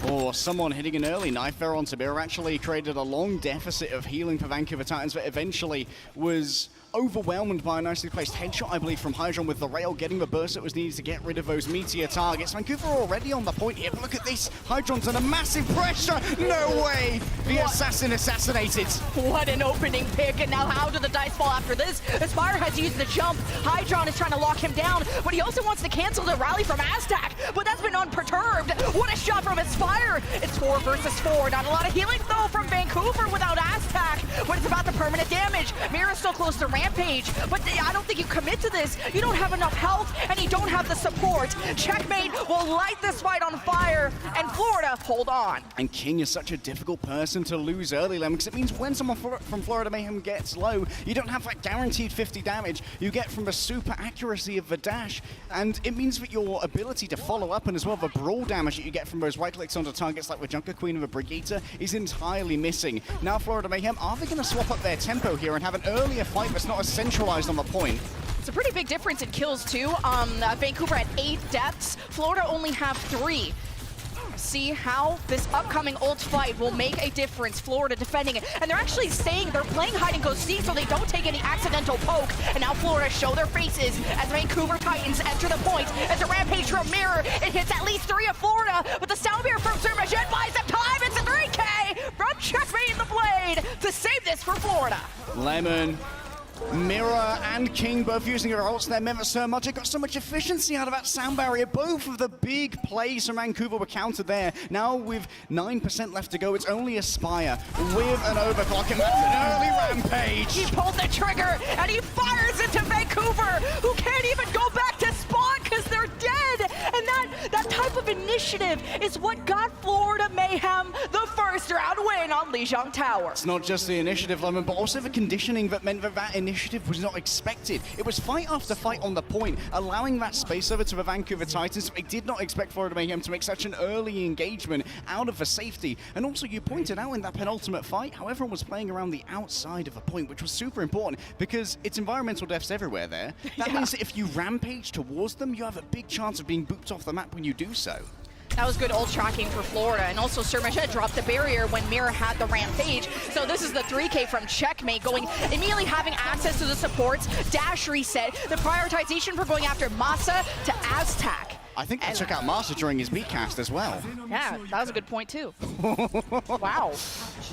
Q: Or someone hitting an early knife there on Tabira actually created a long deficit of healing for Vancouver Titans, but eventually was overwhelmed by a nicely placed headshot, I believe, from Hydron, with the rail getting the burst that was needed to get rid of those meteor targets. Vancouver already on the point here, but look at this. Hydron's under massive pressure. No way. The assassin assassinated.
A: What an opening pick, and now how do the dice fall after this? Aspire has used the jump. Hydron is trying to lock him down, but he also wants to cancel the rally from Aztec, but that's been unperturbed. What a shot from Aspire. It's 4 versus 4. Not a lot of healing, though, from Vancouver without Aztec, but it's about the permanent damage. Mira's still close to Rampage, but I don't think you commit to this. You don't have enough health, and you don't have the support. Checkmate will light this fight on fire, and Florida hold on.
Q: And King is such a difficult person to lose early, Lem, because it means when someone from Florida Mayhem gets low, you don't have that guaranteed 50 damage you get from the super accuracy of the dash, and it means that your ability to follow up and as well the brawl damage that you get from those right clicks onto targets like the Junker Queen and the Brigitte is entirely missing. Now Florida Mayhem, are they going to swap up their tempo here and have an earlier fight that's not as centralized on the point?
A: It's a pretty big difference in kills too. Vancouver at 8 deaths, Florida only have 3. See how this upcoming ult fight will make a difference. Florida defending it, and they're actually saying they're playing hide and go seek so they don't take any accidental poke. And now Florida show their faces as Vancouver Titans enter the point. As a rampage from Mirror, it hits at least 3 of Florida, but the sound beer from Sir Majed buys them time. It's a 3K from Checkmate in the Blade to save this for Florida.
Q: Lemon, Mirror and King both using their ults there meant that Sir Majed got so much efficiency out of that sound barrier. Both of the big plays from Vancouver were countered there. Now with 9% left to go, it's only Aspire with an overclock, and that's an early Rampage.
A: He pulled the trigger, and he fires into Vancouver, who can't even go back to spawn because they're dead. And that type of initiative is what got Florida Mayhem the first round win on Lijiang Tower.
Q: It's not just the initiative, Lemon, but also the conditioning that meant that initiative was not expected. It was fight after fight on the point, allowing that space over to the Vancouver Titans. They did not expect Florida Mayhem to make such an early engagement out of the safety. And also, you pointed out in that penultimate fight how everyone was playing around the outside of a point, which was super important because it's environmental deaths everywhere there. That means that if you rampage towards them, you have a big chance of being booped off the map when you do so.
A: That was good ult tracking for Florida, and also Surmajed dropped the barrier when Mirror had the rampage. So this is the 3K from Checkmate, going immediately having access to the supports, dash reset, the prioritization for going after Masa to Aztac.
Q: I think they took out Master during his beat cast as well.
A: Yeah, that was a good point too. Wow.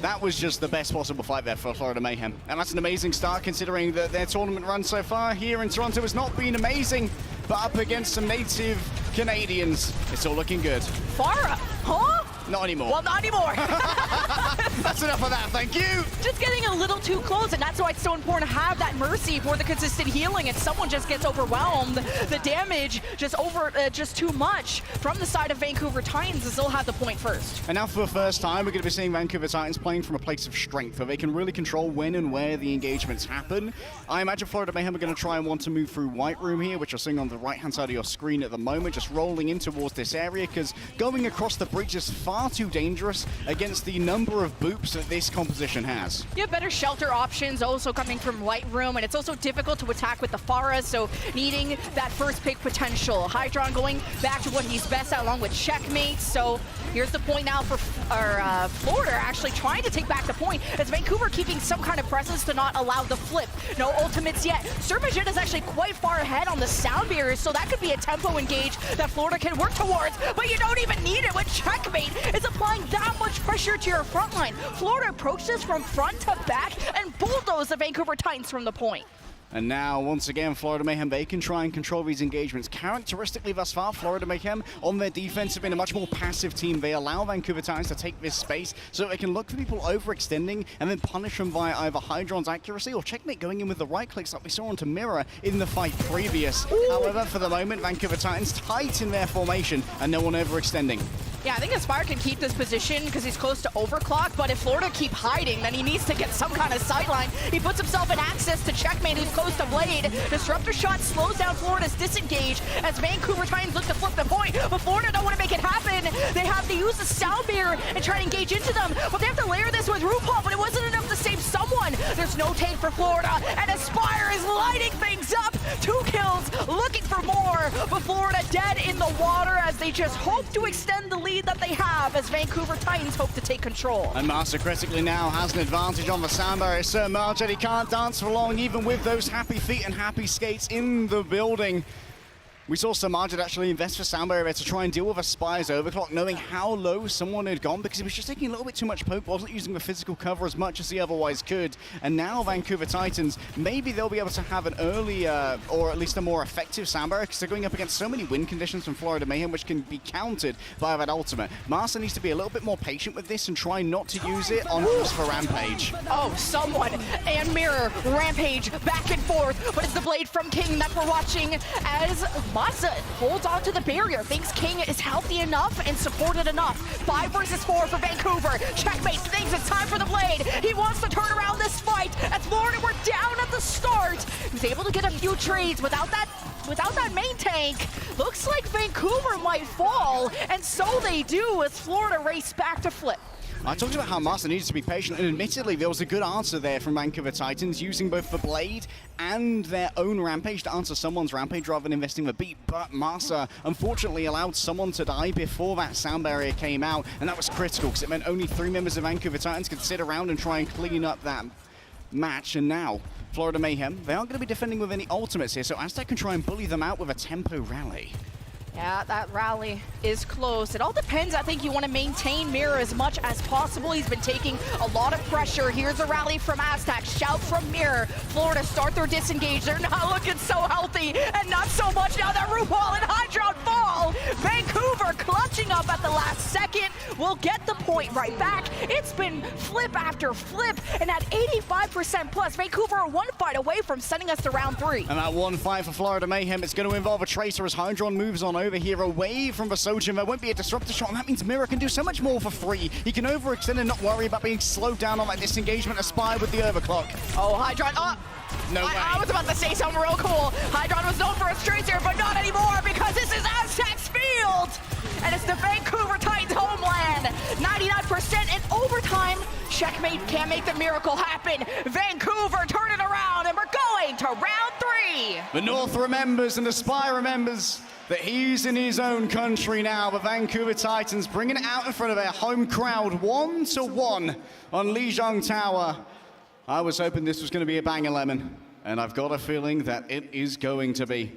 Q: That was just the best possible fight there for Florida Mayhem. And that's an amazing start considering that their tournament run so far here in Toronto has not been amazing, but up against some native Canadians, it's all looking good.
A: Farah, huh?
Q: Not anymore.
A: Well, not anymore.
Q: That's enough of that, thank you.
A: Just getting a little too close, and that's why it's so important to have that Mercy for the consistent healing. If someone just gets overwhelmed, the damage just too much from the side of Vancouver Titans, as they'll have the point first.
Q: And now for the first time, we're going to be seeing Vancouver Titans playing from a place of strength, where they can really control when and where the engagements happen. I imagine Florida Mayhem are going to try and want to move through White Room here, which you're seeing on the right-hand side of your screen at the moment, just rolling in towards this area, because going across the bridge is far too dangerous against the number of boops that this composition has.
A: You have better shelter options also coming from White Room, and it's also difficult to attack with the Farah, so needing that first pick potential. Hydron going back to what he's best at along with Checkmate, so here's the point now for Florida actually trying to take back the point, as Vancouver keeping some kind of presence to not allow the flip. No ultimates yet. Surmajed is actually quite far ahead on the sound barriers, so that could be a tempo engage that Florida can work towards, but you don't even need it with Checkmate. It's applying that much pressure to your front line. Florida approached this from front to back and bulldozed the Vancouver Titans from the point.
Q: And now, once again, Florida Mayhem, they can try and control these engagements. Characteristically thus far, Florida Mayhem, on their defense, have been a much more passive team. They allow Vancouver Titans to take this space so they can look for people overextending and then punish them via either Hydron's accuracy or Checkmate going in with the right clicks like we saw onto Mirror in the fight previous. Ooh. However, for the moment, Vancouver Titans tight in their formation and no one overextending.
A: Yeah, I think Aspire can keep this position because he's close to overclock, but if Florida keep hiding, then he needs to get some kind of sideline. He puts himself in access to Checkmate, who's close to Blade. Disruptor shot slows down Florida's disengage as Vancouver Titans look to flip the point, but Florida don't want to make it happen. They have to use the sound barrier and try to engage into them, but they have to layer this with RuPaul, but it wasn't enough to save someone. There's no take for Florida, and Aspire is lighting things up. 2 kills, looking for more, but Florida dead in the water as they just hope to extend the lead that they have as Vancouver Titans hope to take control.
Q: And Master critically now has an advantage on the sound barrier. Sir Marjet, he can't dance for long even with those happy feet and happy skates in the building. We saw Sir Marjet actually invest for sound barrier to try and deal with Aspire's overclock, knowing how low someone had gone because he was just taking a little bit too much poke, wasn't using the physical cover as much as he otherwise could. And now Vancouver Titans, maybe they'll be able to have an early or at least a more effective sound barrier because they're going up against so many win conditions from Florida Mayhem which can be countered by that ultimate. Master needs to be a little bit more patient with this and try not to use it on just for Rampage.
A: Oh, someone and Mirror Rampage back and forth, but it's the blade from King that we're watching as Masa holds on to the barrier, thinks King is healthy enough and supported enough. 5 versus 4 for Vancouver. Checkmate thinks it's time for the blade. He wants to turn around this fight as Florida were down at the start. He's able to get a few trades without that main tank. Looks like Vancouver might fall, and so they do as Florida race back to flip.
Q: I talked about how Master needs to be patient, and admittedly, there was a good answer there from Vancouver Titans, using both the Blade and their own Rampage to answer someone's Rampage rather than investing the beat, but Master unfortunately allowed someone to die before that sound barrier came out, and that was critical, because it meant only 3 members of Vancouver Titans could sit around and try and clean up that match, and now Florida Mayhem, they aren't going to be defending with any ultimates here, so Aztec can try and bully them out with a tempo rally.
A: Yeah, that rally is close. It all depends. I think you want to maintain Mirror as much as possible. He's been taking a lot of pressure. Here's a rally from Aztec. Shout from Mirror. Florida start their disengage. They're not looking so healthy, and not so much now that RuPaul and Hydron fall. Vancouver clutching up at the last second will get the point right back. It's been flip after flip, and at 85% plus, Vancouver are one fight away from sending us to round 3.
Q: And that one fight for Florida Mayhem, it's going to involve a Tracer as Hydron moves on over here away from the Sojin. There won't be a disruptor shot, and that means Mirror can do so much more for free. He can overextend and not worry about being slowed down on that disengagement. Aspire with the overclock.
A: Oh, Hydron.
Q: No way.
A: I was about to say something real cool. Hydron was known for his Tracer, but not anymore because this is Aztec's field. And it's the Vancouver Titans homeland. 99% in overtime. Checkmate can't make the miracle happen. Vancouver turn it around, and we're going to round 3.
Q: The North remembers and the Spy remembers that he's in his own country now. The Vancouver Titans bringing it out in front of their home crowd, 1-1 on Lijiang Tower. I was hoping this was going to be a banger, Lemon, and I've got a feeling that it is going to be.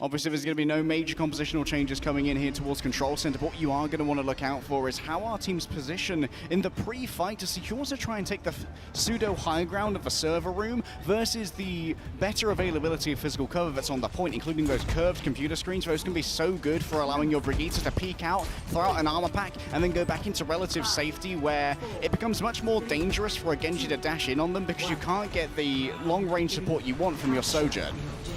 Q: Obviously, there's going to be no major compositional changes coming in here towards Control Center, but what you are going to want to look out for is how our teams position in the pre-fight to secure to try and take the pseudo high ground of the server room versus the better availability of physical cover that's on the point, including those curved computer screens. Those can be so good for allowing your Brigitte to peek out, throw out an armor pack, and then go back into relative safety, where it becomes much more dangerous for a Genji to dash in on them because you can't get the long-range support you want from your Sojourn.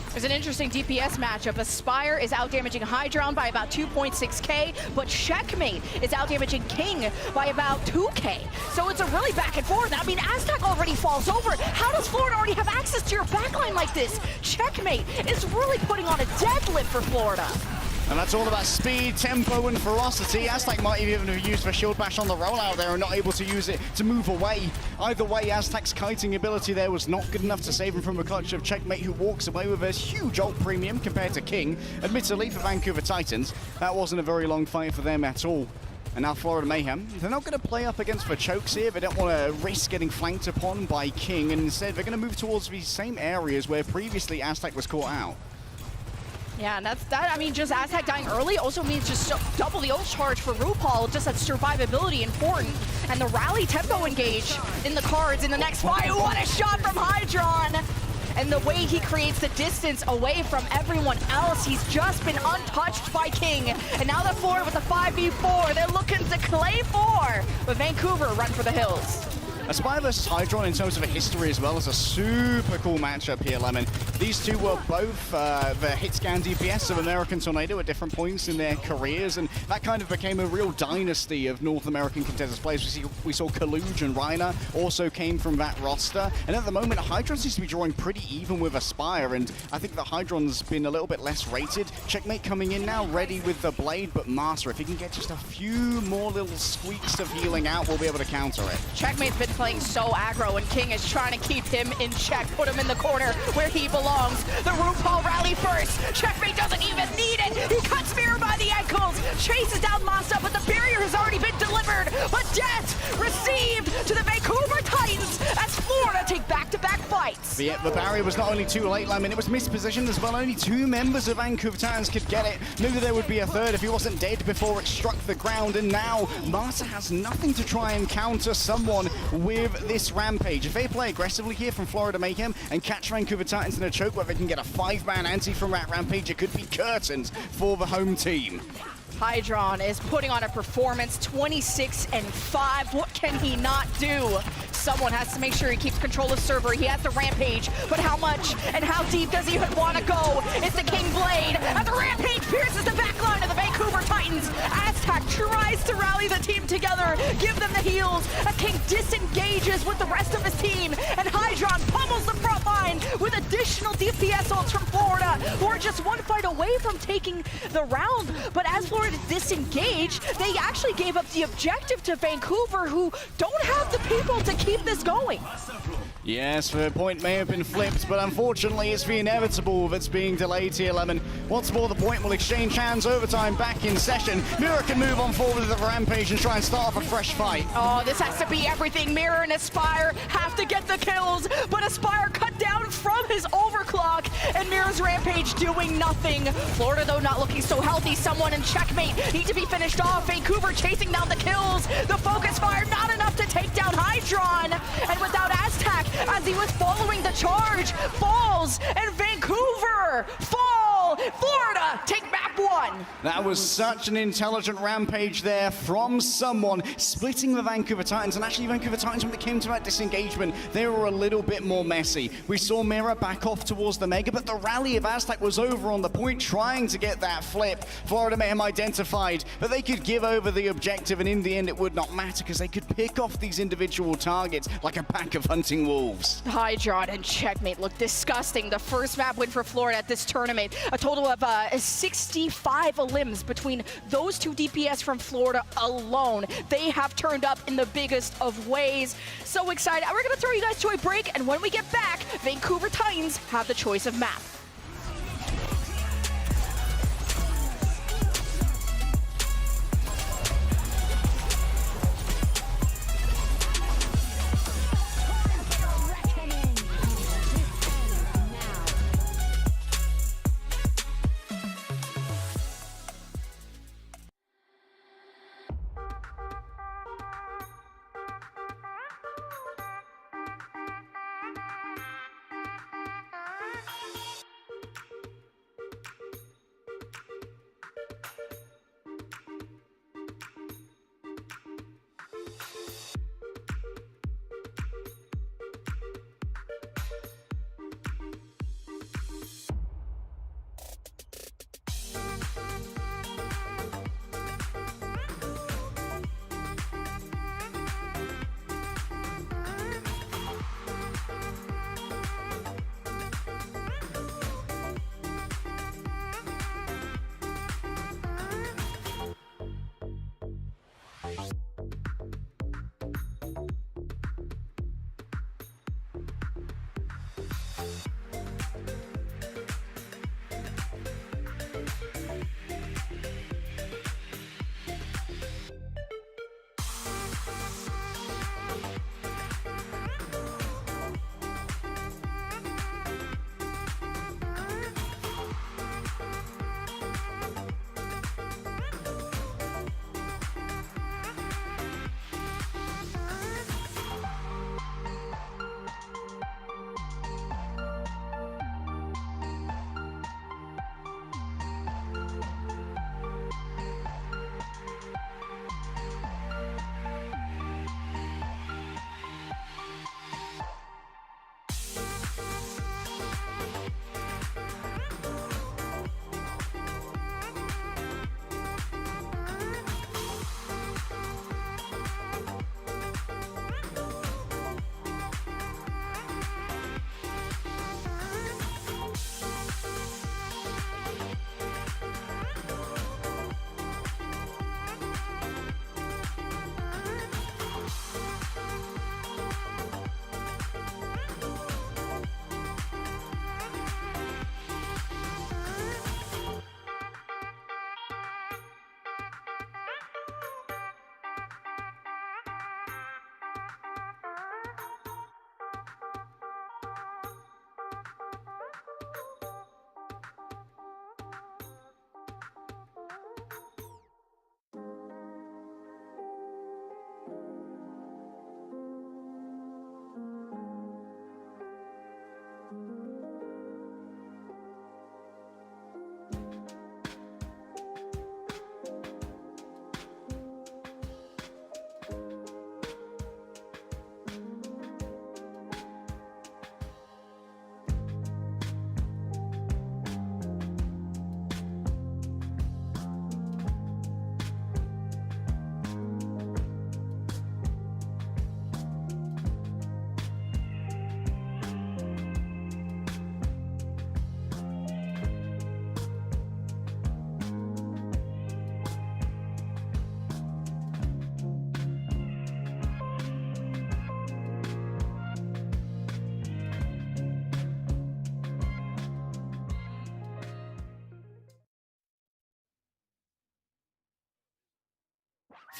A: There's an interesting DPS matchup. Aspire is outdamaging Hydron by about 2.6k, but Checkmate is outdamaging King by about 2k. So it's a really back and forth. I mean, Aztec already falls over. How does Florida already have access to your backline like this? Checkmate is really putting on a deadlift for Florida.
Q: And that's all about speed, tempo, and ferocity. Aztec might even have used the shield bash on the rollout there and not able to use it to move away. Either way, Aztec's kiting ability there was not good enough to save him from a clutch of Checkmate, who walks away with a huge ult premium compared to King. Admittedly, for Vancouver Titans, that wasn't a very long fight for them at all. And now Florida Mayhem, they're not going to play up against the chokes here. They don't want to risk getting flanked upon by King, and instead they're going to move towards these same areas where previously Aztec was caught out.
A: Yeah, and I mean, just Aztec dying early also means just double the ult charge for RuPaul, just that survivability important. And the rally tempo engage in the cards in the next fight. What a shot from Hydron! And the way he creates the distance away from everyone else, he's just been untouched by King. And now that Florida with the 5v4, they're looking to clay 4. But Vancouver run for the hills.
Q: Aspire versus Hydron in terms of a history as well is a super cool matchup here, Lemon. These two were both the hit scan DPS of American Tornado at different points in their careers, and that kind of became a real dynasty of North American contenders players. We saw Kaluj and Reiner also came from that roster, and at the moment Hydron seems to be drawing pretty even with Aspire, and I think that Hydron's been a little bit less rated. Checkmate coming in now, ready with the blade, but Master, if he can get just a few more little squeaks of healing out, we'll be able to counter it.
A: Checkmate's been playing so aggro, and King is trying to keep him in check, put him in the corner where he belongs. The RuPaul rally first. Checkmate doesn't even need it. He cuts Mirror by the ankles, chases down Masa, but the barrier has already been delivered. But death received to the Vancouver Titans as Florida take back-to-back fights.
Q: The barrier was not only too late, Lemon, it was mispositioned as well. Only 2 members of Vancouver Titans could get it. Maybe there would be a third if he wasn't dead before it struck the ground, and now Masa has nothing to try and counter someone with this rampage. If they play aggressively here from Florida Mayhem and catch Vancouver Titans in a choke where they can get a 5-man anti from that rampage, it could be curtains for the home team.
A: Hydron is putting on a performance, 26-5. What can he not do? Someone has to make sure he keeps control of server. He has the rampage, but how much and how deep does he even want to go? It's the King Blade, and the rampage pierces the backline of the Vancouver Titans. Aztec tries to rally the team together, give them the heals. A King disengages with the rest of his team, and Hydron pummels the front line with additional DPS ults from Florida, who are just one fight away from taking the round. But as Florida disengaged, they actually gave up the objective to Vancouver, who don't have the people to keep this going.
Q: Yes, the point may have been flipped, but unfortunately it's the inevitable that's being delayed here, Lemon. Once more, the point will exchange hands, overtime back in session. Mirror can move on forward to the rampage and try and start off a fresh fight.
A: Oh, this has to be everything. Mirror and Aspire have to get the kills, but Aspire cut down from his overclock, and Mirror's Rampage doing nothing. Florida, though, not looking so healthy. Someone in checkmate need to be finished off. Vancouver chasing down the kills. The focus fire, not enough to take down Hydron. And without Aztec, as he was following the charge, falls, and Vancouver fall. Florida take map 1.
Q: That was such an intelligent rampage there from someone, splitting the Vancouver Titans. And actually, Vancouver Titans, when it came to that disengagement, they were a little bit more messy. We saw Mirror back off towards the Mega, but the rally of Aztec was over on the point, trying to get that flip. Florida Mayhem identified that they could give over the objective, and in the end, it would not matter because they could pick off these individual targets like a pack of hunting wolves.
A: Hydron and checkmate look disgusting. The first map win for Florida at this tournament. A total of 65 elims between those two DPS from Florida alone. They have turned up in the biggest of ways. So excited. We're going to throw you guys to a break, and when we get back, Vancouver Titans have the choice of map.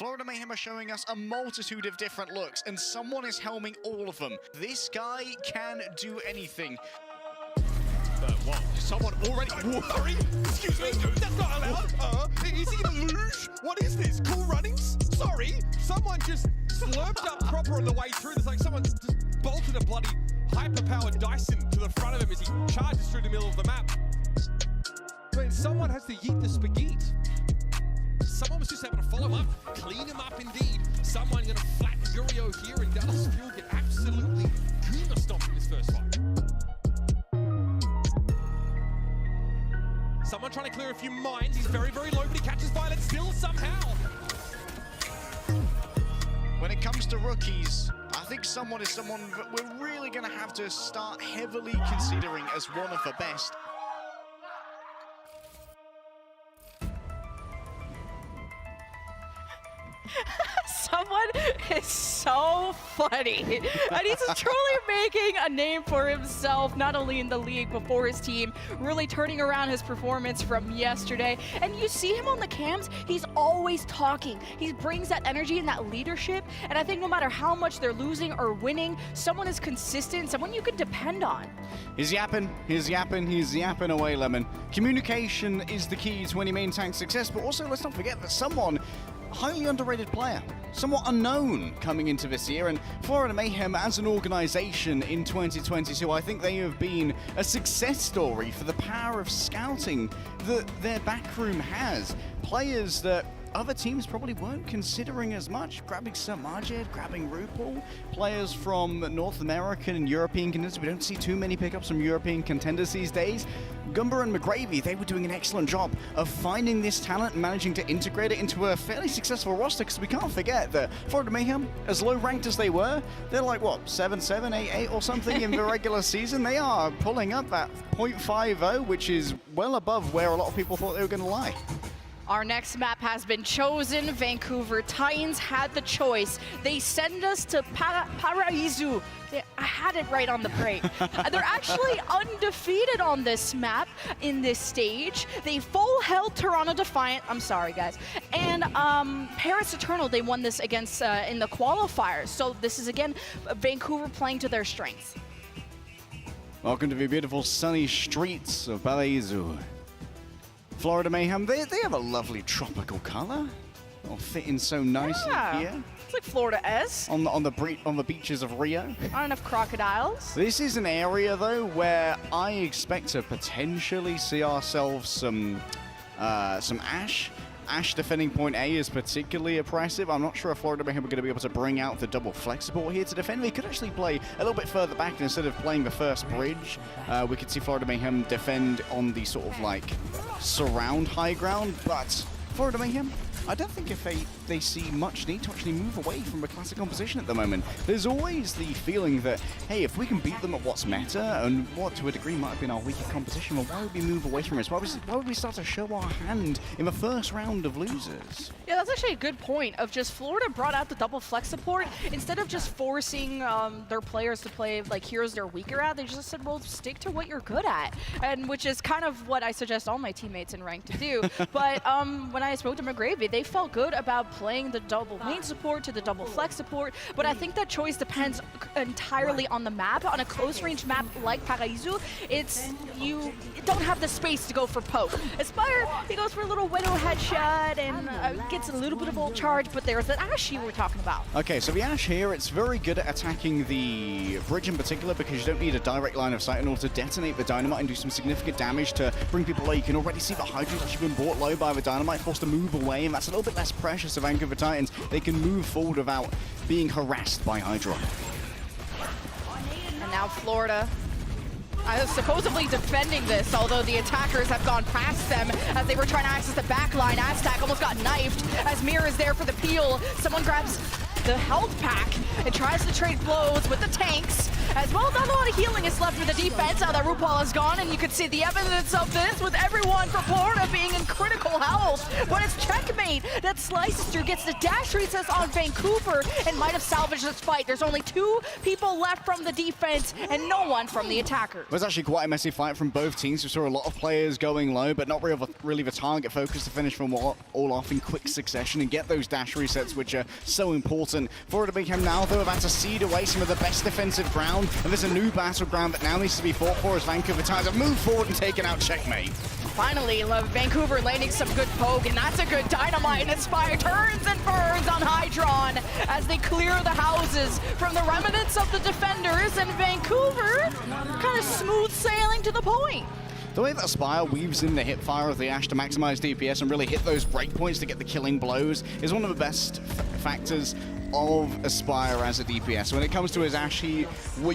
Q: Florida Mayhem are showing us a multitude of different looks, and someone is helming all of them. This guy can do anything.
M: What? Someone already worried? Excuse me, that's not allowed. Is he gonna luge? What is this? Cool runnings? Sorry, someone just slurped up proper on the way through. There's like someone just bolted a bloody hyper-powered Dyson to the front of him as he charges through the middle of the map. I mean, someone has to yeet the spaghetti. Someone was just able to follow him up, clean him up indeed. Someone gonna flat Yurio here, and Dallas Fuel get absolutely Goomba stomped in this first fight. Someone trying to clear a few mines. He's very, very low, but he catches Violet still somehow.
Q: When it comes to rookies, I think someone is someone that we're really going to have to start heavily considering as one of the best.
A: Someone is so funny, and he's truly making a name for himself, not only in the league but for his team, really turning around his performance from yesterday. And you see him on the cams, he's always talking. He brings that energy and that leadership, and I think no matter how much they're losing or winning, someone is consistent, someone you can depend on.
Q: He's yapping away, Lemon. Communication is the key to any main tank success, but also let's not forget that someone highly underrated player, somewhat unknown coming into this year, and Florida Mayhem as an organization in 2022, I think they have been a success story for the power of scouting that their backroom has. Players that other teams probably weren't considering as much, grabbing Sir Majid, grabbing RuPaul, players from North American and European contenders. We don't see too many pickups from European contenders these days. Gumber and McGravy, they were doing an excellent job of finding this talent and managing to integrate it into a fairly successful roster, because we can't forget that Florida Mayhem, as low ranked as they were, they're like, what, 7-7, 8-8 or something in the regular season? They are pulling up that 0.50, which is well above where a lot of people thought they were going to lie.
A: Our next map has been chosen. Vancouver Titans had the choice. They send us to Paraizu. I had it right on the break. They're actually undefeated on this map in this stage. They full held Toronto Defiant. I'm sorry, guys. And Paris Eternal, they won this against in the qualifiers. So this is, again, Vancouver playing to their strengths.
Q: Welcome to the beautiful sunny streets of Paraizu. Florida Mayhem, they have a lovely tropical color. All fitting so nicely here.
A: It's like Florida-esque.
Q: On the beaches of Rio.
A: Not enough crocodiles.
Q: This is an area, though, where I expect to potentially see ourselves some Ashe. Ashe defending point A is particularly oppressive. I'm not sure if Florida Mayhem are going to be able to bring out the double flex support here to defend. They could actually play a little bit further back instead of playing the first bridge. We could see Florida Mayhem defend on the sort of like surround high ground, but Florida Mayhem, I don't think if they see much need to actually move away from a classic composition at the moment. There's always the feeling that, hey, if we can beat them at what's meta, and what to a degree might have been our weaker composition, well, why would we move away from this? Why would we start to show our hand in the first round of losers?
A: Yeah, that's actually a good point of just Florida brought out the double flex support. Instead of just forcing their players to play like heroes they're weaker at, they just said, well, stick to what you're good at. And which is kind of what I suggest all my teammates in rank to do. But when I spoke to McGravy, they felt good about playing the double main support to the double flex support, but I think that choice depends entirely on the map. On a close range map like Paraizu, you don't have the space to go for poke. Aspire, he goes for a little Widow headshot and gets a little bit of ult charge, but there's that Ashe you were talking about.
Q: Okay, so the Ashe here, it's very good at attacking the bridge in particular because you don't need a direct line of sight in order to detonate the dynamite and do some significant damage to bring people low. You can already see the Hydra's actually been brought low by the dynamite, forced to move away, and that's a little bit less precious to Vancouver Titans. They can move forward without being harassed by Hydra.
A: And now Florida supposedly defending this, although the attackers have gone past them as they were trying to access the back line. Aztac almost got knifed as Mir is there for the peel. Someone grabs the health pack and tries to trade blows with the tanks. As well, not a lot of healing is left for the defense now that RuPaul is gone, and you can see the evidence of this with everyone from Florida being in critical health. But it's checkmate that slices through, gets the dash resets on Vancouver, and might have salvaged this fight. There's only 2 people left from the defense and no one from the attackers.
Q: It was actually quite a messy fight from both teams. We saw a lot of players going low, but not really the target focus to finish from all off in quick succession and get those dash resets, which are so important important. Florida Mayhem now, though, about to cede away some of the best defensive ground, and there's a new battleground that now needs to be fought for as Vancouver Titans have moved forward and taken out Checkmate.
A: Finally, Vancouver landing some good poke, and that's a good dynamite. And Spire turns and burns on Hydron as they clear the houses from the remnants of the defenders, and Vancouver kind of smooth sailing to the point.
Q: The way that Aspire weaves in the hip fire of the Ashe to maximize DPS and really hit those breakpoints to get the killing blows is one of the best factors of Aspire as a DPS. When it comes to his Ashe, he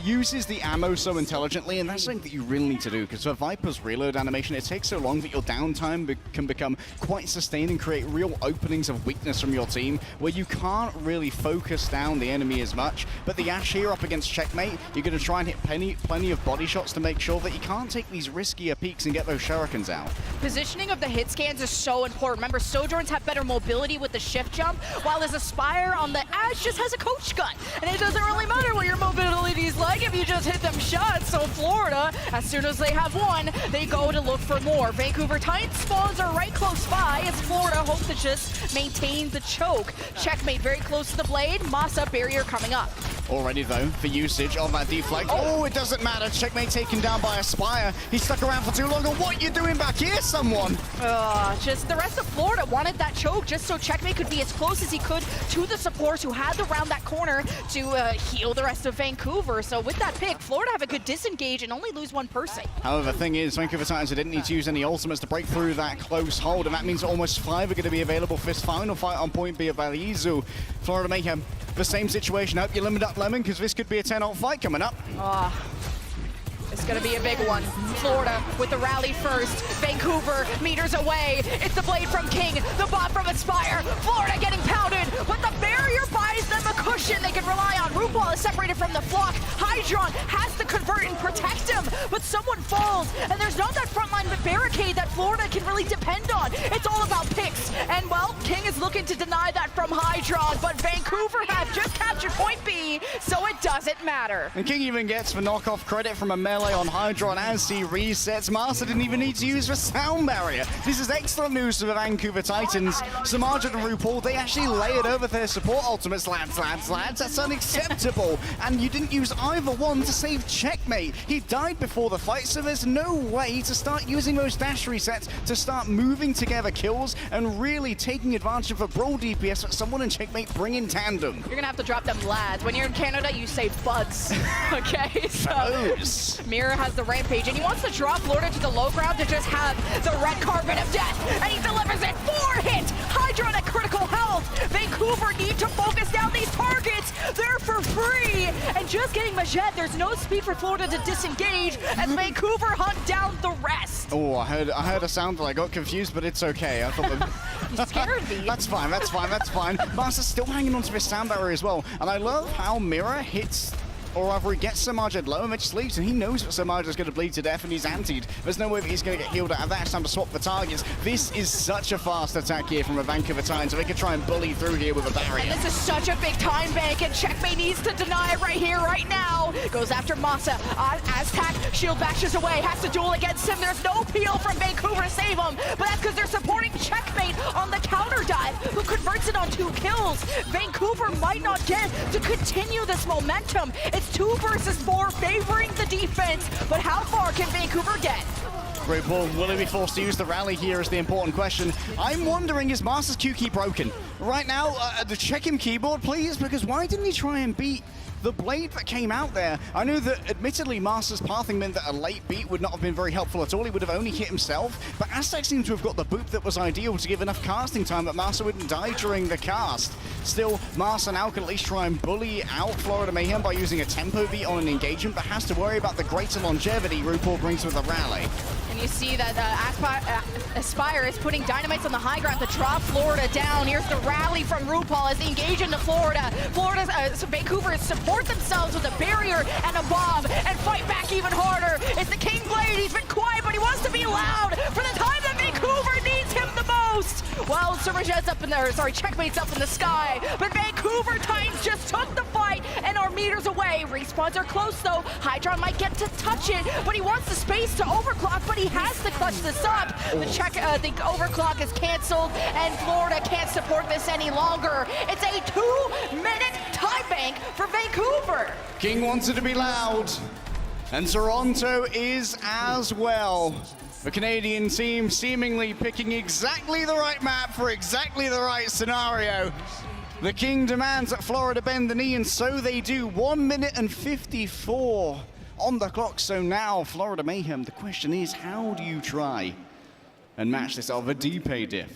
Q: uses the ammo so intelligently, and that's something that you really need to do, because for Viper's reload animation, it takes so long that your downtime can become quite sustained and create real openings of weakness from your team, where you can't really focus down the enemy as much. But the Ashe here up against Checkmate, you're going to try and hit plenty of body shots to make sure that you can't take these riskier peaks and get those shurikens out.
A: Positioning of the hit scans is so important. Remember, Sojourns have better mobility with the shift jump, while as Aspire on the Ashe just has a coach gun. And it doesn't really matter what your mobility is like if you just hit them shots. So Florida, as soon as they have one, they go to look for more. Vancouver Titans spawns are right close by as Florida hope to just maintain the choke. Checkmate very close to the blade. Masa barrier coming up.
Q: Already, though, for usage on that deflect. Oh, it doesn't matter. Checkmate taken down by Aspire. He stuck around for too long. What are you doing back here, someone?
A: Just the rest of Florida wanted that choke just so Checkmate could be as close as he could to the supports who had to round that corner to heal the rest of Vancouver. So with that pick, Florida have a good disengage and only lose one person.
Q: However, the thing is, Vancouver Titans didn't need to use any ultimates to break through that close hold, and that means almost 5 are going to be available for his final fight on point B of Valizu. Florida Mayhem, the same situation. I hope you limit up Lemon, because this could be a 10-0 fight coming up.
A: It's gonna be a big one. Florida with the rally first. Vancouver meters away. It's the blade from King, the bot from Aspire. Florida getting pounded, but the barrier buys them a cushion they can rely on. RuPaul is separated from the flock. Hydron has to convert and protect him, but someone falls, and there's not that frontline barricade that Florida can really depend on. It's all about picks, and well, King is looking to deny that from Hydron, but Vancouver have just captured point B, so it doesn't matter.
Q: And King even gets the knockoff credit from a melee on Hydron as he resets. Master didn't even need to use the sound barrier. This is excellent news for the Vancouver Titans. Samajit and RuPaul, they actually layered over their support ultimates. Lads. That's unacceptable. And you didn't use either one to save Checkmate. He died before the fight, so there's no way to start using those dash resets to start moving together kills and really taking advantage of a brawl DPS that someone in Checkmate bring in tandem.
A: You're gonna have to drop them lads. When you're in Canada, you say buds. Okay, so Mira has the rampage, and he wants to drop Florida to the low ground to just have the red carpet of death, and he delivers it. 4 hits. Hydron at critical health. Vancouver need to focus down these targets. They're for free, and just getting Majette. There's no speed for Florida to disengage as Vancouver hunt down the rest.
Q: Oh, I heard a sound that I got confused, but it's okay. I thought
A: you scared me.
Q: That's fine. Master's still hanging onto his sound barrier as well, and I love how Mira hits, or rather he gets Samajit low and then sleeps, and he knows that Samajit's going to bleed to death and he's antied. There's no way that he's going to get healed out of that. It's time to swap the targets. This is such a fast attack here from a Vancouver Titans, so they can try and bully through here with a barrier.
A: And this is such a big time bank, and Checkmate needs to deny it right here, right now. Goes after Masa. Aztac, shield bashes away, has to duel against him. There's no peel from Vancouver to save him, but that's because they're supporting Checkmate on the counter dive, who converts it on 2 kills. Vancouver might not get to continue this momentum. It's 2 versus 4 favoring the defense, but how far can Vancouver get?
Q: Great ball. Will he be forced to use the rally here is the important question. I'm wondering, is Master's Q key broken? Right now, check him keyboard, please, because why didn't he try and beat the blade that came out there? I know that admittedly Master's pathing meant that a late beat would not have been very helpful at all. He would have only hit himself, but Aztec seemed to have got the boop that was ideal to give enough casting time that Master wouldn't die during the cast. Still, Master now can at least try and bully out Florida Mayhem by using a tempo beat on an engagement, but has to worry about the greater longevity RuPaul brings with a rally.
A: And you see that Aspire is putting dynamites on the high ground to drop Florida down. Here's the rally from RuPaul as they engage into Florida. Vancouver support themselves with a barrier and a bomb and fight back even harder. It's the King Blade. He's been quiet, but he wants to be loud for the time that Vancouver needs him the most. Well, Surmajet's up in there, sorry, Checkmate's up in the sky, but Vancouver Titans just took the fight and are meters away. Respawns are close though. Hydron might get to touch it, but he wants the space to overclock, but he has to clutch this up. The overclock is canceled, and Florida can't support this any longer. It's a 2-minute tie bank for Vancouver.
Q: King wants it to be loud, and Toronto is as well. The Canadian team seemingly picking exactly the right map for exactly the right scenario. The King demands that Florida bend the knee, and so they do. 1 minute and 54 on the clock. So now, Florida Mayhem, the question is, how do you try and match this off a DPay diff?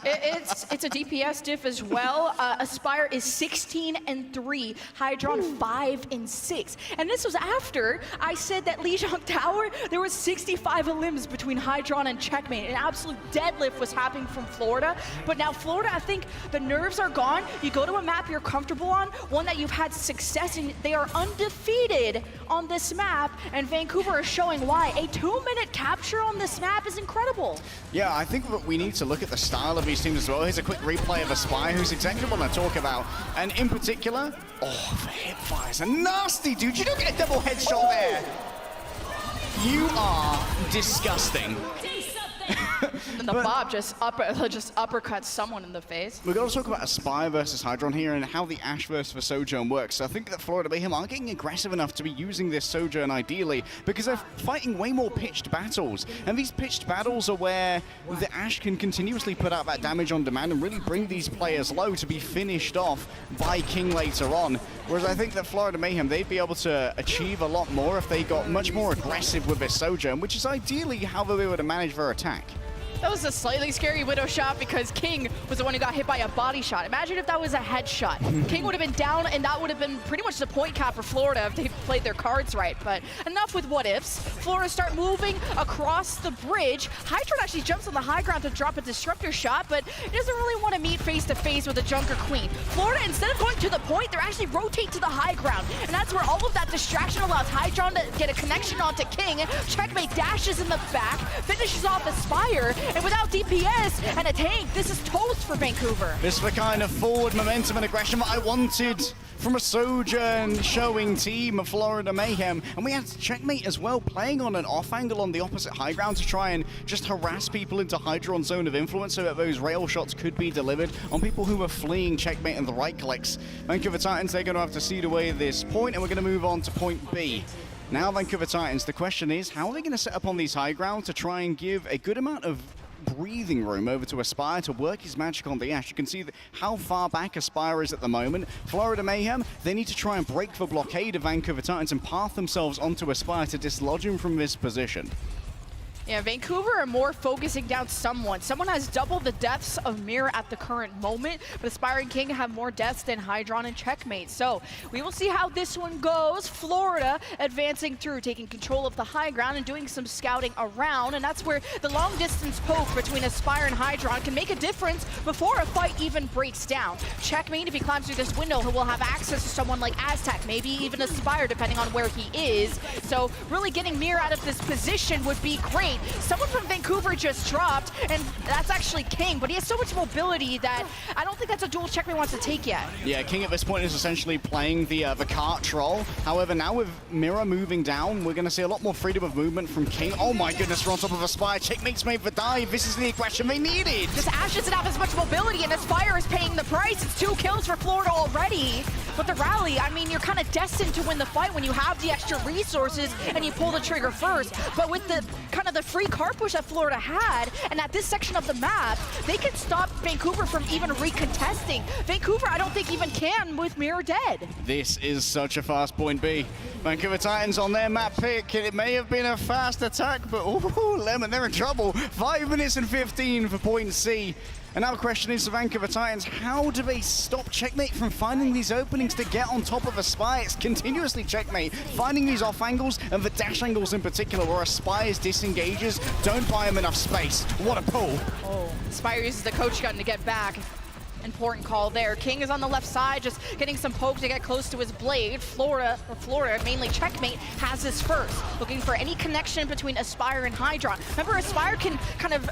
A: It's a DPS diff as well. Aspire is 16-3, Hydron 5-6. And this was after I said that Lijiang Tower, there was 65 elims between Hydron and Checkmate. An absolute deadlift was happening from Florida. But now Florida, I think the nerves are gone. You go to a map you're comfortable on, one that you've had success in. They are undefeated on this map, and Vancouver is showing why. A 2-minute capture on this map is incredible.
Q: Yeah, I think that we need to look at the style of these teams as well. Here's a quick replay of Aspire, who's exactly what I talk about. And in particular, oh, the hip fires are nasty, dude. You don't get a double headshot there. You are disgusting.
A: And the Bob just uppercuts someone in the face.
Q: We've got to talk about Aspire versus Hydron here and how the Ash versus the Sojourn works. So I think that Florida Mayhem are getting aggressive enough to be using this Sojourn ideally because they're fighting way more pitched battles. And these pitched battles are where the Ash can continuously put out that damage on demand and really bring these players low to be finished off by King later on. Whereas I think that Florida Mayhem, they'd be able to achieve a lot more if they got much more aggressive with their Sojourn, which is ideally how they would manage their attack.
A: That was a slightly scary Widow shot because King was the one who got hit by a body shot. Imagine if that was a headshot. King would have been down, and that would have been pretty much the point cap for Florida if they played their cards right. But enough with what ifs. Florida start moving across the bridge. Hydron actually jumps on the high ground to drop a disruptor shot, but he doesn't really want to meet face to face with a Junker Queen. Florida, instead of going to the point, they're actually rotate to the high ground. And that's where all of that distraction allows Hydron to get a connection onto King. Checkmate dashes in the back, finishes off Aspire, and without DPS and a tank, this is toast for Vancouver.
Q: This is the kind of forward momentum and aggression that I wanted from a Sojourn showing team of Florida Mayhem. And we had Checkmate as well, playing on an off angle on the opposite high ground to try and just harass people into Hydron's zone of influence so that those rail shots could be delivered on people who were fleeing Checkmate and the right clicks. Vancouver Titans, they're going to have to cede away this point, and we're going to move on to point B. Now, Vancouver Titans, the question is, how are they going to set up on these high ground to try and give a good amount of breathing room over to Aspire to work his magic on the Ash? You can see how far back Aspire is at the moment. Florida Mayhem, they need to try and break the blockade of Vancouver Titans and path themselves onto Aspire to dislodge him from this position.
A: Yeah, Vancouver are more focusing down someone. Someone has double the deaths of Mirror at the current moment, but Aspire and King have more deaths than Hydron and Checkmate. So we will see how this one goes. Florida advancing through, taking control of the high ground and doing some scouting around, and that's where the long distance poke between Aspire and Hydron can make a difference before a fight even breaks down. Checkmate, if he climbs through this window, he will have access to someone like Aztec, maybe even Aspire, depending on where he is. So really getting Mirror out of this position would be great. Someone from Vancouver just dropped, and that's actually King, but he has so much mobility that I don't think that's a duel Checkmate wants to take yet.
Q: Yeah, King at this point is essentially playing the cart troll. However, now with Mirror moving down, we're going to see a lot more freedom of movement from King. Oh my goodness, we're on top of Aspire. Checkmate's made the dive. This is the aggression they needed.
A: Just Ash doesn't have as much mobility, and Aspire is paying the price. It's 2 kills for Florida already. But the rally, I mean, you're kind of destined to win the fight when you have the extra resources and you pull the trigger first. But with the kind of the free card push that Florida had, and at this section of the map, they can stop Vancouver from even recontesting. Vancouver, I don't think even can with Mirror dead.
Q: This is such a fast point B. Vancouver Titans on their map pick. It may have been a fast attack, but ooh, Lemon, they're in trouble. 5 minutes and 15 for point C. And now the question is to Vancouver Titans, how do they stop Checkmate from finding these openings to get on top of Aspire? It's continuously Checkmate finding these off angles, and the dash angles in particular, where Aspire's disengages don't buy him enough space. What a pull.
A: Oh, Aspire uses the coach gun to get back. Important call there. King is on the left side, just getting some poke to get close to his blade. Florida, mainly Checkmate, has his first. Looking for any connection between Aspire and Hydron. Remember, Aspire can kind of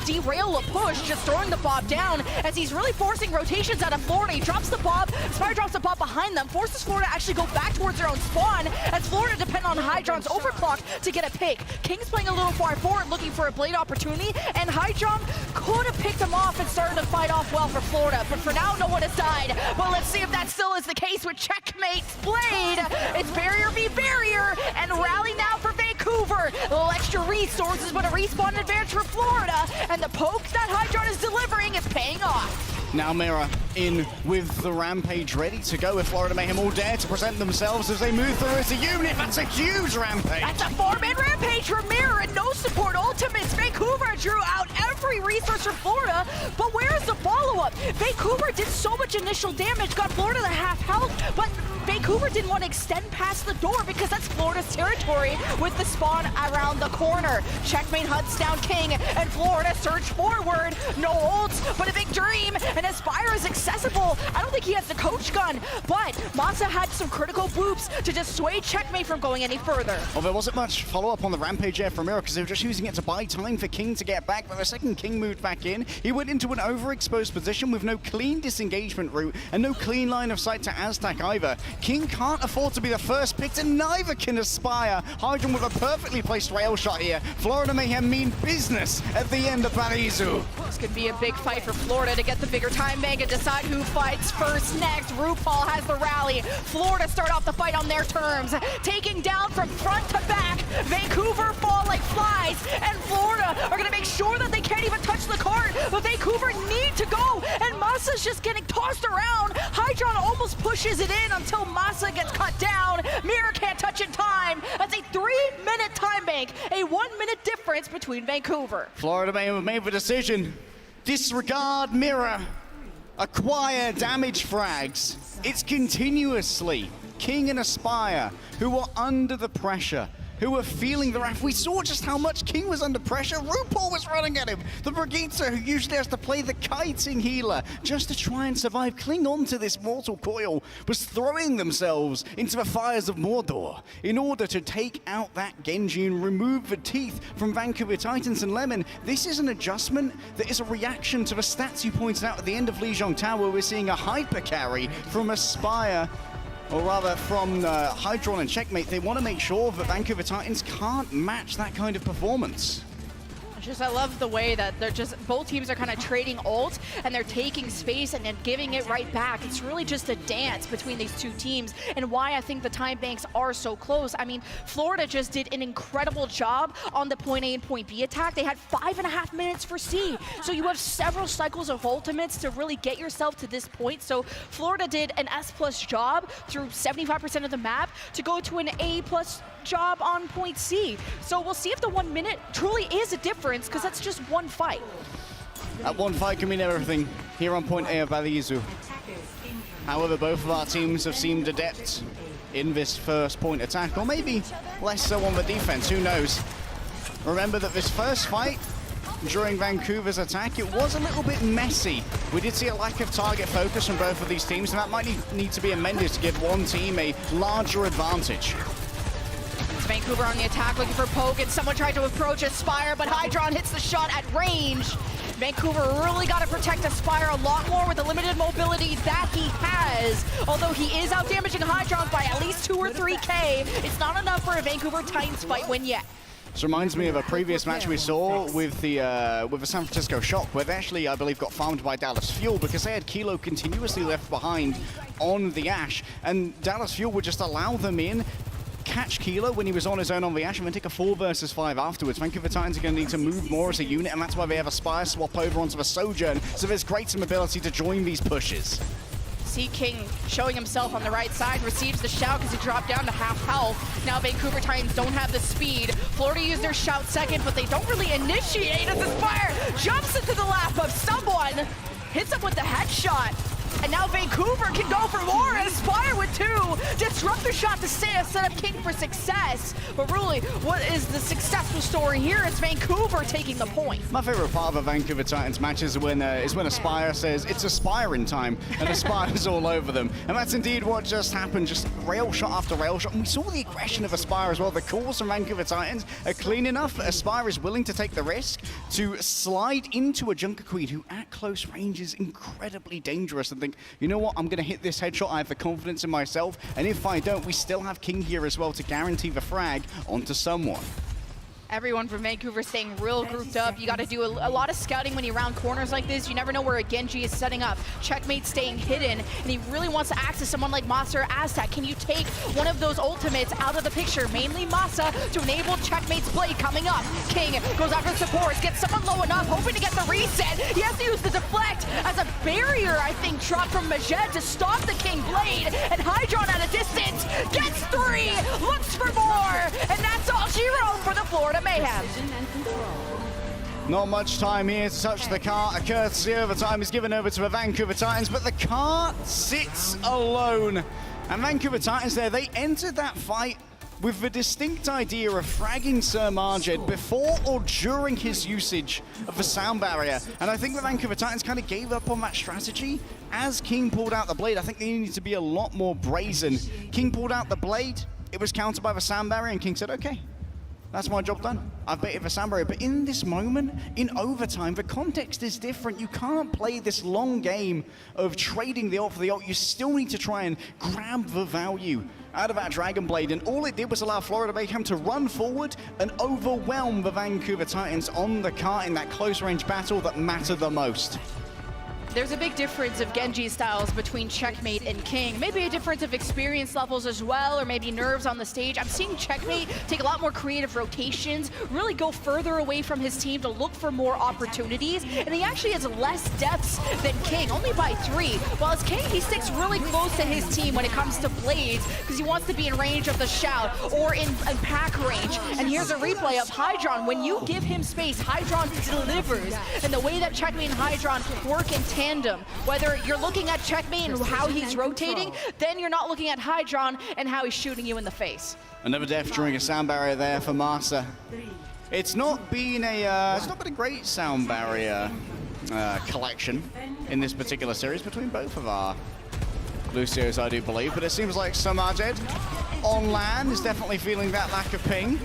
A: derail a push, just throwing the Bob down, as he's really forcing rotations out of Florida. He drops the Bob, Aspire drops the Bob behind them, forces Florida to actually go back towards their own spawn, as Florida depend on Hydron's overclock to get a pick. King's playing a little far forward, looking for a blade opportunity, and Hydron could have picked him off and started to fight off well for Florida, but for now, no one has died. Well, let's see if that still is the case with Checkmate's blade. It's barrier v barrier, and rally now for Vancouver. A little extra resources, but a respawn advantage for Florida, and the poke that Hydron is delivering is paying off.
Q: Now Mira in with the Rampage ready to go, if Florida Mayhem all dare to present themselves as they move through as a unit. That's a huge Rampage.
A: That's a 4-man Rampage from Mira, and no support ultimates. Vancouver drew out every resource for Florida, but where's the follow-up? Vancouver did so much initial damage, got Florida to half health, but Vancouver didn't want to extend past the door because that's Florida's territory with the spawn around the corner. Checkmate hunts down King, and Florida surge forward. No ults, but a big dream, and Aspire is accessible. I don't think he has the coach gun, but Masa had some critical boops to dissuade Checkmate from going any further.
Q: Well, there wasn't much follow-up on the Rampage there from Mira because they were just using it to buy time for King to get back, but the second King moved back in, he went into an overexposed position with no clean disengagement route and no clean line of sight to Aztec either. King can't afford to be the first picked, and neither can Aspire. Hydron with a perfectly placed rail shot here. Florida Mayhem mean business at the end of Barizu.
A: This could be a big fight for Florida to get the bigger time bank and decide who fights first next. RuPaul has the rally. Florida start off the fight on their terms, taking down from front to back. Vancouver fall like flies, and Florida are going to make sure that they can't even touch the cart, but Vancouver need to go, and Masa's just getting tossed around. Hydron almost pushes it in until Masa gets cut down. Mira can't touch in time. That's a 3-minute time bank, a 1-minute difference between Vancouver.
Q: Florida Mayhem have made the decision. Disregard Mira. Acquire damage frags. It's continuously King and Aspire who are under the pressure, who are feeling the wrath. We saw just how much King was under pressure. RuPaul was running at him. The Brigitte, who usually has to play the kiting healer just to try and survive, cling on to this mortal coil, was throwing themselves into the fires of Mordor in order to take out that Genji and remove the teeth from Vancouver Titans and Lemon. This is an adjustment that is a reaction to the stats you pointed out at the end of Lijiang Tower. We're seeing a hyper carry from Aspire, or rather from Hydron and Checkmate. They want to make sure that Vancouver Titans can't match that kind of performance.
A: I love the way that they're just, both teams are kind of trading ult, and they're taking space and then giving it right back. It's really just a dance between these two teams, and why I think the time banks are so close. I mean, Florida just did an incredible job on the point A and point B attack. They had 5.5 minutes for C, so you have several cycles of ultimates to really get yourself to this point. So Florida did an S+ job through 75% of the map to go to an A+ job on point C. So we'll see if the 1 minute truly is a difference, because that's just one fight.
Q: That one fight can mean everything here on point A of Balizu. However, both of our teams have seemed adept in this first point attack, or maybe less so on the defense, who knows. Remember that this first fight during Vancouver's attack, it was a little bit messy. We did see a lack of target focus from both of these teams, and that might need to be amended to give one team a larger advantage.
A: Vancouver on the attack, looking for poke, and someone tried to approach Aspire, but Hydron hits the shot at range. Vancouver really got to protect Aspire a lot more with the limited mobility that he has. Although he is out-damaging Hydron by at least 2 or 3K, it's not enough for a Vancouver Titans fight win yet.
Q: This reminds me of a previous match we saw with the San Francisco Shock, where they actually, I believe, got farmed by Dallas Fuel because they had Kilo continuously left behind on the Ash, and Dallas Fuel would just allow them in, catch Kilo when he was on his own on the Ash, and then take a 4 versus 5 afterwards. Vancouver Titans are going to need to move more as a unit, and that's why they have Aspire swap over onto the Sojourn, so there's great ability to join these pushes.
A: See King showing himself on the right side, receives the shout because he dropped down to half health. Now Vancouver Titans don't have the speed. Florida used their shout second, but they don't really initiate as Aspire jumps into the lap of someone, hits him with the headshot. And now Vancouver can go for more. Aspire with 2. Disruptor shot to set up King for success. But really, what is the successful story here? It's Vancouver taking the point.
Q: My favorite part of a Vancouver Titans match is when Aspire says it's Aspiring time, and Aspire's all over them. And that's indeed what just happened. Just rail shot after rail shot. And we saw the aggression of Aspire as well. The calls from Vancouver Titans are clean enough that Aspire is willing to take the risk to slide into a Junker Queen who at close range is incredibly dangerous and think, you know what, I'm going to hit this headshot. I have the confidence in myself. And if I don't, we still have King here as well to guarantee the frag onto someone.
A: Everyone from Vancouver staying real grouped up. You got to do a lot of scouting when you round corners like this. You never know where a Genji is setting up. Checkmate staying hidden, and he really wants to access someone like Masa or Aztec. Can you take one of those ultimates out of the picture? Mainly Masa to enable Checkmate's blade coming up. King goes after supports, gets someone low enough, hoping to get the reset. He has to use the deflect as a barrier, I think, dropped from Majed to stop the King blade. And Hydron at a distance gets 3, looks for more, and that's all she wrote for the Florida Mayhem.
Q: Not much time here to touch the cart. A courtesy overtime is given over to the Vancouver Titans, but the cart sits alone. And Vancouver Titans there, they entered that fight with the distinct idea of fragging Sir Marjed before or during his usage of the sound barrier. And I think the Vancouver Titans kind of gave up on that strategy. As King pulled out the blade, I think they needed to be a lot more brazen. King pulled out the blade, it was countered by the sound barrier, and King said, okay, that's my job done. I've baited the sound barrier. But in this moment, in overtime, the context is different. You can't play this long game of trading the ult for the ult. You still need to try and grab the value out of that Dragon Blade. And all it did was allow Florida Mayhem to run forward and overwhelm the Vancouver Titans on the cart in that close range battle that mattered the most.
A: There's a big difference of Genji styles between Checkmate and King. Maybe a difference of experience levels as well, or maybe nerves on the stage. I'm seeing Checkmate take a lot more creative rotations, really go further away from his team to look for more opportunities, and he actually has less deaths than King, only by 3. While as King, he sticks really close to his team when it comes to blades, because he wants to be in range of the shout or in pack range. And here's a replay of Hydron. When you give him space, Hydron delivers. And the way that Checkmate and Hydron work in tandem, whether you're looking at Checkmate and how he's rotating, then you're not looking at Hydron and how he's shooting you in the face.
Q: Another death during a sound barrier there for Masa. It's not been a great sound barrier collection in this particular series between both of our Lucios, I do believe, but it seems like Samajed on land is definitely feeling that lack of ping.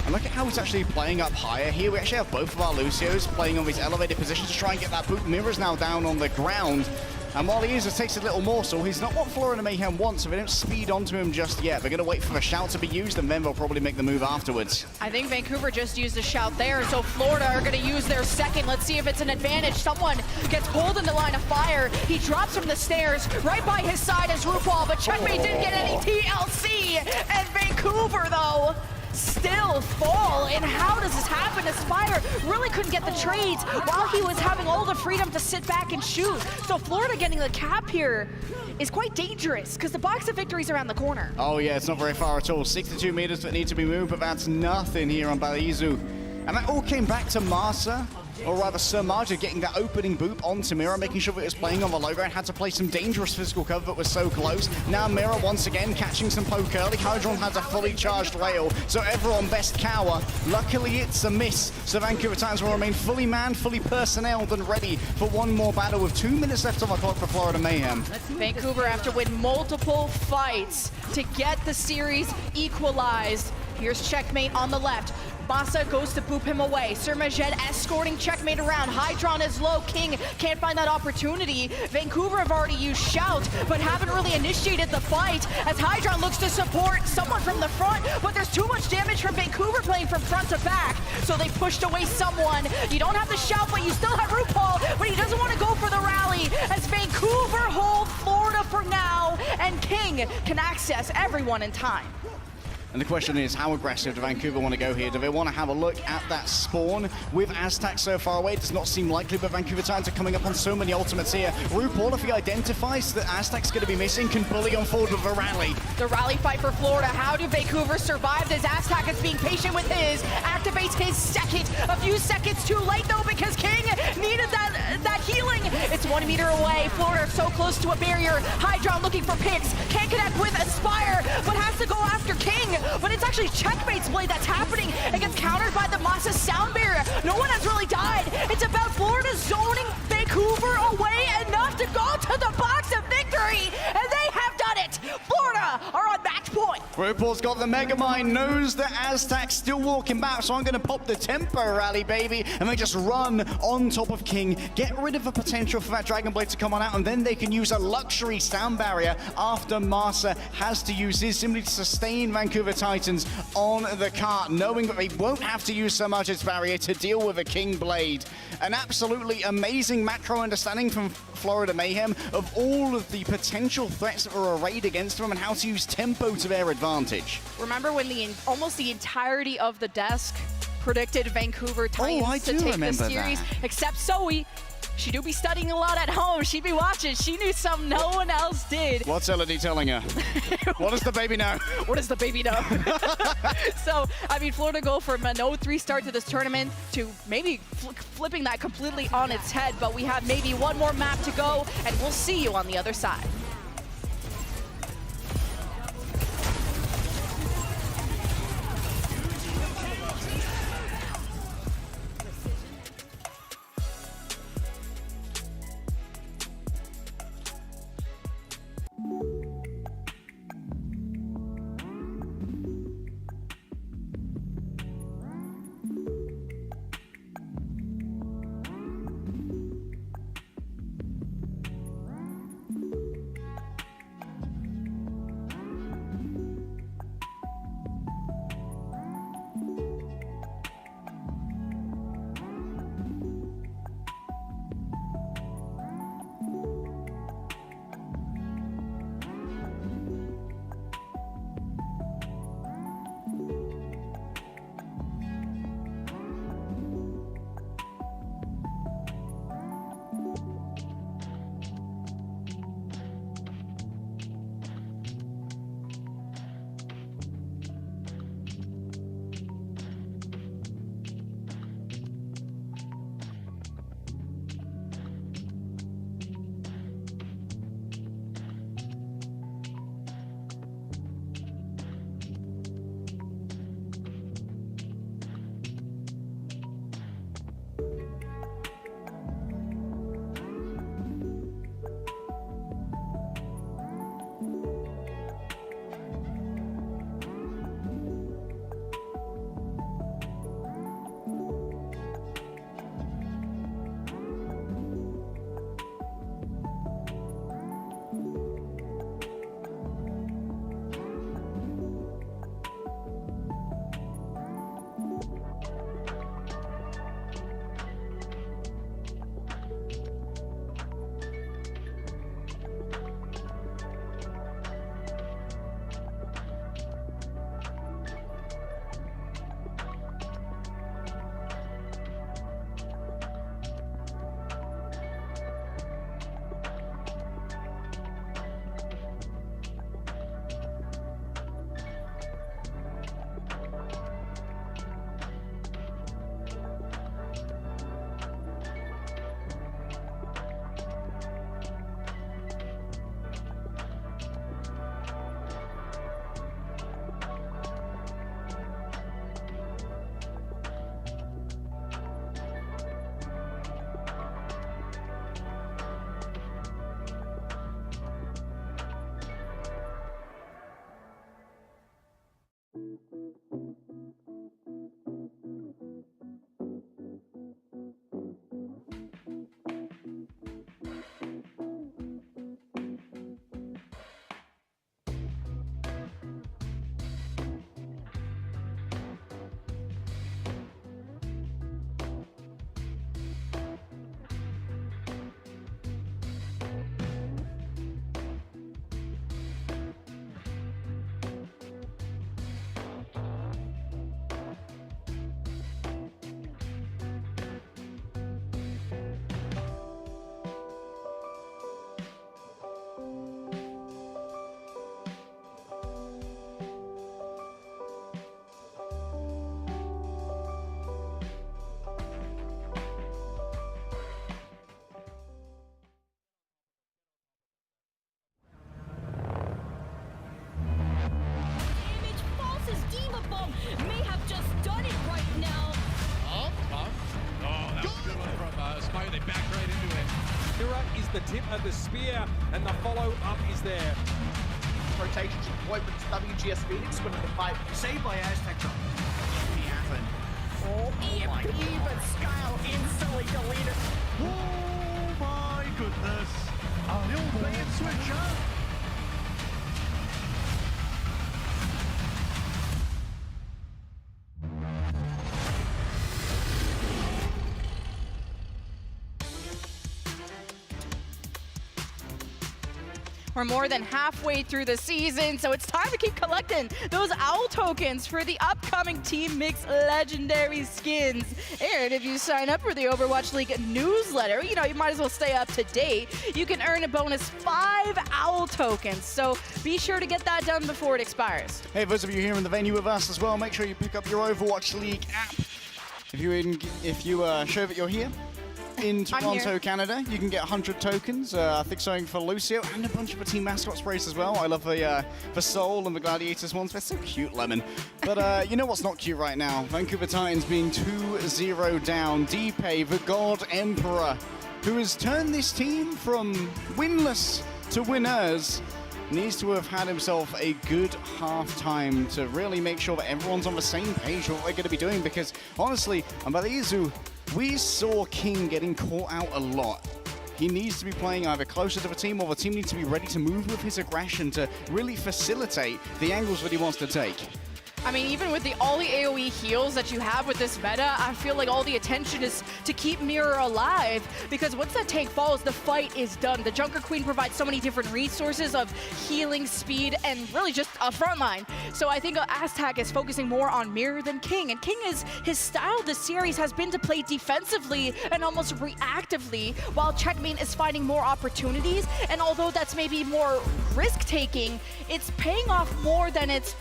Q: And look at how he's actually playing up higher here. We actually have both of our Lucios playing on these elevated positions to try and get that boot. Mirror's now down on the ground. And while he takes a little morsel, he's not what Florida Mayhem wants, so they don't speed onto him just yet. They're going to wait for the shout to be used, and then they'll probably make the move afterwards.
A: I think Vancouver just used the shout there, so Florida are going to use their second. Let's see if it's an advantage. Someone gets pulled in the line of fire. He drops from the stairs right by his side as RuPaul, but Checkmate didn't get any TLC. And Vancouver, though, still fall. And how does this happen? Aspire really couldn't get the trades while he was having all the freedom to sit back and shoot. So Florida getting the cap here is quite dangerous because the box of victory's around the corner.
Q: Oh yeah, it's not very far at all. 62 meters that need to be moved, but that's nothing here on Balizu. And that all came back to Masa, or rather Sir Marja getting that opening boop onto Mira, making sure that it was playing on the low ground, had to play some dangerous physical cover that was so close. Now Mira once again catching some poke early. Hydron has a fully charged rail, so everyone best cower. Luckily it's a miss, so Vancouver Titans will remain fully manned, fully personneled and ready for one more battle with 2 minutes left on the clock for Florida Mayhem.
A: Vancouver have to win multiple fights to get the series equalized. Here's Checkmate on the left. Masa goes to boop him away. Sir Majed escorting Checkmate around. Hydron is low. King can't find that opportunity. Vancouver have already used shout, but haven't really initiated the fight as Hydron looks to support someone from the front, but there's too much damage from Vancouver playing from front to back, so they pushed away someone. You don't have the shout, but you still have RuPaul, but he doesn't want to go for the rally as Vancouver hold Florida for now, and King can access everyone in time.
Q: And the question is, how aggressive do Vancouver want to go here? Do they want to have a look at that spawn with Aztec so far away? It does not seem likely, but Vancouver Titans are coming up on so many ultimates here. RuPaul, if he identifies that Aztec's going to be missing, can bully on forward with a rally.
A: The rally fight for Florida. How do Vancouver survive this? Aztec is being patient with his, activates his second. A few seconds too late, though, because King needed that that healing. It's 1 meter away. Florida so close to a barrier. Hydron looking for picks. Can't connect with Aspire, but has to go after King. But it's actually Checkmate's blade that's happening. It gets countered by the Masa sound barrier. No one has really died. It's about Florida zoning Vancouver away enough to go to the box of victory. And they have done it. Florida are on match point.
Q: RuPaul's got the Megamind, knows that Aztec's still walking back, so I'm going to pop the tempo rally, baby, and they just run on top of King, get rid of the potential for that Dragon Blade to come on out, and then they can use a luxury sound barrier after Masa has to use his simply to sustain Vancouver Titans on the cart, knowing that they won't have to use so much as barrier to deal with a King Blade. An absolutely amazing macro understanding from Florida Mayhem of all of the potential threats that were arrayed against them and how to use tempo to their advantage.
A: Remember when almost the entirety of the desk predicted Vancouver Titans to take this series, except Zoe. She do be studying a lot at home. She be watching. She knew something no one else did.
Q: What's Elodie telling her? What does the baby know?
A: What does the baby know? So, I mean, Florida go from an 0-3 start to this tournament to maybe flipping that completely on its head. But we have maybe one more map to go, and we'll see you on the other side.
B: and the spear, and the follow-up is there.
Q: Rotation deployment to WGS Phoenix winning the fight.
N: Saved by Aztec drop. It happened.
P: Oh, EMP, but Skyle instantly deleted.
N: Oh my goodness. A little bait switcher.
A: We're more than halfway through the season, so it's time to keep collecting those owl tokens for the upcoming Team Mix legendary skins. And if you sign up for the Overwatch League newsletter, you might as well stay up to date. You can earn a bonus 5 owl tokens, so be sure to get that done before it expires.
Q: Hey, those of you here in the venue with us as well, make sure you pick up your Overwatch League app. If you show that you're here in Toronto, Canada, you can get 100 tokens. I think something for Lucio and a bunch of the team mascot sprays as well. I love the Seoul and the Gladiators ones. They're so cute, Lemon. But you know what's not cute right now? Vancouver Titans being 2-0 down. Deepay, the God Emperor, who has turned this team from winless to winners, needs to have had himself a good half-time to really make sure that everyone's on the same page with what they're going to be doing, because honestly, Ambalizu, we saw King getting caught out a lot. He needs to be playing either closer to the team, or the team needs to be ready to move with his aggression to really facilitate the angles that he wants to take.
A: I mean, even with all the AoE heals that you have with this meta, I feel like all the attention is to keep Mirror alive, because once that tank falls, the fight is done. The Junker Queen provides so many different resources of healing, speed, and really just a frontline. So I think Aztec is focusing more on Mirror than King, and King his style this series has been to play defensively and almost reactively, while Checkmate is finding more opportunities, and although that's maybe more risk-taking, it's paying off more than it's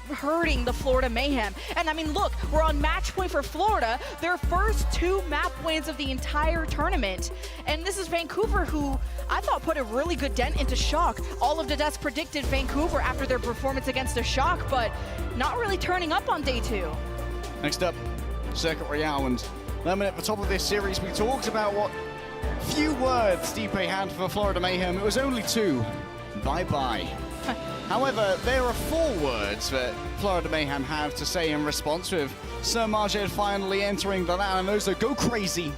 A: hurting the Florida Mayhem. And I mean, look, we're on match point for Florida, their first 2 map wins of the entire tournament. And this is Vancouver, who I thought put a really good dent into Shock. All of the devs predicted Vancouver after their performance against the Shock, but not really turning up on day 2.
Q: Next up, Circuit Royale. And Lemon, at the top of this series, we talked about what few words Deepay had for Florida Mayhem. It was only 2. Bye-bye. However, there are 4 words that Florida Mayhem have to say in response, with Sir Marjed finally entering the land, and those are go crazy,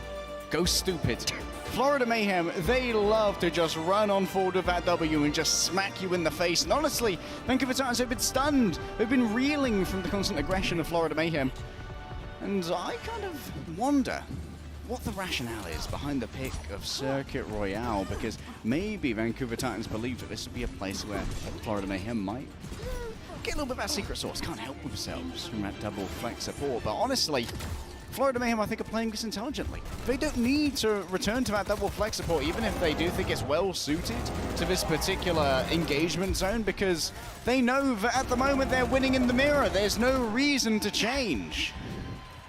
Q: go stupid. Florida Mayhem, they love to just run on forward with that W and just smack you in the face. And honestly, Vancouver Titans have been stunned. They've been reeling from the constant aggression of Florida Mayhem. And I kind of wonder what the rationale is behind the pick of Circuit Royale, because maybe Vancouver Titans believe that this would be a place where Florida Mayhem might get a little bit of that secret sauce, can't help themselves from that double flex support. But honestly, Florida Mayhem, I think, are playing this intelligently. They don't need to return to that double flex support, even if they do think it's well suited to this particular engagement zone, because they know that at the moment they're winning in the mirror. There's no reason to change.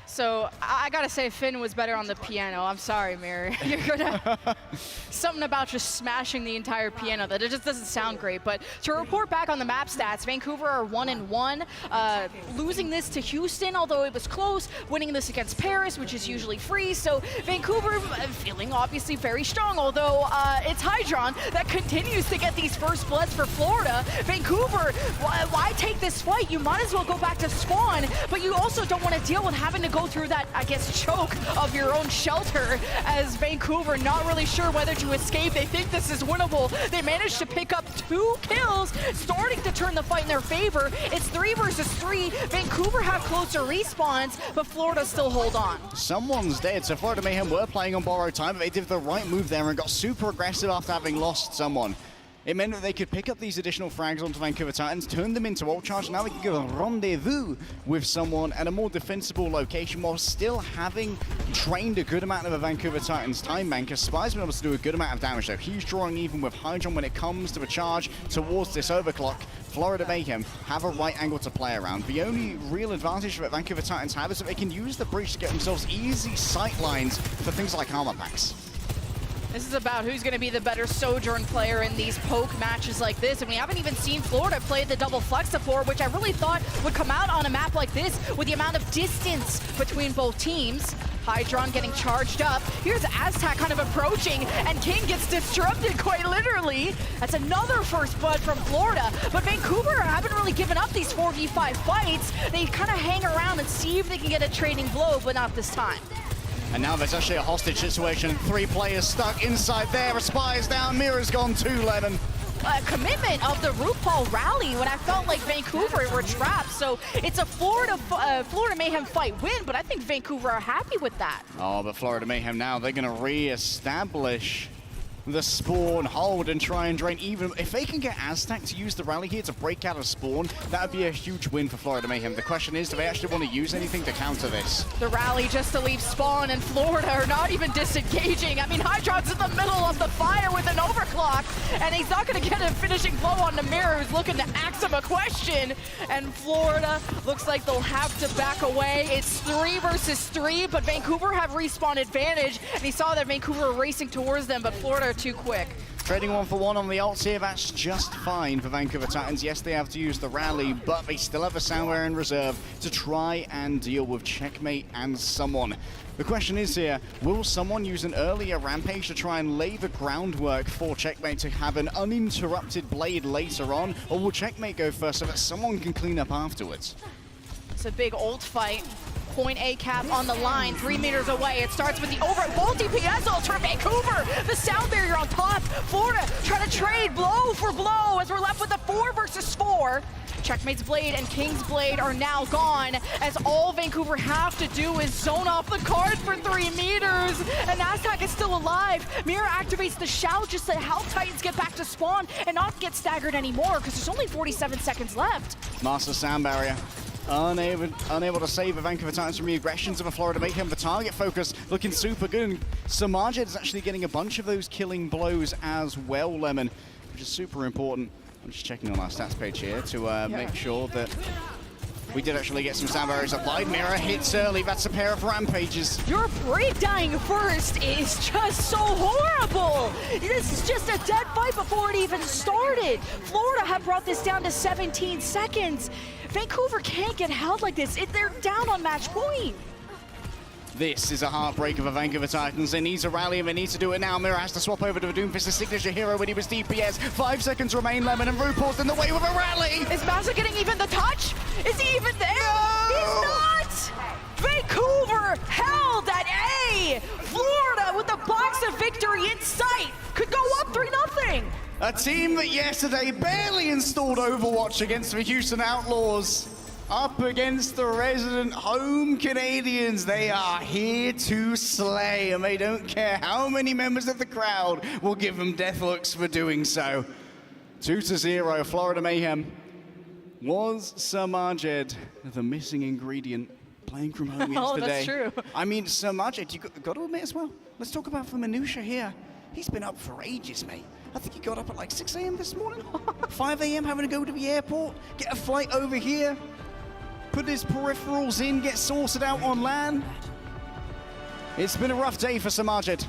A: So I gotta say, Finn was better on the piano. I'm sorry, Mirror. You're gonna something about just smashing the entire piano that it just doesn't sound great. But to report back on the map stats, Vancouver are 1-1, losing this to Houston, although it was close, winning this against Paris, which is usually free. So Vancouver feeling obviously very strong, although it's Hydron that continues to get these first bloods for Florida. Vancouver, why take this fight? You might as well go back to spawn, but you also don't want to deal with having to go through that, I guess, choke of your own shelter, as Vancouver not really sure whether to escape. They think this is winnable. They managed to pick up 2 kills, starting to turn the fight in their favor. It's 3 versus 3. Vancouver have closer respawns, but Florida still hold on.
Q: Someone's dead, so Florida Mayhem were playing on borrowed time, but they did the right move there and got super aggressive after having lost someone. It meant that they could pick up these additional frags onto Vancouver Titans, turn them into ult charge. Now they can go a rendezvous with someone at a more defensible location while still having trained a good amount of a Vancouver Titans time banker. Spy's been able to do a good amount of damage though. He's drawing even with Hydron when it comes to the charge towards this overclock. Florida Mayhem have a right angle to play around. The only real advantage that Vancouver Titans have is that they can use the breach to get themselves easy sight lines for things like armor packs.
A: This is about who's going to be the better Sojourn player in these poke matches like this. And we haven't even seen Florida play the double flex support, which I really thought would come out on a map like this with the amount of distance between both teams. Hydron getting charged up. Here's Aztec kind of approaching, and King gets disrupted quite literally. That's another first blood from Florida. But Vancouver haven't really given up these 4v5 fights. They kind of hang around and see if they can get a trading blow, but not this time.
Q: And now there's actually a hostage situation. 3 players stuck inside there. Aspire's down. Mira's gone too, Lemon.
A: Commitment of the RuPaul rally when I felt like Vancouver were trapped. So it's a Florida Mayhem fight win, but I think Vancouver are happy with that.
Q: Oh, but Florida Mayhem now, they're going to re-establish the spawn hold and try and drain. Even if they can get Aztec to use the rally here to break out of spawn, that would be a huge win for Florida Mayhem. The question is, do they actually want to use anything to counter this?
A: The rally just to leave spawn, and Florida are not even disengaging. I mean, Hydron's in the middle of the fire with an overclock, and he's not going to get a finishing blow on the mirror, who's looking to ask him a question. And Florida looks like they'll have to back away. It's 3 versus 3, but Vancouver have respawn advantage, and he saw that Vancouver were racing towards them, but Florida are too quick.
Q: Trading 1-for-1 on the ults here, that's just fine for Vancouver Titans. Yes, they have to use the rally, but they still have a Soundware in reserve to try and deal with Checkmate and someone. The question is here, will someone use an earlier Rampage to try and lay the groundwork for Checkmate to have an uninterrupted blade later on, or will Checkmate go first so that someone can clean up afterwards?
A: It's a big ult fight. Point A cap on the line, 3 meters away. It starts with the bolt DPS ult for Vancouver. The sound barrier on top. Florida trying to trade blow for blow as we're left with a 4 versus 4. Checkmate's blade and King's blade are now gone, as all Vancouver have to do is zone off the card for 3 meters. And Aztec is still alive. Mira activates the shout just to help Titans get back to spawn and not get staggered anymore, because there's only 47 seconds left.
Q: Master sound barrier. Unable to save the Vancouver Titans from the aggressions of a Florida Mayhem. The target focus looking super good. And Samajed is actually getting a bunch of those killing blows as well, Lemon, which is super important. I'm just checking on our stats page here to make sure that we did actually get some sound barriers applied. Mira hits early. That's a pair of rampages.
A: Your break dying first is just so horrible. This is just a dead fight before it even started. Florida have brought this down to 17 seconds. Vancouver can't get held like this. They're down on match point.
Q: This is a heartbreak of a Vancouver Titans. They need to rally and they need to do it now. Mira has to swap over to the Doomfist, his signature hero when he was DPS. 5 seconds remain, Lemon, and RuPaul's in the way with a rally.
A: Is Massa getting even the touch? Is he even there? No! He's not! Vancouver held at A! Florida with the box of victory in sight could go up 3-0.
Q: A team that yesterday barely installed Overwatch against the Houston Outlaws, up against the resident home Canadians. They are here to slay, and they don't care how many members of the crowd will give them death looks for doing so. 2-0, Florida Mayhem. Was Samajed the missing ingredient playing from home yesterday?
A: Oh, that's true.
Q: I mean, Samajed, you got to admit as well, let's talk about the minutiae here. He's been up for ages, mate. I think he got up at like 6 a.m. this morning. 5 a.m. having to go to the airport, get a flight over here, put his peripherals in, get sorted out on land. It's been a rough day for Samajed,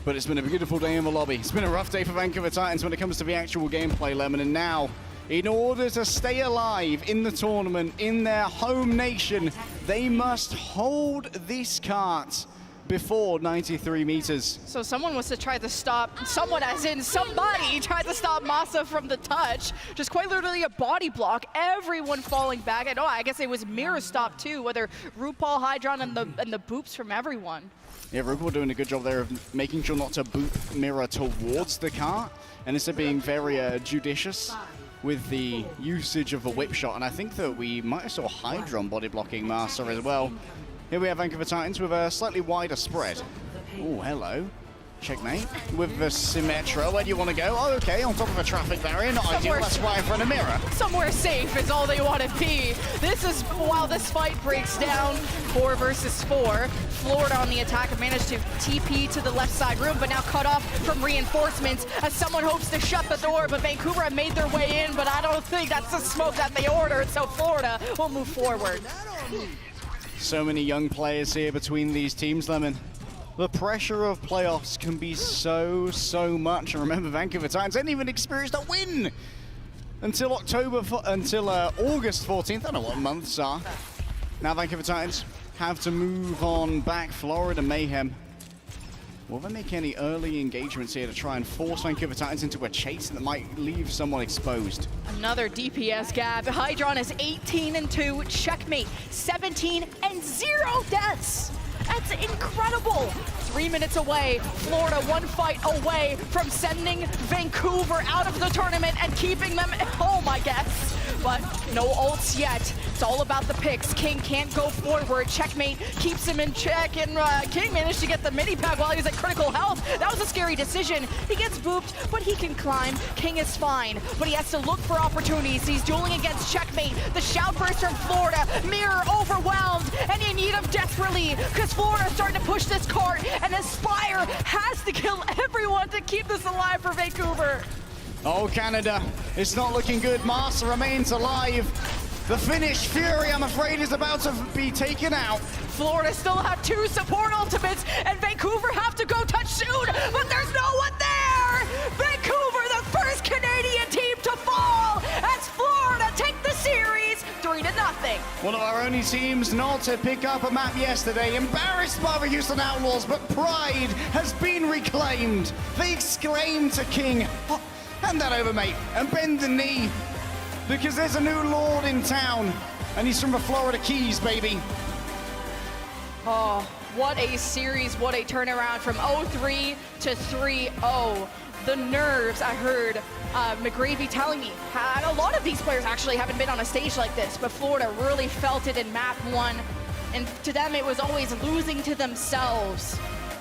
Q: but it's been a beautiful day in the lobby. It's been a rough day for Vancouver Titans when it comes to the actual gameplay, Lemon. And now, in order to stay alive in the tournament, in their home nation, they must hold this cart before 93 meters.
A: So someone was to try to stop, someone as in somebody tried to stop Massa from the touch. Just quite literally a body block, everyone falling back. And I guess it was mirror stop too, whether RuPaul, Hydron, and the boops from everyone.
Q: Yeah, RuPaul doing a good job there of making sure not to boot Mira towards the cart, and instead being very judicious with the usage of the whip shot. And I think that we might have saw Hydron body blocking Master as well. Here we have Vancouver Titans with a slightly wider spread. Oh, hello. Checkmate with the Symmetra. Where do you want to go? Oh, okay, on top of a traffic barrier. Not ideal, that's why in front of Mira.
A: Somewhere safe is all they want to be. This is, while this fight breaks down, 4 versus 4. Florida on the attack have managed to TP to the left side room, but now cut off from reinforcements as someone hopes to shut the door, but Vancouver have made their way in, but I don't think that's the smoke that they ordered, so Florida will move forward.
Q: So many young players here between these teams, Lemon. The pressure of playoffs can be so much. And remember, Vancouver Titans hadn't even experienced a win until August 14th. I don't know what months are. Now Vancouver Titans have to move on back. Florida Mayhem. Will they make any early engagements here to try and force Vancouver Titans into a chase that might leave someone exposed?
A: Another DPS gap. Hydron is 18-2. Checkmate 17 and 0 deaths. That's incredible. 3 minutes away. Florida 1 fight away from sending Vancouver out of the tournament and keeping them home, I guess. But no ults yet. It's all about the picks. King can't go forward. Checkmate keeps him in check, and King managed to get the mini pack while he was at critical health. That was a scary decision. He gets booped, but he can climb. King is fine, but he has to look for opportunities. He's dueling against Checkmate. The shout burst from Florida. Mirror overwhelmed, and in need of desperately, because Florida's starting to push this cart, and Aspire has to kill everyone to keep this alive for Vancouver.
Q: Oh, Canada, it's not looking good. Master remains alive. The Finnish Fury, I'm afraid, is about to be taken out.
A: Florida still have 2 support ultimates, and Vancouver have to go touch soon, but there's no one there! Vancouver, the first Canadian team to fall, as Florida take the series 3-0.
Q: One of our only teams not to pick up a map yesterday, embarrassed by the Houston Outlaws, but pride has been reclaimed. They exclaim to King, oh, hand that over, mate, and bend the knee, because there's a new lord in town, and he's from the Florida Keys, baby.
A: Oh, what a series, what a turnaround from 0-3 to 3-0. The nerves, I heard McGravy telling me, a lot of these players actually haven't been on a stage like this, but Florida really felt it in map 1, and to them it was always losing to themselves,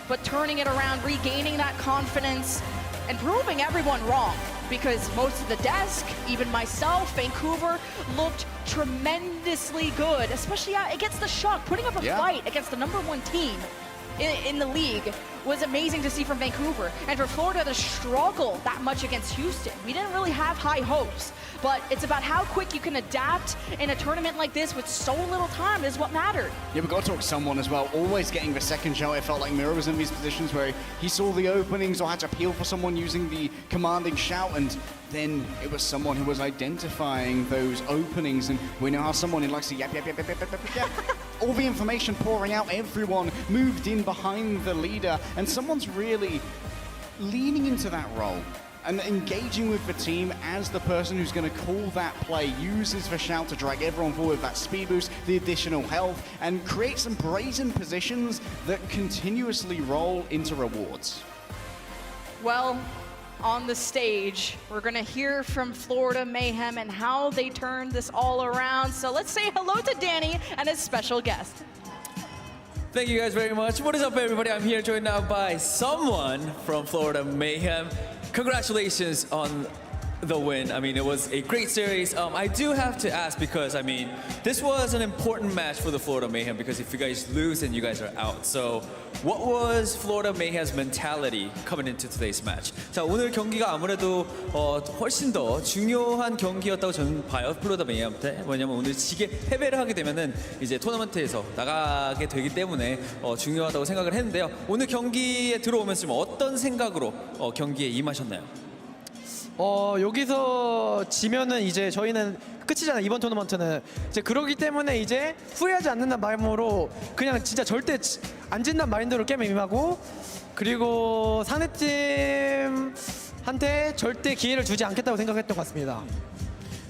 A: but turning it around, regaining that confidence, and proving everyone wrong. Because most of the desk, even myself, Vancouver, looked tremendously good, especially against the Shock. Putting up a fight against the #1 team in the league was amazing to see from Vancouver. And for Florida to struggle that much against Houston, we didn't really have high hopes. But it's about how quick you can adapt in a tournament like this with so little time is what mattered.
Q: Yeah, we've got to talk to someone as well. Always getting the second shot. It felt like Mirror was in these positions where he saw the openings or had to appeal for someone using the commanding shout, and then it was someone who was identifying those openings, and we know how someone who likes to yap. All the information pouring out, everyone moved in behind the leader, and someone's really leaning into that role and engaging with the team as the person who's going to call that play, uses the shout to drag everyone forward, that speed boost, the additional health, and create some brazen positions that continuously roll into rewards.
A: Well, on the stage, we're going to hear from Florida Mayhem and how they turned this all around. So let's say hello to Danny and his special guest.
I: Thank you guys very much. What is up, everybody? I'm here joined now by someone from Florida Mayhem. Congratulations on the win. I mean, it was a great series. I do have to ask because, I mean, this was an important match for the Florida Mayhem because if you guys lose, then you guys are out. So what was Florida Mayhem's mentality coming into today's match? 자, 오늘 경기가 아무래도 훨씬 더 중요한 경기였다고 저는 봐요. 플로리다 메이햄한테. 왜냐면 오늘 지게 패배를 하게 되면은 이제 토너먼트에서 나가게 되기 때문에 중요하다고 생각을 했는데요. 오늘 경기에 들어오면서 좀 어떤 생각으로 경기에 임하셨나요?
R: 여기서 지면은 이제 저희는 끝이잖아요. 이번 토너먼트는 이제 그러기 때문에 이제 후회하지 않는다는 마음으로 그냥 진짜 절대 안 진다는 마인드로 게임에 임하고, 그리고 상대팀한테 절대 기회를 주지 않겠다고 생각했던 것 같습니다.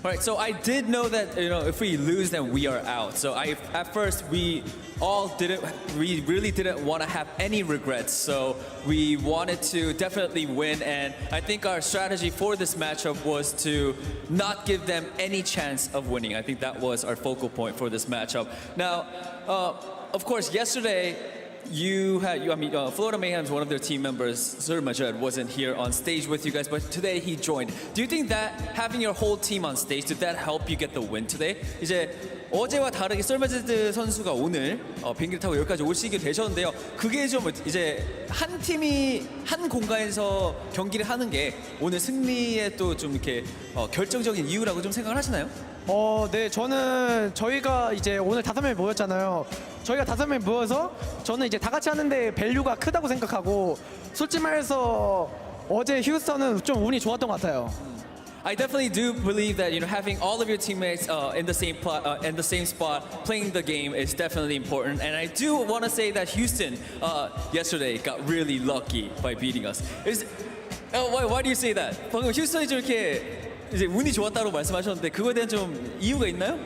I: Alright, so I did know that, you know, if we lose, then we are out. So at first we really didn't want to have any regrets. So we wanted to definitely win, and I think our strategy for this matchup was to not give them any chance of winning. I think that was our focal point for this matchup. Now, of course, yesterday, Florida Mayhem's one of their team members, Sir Majed, wasn't here on stage with you guys, but today he joined. Do you think that having your whole team on stage, did that help you get the win today? 이제 어제와 다르게 썰마제드 선수가 오늘 비행기를 타고 여기까지 오시게 되셨는데요. 그게 좀 이제 한 팀이 한 공간에서 경기를 하는 게 오늘 승리에 또 좀 이렇게 결정적인 이유라고 좀 생각을 하시나요?
R: 네, 저는 저희가 이제 오늘 5명이 모였잖아요. 저희가 5명이 모여서 저는 이제 다 같이 하는데 밸류가 크다고 생각하고, 솔직히 말해서 어제 휴스턴은 좀 운이 좋았던 것 같아요.
I: I definitely do believe that having all of your teammates in the same spot playing the game is definitely important. And I do want to say that Houston yesterday got really lucky by beating us. Why do you say that? 방금 휴스턴이 좀 이렇게 이제 운이 좋았다고 말씀하셨는데 그거에 대한 좀 이유가 있나요?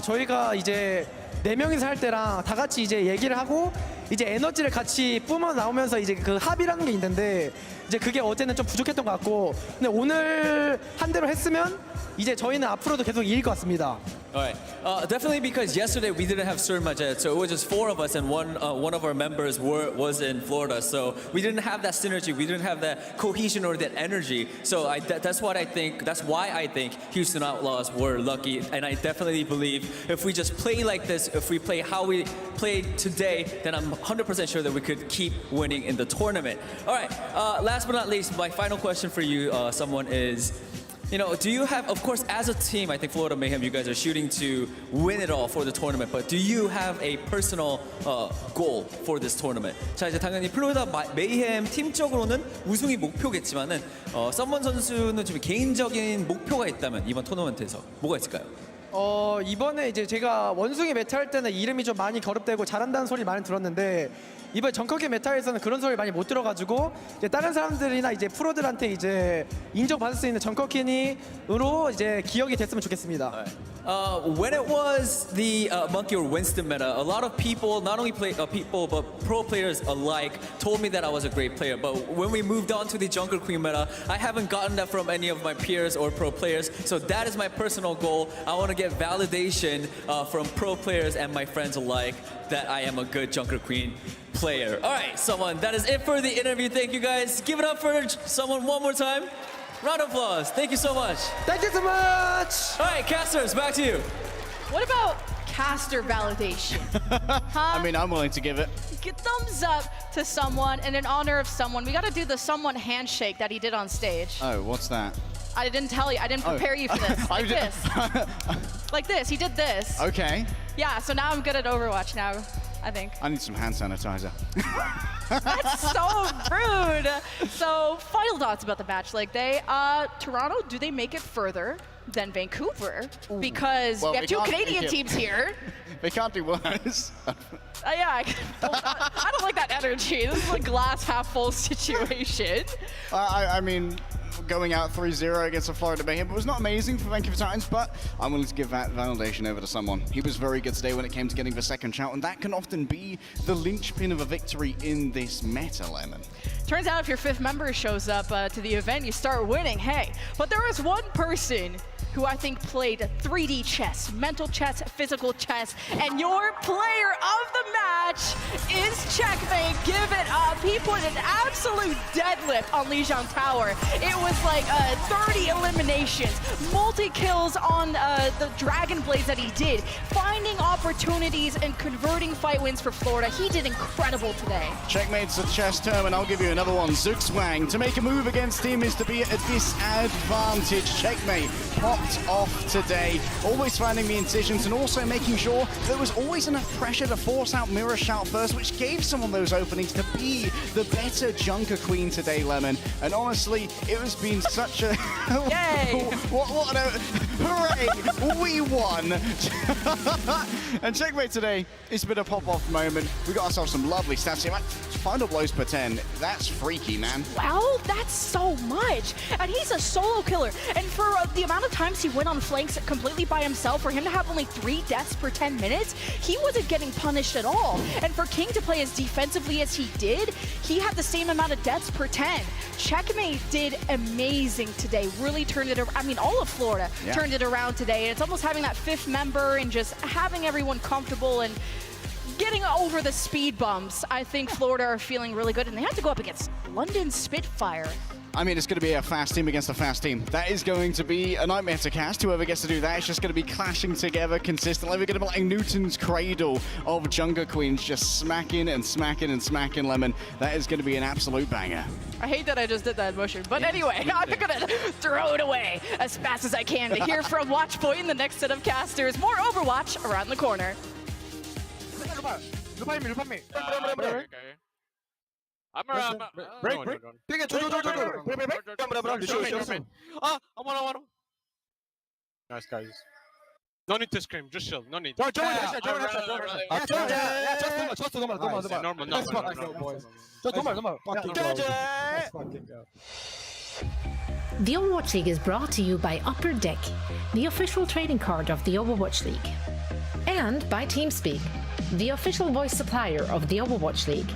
R: 저희가 이제 4명이서 할 때랑 다 같이 이제 얘기를 하고 이제 에너지를 같이 뿜어 나오면서 이제 그 합의라는 게 있는데 이제 그게 어제는 좀 부족했던 것 같고 근데 오늘 한 대로 했으면 이제 저희는 앞으로도 계속 이길 것 같습니다.
I: Alright, definitely because yesterday we didn't have Sur Majed, so it was just 4 of us and one of our members was in Florida, so we didn't have that synergy, we didn't have that cohesion or that energy. So that's why I think Houston Outlaws were lucky, and I definitely believe if we just play like this, if we play how we played today, then I'm 100% sure that we could keep winning in the tournament. Alright, last but not least, my final question for you, someone is. Do you have, of course, as a team, I think Florida Mayhem, you guys are shooting to win it all for the tournament, but do you have a personal goal for this tournament? 자, 이제 당연히 플로리다 메이햄 팀적으로는 우승이 목표겠지만은 썸먼 선수는 좀 개인적인 목표가 있다면 이번 토너먼트에서 뭐가 있을까요?
R: 이번에 이제 제가 원숭이 메타 할 때는 이름이 좀 많이 거듭되고 잘한다는 소리 많이 들었는데 이번 정커기 메타에서는 그런 소리 많이 못 들어가지고 이제 다른 사람들이나 이제 프로들한테 이제 인정받을 수 있는 정커키니으로 이제 기억이 됐으면 좋겠습니다.
I: When it was the Monkey or Winston meta, a lot of people, not only people but pro players alike, told me that I was a great player. But when we moved on to the Jungle Queen meta, I haven't gotten that from any of my peers or pro players. So that is my personal goal. I want to get validation from pro players and my friends alike that I am a good Jungle Queen player. All right, someone, that is it for the interview. Thank you guys. Give it up for someone one more time. Round of applause. Thank you so much.
R: Thank you so much.
I: All right, casters, back to you.
A: What about caster validation?
Q: I mean, I'm willing to give it.
A: Thumbs up to someone and in honor of someone. We got to do the someone handshake that he did on stage.
Q: Oh, what's that?
A: I didn't tell you. I didn't prepare you for this. Like this. Like this. He did this.
Q: Okay.
A: Yeah, so now I'm good at Overwatch now, I think.
Q: I need some hand sanitizer.
A: That's so rude. So, final thoughts about the match leg day. Toronto, do they make it further than Vancouver? Because we have 2 Canadian teams here.
Q: They can't do worse.
A: Yeah, I don't like that energy. This is a glass half full situation.
Q: I mean, going out 3-0 against the Florida Mayhem, it was not amazing for Vancouver Titans, but I'm willing to give that validation over to someone. He was very good today when it came to getting the second shout, and that can often be the linchpin of a victory in this meta, Lemon.
A: Turns out if your 5th member shows up to the event, you start winning, hey. But there is one person who I think played 3D chess, mental chess, physical chess, and your player of the match is Checkmate. Give it up. He put an absolute deadlift on Lijiang Tower. It was like 30 eliminations, multi-kills on the Dragon Blades that he did, finding opportunities and converting fight wins for Florida. He did incredible today.
Q: Checkmate's a chess term, and I'll give you another one. Zugzwang. To make a move against him is to be at a disadvantage. Checkmate popped off today, always finding the incisions and also making sure there was always enough pressure to force out Mirror Shout first, which gave someone those openings to be the better Junker Queen today, Lemon. And honestly, it has been such a...
A: Yay!
Q: what a... Hooray! We won! And Checkmate today, it's been a pop-off moment. We got ourselves some lovely stats here. Final blows per 10. That's freaky, man.
A: Wow, that's so much. And he's a solo killer. And for the amount of times he went on flanks completely by himself, for him to have only 3 deaths per 10 minutes, he wasn't getting punished at all. And for King to play as defensively as he did, he had the same amount of deaths per 10. Checkmate did amazing today. Really turned it around. I mean, all of Florida turned it around today. And it's almost having that 5th member and just having everyone comfortable and getting over the speed bumps. I think Florida are feeling really good, and they had to go up against London Spitfire.
Q: I mean, it's going to be a fast team against a fast team. That is going to be a nightmare to cast. Whoever gets to do that is just going to be clashing together consistently. We're going to be like Newton's cradle of Jungle Queens, just smacking and smacking and smacking, Lemon. That is going to be an absolute banger.
A: I hate that I just did that motion, but anyway, I'm going to throw it away as fast as I can to hear from Watchpoint in the next set of casters. More Overwatch around the corner.
N: Break. Take it. Nice guys. No need to scream. Just chill. No need.
R: Just
K: The Overwatch League is brought to you by Upper Deck, the official trading card of the Overwatch League. And by TeamSpeak, the official voice supplier of the Overwatch League.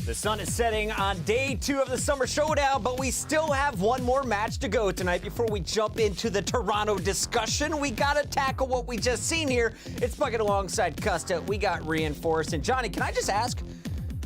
D: The sun is setting on day 2 of the Summer Showdown, but we still have one more match to go tonight. Before we jump into the Toronto discussion, we gotta tackle what we just seen here. It's Bucket alongside Custa. We got Reinforced. And Johnny, can I just ask,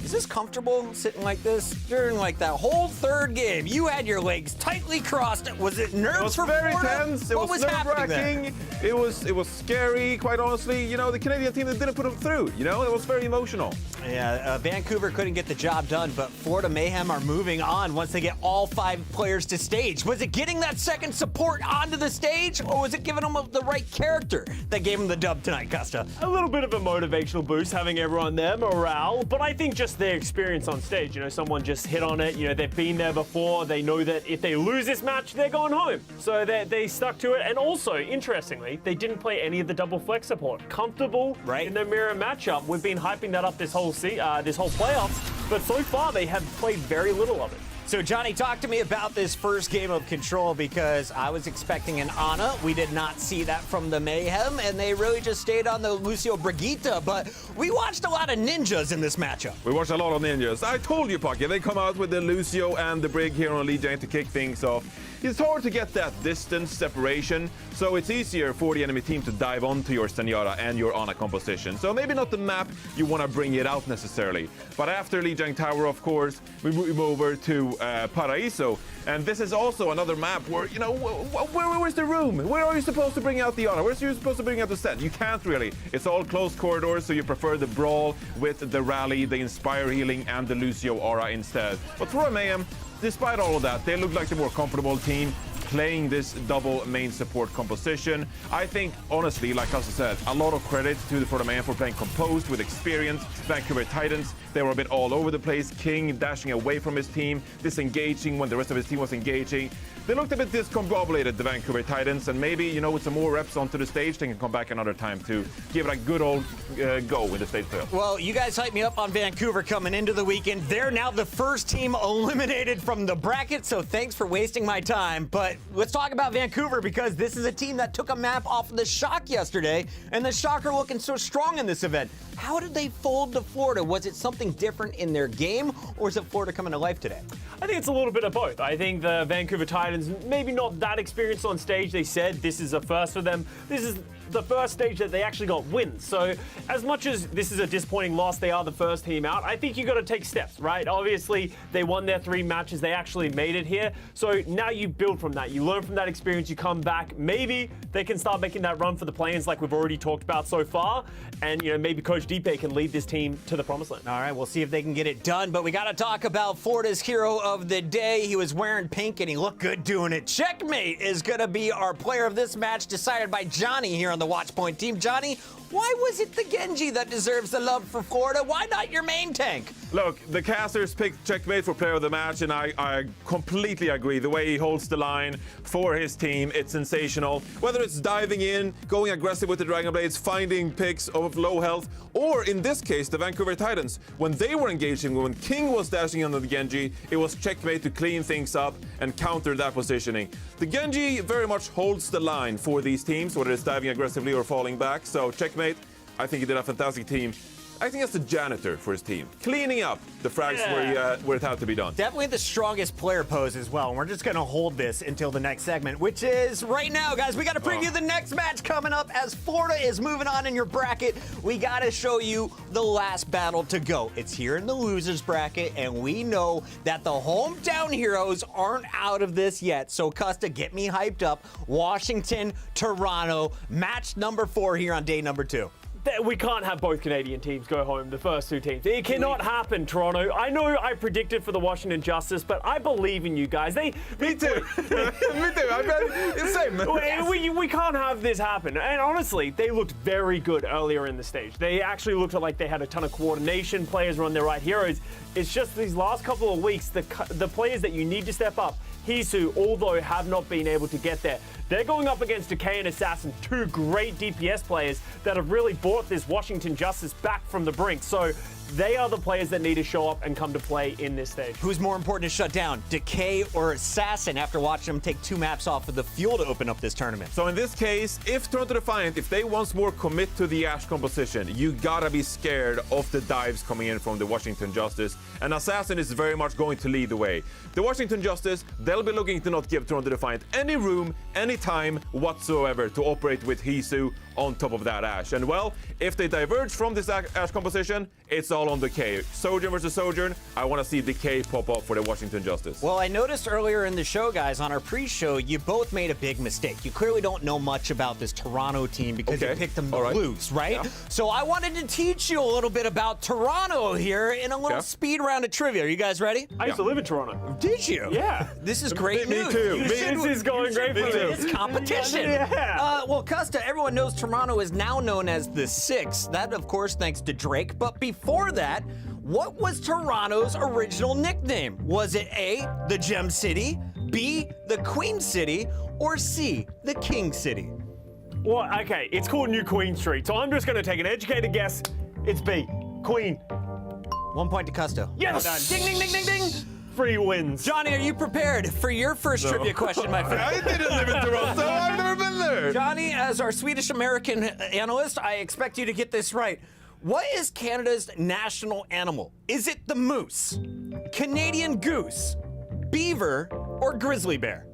D: is this comfortable sitting like this during like that whole third game? You had your legs tightly crossed. Was it nerves for
F: very
D: Florida?
F: tense. It
D: what was happening there?
F: It was scary, quite honestly. You know, the Canadian team that didn't put them through. You know, it was very emotional.
D: Yeah, Vancouver couldn't get the job done, but Florida Mayhem are moving on once they get all 5 players to stage. Was it getting that second support onto the stage, or was it giving them the right character that gave them the dub tonight, Custa?
E: A little bit of a motivational boost, having everyone there, morale, but I think just their experience on stage. You know, someone just hit on it. You know, they've been there before. They know that if they lose this match, they're going home. So they stuck to it. And also, interestingly, they didn't play any of the double flex support. Comfortable in the mirror matchup. We've been hyping that up this whole playoffs, but so far they have played very little of it.
D: So Johnny, talk to me about this first game of Control, because I was expecting an Ana. We did not see that from the Mayhem, and they really just stayed on the Lucio Brigitte, but we watched a lot of ninjas in this matchup.
F: We watched a lot of ninjas. I told you, Pocky, they come out with the Lucio and the Brig here on Legion to kick things off. it's hard to get that distance separation, so it's easier for the enemy team to dive onto your Zenyatta and your Ana composition. So maybe not the map you want to bring it out necessarily. But after Lijiang Tower, of course, we move over to Paraíso. And this is also another map where, you know, where's the room? Where are you supposed to bring out the Ana? Where's you supposed to bring out the Zen? You can't really. It's all closed corridors, so you prefer the Brawl with the Rally, the Inspire Healing, and the Lucio Aura instead. But for a Mayhem, despite all of that, they look like the more comfortable team playing this double main support composition. I think, honestly, like Costa said, a lot of credit to the Mayhem for playing composed with experience. Vancouver Titans, they were a bit all over the place. King dashing away from his team, disengaging when the rest of his team was engaging. They looked a bit discombobulated, the Vancouver Titans, and maybe, you know, with some more reps onto the stage, they can come back another time to give it a good old go in the stage play.
D: Well, you guys hyped me up on Vancouver coming into the weekend. They're now the first team eliminated from the bracket, so thanks for wasting my time. But let's talk about Vancouver, because this is a team that took a map off of the Shock yesterday, and the Shock are looking so strong in this event. How did they fold to Florida? Was it something different in their game, or is it Florida coming to life today?
E: I think it's a little bit of both. I think the Vancouver Titans, maybe not that experienced on stage. They said this is a first for them. This is the first stage that they actually got wins. So as much as this is a disappointing loss, they are the first team out. I think you got to take steps, right? Obviously, they won their 3 matches. They actually made it here. So now you build from that. You learn from that experience. You come back. Maybe they can start making that run for the play-ins like we've already talked about so far. And, you know, maybe Coach Deepe can lead this team to the promised land.
D: All right, we'll see if they can get it done. But we got to talk about Florida's hero of the day. He was wearing pink and he looked good doing it. Checkmate is going to be our player of this match, decided by Johnny here on the Watch Point team. Johnny, why was it the Genji that deserves the love for Florida? Why not your main tank?
F: Look, the casters picked Checkmate for player of the match, and I completely agree. The way he holds the line for his team, it's sensational. Whether it's diving in, going aggressive with the Dragon Blades, finding picks of low health, or in this case, the Vancouver Titans, when they were engaging, when King was dashing under the Genji, it was Checkmate to clean things up and counter that positioning. The Genji very much holds the line for these teams, whether it's diving aggressively or falling back. So Checkmate, I think he did a fantastic team. I think that's the janitor for his team, cleaning up the frags where it had to be done.
D: Definitely the strongest player pose as well. And we're just going to hold this until the next segment, which is right now, guys. We got to preview the next match coming up as Florida is moving on in your bracket. We got to show you the last battle to go. It's here in the losers bracket, and we know that the hometown heroes aren't out of this yet. So, Costa, get me hyped up. Washington, Toronto, match number 4 here on day number 2.
E: We can't have both Canadian teams go home, the first 2 teams. It cannot happen, Toronto. I know I predicted for the Washington Justice, but I believe in you guys. Me too.
F: Me too. I bet it's same.
E: We can't have this happen. And honestly, they looked very good earlier in the stage. They actually looked like they had a ton of coordination. Players were on their right heroes. It's just these last couple of weeks, the players that you need to step up, Hisu, although have not been able to get there. They're going up against Decay and Assassin, 2 great DPS players that have really brought this Washington Justice back from the brink. So they are the players that need to show up and come to play in this stage.
D: Who's more important to shut down, Decay or Assassin, after watching them take 2 maps off of the fuel to open up this tournament?
F: So in this case, if Toronto Defiant, if they once more commit to the Ashe composition, you gotta be scared of the dives coming in from the Washington Justice. And Assassin is very much going to lead the way. The Washington Justice, they'll be looking to not give Toronto Defiant any room, any time whatsoever to operate with Hisu on top of that Ashe. And well, if they diverge from this Ashe composition, it's all on Decay. Sojourn versus Sojourn, I want to see Decay pop up for the Washington Justice.
D: Well, I noticed earlier in the show, guys, on our pre-show, you both made a big mistake. You clearly don't know much about this Toronto team because you picked them to lose, right? Yeah. So I wanted to teach you a little bit about Toronto here in a little speed round of trivia. Are you guys ready?
E: I used to live in Toronto.
D: Did you?
E: Yeah.
D: This is great news.
F: Me too.
E: This is going great for me.
D: It's competition.
E: Yeah.
D: Well, Costa, everyone knows Toronto is now known as the 6. That, of course, thanks to Drake. But before that, what was Toronto's original nickname? Was it A, the Gem City, B, the Queen City, or C, the King City?
E: Well, okay, it's called New Queen Street, so I'm just going to take an educated guess. It's B, Queen.
D: 1 point to Costa.
E: Yes!
D: Well done. Ding, ding, ding, ding, ding!
E: Free wins.
D: Johnny, are you prepared for your first trivia question, my friend?
F: I didn't live in Toronto. I've never been there.
D: Johnny, as our Swedish-American analyst, I expect you to get this right. What is Canada's national animal? Is it the moose, Canadian goose, beaver, or grizzly bear?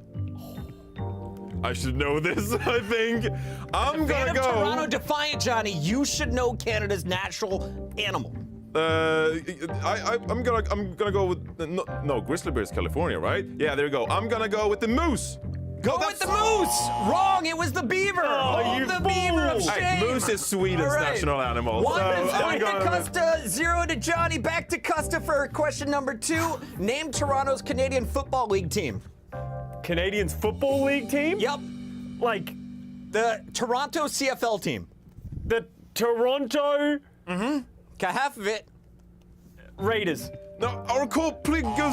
F: I should know this, I think. I'm gonna go.
D: Toronto Defiant, Johnny, you should know Canada's natural animal.
F: I'm gonna go with no grizzly bear is California, right? Yeah, there you go. I'm gonna go with the moose.
D: Go with the moose! Wrong, it was the beaver!
E: You
D: the
E: fool.
D: beaver of shame!
F: Hey, moose is Sweden's national animal.
D: 1
F: so
D: to Custa, 0 to Johnny. Back to Custa for question number 2. Name Toronto's Canadian Football League team.
E: Canadians Football League team?
D: Yep.
E: Like
D: the Toronto CFL team.
E: The Toronto...
D: Got half of it.
E: Raiders.
F: No, Oracle, please go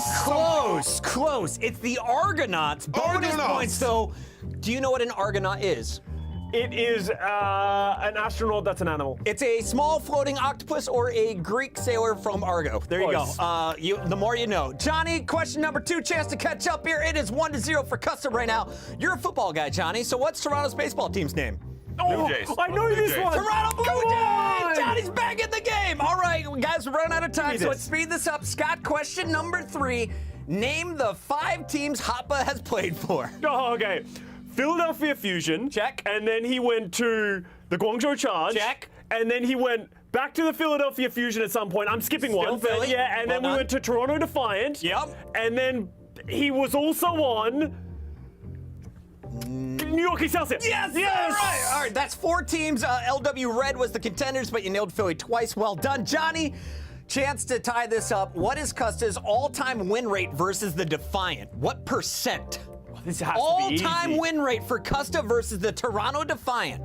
D: Close. It's the Argonauts. Bonus points, though. Do you know what an Argonaut is?
E: It is an astronaut that's an animal.
D: It's a small floating octopus or a Greek sailor from Argo. There you
E: Close.
D: go. The more you know. Johnny, question number 2, chance to catch up here. It is 1 to 0 for Custom right now. You're a football guy, Johnny, so what's Toronto's baseball team's name?
E: Oh,
F: Blue Jays.
E: I know
F: Blue
E: this
F: Jays.
E: one.
D: Toronto Blue
E: Come
D: Jays!
E: on!
D: Johnny's back in the game. All right, guys, we're running out of time,
E: Give
D: so
E: me
D: let's speed this up. Scott, question number 3. Name the 5 teams Hoppa has played for.
E: Oh, okay. Philadelphia Fusion.
D: Check.
E: And then he went to the Guangzhou Charge.
D: Check.
E: And then he went back to the Philadelphia Fusion at some point. I'm skipping
D: Still
E: one. But
D: Philly.
E: yeah, and
D: Well
E: then we
D: done.
E: went to Toronto Defiant.
D: Yep.
E: And then he was also on New York Excelsior.
D: Yes! All right, that's 4 teams. LW Red was the contenders, but you nailed Philly twice. Well done, Johnny. Chance to tie this up. What is Custa's all-time win rate versus the Defiant? What percent?
E: This has to be
D: All-time
E: easy.
D: win rate for Custa versus the Toronto Defiant.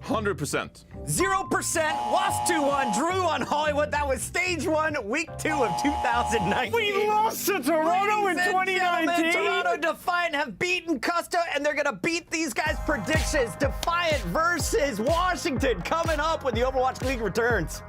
F: 100%.
D: 0%. Lost 2-1. Drew on Hollywood. That was stage 1, week 2 of 2019.
E: We lost to Toronto in
D: Ladies and
E: 2019.
D: gentlemen, Toronto Defiant have beaten Custa, and they're going to beat these guys' predictions. Defiant versus Washington coming up when the Overwatch League returns.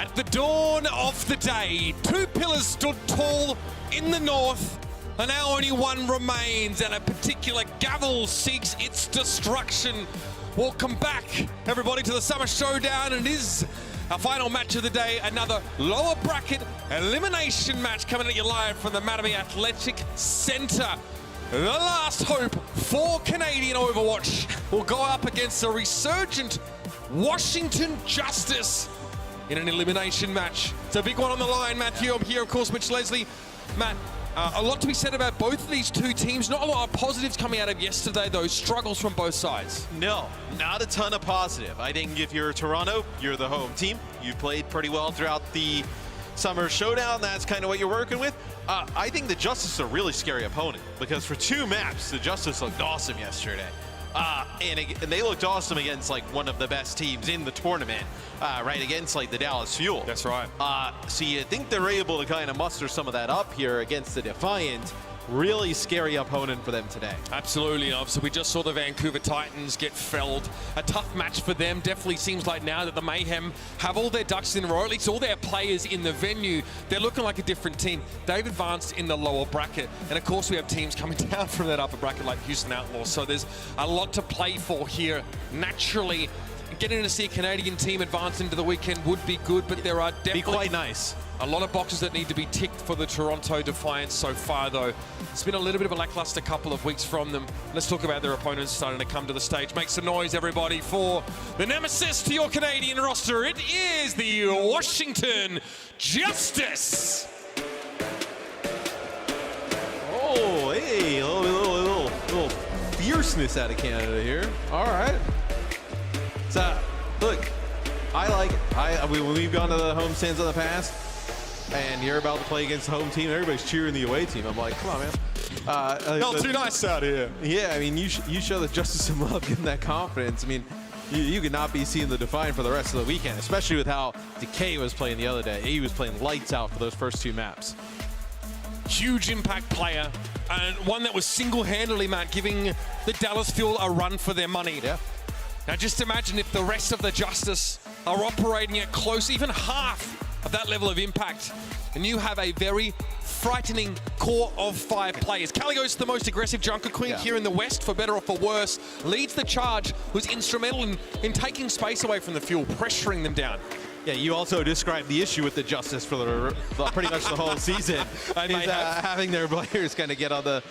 B: At the dawn of the day, two pillars stood tall in the north, and now only one remains, and a particular gavel seeks its destruction. Welcome back, everybody, to the Summer Showdown, and it is our final match of the day, another lower bracket elimination match coming at you live from the Mattamy Athletic Centre. The last hope for Canadian Overwatch will go up against a resurgent Washington Justice in an elimination match. It's a big one on the line. Matthew, I'm here, of course, Mitch Leslie. Matt, a lot to be said about both of these two teams. Not a lot of positives coming out of yesterday, though. Struggles from both sides.
L: No, not a ton of positive. I think if you're Toronto, you're the home team. You played pretty well throughout the Summer Showdown. That's kind of what you're working with. I think the Justice are a really scary opponent because for two maps, the Justice looked awesome yesterday. And they looked awesome against like one of the best teams in the tournament, right against like the Dallas Fuel.
B: That's right.
L: So you think they're able to kind of muster some of that up here against the Defiant. Really scary opponent for them today.
B: Absolutely. Obviously, we just saw the Vancouver Titans get felled. A tough match for them. Definitely seems like now that the Mayhem have all their ducks in a row, at least all their players in the venue, they're looking like a different team. They've advanced in the lower bracket. And of course, we have teams coming down from that upper bracket like Houston Outlaws. So there's a lot to play for here. Naturally, getting to see a Canadian team advance into the weekend would be good, but there are definitely
L: quite nice.
B: A lot of boxes that need to be ticked for the Toronto Defiant so far, though. It's been a little bit of a lackluster couple of weeks from them. Let's talk about their opponents starting to come to the stage. Make some noise, everybody, for the nemesis to your Canadian roster. It is the Washington Justice.
L: Oh, hey, a little fierceness out of Canada here. All right. So, look, I like it. When we've gone to the home stands in the past, and you're about to play against the home team, everybody's cheering the away team. I'm like, come on, man.
B: Not too nice out here.
L: Yeah, I mean, you show the Justice some love, give them that confidence. I mean, you could not be seeing the Defiant for the rest of the weekend, especially with how Decay was playing the other day. He was playing lights out for those first two maps.
B: Huge impact player, and one that was single-handedly, Matt, giving the Dallas Fuel a run for their money.
L: Yeah.
B: Now just imagine if the rest of the Justice are operating at close, even half of that level of impact, and you have a very frightening core of 5 players. Caligos, the most aggressive Junker Queen here in the West, for better or for worse, leads the charge, who's instrumental in taking space away from the Fuel, pressuring them down.
L: Yeah, you also described the issue with the Justice for pretty much the whole season. Having their players kind of get on the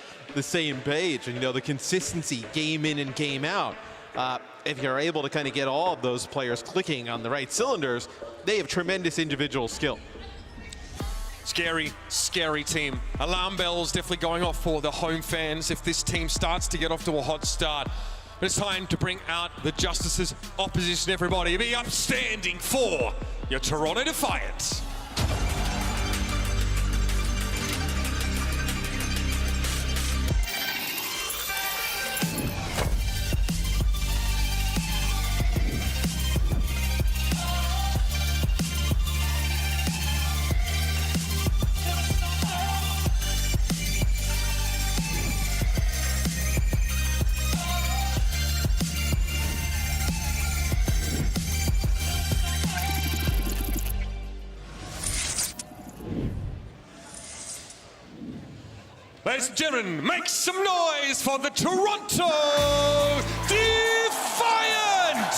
L: same page, and the consistency game in and game out. If you're able to kind of get all of those players clicking on the right cylinders, they have tremendous individual skill.
B: Scary, scary team. Alarm bells definitely going off for the home fans if this team starts to get off to a hot start. But it's time to bring out the Justice's opposition, everybody. Be upstanding for your Toronto Defiant. Ladies and gentlemen, make some noise for the Toronto Defiant!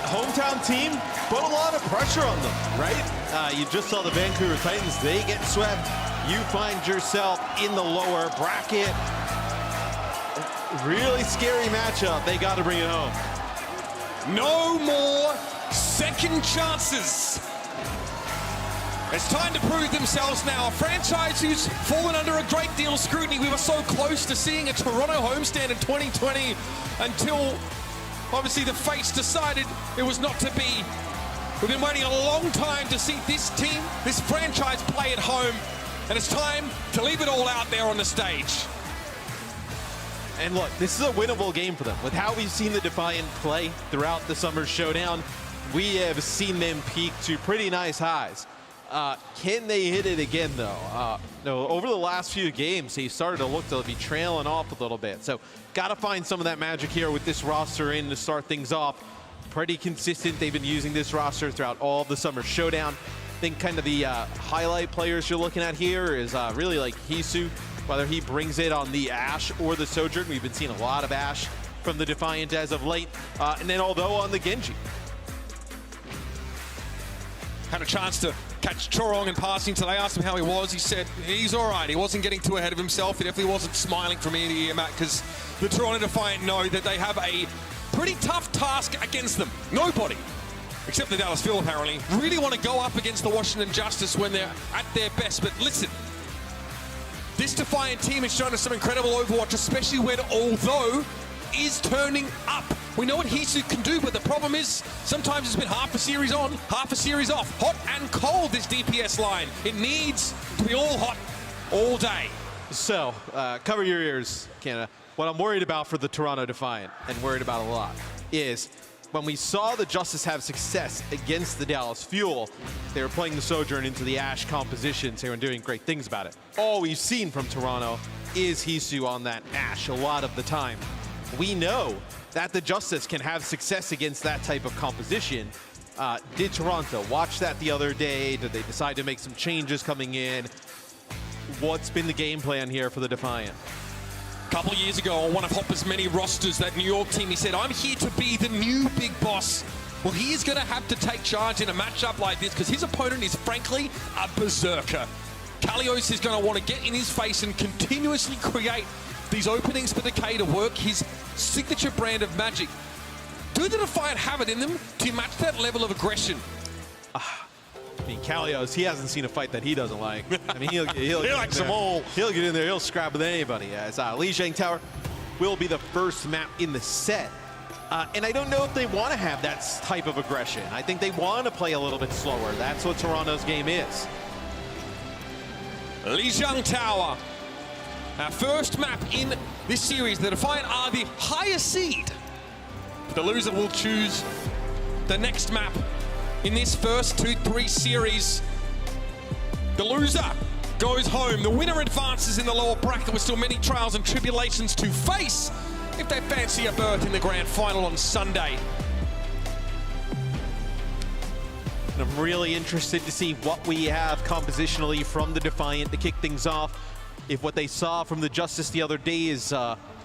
L: Hometown team put a lot of pressure on them, right? You just saw the Vancouver Titans, they get swept. You find yourself in the lower bracket. Really scary matchup. They got to bring it home.
B: No more second chances. It's time to prove themselves now. A franchise who's fallen under a great deal of scrutiny. We were so close to seeing a Toronto homestand in 2020 until obviously the fates decided it was not to be. We've been waiting a long time to see this team, this franchise play at home, and it's time to leave it all out there on the stage.
L: And look, this is a winnable game for them. With how we've seen the Defiant play throughout the Summer Showdown, we have seen them peak to pretty nice highs. Can they hit it again, though? No, over the last few games, he started to look to be trailing off a little bit. So got to find some of that magic here with this roster in to start things off. Pretty consistent. They've been using this roster throughout all of the summer showdown. I think kind of the highlight players you're looking at here is really like Hisu, whether he brings it on the Ashe or the Sojourn. We've been seeing a lot of Ashe from the Defiant as of late. And then although on the Genji.
B: Had a chance to catch Chorong in passing today. Asked him how he was. He said he's all right. He wasn't getting too ahead of himself. He definitely wasn't smiling from ear to ear, Matt, because the Toronto Defiant know that they have a pretty tough task against them. Nobody, except the Dallas Fuel apparently, really want to go up against the Washington Justice when they're at their best. But listen, this Defiant team has shown us some incredible Overwatch, especially when although is turning up. We know what Hisu can do, but the problem is sometimes it's been half a series on, half a series off. Hot and cold, this DPS line. It needs to be all hot all day.
L: So, cover your ears, Canada. What I'm worried about for the Toronto Defiant, and worried about a lot, is when we saw the Justice have success against the Dallas Fuel, they were playing the Sojourn into the Ashe compositions here and doing great things about it. All we've seen from Toronto is Hisu on that Ashe a lot of the time. We know that the Justice can have success against that type of composition. Did Toronto watch that the other day? Did they decide to make some changes coming in? What's been the game plan here for the Defiant?
B: A couple of years ago on one of Hopper's many rosters, that New York team, he said, I'm here to be the new big boss. Well, he is going to have to take charge in a matchup like this because his opponent is frankly a berserker. Kalios is going to want to get in his face and continuously create these openings for Decay to work his signature brand of magic. Do the Defiant have it in them to match that level of aggression?
L: I mean, Kalios, he hasn't seen a fight that he doesn't like. I mean, he'll
B: he likes them all.
L: He'll get in there, he'll scrap with anybody. As Lijiang Tower will be the first map in the set. And I don't know if they want to have that type of aggression. I think they want to play a little bit slower. That's what Toronto's game is.
B: Lijiang Tower. Our first map in this series. The Defiant are the highest seed. The loser will choose the next map in this first 2-3 series. The loser goes home. The winner advances in the lower bracket with still many trials and tribulations to face if they fancy a berth in the grand final on Sunday.
L: And I'm really interested to see what we have compositionally from the Defiant to kick things off. If what they saw from the Justice the other day is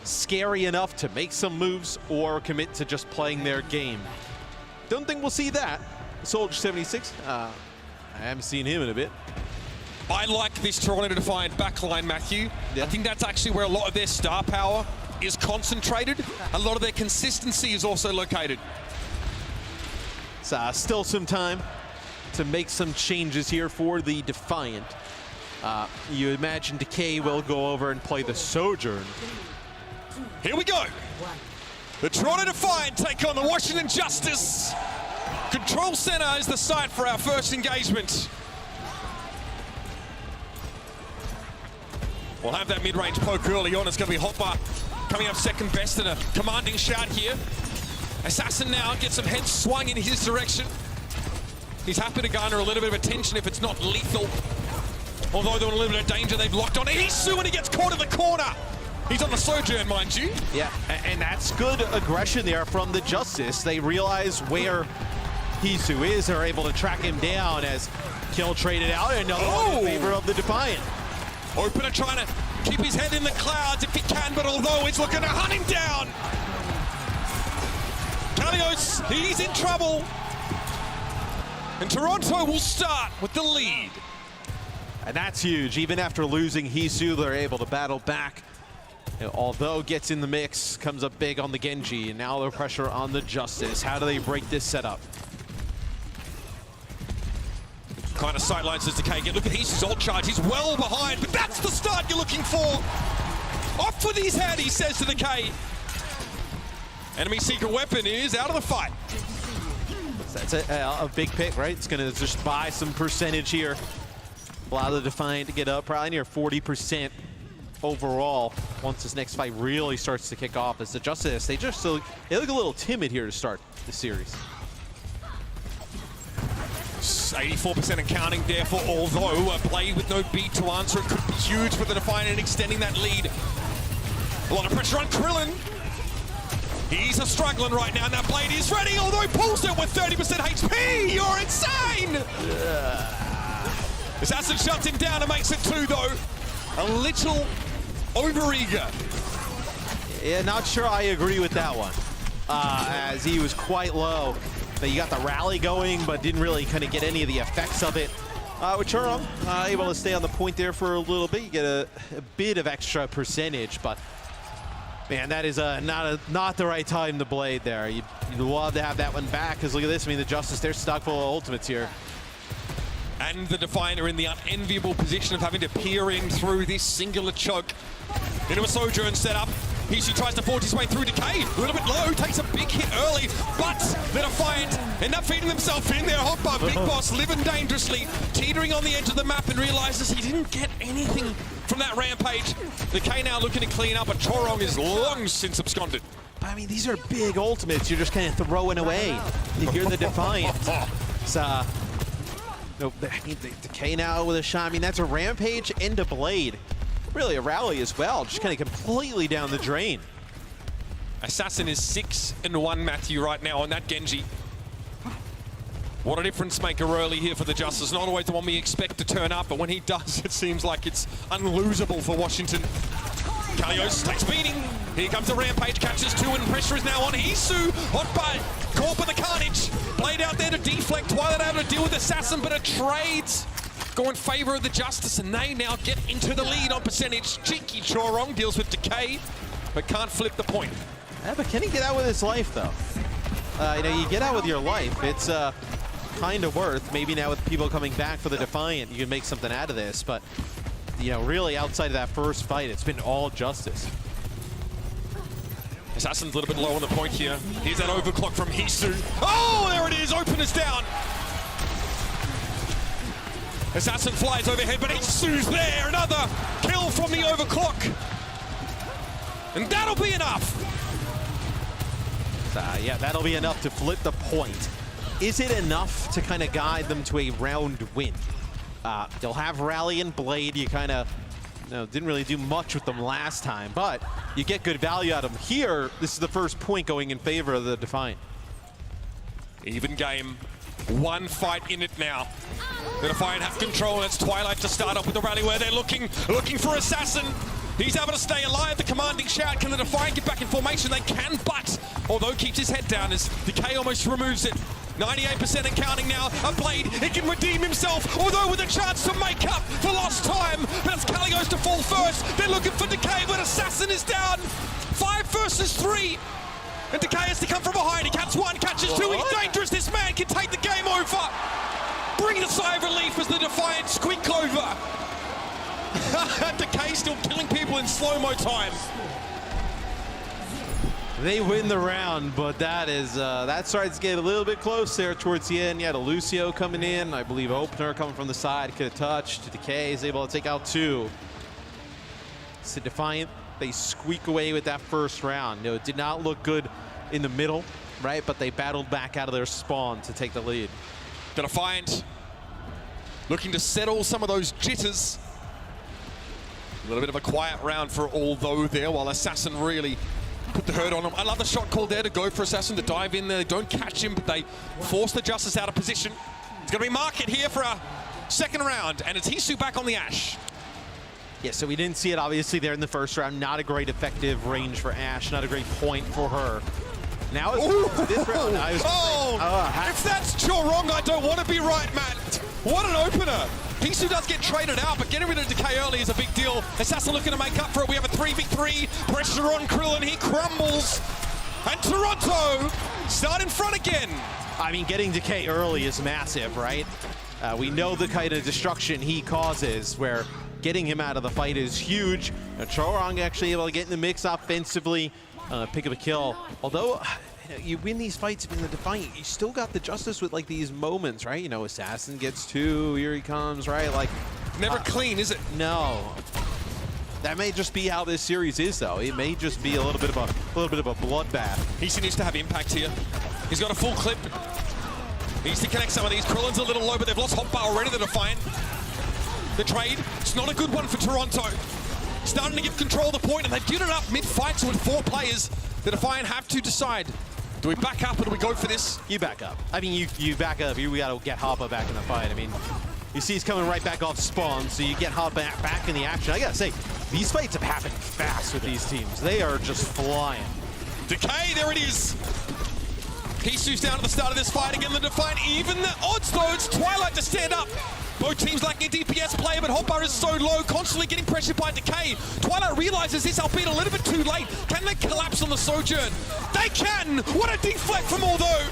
L: scary enough to make some moves or commit to just playing their game. Don't think we'll see that. Soldier 76, I haven't seen him in a bit.
B: I like this Toronto Defiant backline, Matthew. I think that's actually where a lot of their star power is concentrated. A lot of their consistency is also located.
L: So still some time to make some changes here for the Defiant. You imagine Decay will go over and play the Sojourn.
B: Here we go. The Toronto Defiant take on the Washington Justice. Control Center is the site for our first engagement. We'll have that mid-range poke early on. It's going to be Hopper coming up second best in a commanding shout here. Assassin now gets some heads swung in his direction. He's happy to garner a little bit of attention if it's not lethal. Although they're in a little bit of danger, they've locked on. Hisu, and he gets caught in the corner. He's on the Sojourn, mind you.
L: Yeah, and that's good aggression there from the Justice. They realize where Hisu is. They're able to track him down as Kill traded out. Another one in favor of the Defiant.
B: Opener trying to keep his head in the clouds if he can, but although he's looking to hunt him down. Kalios, he's in trouble. And Toronto will start with the lead.
L: And that's huge. Even after losing Hisu, they're able to battle back. Although gets in the mix, comes up big on the Genji, and now the pressure on the Justice. How do they break this setup?
B: Kind of sidelines as Decay get. Look at Hisu's ult charge. He's well behind, but that's the start you're looking for. Off with his head, he says to Decay. Enemy secret weapon is out of the fight.
L: That's a big pick, right? It's going to just buy some percentage here. Allow the Defiant to get up probably near 40% overall once this next fight really starts to kick off. As the Justice, they look a little timid here to start the series.
B: 84% and counting there for although a Blade with no beat to answer. It could be huge for the Defiant in extending that lead. A lot of pressure on Krillin. He's struggling right now, and that Blade is ready, although he pulls it with 30% HP. You're insane! Assassin shuts him down and makes it 2, though. A little overeager.
L: Yeah, not sure I agree with that one. As he was quite low. You got the rally going, but didn't really kind of get any of the effects of it. With Churong able to stay on the point there for a little bit, you get a bit of extra percentage, but man, that is not the right time to Blade there. You'd love to have that one back, because look at this. I mean, the Justice, they're stuck full of ultimates here.
B: And the Defiant are in the unenviable position of having to peer in through this singular choke into a Sojourn setup. Hishu tries to forge his way through Decay. A little bit low, takes a big hit early, but the Defiant end up feeding themselves in their hotbar. Big Boss living dangerously, teetering on the edge of the map, and realizes he didn't get anything from that rampage. Decay now looking to clean up, but Chorong is long since absconded.
L: I mean, these are big ultimates you're just kind of throwing away if you're the Defiant. It's, no, Decay now with a shot. I mean, that's a rampage and a Blade. Really a rally as well, just kind of completely down the drain.
B: Assassin is 6-1, Matthew, right now on that Genji. What a difference maker early here for the Justice. Not always the one we expect to turn up, but when he does, it seems like it's unlosable for Washington. Kalios takes beating. Here comes the rampage, catches 2, and pressure is now on Hisu. Hot bite, caught by the carnage. Blade out there to deflect. Twilight able to deal with Assassin, but it trades. Go in favor of the Justice, and they now get into the lead on percentage. Cheeky Chorong deals with Decay, but can't flip the point.
L: Yeah, but can he get out with his life, though? You know, you get out with your life. It's kind of worth. Maybe now with people coming back for the Defiant, you can make something out of this. But, you know, really outside of that first fight, it's been all Justice.
B: Assassin's a little bit low on the point here. Here's that overclock from Hisu. Oh, there it is. Opener's down. Assassin flies overhead, but Hisu's there. Another kill from the overclock. And that'll be enough.
L: Yeah, that'll be enough to flip the point. Is it enough to kind of guide them to a round win? They'll have Rally and Blade. You kind of didn't really do much with them last time, but you get good value out of them. Here, this is the first point going in favor of the Defiant.
B: Even game. One fight in it now. The Defiant have control, and it's Twilight to start up with the rally where they're looking for Assassin. He's able to stay alive. The commanding shout. Can the Defiant get back in formation? They can, but although keeps his head down as Decay almost removes it. 98% and counting now. A Blade, he can redeem himself, although with a chance to make up for lost time. But it's Kalios to fall first. They're looking for Decay, but Assassin is down. 5 versus 3. And Decay has to come from behind. He catches 1, catches 2. He's dangerous. This man can take the game over. Bring a sigh of relief as the Defiant squeak over. Decay still killing people in slow-mo time.
L: They win the round, but that starts to get a little bit close there towards the end. You had a Lucio coming in. I believe Opener coming from the side. Could have touched. Decay is able to take out 2. It's the Defiant. They squeak away with that first round. You know, it did not look good in the middle, right? But they battled back out of their spawn to take the lead.
B: The Defiant looking to settle some of those jitters. A little bit of a quiet round for Although there, while Assassin really put the hurt on him. I love the shot call there to go for Assassin to dive in there. They don't catch him, but they force the Justice out of position. It's going to be Market here for a second round, and it's Hisu back on the Ashe.
L: Yeah, so we didn't see it obviously there in the first round. Not a great effective range for Ashe. Not a great point for her. Now it's this round.
B: If that's Chorong, I don't want to be right, Matt. What an opener. Hisu does get traded out, but getting rid of Decay early is a big deal. Assassin looking to make up for it. We have a 3v3. Pressure on Krillin. He crumbles. And Toronto start in front again.
L: I mean, getting Decay early is massive, right? We know the kind of destruction he causes, where getting him out of the fight is huge. Chorong actually able to get in the mix offensively, pick up a kill. Although you win these fights in the Defiant, you still got the Justice with like these moments, right? You know, Assassin gets 2, here he comes, right? Like
B: never clean, is it?
L: No. That may just be how this series is, though. It may just be a little bit of a bloodbath.
B: He needs to have impact here. He's got a full clip. Needs to connect some of these. Krillin's a little low, but they've lost Hotbar already, the Defiant. The trade, it's not a good one for Toronto. Starting to get control of the point, and they've given it up mid-fight, so with 4 players, the Defiant have to decide. Do we back up or do we go for this?
L: You back up. I mean, you back up. We got to get Hoppa back in the fight. I mean, you see he's coming right back off spawn, so you get Hoppa back in the action. I got to say, these fights have happened fast with these teams. They are just flying.
B: Decay, there it is. Hisu's down at the start of this fight again. The Defiant, even the odds though, it's Twilight to stand up. Both teams lacking a DPS player, but Hotbar is so low, constantly getting pressured by Decay. Twilight realizes this, albeit a little bit too late. Can they collapse on the Sojourn? They can! What a deflect from Although!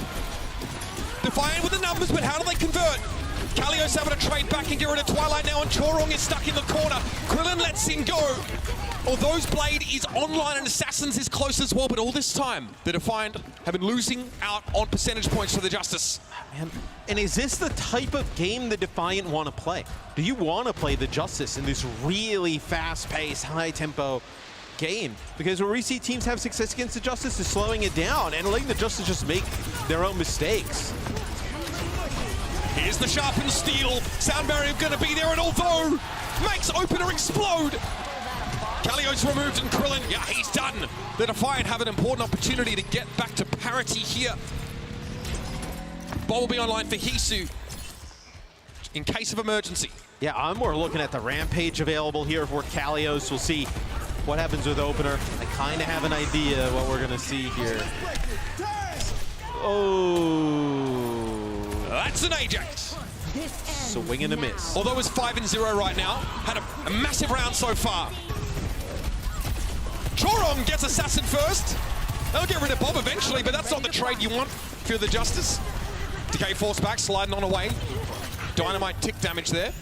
B: Defiant with the numbers, but how do they convert? Kalio's having to trade back and get rid of Twilight now, and Chorong is stuck in the corner. Krillin lets him go. Although Blade is online and Assassins is close as well, but all this time, the Defiant have been losing out on percentage points for the Justice.
L: Man, and is this the type of game the Defiant want to play? Do you want to play the Justice in this really fast-paced, high-tempo game? Because where we see teams have success against the Justice is slowing it down and letting the Justice just make their own mistakes.
B: Here's the sharpened steel. Sound barrier going to be there, and Although makes opener explode. Kalio's removed and Krillin, yeah, he's done. The Defiant have an important opportunity to get back to parity here. Ball will be online for Hisu in case of emergency.
L: Yeah, I'm more looking at the Rampage available here for Kalios. We'll see what happens with opener. I kind of have an idea what we're going to see here. Oh.
B: That's an Ajax.
L: Swing and a miss.
B: Although it's 5-0 right now, had a massive round so far. Chorong gets Assassin first. They'll get rid of Bob eventually, but that's not the trade you want for the Justice. Decay force back, sliding on away. Dynamite tick damage there.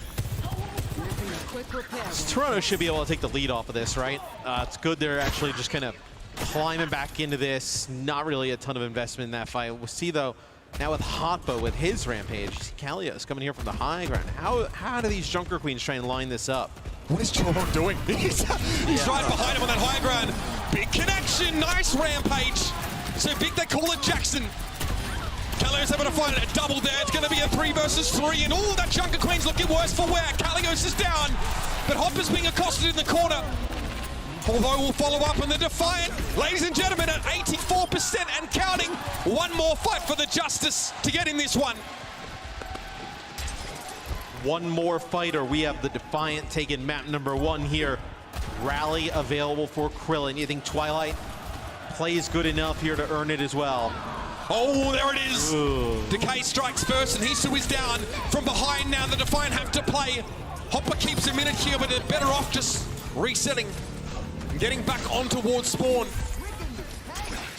L: Toronto should be able to take the lead off of this, right? It's good they're actually just kind of climbing back into this. Not really a ton of investment in that fight. We'll see though, now with Hotba, with his Rampage, Kalios coming here from the high ground. How do these Junker Queens try and line this up?
B: What is Chorong doing? He's right behind him on that high ground. Big connection, nice Rampage. So big they call it Jackson. Kalios having to find a double there. It's going to be a 3 versus 3, and all that Junker Queen's looking worse for wear. Kalios is down, but Hopper's being accosted in the corner. Although we'll follow up on the Defiant. Ladies and gentlemen, at 84% and counting. One more fight for the Justice to get in this one.
L: One more fighter. We have the Defiant taking map number 1 here. Rally available for Krillin. You think Twilight plays good enough here to earn it as well?
B: Oh, there it is. Ooh. Decay strikes first, and Hisu is down. From behind now, the Defiant have to play. Hopper keeps a minute here, but they're better off just resetting and getting back on towards spawn.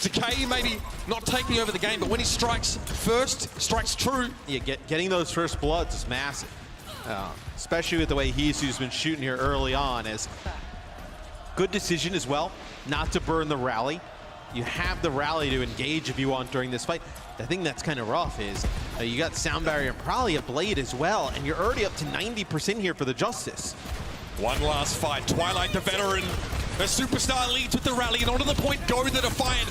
B: Decay maybe not taking over the game, but when he strikes first, strikes true.
L: Yeah, getting those first bloods is massive. Especially with the way Hisu's been shooting here early on. As good decision as well, not to burn the rally. You have the rally to engage if you want during this fight. The thing that's kind of rough is you got Sound Barrier and probably a Blade as well, and you're already up to 90% here for the Justice.
B: One last fight. Twilight, the veteran, the superstar, leads with the rally, and onto the point go the Defiant.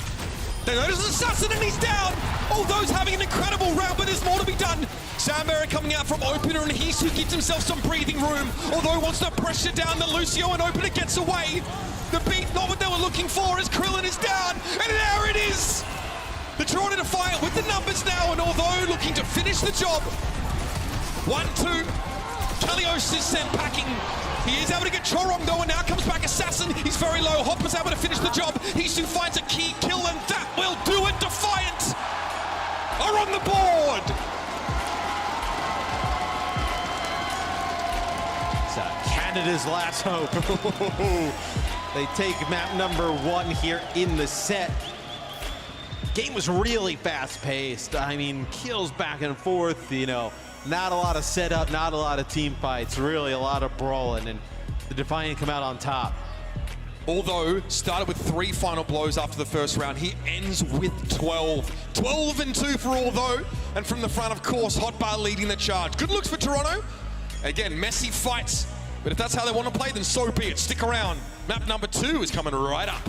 B: They notice Assassin and he's down. Although having an incredible round, but there's more to be done. Sound Barrier coming out from opener, and Hisu gives himself some breathing room. Although wants to pressure down the Lucio, and opener gets away. The beat, not what they were looking for, as Krillin is down, and there it is! The Toronto Defiant with the numbers now, and although looking to finish the job. 1-2, Kalios is sent packing. He is able to get Chorong though, and now comes back Assassin. He's very low, Hopper's able to finish the job. Hisu finds a key kill, and that will do it. Defiant are on the board!
L: So Canada's last hope. They take map number 1 here in the set. Game was really fast-paced. I mean, kills back and forth, you know. Not a lot of setup, not a lot of team fights, really a lot of brawling, and the Defiant come out on top.
B: Although, started with 3 final blows after the first round, he ends with 12. 12-2 for Although, and from the front, of course, Hotbar leading the charge. Good looks for Toronto. Again, messy fights, but if that's how they want to play, then so be it. Stick around. Map number 2 is coming right up.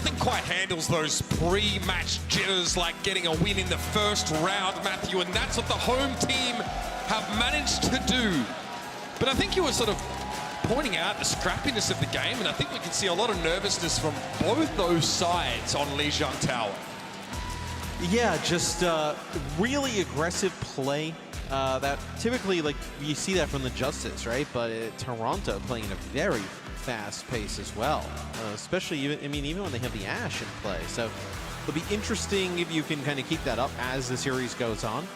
B: Nothing quite handles those pre-match jitters like getting a win in the first round, Matthew, and that's what the home team have managed to do. But I think you were sort of pointing out the scrappiness of the game, and I think we can see a lot of nervousness from both those sides on Lijiang Tower.
L: Yeah, just really aggressive play. That typically, like, you see that from the Justice, right? But Toronto playing at a very fast pace as well, especially even when they have the Ashe in play. So it'll be interesting if you can kind of keep that up as the series goes on,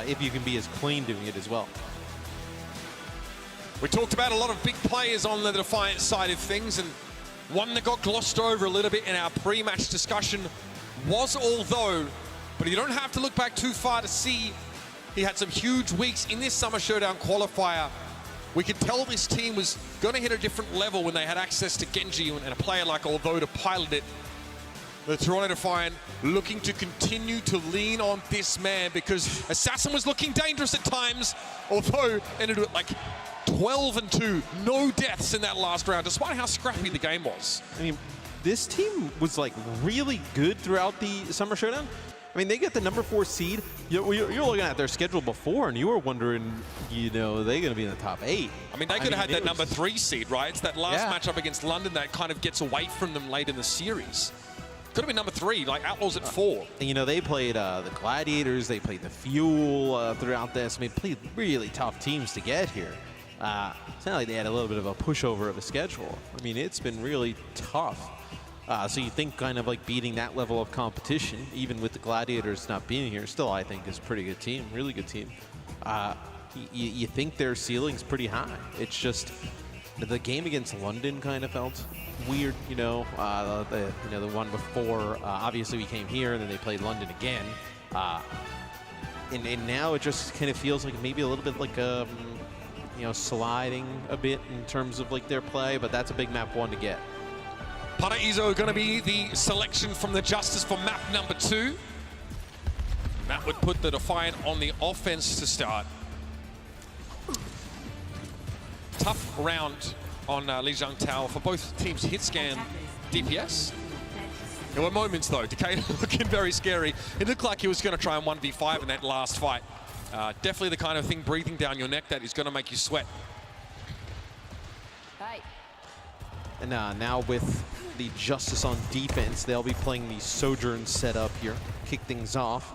L: if you can be as clean doing it as well.
B: We talked about a lot of big players on the Defiant side of things, and one that got glossed over a little bit in our pre-match discussion was Although, but you don't have to look back too far to see he had some huge weeks in this Summer Showdown qualifier. We could tell this team was going to hit a different level when they had access to Genji and a player like Although to pilot it. The Toronto Defiant looking to continue to lean on this man because Assassin was looking dangerous at times, Although ended with like 12-2, no deaths in that last round, despite how scrappy the game was.
L: I mean, this team was like really good throughout the Summer Showdown. I mean, they get the number 4 seed. You're looking at their schedule before, and you were wondering, you know, they're going to be in the top 8.
B: I mean, they could have had that number 3 seed, right? It's that last matchup against London that kind of gets away from them late in the series. Could have been number 3, like Outlaws at 4.
L: And, you know, they played the Gladiators, they played the Fuel throughout this. I mean, played really tough teams to get here. It's not like they had a little bit of a pushover of a schedule. I mean, it's been really tough. So you think kind of like beating that level of competition, even with the Gladiators not being here, still I think is a pretty good team, really good team. You think their ceiling's pretty high. It's just the game against London kind of felt weird, you know. The one before, obviously we came here and then they played London again. And now it just kind of feels like maybe a little bit like you know, sliding a bit in terms of like their play, but that's a big map 1 to get.
B: Paraiso going to be the selection from the Justice for map number 2. That would put the Defiant on the offense to start. Tough round on Lijiang Tower for both teams' hit scan DPS. There were moments though, Decay looking very scary. It looked like he was going to try and 1v5 in that last fight. Definitely the kind of thing breathing down your neck that is going to make you sweat.
L: And now with the Justice on defense, they'll be playing the Sojourn setup here. Kick things off.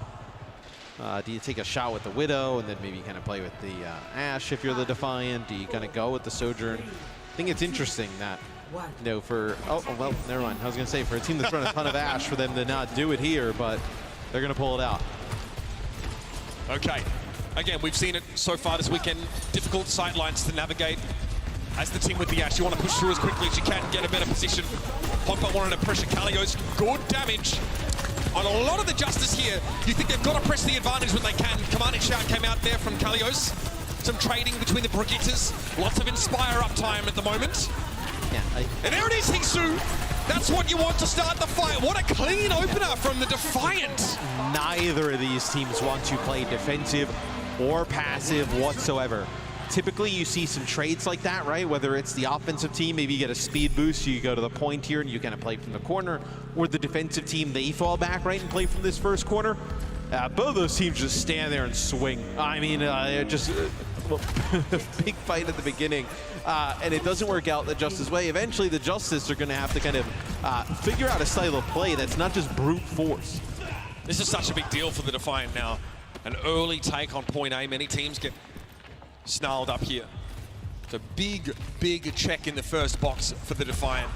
L: Do you take a shot with the Widow and then maybe kind of play with the Ashe if you're the Defiant? Do you kind of go with the Sojourn? I think it's interesting that, you know, for, oh, well, never mind. I was going to say, for a team that's run a ton of Ashe, for them to not do it here, but they're going to pull it out.
B: Okay. Again, we've seen it so far this weekend. Difficult sightlines to navigate. As the team with the Ashe, you want to push through as quickly as you can, get a better position. Hopper wanted to pressure Kalios. Good damage on a lot of the Justice here. You think they've got to press the advantage when they can. Commanding shout came out there from Kalios. Some trading between the Brigittas. Lots of Inspire uptime at the moment.
L: Yeah,
B: and there it is, Hangzhou. That's what you want to start the fight. What a clean opener from the Defiant.
L: Neither of these teams want to play defensive or passive whatsoever. Typically, you see some trades like that, right? Whether it's the offensive team, maybe you get a speed boost, you go to the point here and you kind of play from the corner, or the defensive team, they fall back, right, and play from this first corner. Both of those teams just stand there and swing. I mean, just big fight at the beginning, and it doesn't work out the Justice way. Eventually, the Justice are going to have to kind of figure out a style of play that's not just brute force.
B: This is such a big deal for the Defiant now. An early take on point A. Many teams get snarled up here. It's a big, big check in the first box for the Defiant.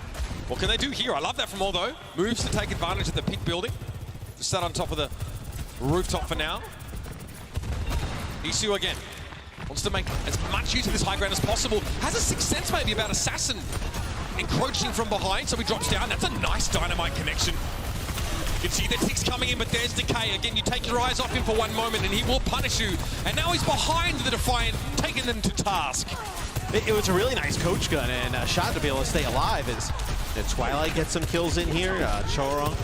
B: What can they do here? I love that from Although. Moves to take advantage of the peak building. To start on top of the rooftop for now. Isu again. Wants to make as much use of this high ground as possible. Has a sixth sense maybe about Assassin encroaching from behind, so he drops down. That's a nice dynamite connection. You can see the ticks coming in, but there's Decay. Again, you take your eyes off him for one moment and he will punish you. And now he's behind the Defiant, taking them to task.
L: It was a really nice coach gun and a shot to be able to stay alive as Twilight gets some kills in here. Chorong.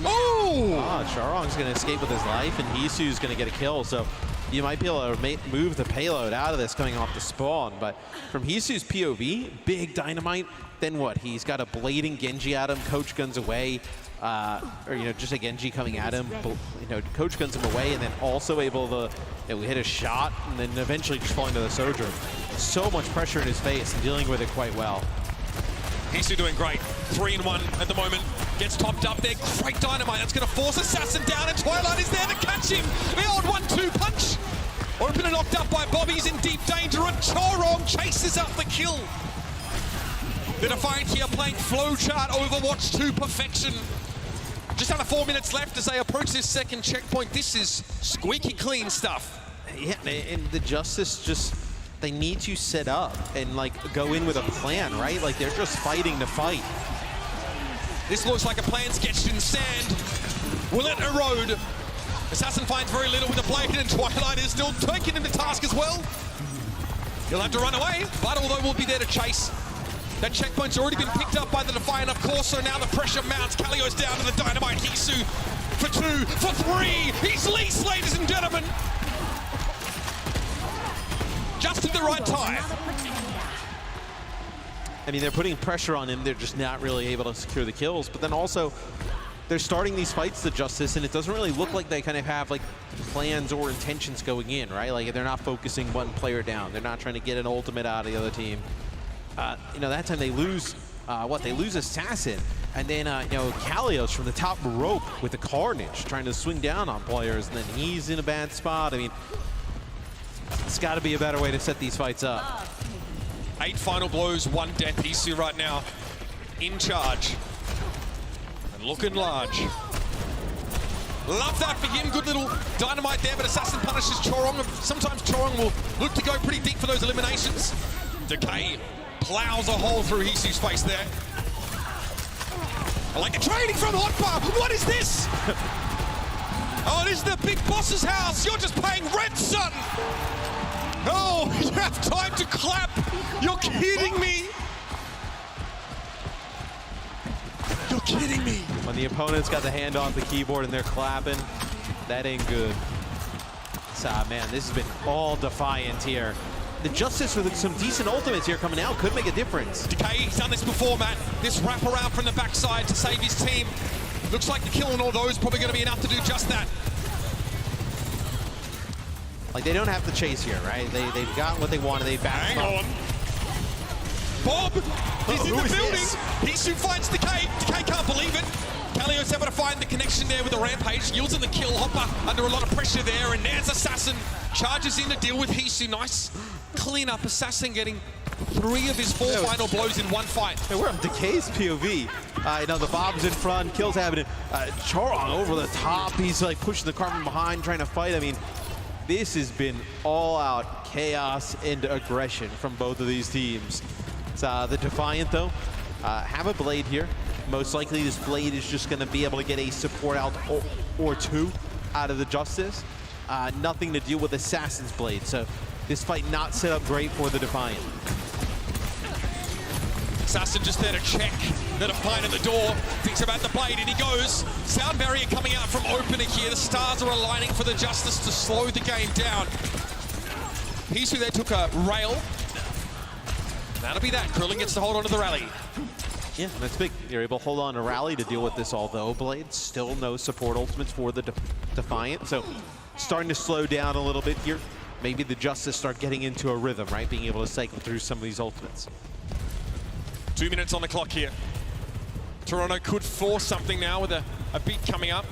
B: Oh!
L: Chorong's going to escape with his life and Hisu's going to get a kill. So you might be able to move the payload out of this coming off the spawn. But from Hisu's POV, big dynamite. Then what? He's got a blading Genji at him, coach guns away, or just a Genji coming at him, coach guns him away, and then also able to hit a shot, and then eventually just falling to the Sojourn. So much pressure in his face and dealing with it quite well.
B: Hisu doing great. 3-1 at the moment. Gets topped up there. Great dynamite. That's going to force Assassin down, and Twilight is there to catch him. The old 1-2 punch. Open and knocked up by Bobby's in deep danger, and Chorong chases up the kill. The Defiant here playing flowchart Overwatch to perfection. Just under 4 minutes left as they approach this second checkpoint. This is squeaky clean stuff.
L: Yeah, and the Justice just, they need to set up and go in with a plan, right? Like they're just fighting to fight.
B: This looks like a plan sketched in sand. Will it erode? Assassin finds very little with the blade, and Twilight is still taking him to task as well. He'll have to run away, but although we'll be there to chase. That checkpoint's already been picked up by the Defiant, of course, so now the pressure mounts. Kalio's down to the dynamite. Hisu for 2, for 3. He's leased, ladies and gentlemen. Just at the right time.
L: I mean, they're putting pressure on him. They're just not really able to secure the kills. But then also, they're starting these fights to Justice, and it doesn't really look like they kind of have plans or intentions going in, right? Like they're not focusing one player down. They're not trying to get an ultimate out of the other team. That time they lose, they lose Assassin. And then, Kalios from the top rope with the Carnage trying to swing down on players, and then he's in a bad spot. I mean, it's got to be a better way to set these fights up.
B: 8 final blows, 1 death. Hisu right now in charge. And looking large. Love that for him. Good little dynamite there, but Assassin punishes Chorong. Sometimes Chorong will look to go pretty deep for those eliminations. Decay plows a hole through Hisu's face there. I like a trading from Hotbar. What is this? Oh, this is the big boss's house. You're just paying rent, son. Oh, you have time to clap. You're kidding me. You're kidding me.
L: When the opponent's got the hand off the keyboard and they're clapping, that ain't good. So, man, this has been all Defiant here. The Justice with some decent ultimates here coming out could make a difference.
B: Decay, he's done this before, Matt. This wraparound from the backside to save his team. Looks like the kill on all those probably going to be enough to do just that.
L: They don't have to chase here, right? They've got what they wanted. They backed
B: Hang on. Bob, he's in the building. Hisu finds Decay. Decay can't believe it. Kalio's able to find the connection there with the Rampage. Yields in the kill. Hopper under a lot of pressure there, and there's Assassin. Charges in to deal with Hisu. Nice clean up. Assassin getting 3 of his 4 final blows in one fight.
L: Hey, we're on Decay's POV. The Bob's in front, kills happening. Chorong over the top. He's pushing the car from behind, trying to fight. I mean, this has been all-out chaos and aggression from both of these teams. The Defiant, though, have a blade here. Most likely this blade is just going to be able to get a support out or 2 out of the Justice. Nothing to deal with Assassin's blade, so this fight not set up great for the Defiant.
B: Assassin just there to check the Defiant at the door. Thinks about the blade, and he goes. Sound barrier coming out from opener here. The stars are aligning for the Justice to slow the game down. Hisu there took a rail. That'll be that. Curling gets to hold on to the rally.
L: Yeah, that's big. You're able to hold on to rally to deal with this, although blade. Still no support ultimates for the Defiant. So starting to slow down a little bit here. Maybe the Justice start getting into a rhythm, right? Being able to cycle through some of these ultimates.
B: 2 minutes on the clock here. Toronto could force something now with a beat coming up.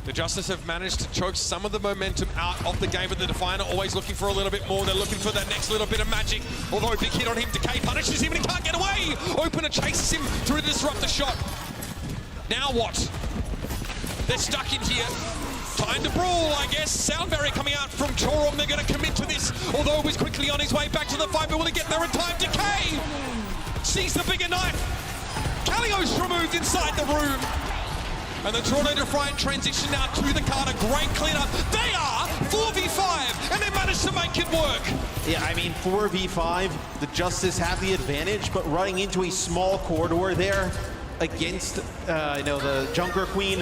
B: The Justice have managed to choke some of the momentum out of the game, but the Defiant are always looking for a little bit more. They're looking for that next little bit of magic. Although a big hit on him, Decay punishes him and he can't get away. Opener chases him through to disrupt the shot. Now what? They're stuck in here. Time to brawl, I guess. Sound barrier coming out from Chorong. They're going to commit to this, although he's quickly on his way back to the fight, but will he get there in time? Decay sees the bigger knife. Kalio's removed inside the room. And the Toronto Defiant transition now to the Carter. Great cleanup. They are 4v5, and they managed to make it work.
L: Yeah, I mean, 4v5, the Justice have the advantage, but running into a small corridor there, against the Junker Queen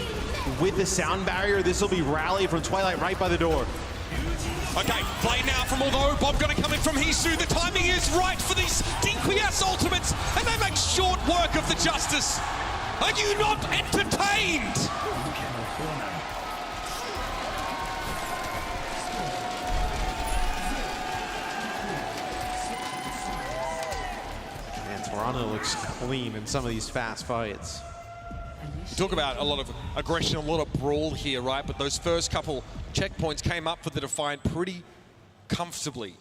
L: with the sound barrier. This will be Rally from Twilight right by the door.
B: Okay, play now from Although. Bob gonna come in from Hisu. The timing is right for these DPS ultimates, and they make short work of the Justice. Are you not entertained?
L: And Toronto looks clean in some of these fast fights.
B: You talk about a lot of aggression, a lot of brawl here, right? But those first couple checkpoints came up for the Defiant pretty comfortably.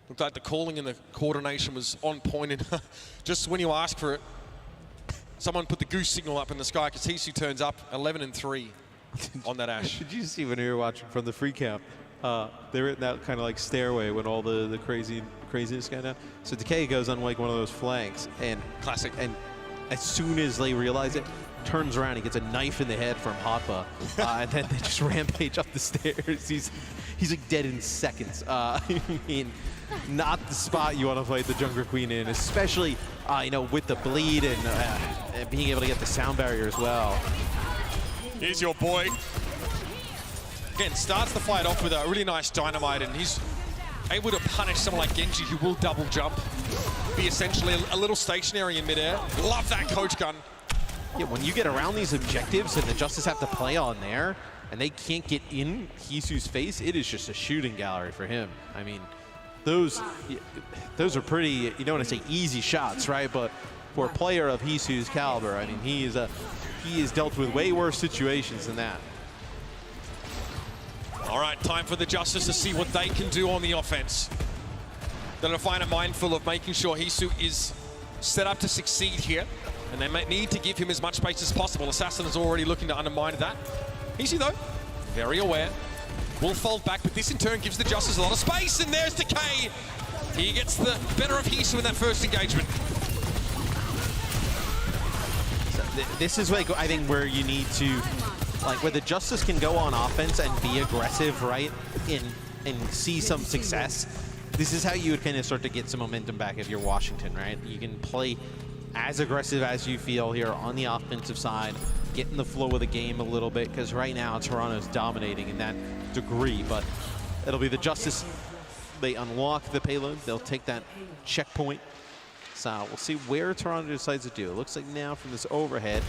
B: Looked like the calling and the coordination was on point, and just when you ask for it, someone put the goose signal up in the sky because Hisu turns up 11-3 on that Ash.
L: Did you see when we were watching from the free camp? They were in that kind of like stairway when all the craziness got down. So Decay goes on like one of those flanks, and
B: classic.
L: And as soon as they realize it, turns around, he gets a knife in the head from Hotba, and then they just rampage up the stairs. He's like dead in seconds. I mean, not the spot you want to fight the Junker Queen in, especially with the bleed and being able to get the sound barrier as well.
B: Here's your boy. Again, starts the fight off with a really nice dynamite, and he's able to punish someone like Genji, who will double jump, be essentially a little stationary in midair. Love that coach gun.
L: Yeah, when you get around these objectives and the Justice have to play on there, and they can't get in Hisu's face, it is just a shooting gallery for him. I mean, those are pretty, you don't want to say easy shots, right? But for a player of Hisu's caliber, I mean, he has dealt with way worse situations than that.
B: All right, time for the Justice to see what they can do on the offense. They're going to find a mindful of making sure Hisu is set up to succeed here, and they may need to give him as much space as possible. Assassin is already looking to undermine that. Hisu, though, very aware. Will fold back, but this in turn gives the Justice a lot of space, and there's Decay. He gets the better of Hisu in that first engagement.
L: So this is like, I think, where you need to, where the Justice can go on offense and be aggressive, right, and see some success. This is how you would kind of start to get some momentum back if you're Washington, right? You can play as aggressive as you feel here on the offensive side, get in the flow of the game a little bit, because right now Toronto's dominating in that degree, but it'll be the Justice. They unlock the payload, they'll take that checkpoint. So we'll see where Toronto decides to do. It looks like now from this overhead,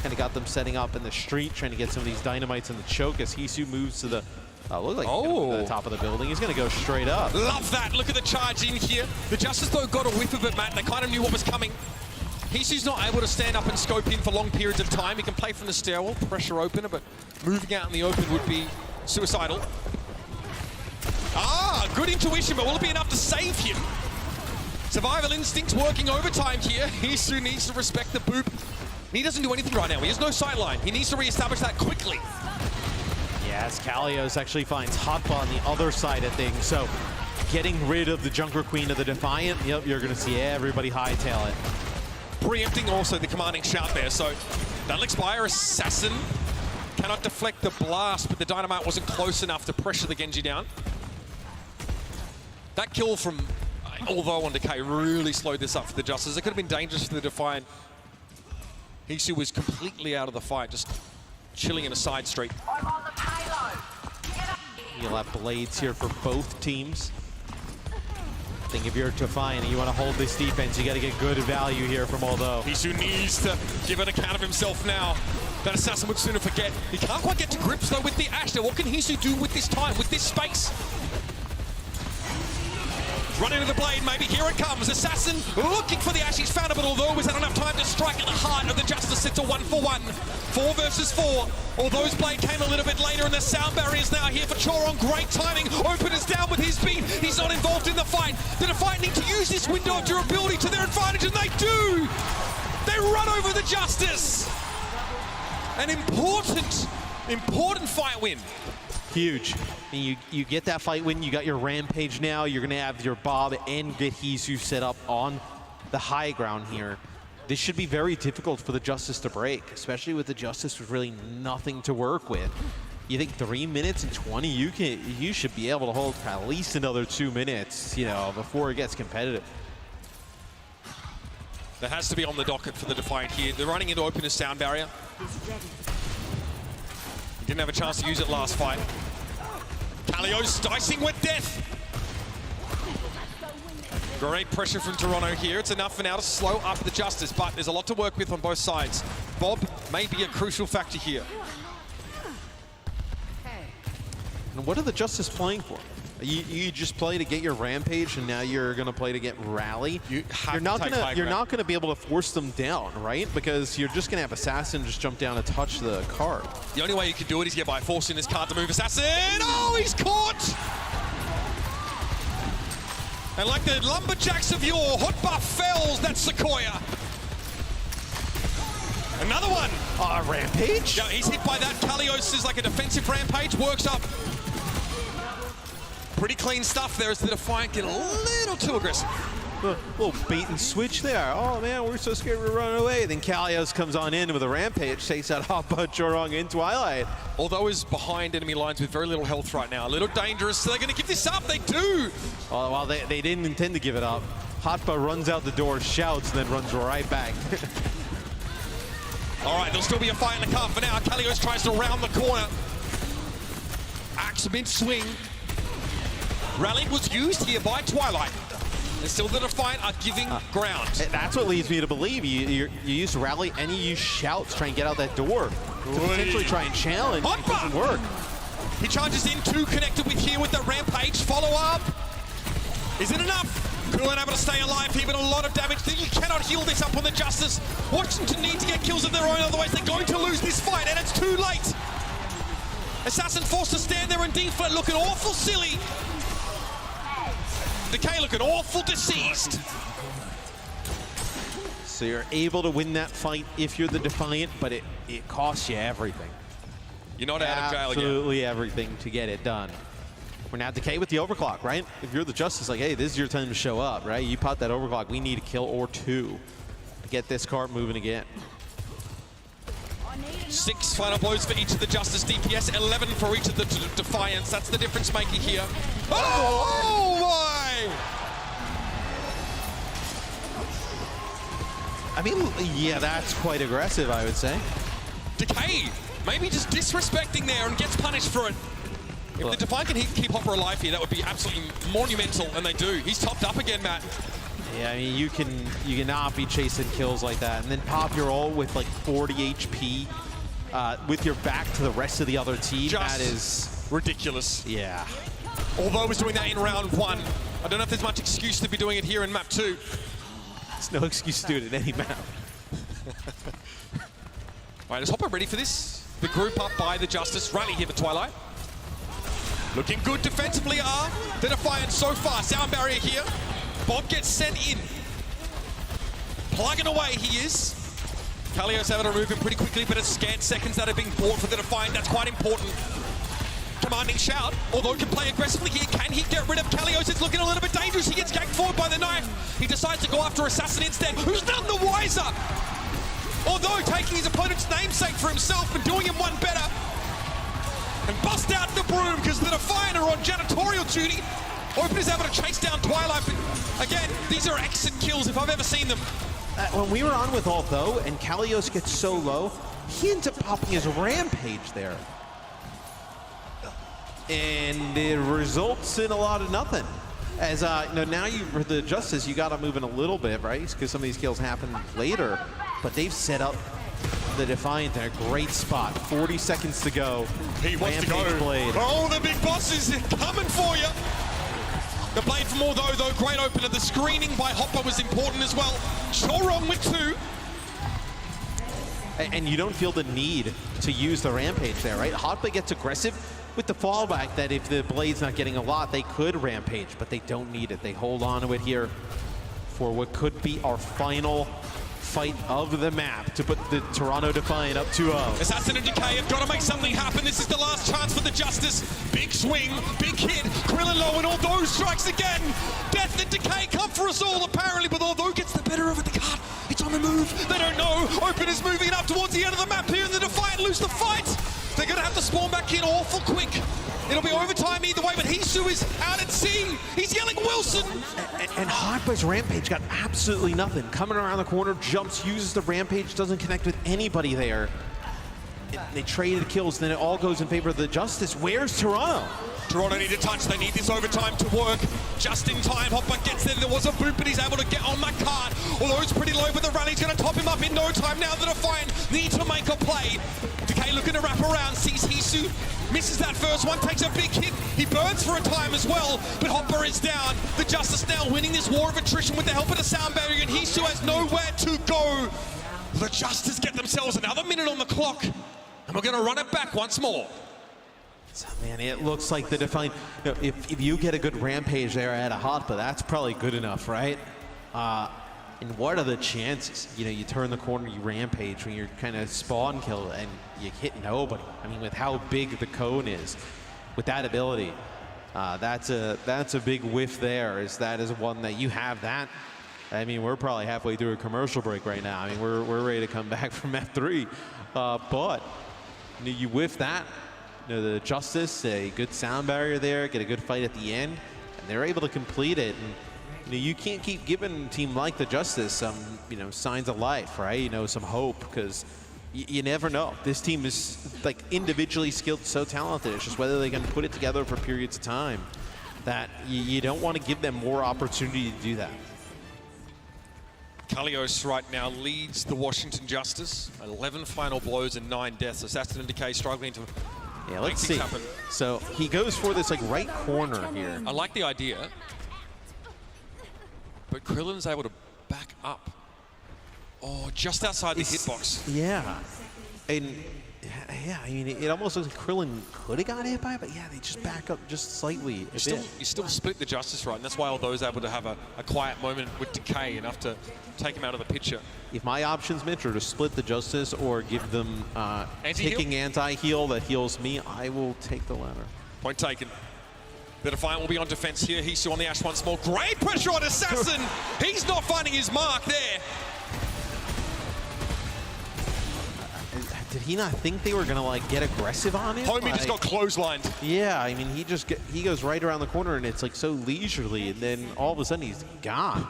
L: kind of got them setting up in the street, trying to get some of these dynamites in the choke as Hisu moves to the look like the top of the building. He's going to go straight up.
B: Love that. Look at the charge in here. The Justice, though, got a whiff of it, Matt. They kind of knew what was coming. Hisu's not able to stand up and scope in for long periods of time. He can play from the stairwell, pressure opener, but moving out in the open would be suicidal. Good intuition, but will it be enough to save him? Survival instincts working overtime here. Hisu needs to respect the boop. He doesn't do anything right now. He has no sightline. He needs to reestablish that quickly.
L: Yes, Kalios actually finds Hotba on the other side of things, so getting rid of the Junker Queen of the Defiant, yep, you're going to see everybody hightail it.
B: Preempting also the commanding shout there, so that'll expire. Assassin cannot deflect the blast, but the dynamite wasn't close enough to pressure the Genji down. That kill from Although on Decay really slowed this up for the Justice. It could have been dangerous for the Defiant. Hisu was completely out of the fight, just chilling in a side street.
L: You'll have blades here for both teams. I think if you're Defiant and you want to hold this defense, you got to get good value here from Although.
B: Hisu needs to give an account of himself now. That Assassin would sooner forget. He can't quite get to grips though with the Ash. Now what can Hisu do with this time, with this space? Run into the blade, maybe. Here it comes. Assassin looking for the Ash. He's found it, but Although was had enough time to strike at the heart of the Justice. It's a 1-for-1. 4 versus 4. Although's blade came a little bit later, and the sound barrier is now here for Choron. Great timing. Open is down with his beat. He's not involved in the fight. The Defiant need to use this window of durability to their advantage, and they do! They run over the Justice! An important fight win.
L: Huge. I mean, you get that fight win, you got your Rampage now, you're going to have your Bob and get Hisu set up on the high ground here. This should be very difficult for the Justice to break, especially with the Justice with really nothing to work with. You think 3 minutes and 20, you should be able to hold at least another 2 minutes, before it gets competitive.
B: That has to be on the docket for the Defiant here. They're running into open a sound barrier. Didn't have a chance to use it last fight. Kalio's dicing with death. Great pressure from Toronto here. It's enough for now to slow up the Justice, but there's a lot to work with on both sides. Bob may be a crucial factor here.
L: And what are the Justice playing for? You just play to get your Rampage, and now you're going to play to get Rally. You're not going to be able to force them down, right? Because you're just going to have Assassin just jump down and touch the card.
B: The only way you can do it is by forcing this card to move Assassin. Oh, he's caught! And like the Lumberjacks of yore, Hot Buff fells that Sequoia. Another one.
L: Rampage?
B: Yeah, he's hit by that. Kalios is like a defensive Rampage, works up. Pretty clean stuff there as the Defiant get a little too aggressive.
L: A little bait and switch there. Oh man, we're so scared we're running away. Then Kalios comes on in with a Rampage, takes out Hoppa, Jorong, and Twilight.
B: Although he's behind enemy lines with very little health right now. A little dangerous. So they're going to give this up. They do.
L: Oh, well, they didn't intend to give it up. Hotba runs out the door, shouts, and then runs right back.
B: All right, there'll still be a fight in the car for now. Kalios tries to round the corner. Axe mid-swing. Rally was used here by Twilight. And still the Defiant are giving ground.
L: That's what leads me to believe you use Rally and you use Shout to try and get out that door. To potentially try and challenge. It doesn't work.
B: He charges in, two connected with here with the Rampage. Follow up. Is it enough? Coolan able to stay alive here, but a lot of damage. You cannot heal this up on the Justice. Washington need to get kills of their own, otherwise they're going to lose this fight, and it's too late. Assassin forced to stand there and deflect, looking awful silly. Decay looking awful deceased.
L: So you're able to win that fight if you're the Defiant, but it costs you everything.
B: You're not out of jail again.
L: Absolutely everything to get it done. We're now Decay with the overclock, right? If you're the Justice, like, hey, this is your time to show up, right? You pop that overclock, we need a kill or two to get this card moving again.
B: 6 final blows for each of the Justice DPS, 11 for each of the Defiants. That's the difference maker here. Oh my!
L: I mean, yeah, that's quite aggressive, I would say.
B: Decay, maybe just disrespecting there and gets punished for it. If the Defiant can keep Hopper alive here, that would be absolutely monumental, and they do. He's topped up again, Matt.
L: Yeah, I mean, you cannot be chasing kills like that, and then pop your ult with like 40 HP with your back to the rest of the other team.
B: Just
L: that is
B: ridiculous.
L: Yeah.
B: Although I was doing that in round 1, I don't know if there's much excuse to be doing it here in map 2.
L: There's no excuse to do it in any map.
B: All right, is Hopper ready for this? The group up by the Justice. Rally here for Twilight. Looking good defensively are the Defiant so far. Sound barrier here. Bob gets sent in. Plugging away he is. Kalios able to move him pretty quickly, but it's scant seconds that are being bought for the Defiant. That's quite important. Commanding Shout, although can play aggressively here. Can he get rid of Kalios? It's looking a little bit dangerous. He gets ganked forward by the knife. He decides to go after Assassin instead. Who's none the wiser? Although taking his opponent's namesake for himself and doing him one better. And bust out the broom because the Defiant are on janitorial duty. Open is able to chase down Twilight, but again, these are exit kills if I've ever seen them.
L: When we were on with ult though, and Kalios gets so low, he ends up popping his Rampage there. And it results in a lot of nothing. As now you, for the Justice, you gotta move in a little bit, right? Because some of these kills happen later, but they've set up the Defiant in a great spot. 40 seconds to go.
B: He wants to go.
L: Blade.
B: Oh, the big boss is coming for you. The Blade from all though, great opener. The screening by Hopper was important as well. Chorong with 2.
L: And you don't feel the need to use the Rampage there, right? Hotba gets aggressive with the fallback that if the Blade's not getting a lot, they could Rampage, but they don't need it. They hold on to it here for what could be our final fight of the map to put the Toronto Defiant up 2-0.
B: Assassin and Decay have got to make something happen. This is the last chance for the Justice. Big swing, big hit, Krillin low, and although strikes again. Death and Decay come for us all apparently, but although gets the better of it, the card, it's on the move. They don't know. Open is moving it up towards the end of the map here, and the Defiant lose the fight. They're going to have to spawn back in awful quick. It'll be overtime. time either way, but Hisu is out at sea. He's yelling Wilson.
L: And Hotboy's Rampage got absolutely nothing. Coming around the corner, jumps, uses the Rampage, doesn't connect with anybody there. They traded kills, then it all goes in favor of the Justice. Where's Toronto?
B: Toronto need a touch. They need this overtime to work. Just in time, Hotboy gets there. There was a boot, but he's able to get on that cart. Although it's pretty low, but the rally's going to top him up in no time. Now the Defiant need to make a play. Decay looking to wrap around, sees Hisu, misses that first one, takes a big hit. He burns for a time as well, but Hotboy is down. The Justice now winning this war of attrition with the help of the sound barrier, and Hisu has nowhere to go. The Justice get themselves another minute on the clock, and we're going to run it back once more.
L: So, man, it looks like the Defiant, you know, if you get a good Rampage there at a Hotboy, that's probably good enough, right? And what are the chances? You know, you turn the corner, you Rampage when you're kind of spawn kill and you hit nobody. I mean, with how big the cone is, with that ability, that's a big whiff there. That is one that you have that. I mean, we're probably halfway through a commercial break right now. I mean, we're ready to come back from F3, but you know, you whiff that. You know, the Justice, a good sound barrier there, get a good fight at the end, and they're able to complete it. And you know, you can't keep giving a team like the Justice some, you know, signs of life, right? You know, some hope, because you never know. This team is like individually skilled, so talented. It's just whether they can put it together for periods of time that you don't want to give them more opportunity to do that.
B: Kalios right now leads the Washington Justice. 11 final blows and 9 deaths. Assassin and Decay struggling to
L: let's see.
B: happen.
L: So he goes for this like right corner here.
B: I like the idea, but Krillin's able to back up. Oh, just outside the hitbox.
L: Yeah, and yeah, I mean, it almost looks like Krillin could have got hit by it, but yeah, they just back up just slightly.
B: You still split the Justice, right? And that's why Altho's able to have a quiet moment with Decay, enough to take him out of the picture.
L: If my options, Mitch, are to split the Justice or give them ticking anti-heal that heals me, I will take the latter.
B: Point taken. The Defiant will be on defense here. Hisu on the Ash once more. Great pressure on Assassin. He's not finding his mark there.
L: Did he not think they were gonna like get aggressive on him?
B: Homie just got clotheslined.
L: Yeah, I mean, he goes right around the corner and it's like so leisurely, and then all of a sudden he's gone.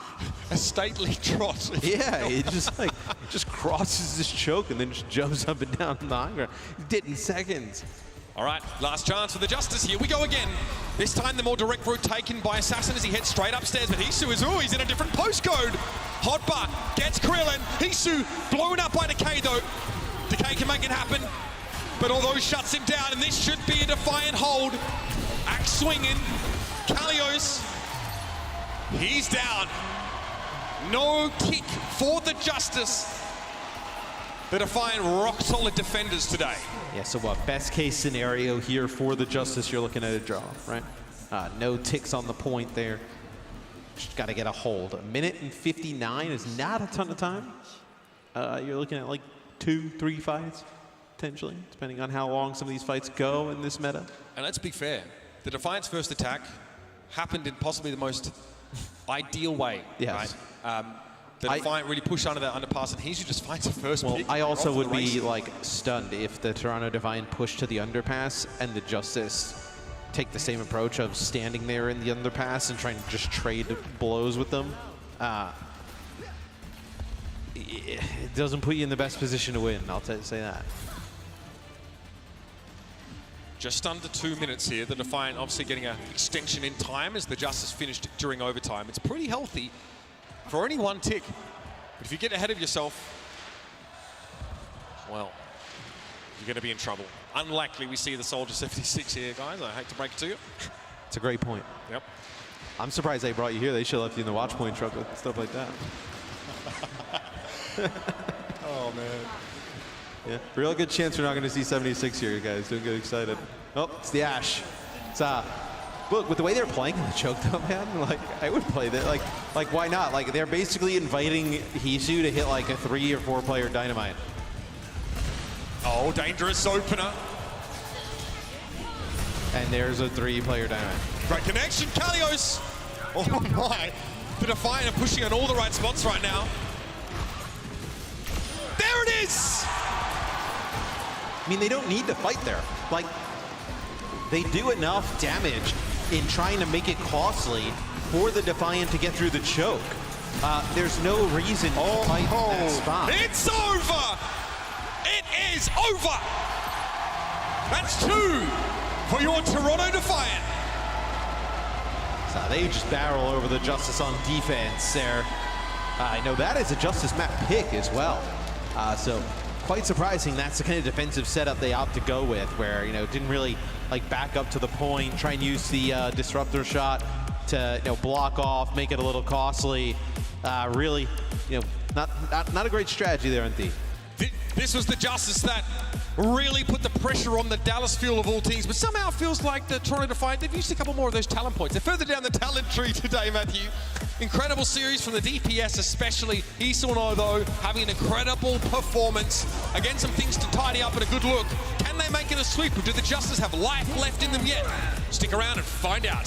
B: A stately trot.
L: Yeah, it just crosses his choke and then just jumps up and down the high ground. He did in seconds.
B: All right, last chance for the Justice here. We go again. This time the more direct route taken by Assassin as he heads straight upstairs, but Hisu is, he's in a different postcode. Hotboy gets Krillin. Hisu blown up by Decay though. Decay can make it happen, but although shuts him down, and this should be a Defiant hold. Axe swinging. Kalios, he's down. No kick for the Justice. The Defiant rock solid defenders today.
L: Yeah, so what, best case scenario here for the Justice, you're looking at a draw, right? No ticks on the point there. Just got to get a hold. 1:59 is not a ton of time. You're looking at like 2-3 fights, potentially, depending on how long some of these fights go in this meta.
B: And let's be fair, the Defiant's first attack happened in possibly the most ideal way,
L: yes.
B: right? The Defiant really pushed under that underpass, and Hisu just finds the first pick.
L: I also would be like stunned if the Toronto Defiant pushed to the underpass and the Justice take the same approach of standing there in the underpass and trying to just trade blows with them. It doesn't put you in the best position to win, I'll say that.
B: Just under 2 minutes here. The Defiant obviously getting an extension in time as the Justice finished during overtime. It's pretty healthy for only 1 tick. But if you get ahead of yourself, well, you're going to be in trouble. Unlikely we see the Soldier 76 here, guys. I hate to break it to you.
L: It's a great point.
B: Yep.
L: I'm surprised they brought you here. They should have left you in the watch point truck with stuff like that.
B: Oh, man.
L: Yeah, real good chance we're not going to see 76 here, you guys. Don't get excited. Oh, it's the Ash. It's look, with the way they're playing in the choke though, man, like I would play that. Like why not? Like they're basically inviting Hisu to hit like a 3 or 4 player dynamite.
B: Oh, dangerous opener.
L: And there's a 3 player dynamite.
B: Great connection, Kalios. Oh my. The Defiant are pushing on all the right spots right now. There it is!
L: I mean, they don't need to fight there. Like, they do enough damage in trying to make it costly for the Defiant to get through the choke. There's no reason to fight that spot.
M: It's over! It is over! That's 2 for your Toronto Defiant.
L: So they just barrel over the Justice on defense there. I know that is a Justice map pick as well. So quite surprising that's the kind of defensive setup they opt to go with, where, you know, didn't really like back up to the point, try and use the disruptor shot to, you know, block off, make it a little costly. Really, you know, not a great strategy there, Antti.
B: This was the Justice that really put the pressure on the Dallas Fuel of all teams, but somehow it feels like the Toronto Defiant, they've used a couple more of those talent points. They're further down the talent tree today, Matthew. Incredible series from the DPS especially. Isono, though, having an incredible performance. Again, some things to tidy up and a good look. Can they make it a sweep, or do the Justice have life left in them yet? Stick around and find out.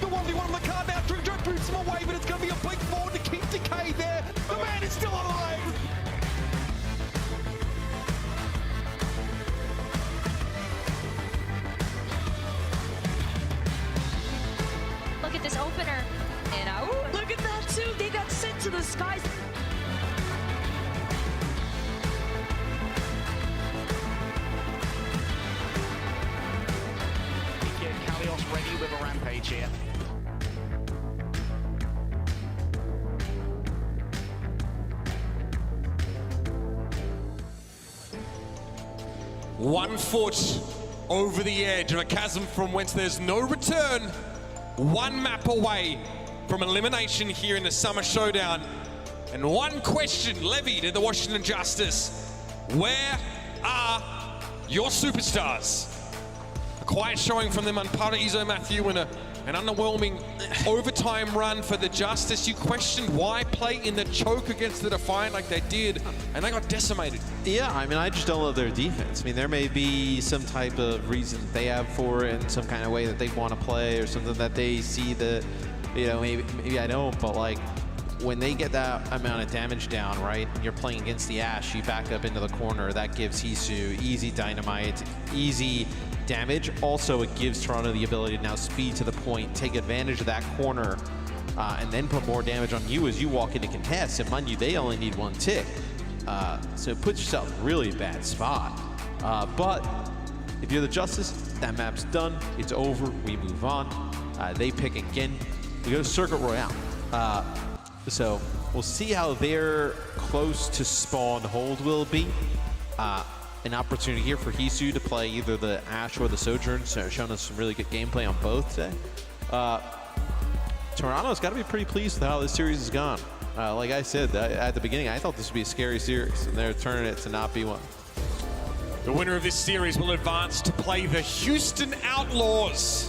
M: The 1v1 on the card now. Drew boots him away, but it's going to be a blink forward to keep Decay there. The man is still alive.
H: opener. And
O: Look at that too. They got sent to the skies.
Q: Get Kalios ready with a rampage here.
B: One foot over the edge of a chasm from whence there's no return. One map away from elimination here in the Summer Showdown. And one question levied at the Washington Justice. Where are your superstars? A quiet showing from them on Paraiso Matthew and an underwhelming overtime run for the Justice. You questioned why play in the choke against the Defiant like they did, and they got decimated.
L: Yeah, I mean, I just don't love their defense. I mean, there may be some type of reason they have for it in some kind of way that they want to play or something that they see that, you know, maybe I don't, but like when they get that amount of damage down, right, and you're playing against the Ashe, you back up into the corner, that gives Hisu easy dynamite, easy damage. Also, it gives Toronto the ability to now speed to the point, take advantage of that corner, and then put more damage on you as you walk into contest. And mind you, they only need one tick. So it puts yourself in a really bad spot. But if you're the Justice, that map's done. It's over. We move on. They pick again. We go to Circuit Royale. So we'll see how their close to spawn hold will be. An opportunity here for Hisu to play either the Ashe or the Sojourn, so showing us some really good gameplay on both today. Toronto's got to be pretty pleased with how this series has gone. Like I said at the beginning, I thought this would be a scary series, and they're turning it to not be one.
B: The winner of this series will advance to play the Houston Outlaws.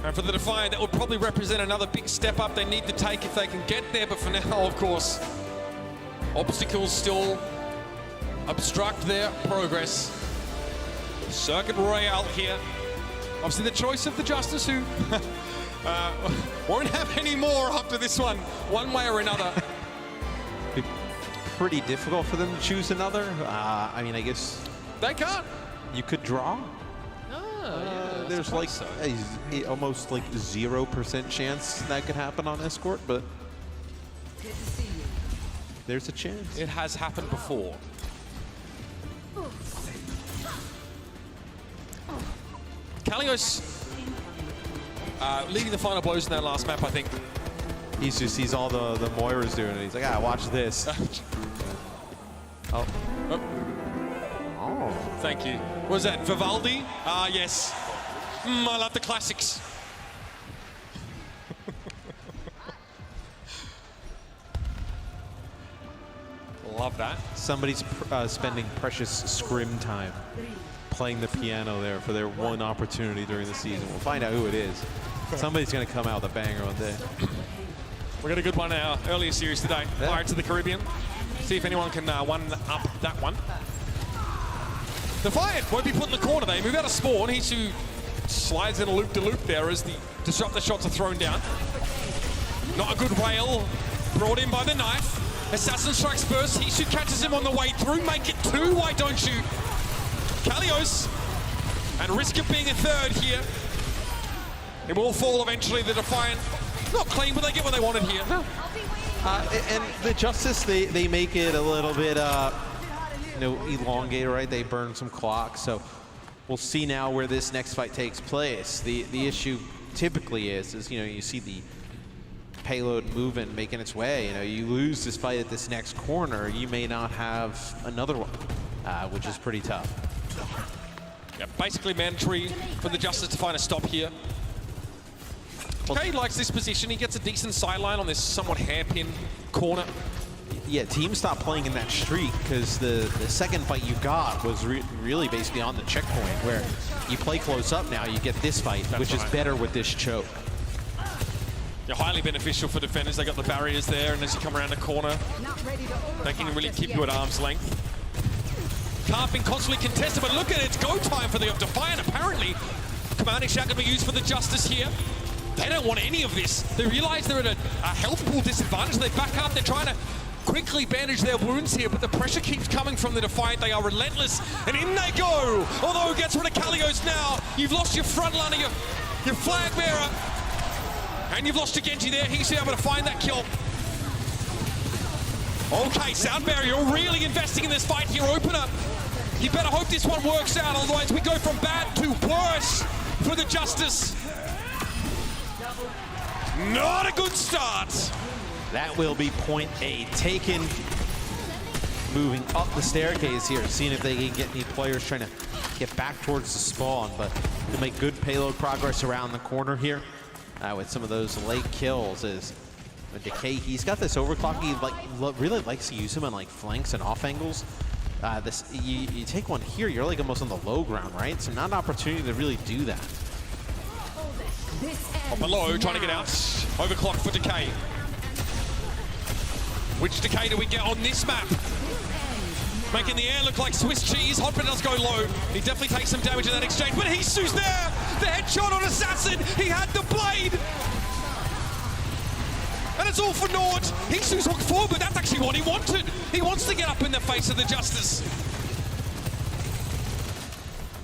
B: And for the Defiant, that would probably represent another big step up they need to take if they can get there. But for now, of course, obstacles still obstruct their progress. Circuit Royale here. Obviously the choice of the Justice, who won't have any more after this one way or another.
L: Pretty difficult for them to choose another. I mean, I guess
B: they can't.
L: You could draw. There's like almost like 0% chance that could happen on Escort, but there's a chance.
B: It has happened before. Kalios leading the final blows in that last map, I think.
L: He just sees all the Moiras doing it. He's like, watch this. Oh.
B: Thank you. What was that, Vivaldi? Ah, yes. I love the classics. Love that.
L: Somebody's spending precious scrim time playing the piano there for their one opportunity during the season. We'll find out who it is. Somebody's going to come out with a banger one day.
B: We got a good one in our earlier series today.
L: Yeah.
B: Pirates of the Caribbean. See if anyone can one-up that one. Defiant won't be put in the corner. They move out of spawn. Hisu slides in a loop-de-loop there as the disruptor shots are thrown down. Not a good rail brought in by the knife. Assassin strikes first. Hisu catches him on the way through. Make it two. Why don't you? Kalios, and risk of being a third here. It will fall eventually. The Defiant, not clean, but they get what they wanted here.
L: And the Justice, they make it a little bit, elongated, right? They burn some clock, so we'll see now where this next fight takes place. The issue typically is you see the payload moving, making its way. You lose this fight at this next corner, you may not have another one, which is pretty tough.
B: Yeah, basically mandatory for the Justice to find a stop here. Okay, likes this position. He gets a decent sideline on this somewhat hairpin corner.
L: Yeah, teams stopped playing in that streak because the second fight you got was really basically on the checkpoint, where you play close up now, you get this fight, which is better with this choke.
B: Yeah, highly beneficial for defenders. They got the barriers there, and as you come around the corner, they can really keep you at arm's length. Can't be constantly contested, but look at it, it's go time for the Defiant. Apparently, commanding shout can be used for the Justice here. They don't want any of this. They realize they're at a health pool disadvantage. They back up, they're trying to quickly bandage their wounds here, but the pressure keeps coming from the Defiant. They are relentless, and in they go. Although gets rid of Kalios now. You've lost your front runner, your flag bearer. And you've lost to Genji there. He's able to find that kill. Okay, Sound Barrier really investing in this fight here. Opener. You better hope this one works out, otherwise we go from bad to worse for the Justice. Not a good start.
L: That will be point A taken. Moving up the staircase here, seeing if they can get any players trying to get back towards the spawn, but they'll make good payload progress around the corner here with some of those late kills. As Decay, he's got this overclock. He really likes to use him on like flanks and off angles. You take one here, you're like almost on the low ground, right? So not an opportunity to really do that.
B: Up below, trying to get out. Overclock for Decay. Which Decay do we get on this map? Making the air look like Swiss cheese. Hopper does go low. He definitely takes some damage in that exchange, but Hisu's there! The headshot on Assassin! He had the blade! And it's all for naught. Hisu's hooked forward, but that's actually what he wanted. He wants to get up in the face of the Justice.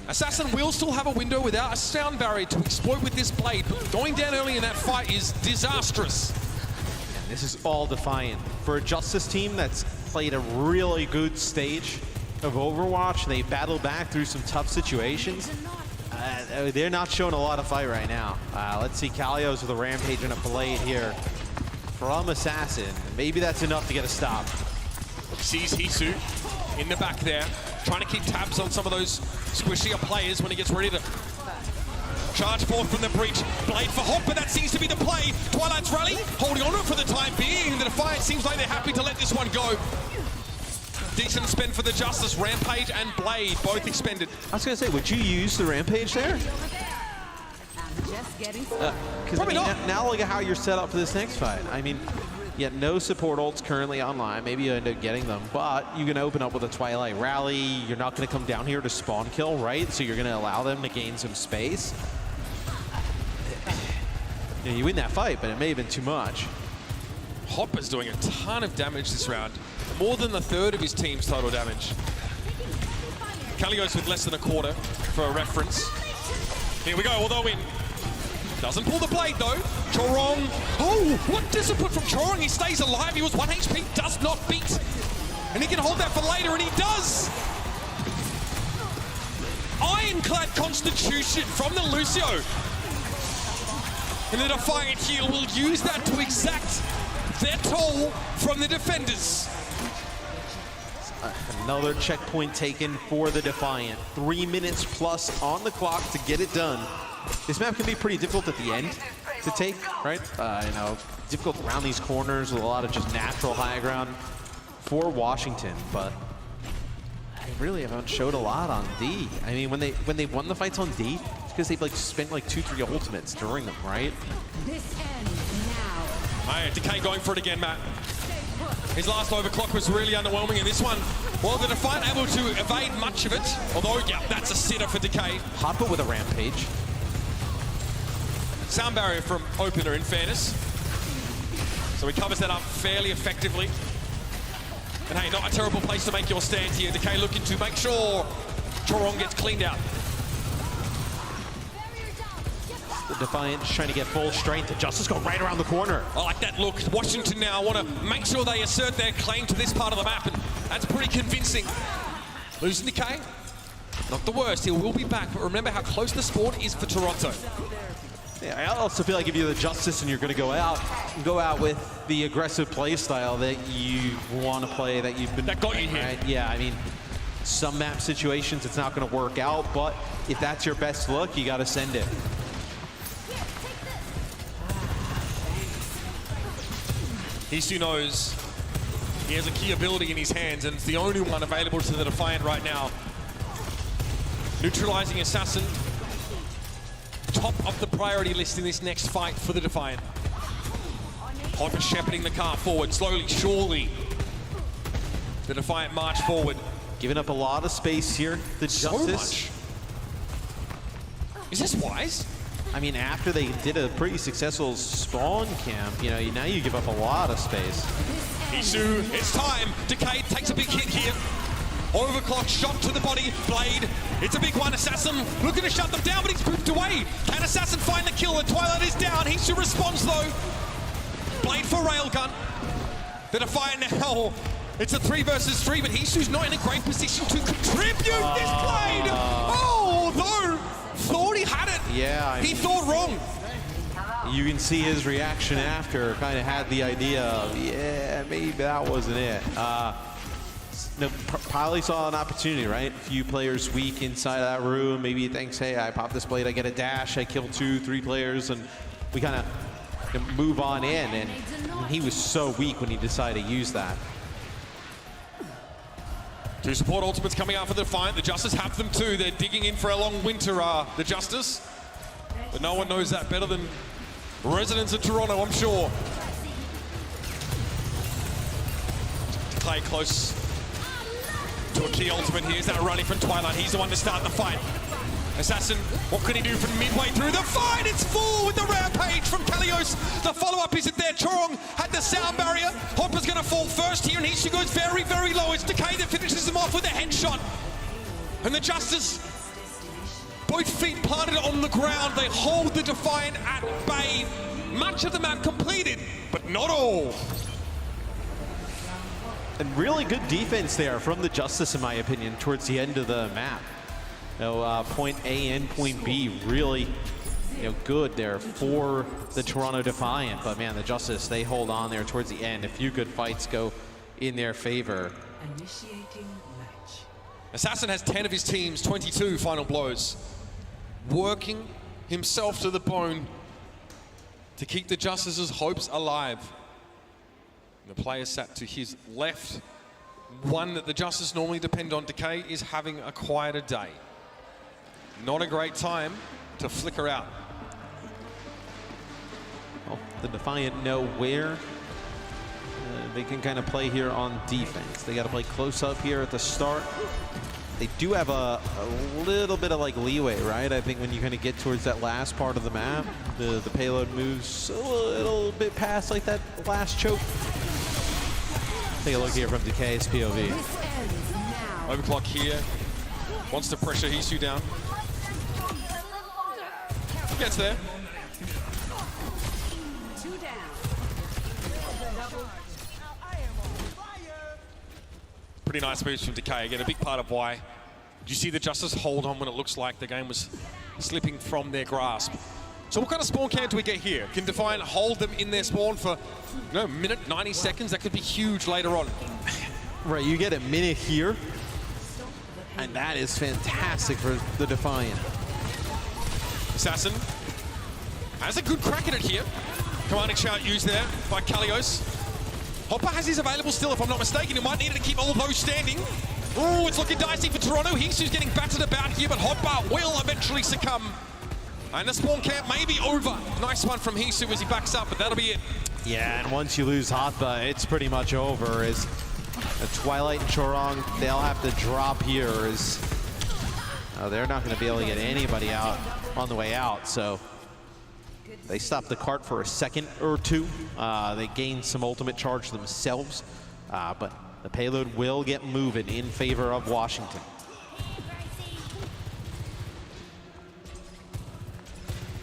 B: Assassin will still have a window without a sound barrier to exploit with this blade, but going down early in that fight is disastrous.
L: And this is all Defiant. For a Justice team that's played a really good stage of Overwatch, they battled back through some tough situations. They're not showing a lot of fight right now. Let's see Kalios with a rampage and a blade here from Assassin. Maybe that's enough to get a stop.
B: Sees Hisu in the back there, trying to keep tabs on some of those squishier players when he gets ready to charge forth from the breach. Blade for Hopper, that seems to be the play. Twilight's Rally holding on to it for the time being. The Defiant seems like they're happy to let this one go. Decent spend for the Justice. Rampage and Blade both expended.
L: I was going to say, would you use the Rampage there? Probably not. Now look at how you're set up for this next fight. I mean, yet no support ults currently online. Maybe you end up getting them, but you can open up with a Twilight Rally. You're not going to come down here to spawn kill, right? So you're going to allow them to gain some space. You win that fight, but it may have been too much.
B: Hopper's doing a ton of damage this round. More than a third of his team's total damage. Kalios with less than a quarter for a reference. Here we go, although in. Doesn't pull the blade though. Chorong. Oh, what discipline from Chorong. He stays alive. He was 1 HP, does not beat. And he can hold that for later, and he does. Ironclad Constitution from the Lucio. And the Defiant here will use that to exact their toll from the defenders.
L: Another checkpoint taken for the Defiant. 3 minutes plus on the clock to get it done. This map can be pretty difficult at the end to take, right? You know, difficult around these corners with a lot of just natural high ground for Washington, but they really haven't showed a lot on D. I mean, when they won the fights on D, it's because they've like spent like 2-3 ultimates during them, right?
S: This ends now.
B: All right, Decay going for it again, Matt. His last overclock was really underwhelming in this one. Well, the Defiant able to evade much of it, although, yeah, that's a sitter for Decay.
L: Hopper with a rampage.
B: Sound barrier from Opener, in fairness. So he covers that up fairly effectively. And hey, not a terrible place to make your stand here. Decay looking to make sure Chorong gets cleaned out.
L: The Defiant just trying to get full strength. The Justice go right around the corner.
B: I like that look. Washington now want to make sure they assert their claim to this part of the map, and that's pretty convincing. Losing Decay, not the worst. He will be back, but remember how close the sport is for Toronto.
L: Yeah, I also feel like if you're the Justice and you're going to go out with the aggressive play style that you want to play, that you've been...
B: That got you here.
L: Right? Yeah, I mean, some map situations it's not going to work out, but if that's your best look, you got to send it.
B: Hisu knows he has a key ability in his hands, and it's the only one available to the Defiant right now. Neutralizing Assassin. Top of the priority list in this next fight for the Defiant. Hopper shepherding the car forward, slowly, surely. The Defiant march forward.
L: Giving up a lot of space here, the Justice.
B: Much. Is this wise?
L: I mean, after they did a pretty successful spawn camp, you know, now you give up a lot of space.
B: Hisu, it's time. Decay takes a big hit here. Overclock shot to the body. Blade, it's a big one. Assassin looking to shut them down, but he's pooped away. Can Assassin find the kill? The Twilight is down. Hangzhou responds though. Blade for Railgun. The Defiant now. It's a 3 versus 3, but Hangzhou's not in a great position to contribute this Blade. Oh, though, thought he had it.
L: Yeah.
B: He thought wrong.
L: You can see his reaction after, kind of had the idea of, yeah, maybe that wasn't it. No, probably saw an opportunity, right? A few players weak inside of that room. Maybe he thinks, hey, I pop this blade, I get a dash, I kill 2, 3 players, and we kind of move on in. And he was so weak when he decided to use that.
B: 2 support ultimates coming out for the Defiant. The Justice have them too. They're digging in for a long winter, the Justice. But no one knows that better than residents of Toronto, I'm sure. Clay close to a key ultimate. Here's that rally from Twilight. He's the one to start the fight. Assassin, what can he do from midway through the fight? It's full with the rampage from Kalios. The follow-up isn't there. Chorong had the sound barrier. Hopper's going to fall first here, and Hangzhou goes very, very low. It's Decay that finishes him off with a headshot. And the Justice, both feet planted on the ground. They hold the Defiant at bay. Much of the map completed, but not all.
L: And really good defense there from the Justice, in my opinion, towards the end of the map. Point A and point B really good there for the Toronto Defiant. But man, the Justice, they hold on there towards the end. A few good fights go in their favor.
S: Initiating match.
B: Assassin has 10 of his team's 22 final blows. Working himself to the bone to keep the Justice's hopes alive. The player sat to his left, one that the Justice normally depend on, Decay, is having a quieter day. Not a great time to flicker out.
L: Well, the Defiant know where they can kind of play here on defense. They got to play close up here at the start. They do have a little bit of like leeway, right? I think when you kind of get towards that last part of the map, the payload moves a little bit past like that last choke. Take a look here from Decay's POV.
B: Overclock here. Wants to pressure Hangzhou down. Gets there. Pretty nice moves from Decay. Again, a big part of why. Did you see the Justice hold on when it looks like the game was slipping from their grasp? So what kind of spawn count do we get here? Can Defiant hold them in their spawn for a minute, 90 seconds? That could be huge later on.
L: Right, you get a minute here, and that is fantastic for the Defiant.
B: Assassin has a good crack at it here. Commanding shout used there by Kalios. Hopper has his available still, if I'm not mistaken. He might need it to keep all those standing. Oh, it's looking dicey for Toronto. Hangzhou's getting battered about here, but Hopper will eventually succumb. And the spawn camp may be over. Nice one from Hangzhou as he backs up, but that'll be it.
L: Yeah, and once you lose Hotba, it's pretty much over. As Twilight and Chorong, they'll have to drop here. As they're not going to be able to get anybody out on the way out. So they stop the cart for a second or two. They gain some ultimate charge themselves, but the payload will get moving in favor of Washington.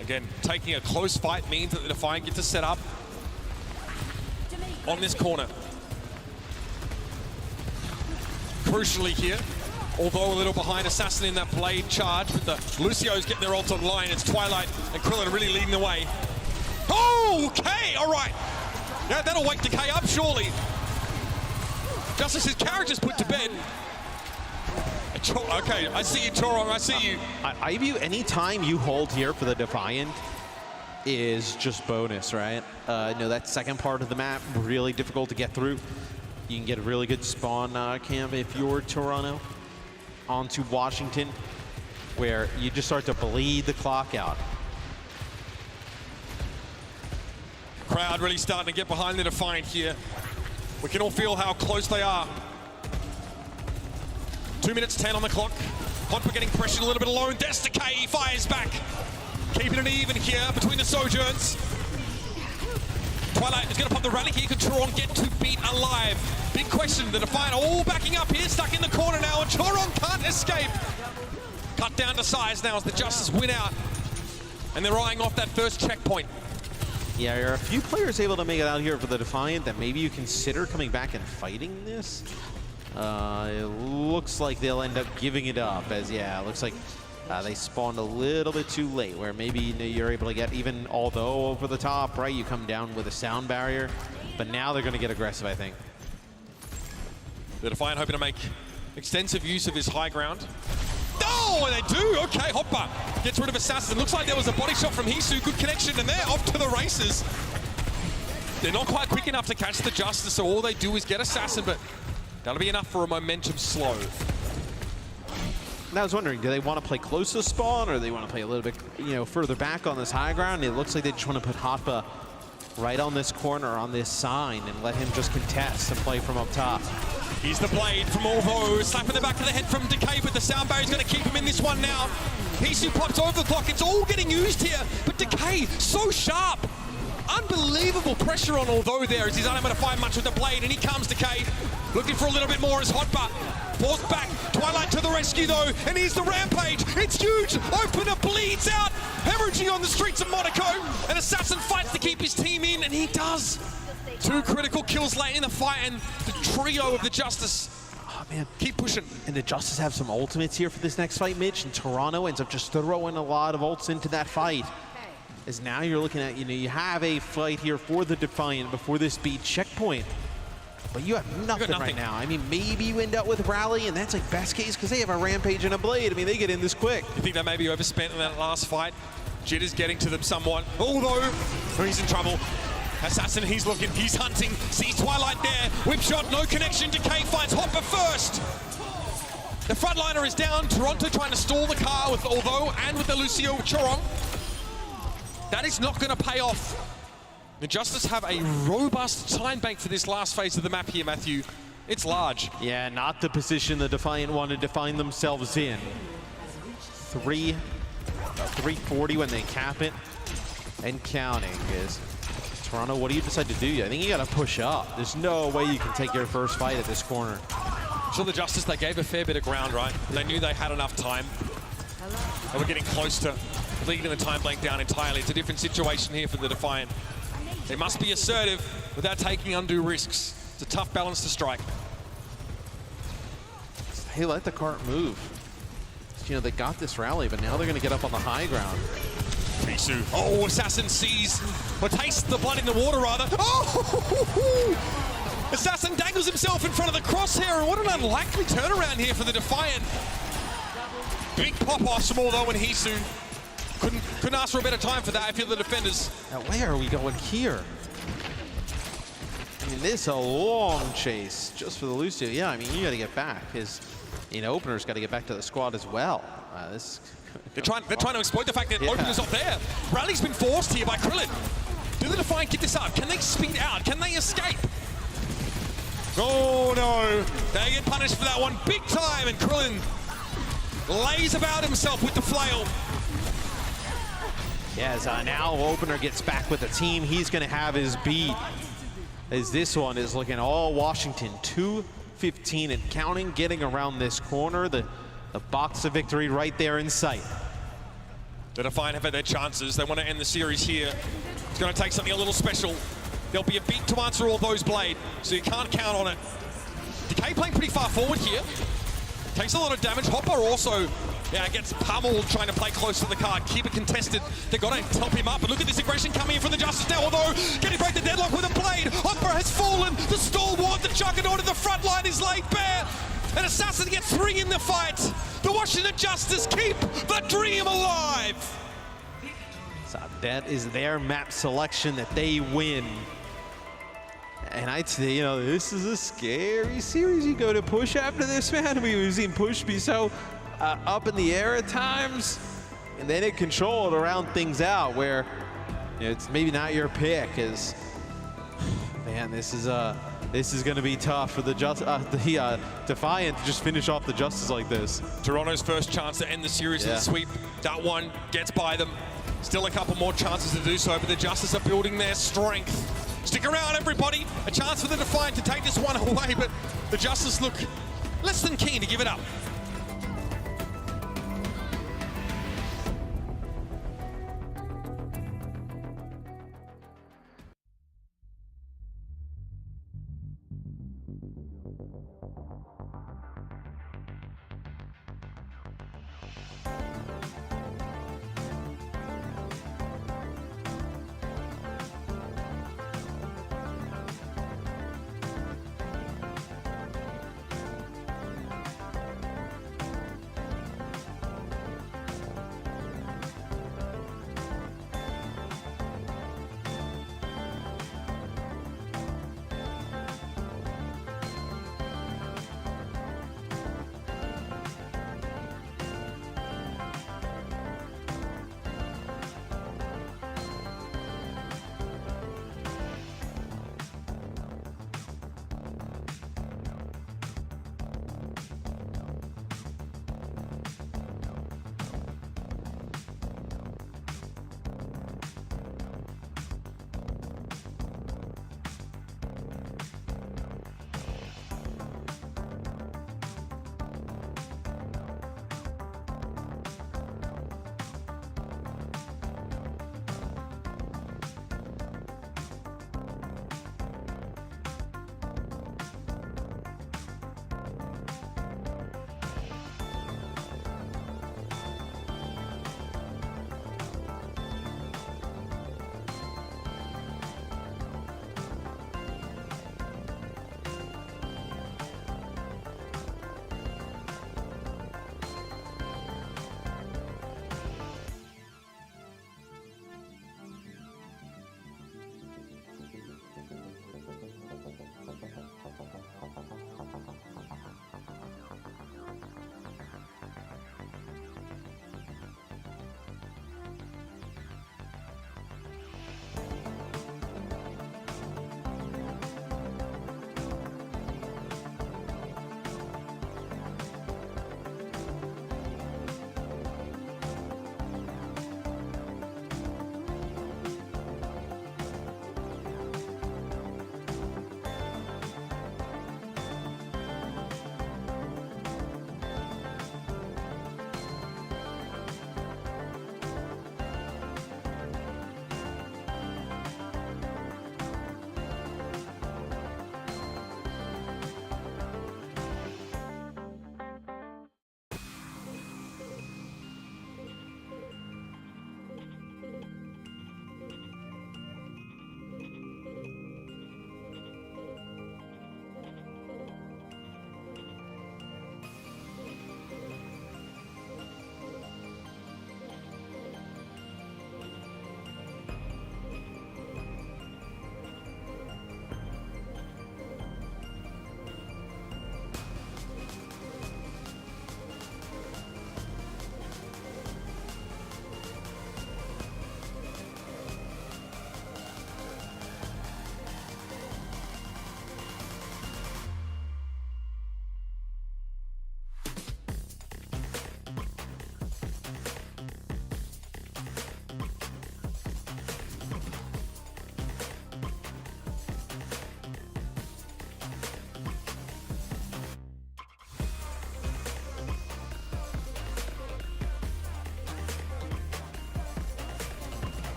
B: Again, taking a close fight means that the Defiant get to set up on this corner. Crucially here, although a little behind Assassin in that blade charge, but the Lucio's getting their ult online. It's Twilight and Krillin really leading the way. Oh, okay, all right. Yeah, that'll wake Decay up, surely. Justice's character's put to bed. Okay, I see you, Chorong, I see you.
L: I view any time you hold here for the Defiant is just bonus, right? That second part of the map, really difficult to get through. You can get a really good spawn camp if you're Toronto onto Washington, where you just start to bleed the clock out.
B: Crowd really starting to get behind the Defiant here. We can all feel how close they are. 2 minutes 10 on the clock. Hopper getting pressured a little bit alone. Decay fires back. Keeping it even here between the Sojourns. Twilight is going to pop the rally here. Can Chorong get to beat alive? Big question, the Defiant all backing up here, stuck in the corner now, and Choron can't escape. Cut down to size now as the Justice win out. And they're eyeing off that first checkpoint.
L: Yeah, there are a few players able to make it out here for the Defiant that maybe you consider coming back and fighting this. It looks like they'll end up giving it up as, yeah, it looks like they spawned a little bit too late where maybe you're able to get even, although over the top, right, you come down with a sound barrier, but now they're going to get aggressive, I think.
B: The Defiant hoping to make extensive use of his high ground. Oh, and they do. Okay, Hopper gets rid of Assassin. Looks like there was a body shot from Hisu. Good connection, and they're off to the races. They're not quite quick enough to catch the Justice, so all they do is get Assassin, but that'll be enough for a momentum slow.
L: And I was wondering, do they want to play close to spawn, or do they want to play a little bit, further back on this high ground? It looks like they just want to put Hotba right on this corner, on this sign, and let him just contest and play from up top.
B: Here's the blade from Orvo, slapping the back of the head from Decay, but the sound barrier's going to keep him in this one now. Hisu pops over the clock. It's all getting used here, but Decay, so sharp. Unbelievable pressure on Orvo there as he's unable to find much with the blade, and he comes, Decay, looking for a little bit more as Hotba falls back. Twilight to the rescue though, and here's the rampage. It's huge. Opener bleeds out, hemorrhaging on the streets of Monaco, and Assassin fights to keep his team in, and he does. 2 critical kills late in the fight, and the trio of the Justice,
L: oh man,
B: keep pushing.
L: And the Justice have some ultimates here for this next fight, Mitch, and Toronto ends up just throwing a lot of ults into that fight. As now you're looking at, you have a fight here for the Defiant before this speed checkpoint. But you have nothing right now. I mean, maybe you end up with Rally, and that's like best case because they have a Rampage and a Blade. I mean, they get in this quick.
B: You think they may be overspent in that last fight? Jitter's getting to them somewhat, although he's in trouble. Assassin, he's looking, he's hunting, sees Twilight there. Whip shot, no connection. Decay finds Hopper first. The frontliner is down. Toronto trying to stall the car with Although and with the Lucio Chorong. That is not going to pay off. The Justice have a robust time bank for this last phase of the map here, Matthew. It's large.
L: Yeah, not the position the Defiant wanted to find themselves in. 340 when they cap it and counting is Toronto. What do you decide to do? I think you got to push up. There's no way you can take your first fight at this corner.
B: So the Justice, they gave a fair bit of ground, right? They knew they had enough time. They were getting close to leading the time blank down entirely. It's a different situation here for the Defiant. They must be assertive without taking undue risks. It's a tough balance to strike.
L: Hey, let the cart move. They got this rally, but now they're going to get up on the high ground.
B: Hisu. Oh, Assassin sees, or tastes the blood in the water, rather. Oh! Assassin dangles himself in front of the crosshair, and what an unlikely turnaround here for the Defiant. Big pop-offs from Although and Hisu. Couldn't ask for a better time for that if you're the defenders.
L: Now, where are we going here? I mean, this is a long chase just for the Lucio. Yeah, I mean, you got to get back. His opener's got to get back to the squad as well.
B: They're trying to exploit the fact that opener's not there. Rally's been forced here by Krillin. Do the Defiant get this up? Can they speed out? Can they escape? Oh no, they get punished for that one big time, and Krillin lays about himself with the flail.
L: Yeah, as now Opener gets back with the team, he's going to have his beat. As this one is looking all Washington, 2:15 and counting, getting around this corner. The box of victory right there in sight.
B: The Defiant have had their chances. They want to end the series here. It's going to take something a little special. There'll be a beat to answer all those Blade, so you can't count on it. Decay playing pretty far forward here. Takes a lot of damage. Hopper also, gets pummeled trying to play close to the card. Keep it contested. They've got to help him up. But look at this aggression coming in from the Justice now. Although, can he break the deadlock with a blade? Hopper has fallen. The stalwart, the juggernaut of the front line is laid bare. And Assassin gets 3 in the fight. The Washington Justice keep the dream alive.
L: So that is their map selection that they win. And I'd say, this is a scary series you go to push after this, man. We've seen push be so up in the air at times, and then it controlled around things out where it's maybe not your pick. Man, this is going to be tough for the Defiant to just finish off the Justice like this.
B: Toronto's first chance to end the series in the sweep. That one gets by them. Still a couple more chances to do so, but the Justice are building their strength. Stick around, everybody. A chance for the Defiant to take this one away, but the Justice look less than keen to give it up.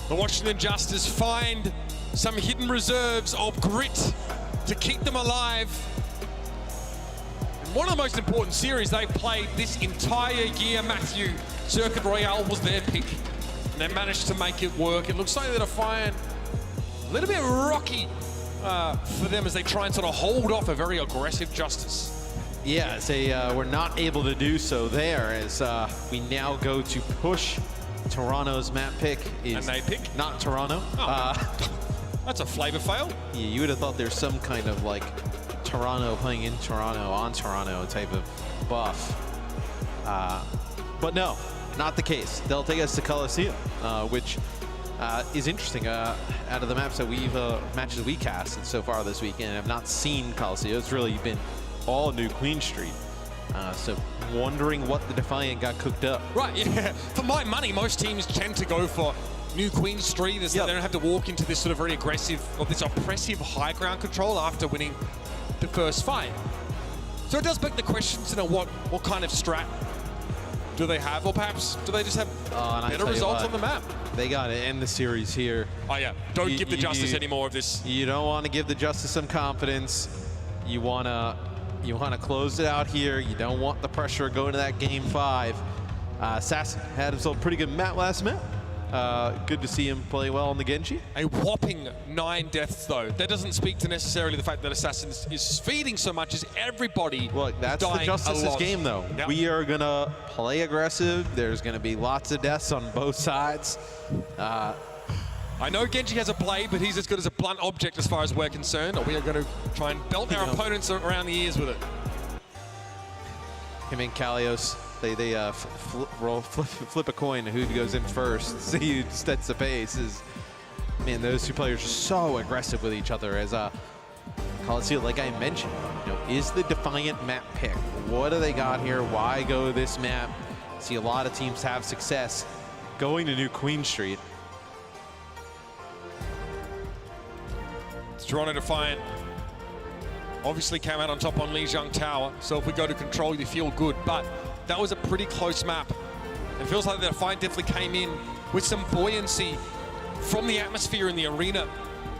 B: The Washington Justice find some hidden reserves of grit to keep them alive. And one of the most important series they've played this entire year, Matthew. Circuit Royale was their pick, and they managed to make it work. It looks like the Defiant a little bit rocky for them as they try and sort of hold off a very aggressive Justice.
L: Yeah, they were not able to do so there as we now go to push. Toronto's map pick is
B: and they pick?
L: Not Toronto.
B: Oh. That's a flavor fail.
L: Yeah, you would have thought there's some kind of like Toronto playing in Toronto on Toronto type of buff. But no, not the case. They'll take us to Coliseum, which is interesting. Out of the maps that matches we casted so far this weekend, I've not seen Coliseum. It's really been all New Queen Street. So wondering what the Defiant got cooked up.
B: Right, yeah. For my money, most teams tend to go for New Queen Street. They don't have to walk into this sort of very aggressive, or this oppressive high ground control after winning the first fight. So it does beg the questions, what kind of strat do they have, or perhaps do they just have better results on the map?
L: They got to end the series here.
B: Oh yeah, don't give the Justice any more of this.
L: You don't want to give the Justice some confidence. You want to close it out here. You don't want the pressure going to that game 5. Assassin had himself a pretty good map last map. Good to see him play well on the Genji.
B: A whopping 9 deaths though. That doesn't speak to necessarily the fact that Assassin is feeding so much as everybody.
L: Look, that's the Justice's game though. Yep. We are gonna play aggressive. There's gonna be lots of deaths on both sides.
B: I know Genji has a blade, but he's as good as a blunt object as far as we're concerned. We are going to try and belt our opponents around the ears with it.
L: Him and Kalios, they flip a coin who goes in first. See who sets the pace. Man, those two players are so aggressive with each other. As Coliseum, like I mentioned, is the Defiant map pick? What do they got here? Why go this map? See a lot of teams have success going to New Queen Street.
B: Toronto Defiant obviously came out on top on Lijiang Tower, so if we go to control, you feel good, but that was a pretty close map. It feels like the Defiant definitely came in with some buoyancy from the atmosphere in the arena.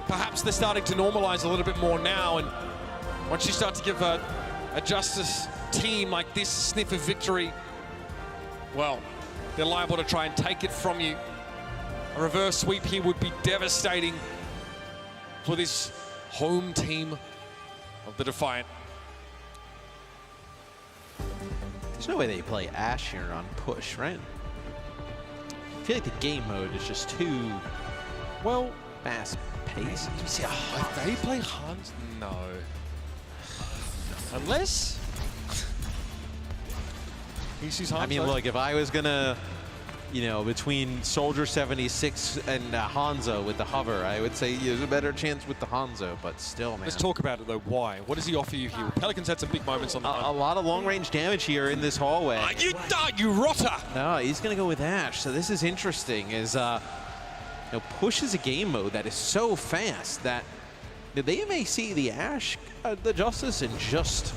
B: Perhaps they're starting to normalize a little bit more now, and once you start to give a Justice team like this a sniff of victory, well, they're liable to try and take it from you. A reverse sweep here would be devastating for this home team of the Defiant.
L: There's no way they play Ashe here on push, right? I feel like the game mode is just too fast paced.
B: They play Hans? No. Unless he sees Hans.
L: I mean, look, if I was gonna, between Soldier 76 and Hangzhou with the hover, I would say there's a better chance with the Hangzhou, but still, man.
B: Let's talk about it though. Why? What does he offer you here? Pelicans had some big moments on the
L: A lot of long-range damage here in this hallway.
B: You rotter!
L: No, he's gonna go with Ashe. So this is interesting. Push is a game mode that is so fast that they may see the Ashe, the Justice, and just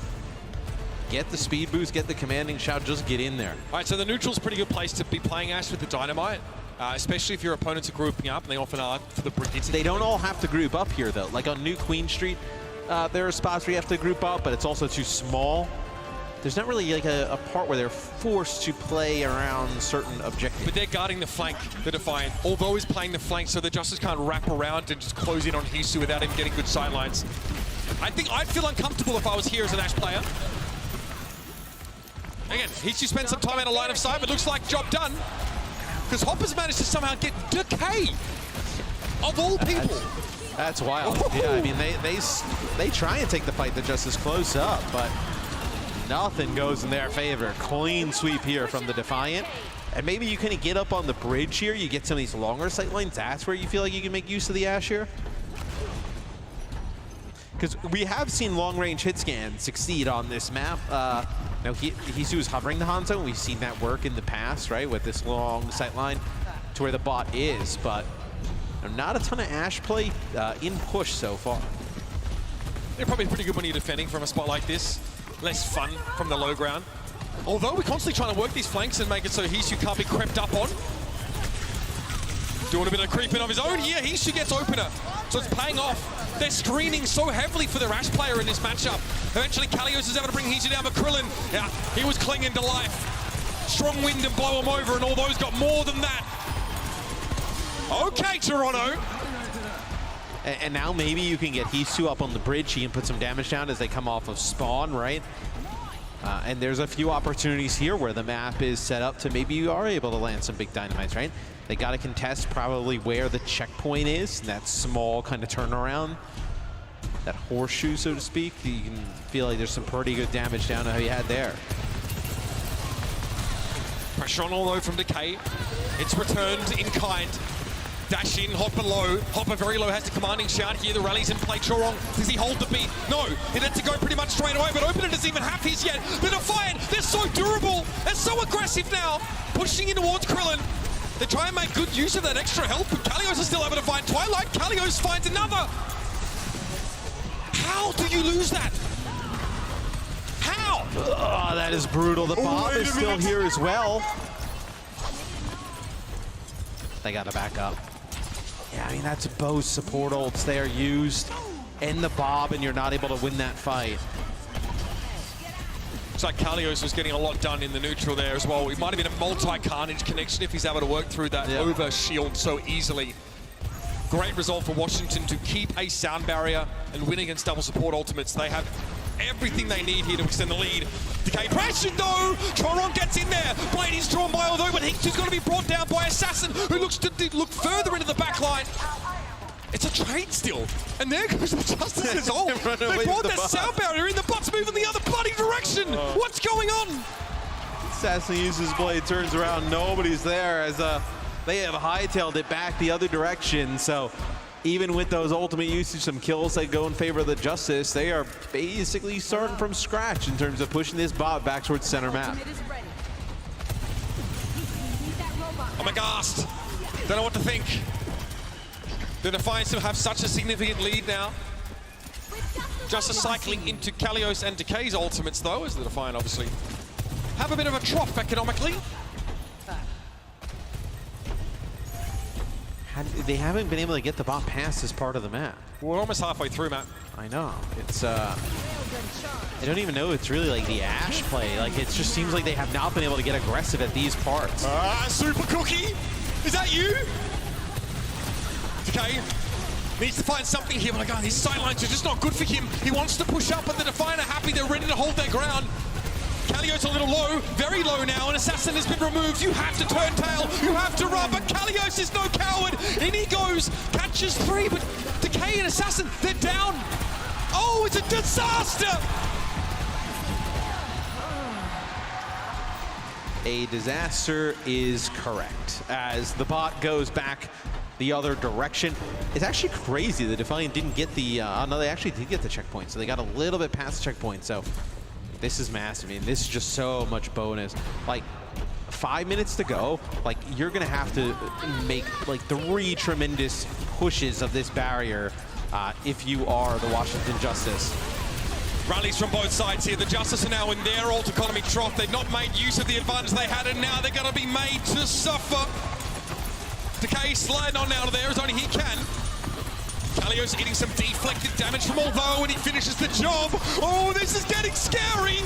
L: get the speed boost, get the commanding shout, just get in there.
B: All right, so the neutral's a pretty good place to be playing Ashe with the Dynamite, especially if your opponents are grouping up, and they often are for the Brigitte.
L: They don't all have to group up here, though. Like on New Queen Street, there are spots where you have to group up, but it's also too small. There's not really like a part where they're forced to play around certain objectives.
B: But they're guarding the flank, the Defiant. Although he's playing the flank, so the Justice can't wrap around and just close in on Hisu without him getting good sidelines. I think I'd feel uncomfortable if I was here as an Ashe player. Again, Hisu spent some time out of line of sight, but looks like job done. Because Hopper's managed to somehow get Decay, of all people.
L: That's wild. Yeah, I mean, they try and take the fight to Justice close up, but nothing goes in their favor. Clean sweep here from the Defiant. And maybe you can get up on the bridge here. You get some of these longer sight lines. That's where you feel like you can make use of the Ashe here. Because we have seen long-range hit scan succeed on this map. Hisu is hovering the Hangzhou, and we've seen that work in the past, right, with this long sight line to where the bot is, but not a ton of Ashe play in push so far.
B: They're probably pretty good when you're defending from a spot like this. Less fun from the low ground. Although we're constantly trying to work these flanks and make it so Hisu can't be crept up on. Doing a bit of creeping of his own here. Hisu gets opener, so it's paying off. They're screening so heavily for the Ashe player in this matchup. Eventually, Kalios is able to bring Hisu down, but Krillin, yeah, he was clinging to life. strong wind and blow them over, and all those got more than that. Okay, Toronto.
L: And now maybe you can get Hisu up on the bridge. He can put some damage down as they come off of spawn, right? And there's a few opportunities here where the map is set up to maybe you are able to land some big dynamites, right? They got to contest probably where the checkpoint is, that small kind of turnaround, that horseshoe, so to speak. You can feel like there's some pretty good damage down to how you had there.
B: Pressure on all though from Decay. It's returned in kind. Dash in, Hopper low. Hopper very low, has the commanding shout here. The rally's in play. Chorong, does he hold the beat? No, he had to go pretty much straight away, but Opener doesn't even have his yet. The Defiant, they're so durable. They're so aggressive now. Pushing in towards Krillin. They try and make good use of that extra help, but Kalios is still able to find Twilight. Kalios finds another. How do you lose that? How?
L: Oh, that is brutal. The bomb is still here as well. They got to back up. Yeah, I mean, that's both support ults. They are used in the Bob, and you're not able to win that fight.
B: Looks like Kalios was getting a lot done in the neutral there as well. It might have been a multi-carnage connection if he's able to work through that over shield so easily. Great result for Washington to keep a sound barrier and win against double support ultimates. They have everything they need here to extend the lead. Decay pressured though! Choron gets in there. Blade is drawn by although, but Hingtu's going to be brought down by Assassin, who looks to look further into the back line. It's a trade still. And there goes the Justice's ult. They brought their sound barrier in, the but's moving the other bloody direction. What's going on?
L: Assassin uses Blade, turns around, nobody's there as they have hightailed it back the other direction. So even with those ultimate usage, some kills that go in favor of the Justice, they are basically starting from scratch in terms of pushing this bot back towards center map.
B: I'm aghast. Don't know what to think. The Defiant still have such a significant lead now. Justice cycling into Kalios and Decay's ultimates though, as the Defiant obviously have a bit of a trough economically.
L: They haven't been able to get the bot past this part of the map.
B: We're almost halfway through, Matt.
L: I know. It's I don't even know it's really like the Ashe play. Like, it just seems like they have not been able to get aggressive at these parts.
B: Super Cookie! Is that you? Decay needs to find something here, but my God, his sidelines are just not good for him. He wants to push up, but the Defiant are happy. They're ready to hold their ground. Kalios a little low, very low now, and Assassin has been removed. You have to turn tail, you have to run, but Kalios is no coward. In he goes, catches 3, but Decay and Assassin, they're down. Oh, it's a disaster!
L: A disaster is correct, as the bot goes back the other direction. It's actually crazy the Defiant didn't get the, no, they actually did get the checkpoint, so they got a little bit past the checkpoint, so this is massive. I mean, this is just so much bonus. Like, 5 minutes to go, like, you're gonna have to make like 3 tremendous pushes of this barrier if you are the Washington Justice.
B: Rallies from both sides here. The Justice are now in their ult economy trough. They've not made use of the advantage they had, and now they're gonna be made to suffer. Decay sliding on out of there as only he can. Kalios eating some deflected damage from Although, and he finishes the job. Oh, this is getting scary.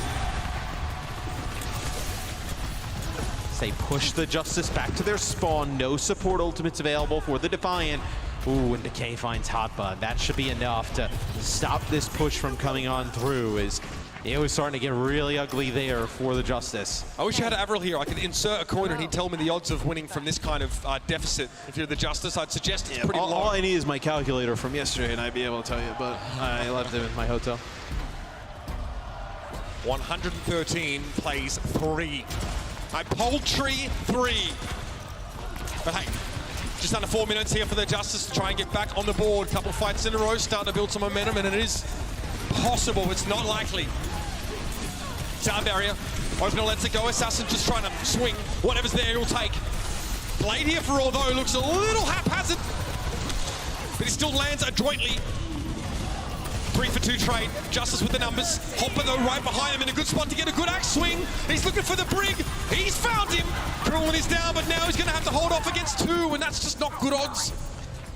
L: They push the Justice back to their spawn. No support ultimates available for the Defiant. Ooh, and Decay finds Hotbud. That should be enough to stop this push from coming on through, as it was starting to get really ugly there for the Justice.
B: I wish I had Admiral here. I could insert a coin and he'd tell me the odds of winning from this kind of deficit. If you're the Justice, I'd suggest it's pretty low.
L: All I need is my calculator from yesterday and I'd be able to tell you, but I left it in my hotel.
B: 113 plays 3. A paltry 3. But hey, just under 4 minutes here for the Justice to try and get back on the board. Couple fights in a row, starting to build some momentum, and it is possible. It's not likely. Sound barrier. Opener lets it go. Assassin just trying to swing. Whatever's there, he'll take. Blade here for although looks a little haphazard, but he still lands adroitly. 3 for 2 trade. Justice with the numbers. Hopper though right behind him in a good spot to get a good axe swing. He's looking for the brig. He's found him. Krillin is down, but now he's going to have to hold off against 2, and that's just not good odds.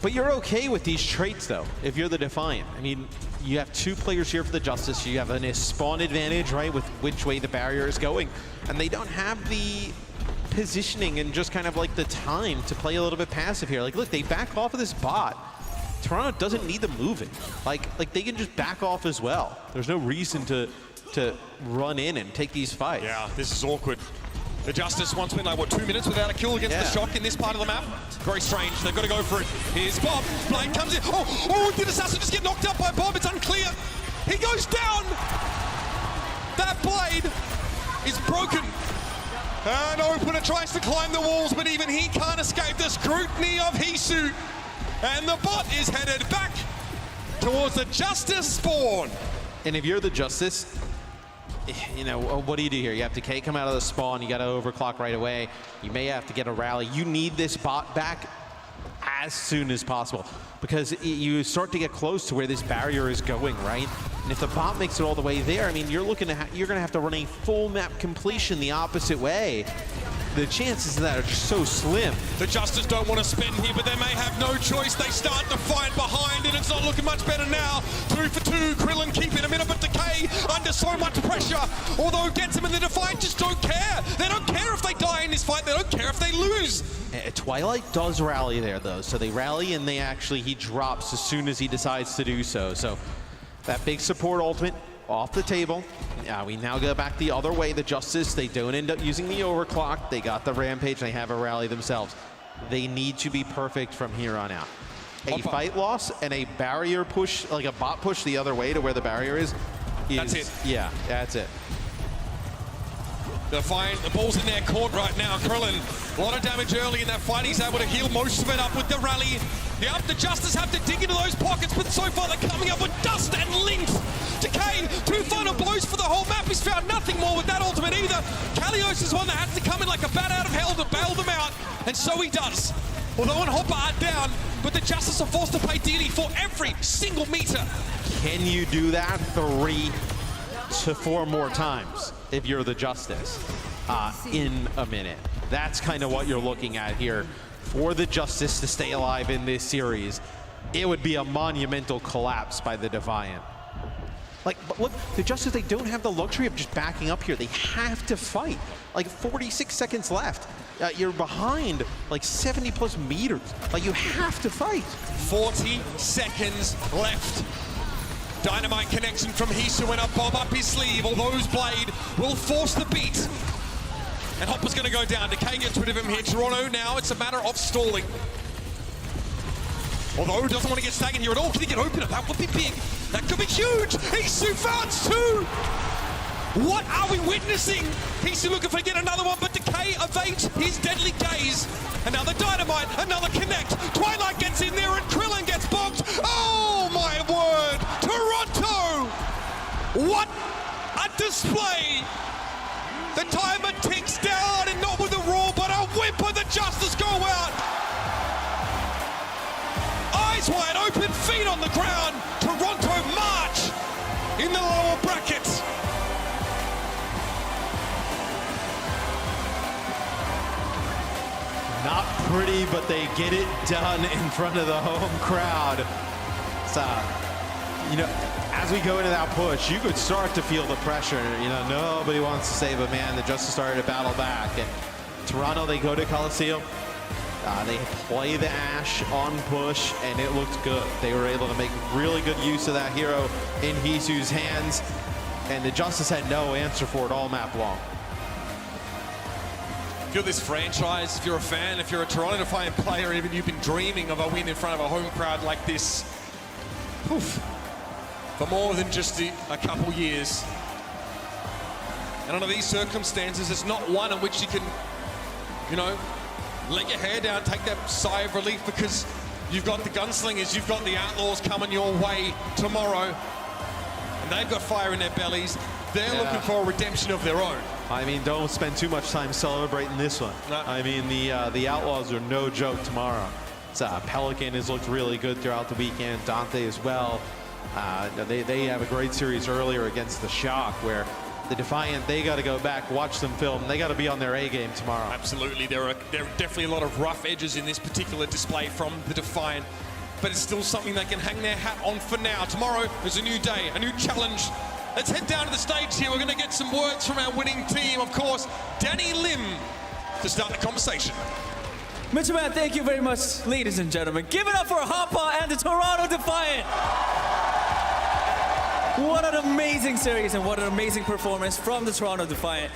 L: But you're okay with these traits though, if you're the Defiant. I mean, you have two players here for the Justice. You have a spawn advantage, right, with which way the barrier is going. And they don't have the positioning and just kind of like the time to play a little bit passive here. Like, look, they back off of this bot. Toronto doesn't need them moving. Like they can just back off as well. There's no reason to run in and take these fights.
B: Yeah, this is awkward. The Justice once went like, what, 2 minutes without a kill against the Shock in this part of the map. Very strange. They've got to go for it. Here's Bob. Blade comes in. Oh, did Assassin just get knocked up by Bob? It's unclear. He goes down. That Blade is broken. And Opener tries to climb the walls, but even he can't escape the scrutiny of Hisu. And the bot is headed back towards the Justice spawn.
L: And if you're the Justice, you know, what do you do here? You have to come out of the spawn, you got to overclock right away. You may have to get a rally. You need this bot back as soon as possible because you start to get close to where this barrier is going, right? And if the bot makes it all the way there, I mean, you're going to have to run a full map completion the opposite way. The chances of that are just so slim.
B: The Justice don't want to spend here, but they may have no choice. They start to fight behind, and it's not looking much better now. 2 for 2, Krillin keeping him in, but Decay under so much pressure. Although gets him in the Defiant, just don't care. They don't care if they die in this fight. They don't care if they lose.
L: Twilight does rally there, though. So they rally, and he drops as soon as he decides to do so. So that big support ultimate off the table. We now go back the other way. The Justice, they don't end up using the overclock. They got the Rampage. They have a rally themselves. They need to be perfect from here on out. A fight loss and a barrier push, like a bot push the other way to where the barrier is
B: that's it.
L: Yeah, that's it.
B: Defiant, the ball's in their court right now. Krillin, a lot of damage early in that fight. He's able to heal most of it up with the rally. The Justice have to dig into those pockets, but so far they're coming up with dust and lint. Decay, 2 final blows for the whole map. He's found nothing more with that ultimate either. Kalios is one that has to come in like a bat out of hell to bail them out, and so he does. Although and Hopper are down, but the Justice are forced to pay dearly for every single meter.
L: Can you do that 3 to 4 more times if you're the Justice in a minute? That's kind of what you're looking at here. For the Justice to stay alive in this series, it would be a monumental collapse by the Defiant. Like, but look, the Justice, they don't have the luxury of just backing up here. They have to fight. Like, 46 seconds left. You're behind, like, 70+ meters. Like, you have to fight.
B: 40 seconds left. Dynamite connection from Hisu and a bomb up his sleeve. Although his Blade will force the beat. And Hopper's going to go down. Decay gets rid of him here. Toronto now, it's a matter of stalling. Although doesn't want to get staggered here at all. Can he get Opener? That would be big. That could be huge. Hisu found 2. What are we witnessing? Hisu looking for yet another one, but Decay evades his deadly gaze. Another Dynamite, another connect. Twilight gets in there and Krillin gets bonked. Oh my word! Toronto! What a display! The timer ticks down, and not with a roar, but a whimper. The Justice go out. Eyes wide open, feet on the ground. Toronto march in the lower brackets.
L: Not pretty, but they get it done in front of the home crowd. So, you know, as we go into that push, you could start to feel the pressure. You know, nobody wants to save a man. The Justice started to battle back. And Toronto, they go to Coliseum. They play the Ashe on push, and it looked good. They were able to make really good use of that hero in Hisu's hands, and the Justice had no answer for it all map long.
B: If you're this franchise, if you're a fan, if you're a Toronto Defiant player, even you've been dreaming of a win in front of a home crowd like this, poof, for more than just a couple years. And under these circumstances, it's not one in which you can, you know, let your hair down, take that sigh of relief, because you've got the Gunslingers, you've got the Outlaws coming your way tomorrow, and they've got fire in their bellies. They're looking for a redemption of their own.
L: I mean, don't spend too much time celebrating this one.
B: No.
L: I mean, the Outlaws are no joke tomorrow. Pelican has looked really good throughout the weekend. Dante as well. They have a great series earlier against the Shock, where the Defiant, they got to go back, watch them film. They got to be on their A game tomorrow.
B: Absolutely. There are definitely a lot of rough edges in this particular display from the Defiant. but it's still something they can hang their hat on for now. Tomorrow is a new day, a new challenge. Let's head down to the stage here. We're going to get some words from our winning team. Of course, Danny Lim to start the conversation.
I: Mr. Man, thank you very much, ladies and gentlemen. Give it up for Hoppa and the Toronto Defiant. What an amazing series and what an amazing performance from the Toronto Defiant.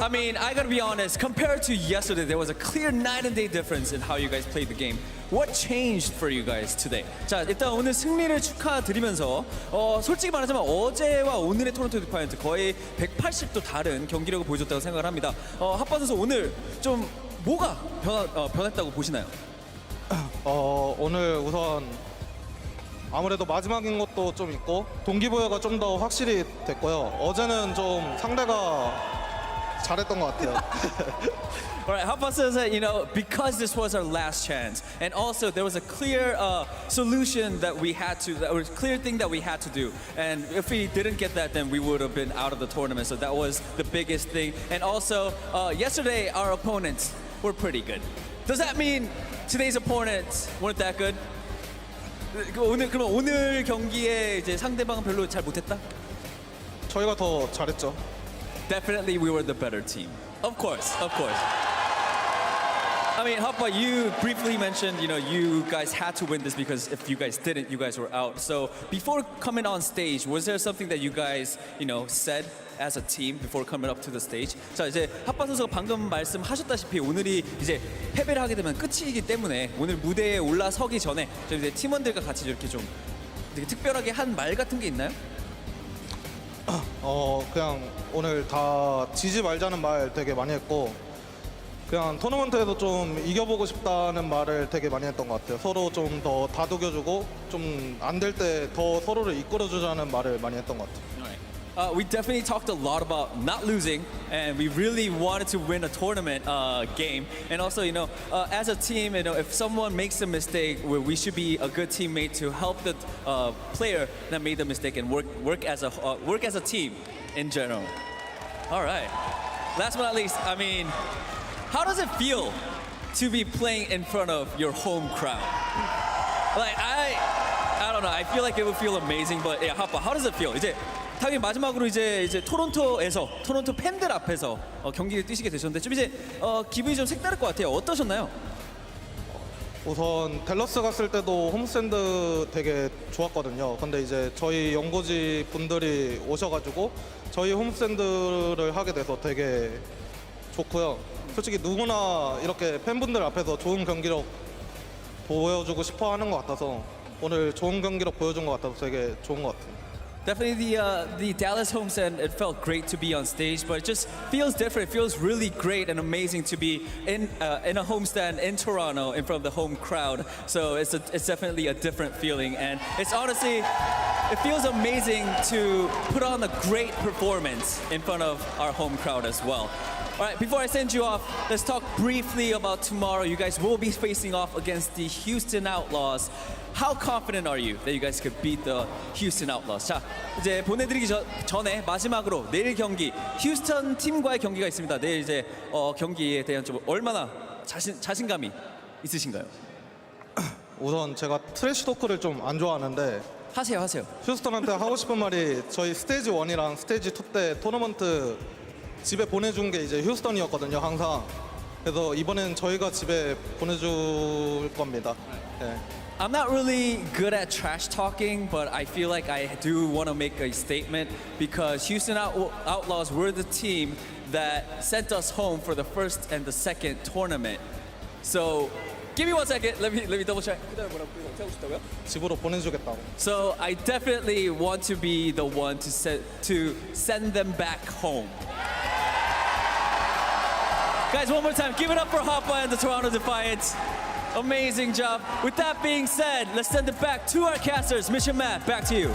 I: I mean, I gotta be honest, compared to yesterday, there was a clear night and day difference in how you guys played the game. What changed for you guys today? 자, 일단 오늘 승리를 축하드리면서 솔직히 말하자면 어제와 오늘의 토론토 디파이언트 거의 180도 다른 경기력을 보여줬다고 생각을 합니다. 핫바 선수 오늘 좀 뭐가 변했다고 보시나요?
T: 오늘 우선 아무래도 마지막인 것도 좀 있고 동기부여가 좀 더 확실히 됐고요. 어제는 좀 상대가 잘했던 것 같아요.
I: All right, Hoppa says that, because this was our last chance, and also there was a clear solution that we had to, that was a clear thing that we had to do. And if we didn't get that, then we would have been out of the tournament. So that was the biggest thing. And also, yesterday, our opponents were pretty good. Does that mean today's opponents weren't that good? 그럼 오늘 경기에 이제 상대방은 별로 잘 못했다?
T: 저희가 더 잘했죠.
I: Definitely we were the better team. Of course, of course. I mean, Hoppa, you briefly mentioned, you guys had to win this because if you guys didn't, you guys were out. So before coming on stage, was there something that you guys, said as a team before coming up to the stage? 자, 이제 핫바 선수가 방금 말씀하셨다시피 오늘이 이제 패배를 하게 되면 끝이기 때문에 오늘 무대에 올라서기 전에 저희 이제 팀원들과 같이 이렇게 좀 되게 특별하게 한 말 같은 게 있나요?
T: 그냥 오늘 다 지지 말자는 말 되게 많이 했고 그냥 토너먼트에서 좀 이겨보고 싶다는 말을 되게 많이 했던 것 같아요. 서로 좀 더 다독여주고 좀 안 될 때 더 서로를 이끌어주자는 말을 많이 했던 것 같아요.
I: We definitely talked a lot about not losing, and we really wanted to win a tournament game. And also, as a team, if someone makes a mistake, we should be a good teammate to help the player that made the mistake and work as a team in general. All right. Last but not least, I mean, how does it feel to be playing in front of your home crowd? Like I don't know. I feel like it would feel amazing, but yeah, Hoppa, how does it feel? 당연히 마지막으로 이제 토론토 팬들 앞에서 경기를 뛰시게 되셨는데 좀 이제 기분이 좀 색다를 것 같아요. 어떠셨나요?
T: 우선 댈러스 갔을 때도 홈스탠드 되게 좋았거든요. 근데 이제 저희 연고지 분들이 오셔가지고 저희 홈스탠드를 하게 돼서 되게 좋고요. 솔직히 누구나 이렇게 팬분들 앞에서 좋은 경기력 보여주고 싶어 하는 것 같아서 오늘 좋은 경기력 보여준 것 같아서 되게 좋은 것 같아요.
I: Definitely the Dallas homestand, it felt great to be on stage, but it just feels different. It feels really great and amazing to be in a homestand in Toronto in front of the home crowd. So it's definitely a different feeling, and it's honestly, it feels amazing to put on a great performance in front of our home crowd as well. All right, before I send you off, let's talk briefly about tomorrow. You guys will be facing off against the Houston Outlaws. How confident are you that you guys could beat the Houston Outlaws? 자, 이제 보내드리기 전에 마지막으로 내일 경기 휴스턴 팀과의 경기가 있습니다. 내일 이제 경기에 대한 좀 얼마나 자신감이 있으신가요?
T: 우선 제가 트래시 토크를 좀 안 좋아하는데
I: 하세요.
T: 휴스턴한테 하고 싶은 말이 저희 스테이지 1이랑 스테이지 2 때 토너먼트 집에 보내준 게 이제 휴스턴이었거든요, 항상. 그래서 이번엔 저희가 집에 보내줄 겁니다. 네.
I: I'm not really good at trash talking, but I feel like I do want to make a statement because Houston Outlaws were the team that sent us home for the first and the second tournament. So give me 1 second. Let me double check.
T: 집으로 보내주겠다고.
I: So I definitely want to be the one to send them back home. Guys, one more time, give it up for Hoppa and the Toronto Defiant. Amazing job. With that being said, let's send it back to our casters. Mission Matt, back to you.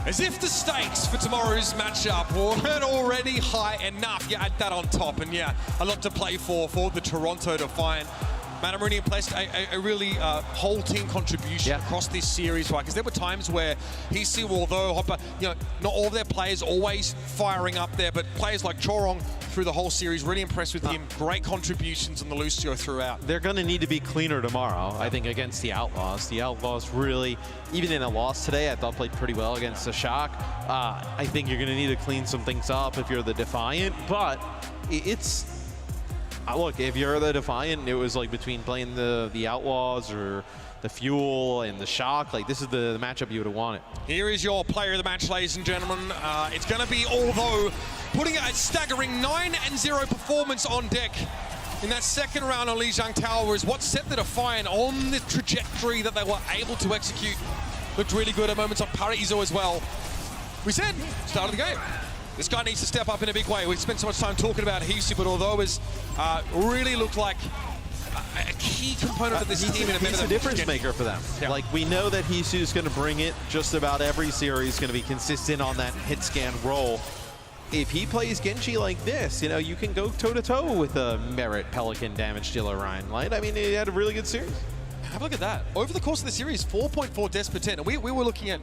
B: As if the stakes for tomorrow's matchup weren't already high enough, you add that on top, and yeah, a lot to play for the Toronto Defiant. Man, I'm really impressed. A really whole team contribution across this series, right? Because there were times where he see, although Hoppa, not all of their players always firing up there, but players like Chorong through the whole series. Really impressed with him. Great contributions on the Lucio throughout.
L: They're going to need to be cleaner tomorrow, I think, against the Outlaws. The Outlaws really, even in a loss today, I thought played pretty well against the Shock. I think you're going to need to clean some things up if you're the Defiant, but it's... look, if you're the Defiant, it was like between playing the Outlaws or the Fuel and the Shock, like this is the matchup you would have wanted.
B: Here is your player of the match, ladies and gentlemen. It's going to be, although, putting a staggering 9-0 performance on deck in that second round on Lijiang Tower is what set the Defiant on the trajectory that they were able to execute. Looked really good at moments on Paraiso as well. We said, start of the game, this guy needs to step up in a big way. We've spent so much time talking about Hisu, but although it's really looked like a key component of this team in a
L: He's a difference maker for them. Yeah. Like, we know that Hisu's going to bring it just about every series, going to be consistent on that hit scan role. If he plays Genji like this, you know, you can go toe-to-toe with a Merit Pelican damage dealer Ryan Light. I mean, he had a really good series.
B: Have a look at that. Over the course of the series, 4.4 deaths per 10. And we were looking at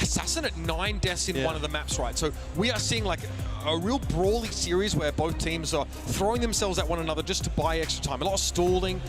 B: Assassin at 9 deaths in one of the maps, right? So we are seeing like a real brawly series where both teams are throwing themselves at one another just to buy extra time. A lot of stalling,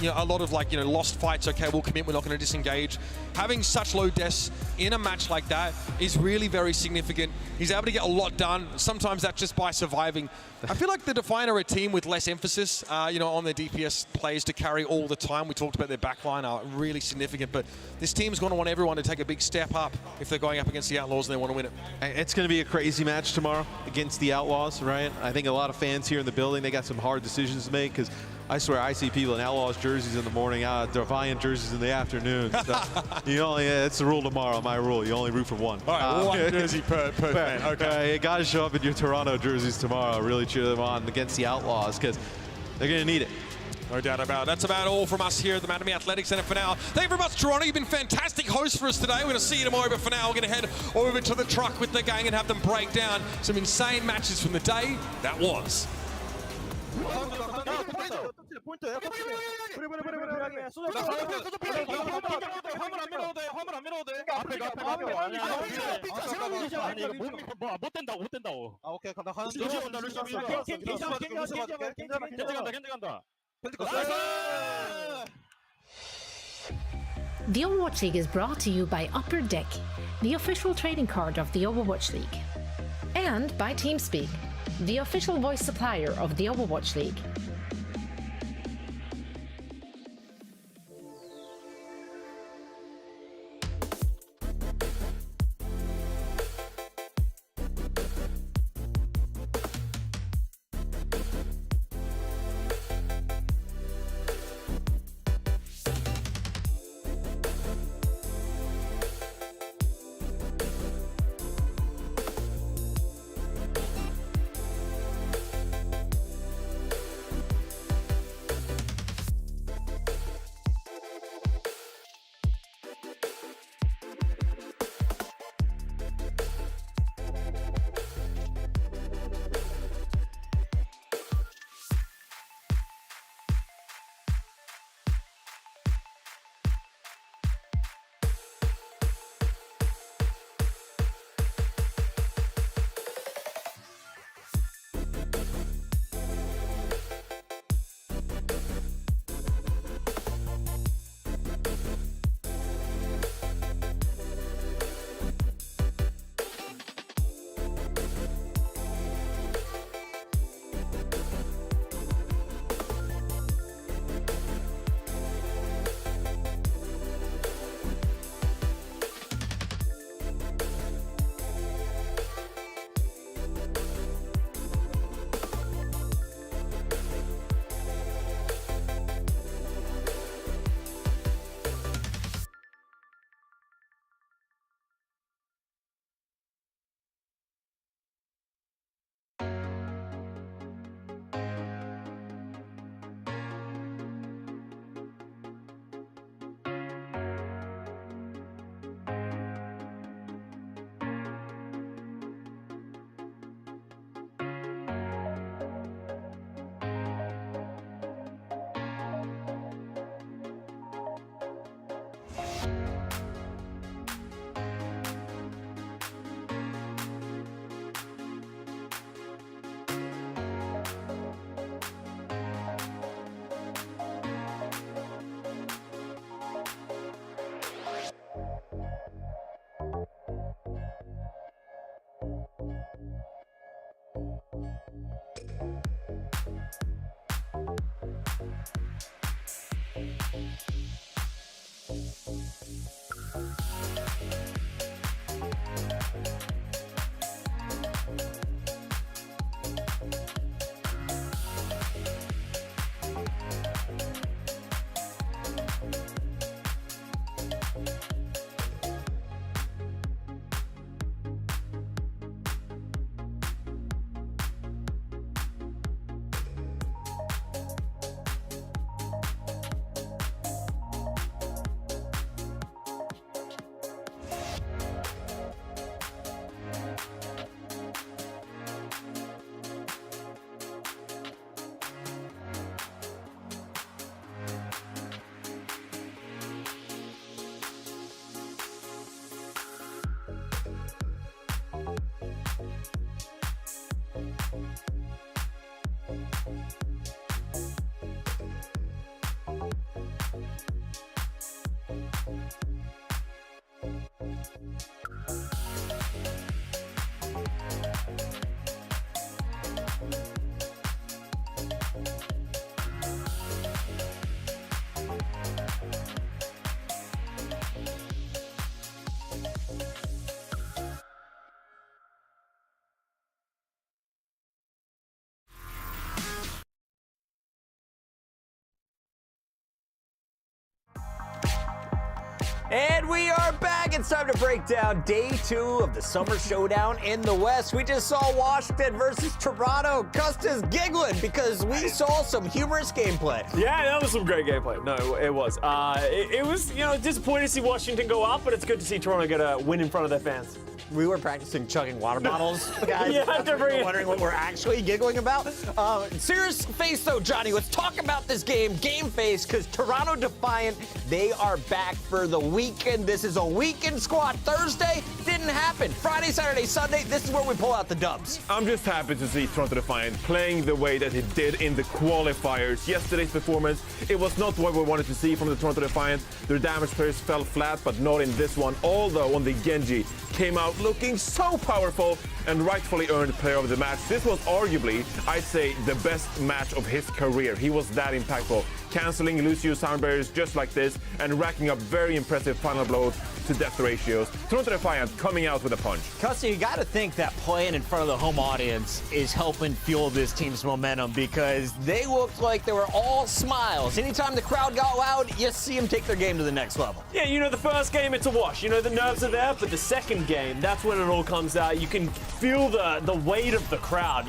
B: you know, a lot of like, you know, lost fights. Okay, we'll commit, we're not going to disengage. Having such low deaths in a match like that is really very significant. He's able to get a lot done. Sometimes that's just by surviving. I feel like the Defiant are a team with less emphasis, you know, on their DPS plays to carry all the time. We talked about their backline are really significant, but this team's going to want everyone to take a big step up if they're going up against the Outlaws and they want to win it.
L: It's going to be a crazy match tomorrow against the Outlaws, right? I think a lot of fans here in the building, they got some hard decisions to make, because I swear I see people in Outlaws jerseys in the morning, Defiant jerseys in the afternoon. So you only, it's the rule tomorrow, my rule. You only root for one.
B: All right, one jersey per fan. Okay.
L: You got to show up in your Toronto jerseys tomorrow. Really cheer them on against the Outlaws, because they're going to need it.
B: No doubt about it. That's about all from us here at the Madame Athletic Centre for now. Thank you very much, Toronto. You've been fantastic hosts for us today. We're going to see you tomorrow, but for now, we're going to head over to the truck with the gang and have them break down some insane matches from the day that was.
K: The Overwatch League is brought to you by Upper Deck, the official trading card of the Overwatch League, and by TeamSpeak, the official voice supplier of the Overwatch League.
D: And we are back. It's time to break down day 2 of the Summer Showdown in the West. We just saw Washington versus Toronto. Custa's giggling because we saw some humorous gameplay.
E: Yeah, that was some great gameplay. No, it was. It was, disappointing to see Washington go up, but it's good to see Toronto get a win in front of their fans.
D: We were practicing chugging water bottles, guys.
E: Yeah,
D: we're wondering what we're actually giggling about. Serious face, though, Johnny. Let's talk about this game face, because Toronto Defiant, they are back for the weekend. This is a weekend squad. Thursday didn't happen. Friday, Saturday, Sunday, this is where we pull out the dubs.
F: I'm just happy to see Toronto Defiant playing the way that it did in the qualifiers. Yesterday's performance, it was not what we wanted to see from the Toronto Defiant. Their damage players fell flat, but not in this one. Although on the Genji, came out looking so powerful and rightfully earned player of the match. This was arguably, I'd say, the best match of his career. He was that impactful, canceling Lucio sound barriers just like this and racking up very impressive final blows to death ratios. Toronto Defiant coming out with a punch.
D: Cussy, you got to think that playing in front of the home audience is helping fuel this team's momentum, because they looked like they were all smiles. Anytime the crowd got loud, you see them take their game to the next level.
E: Yeah, the first game, it's a wash. The nerves are there, but the second game, that's when it all comes out. You can feel the weight of the crowd.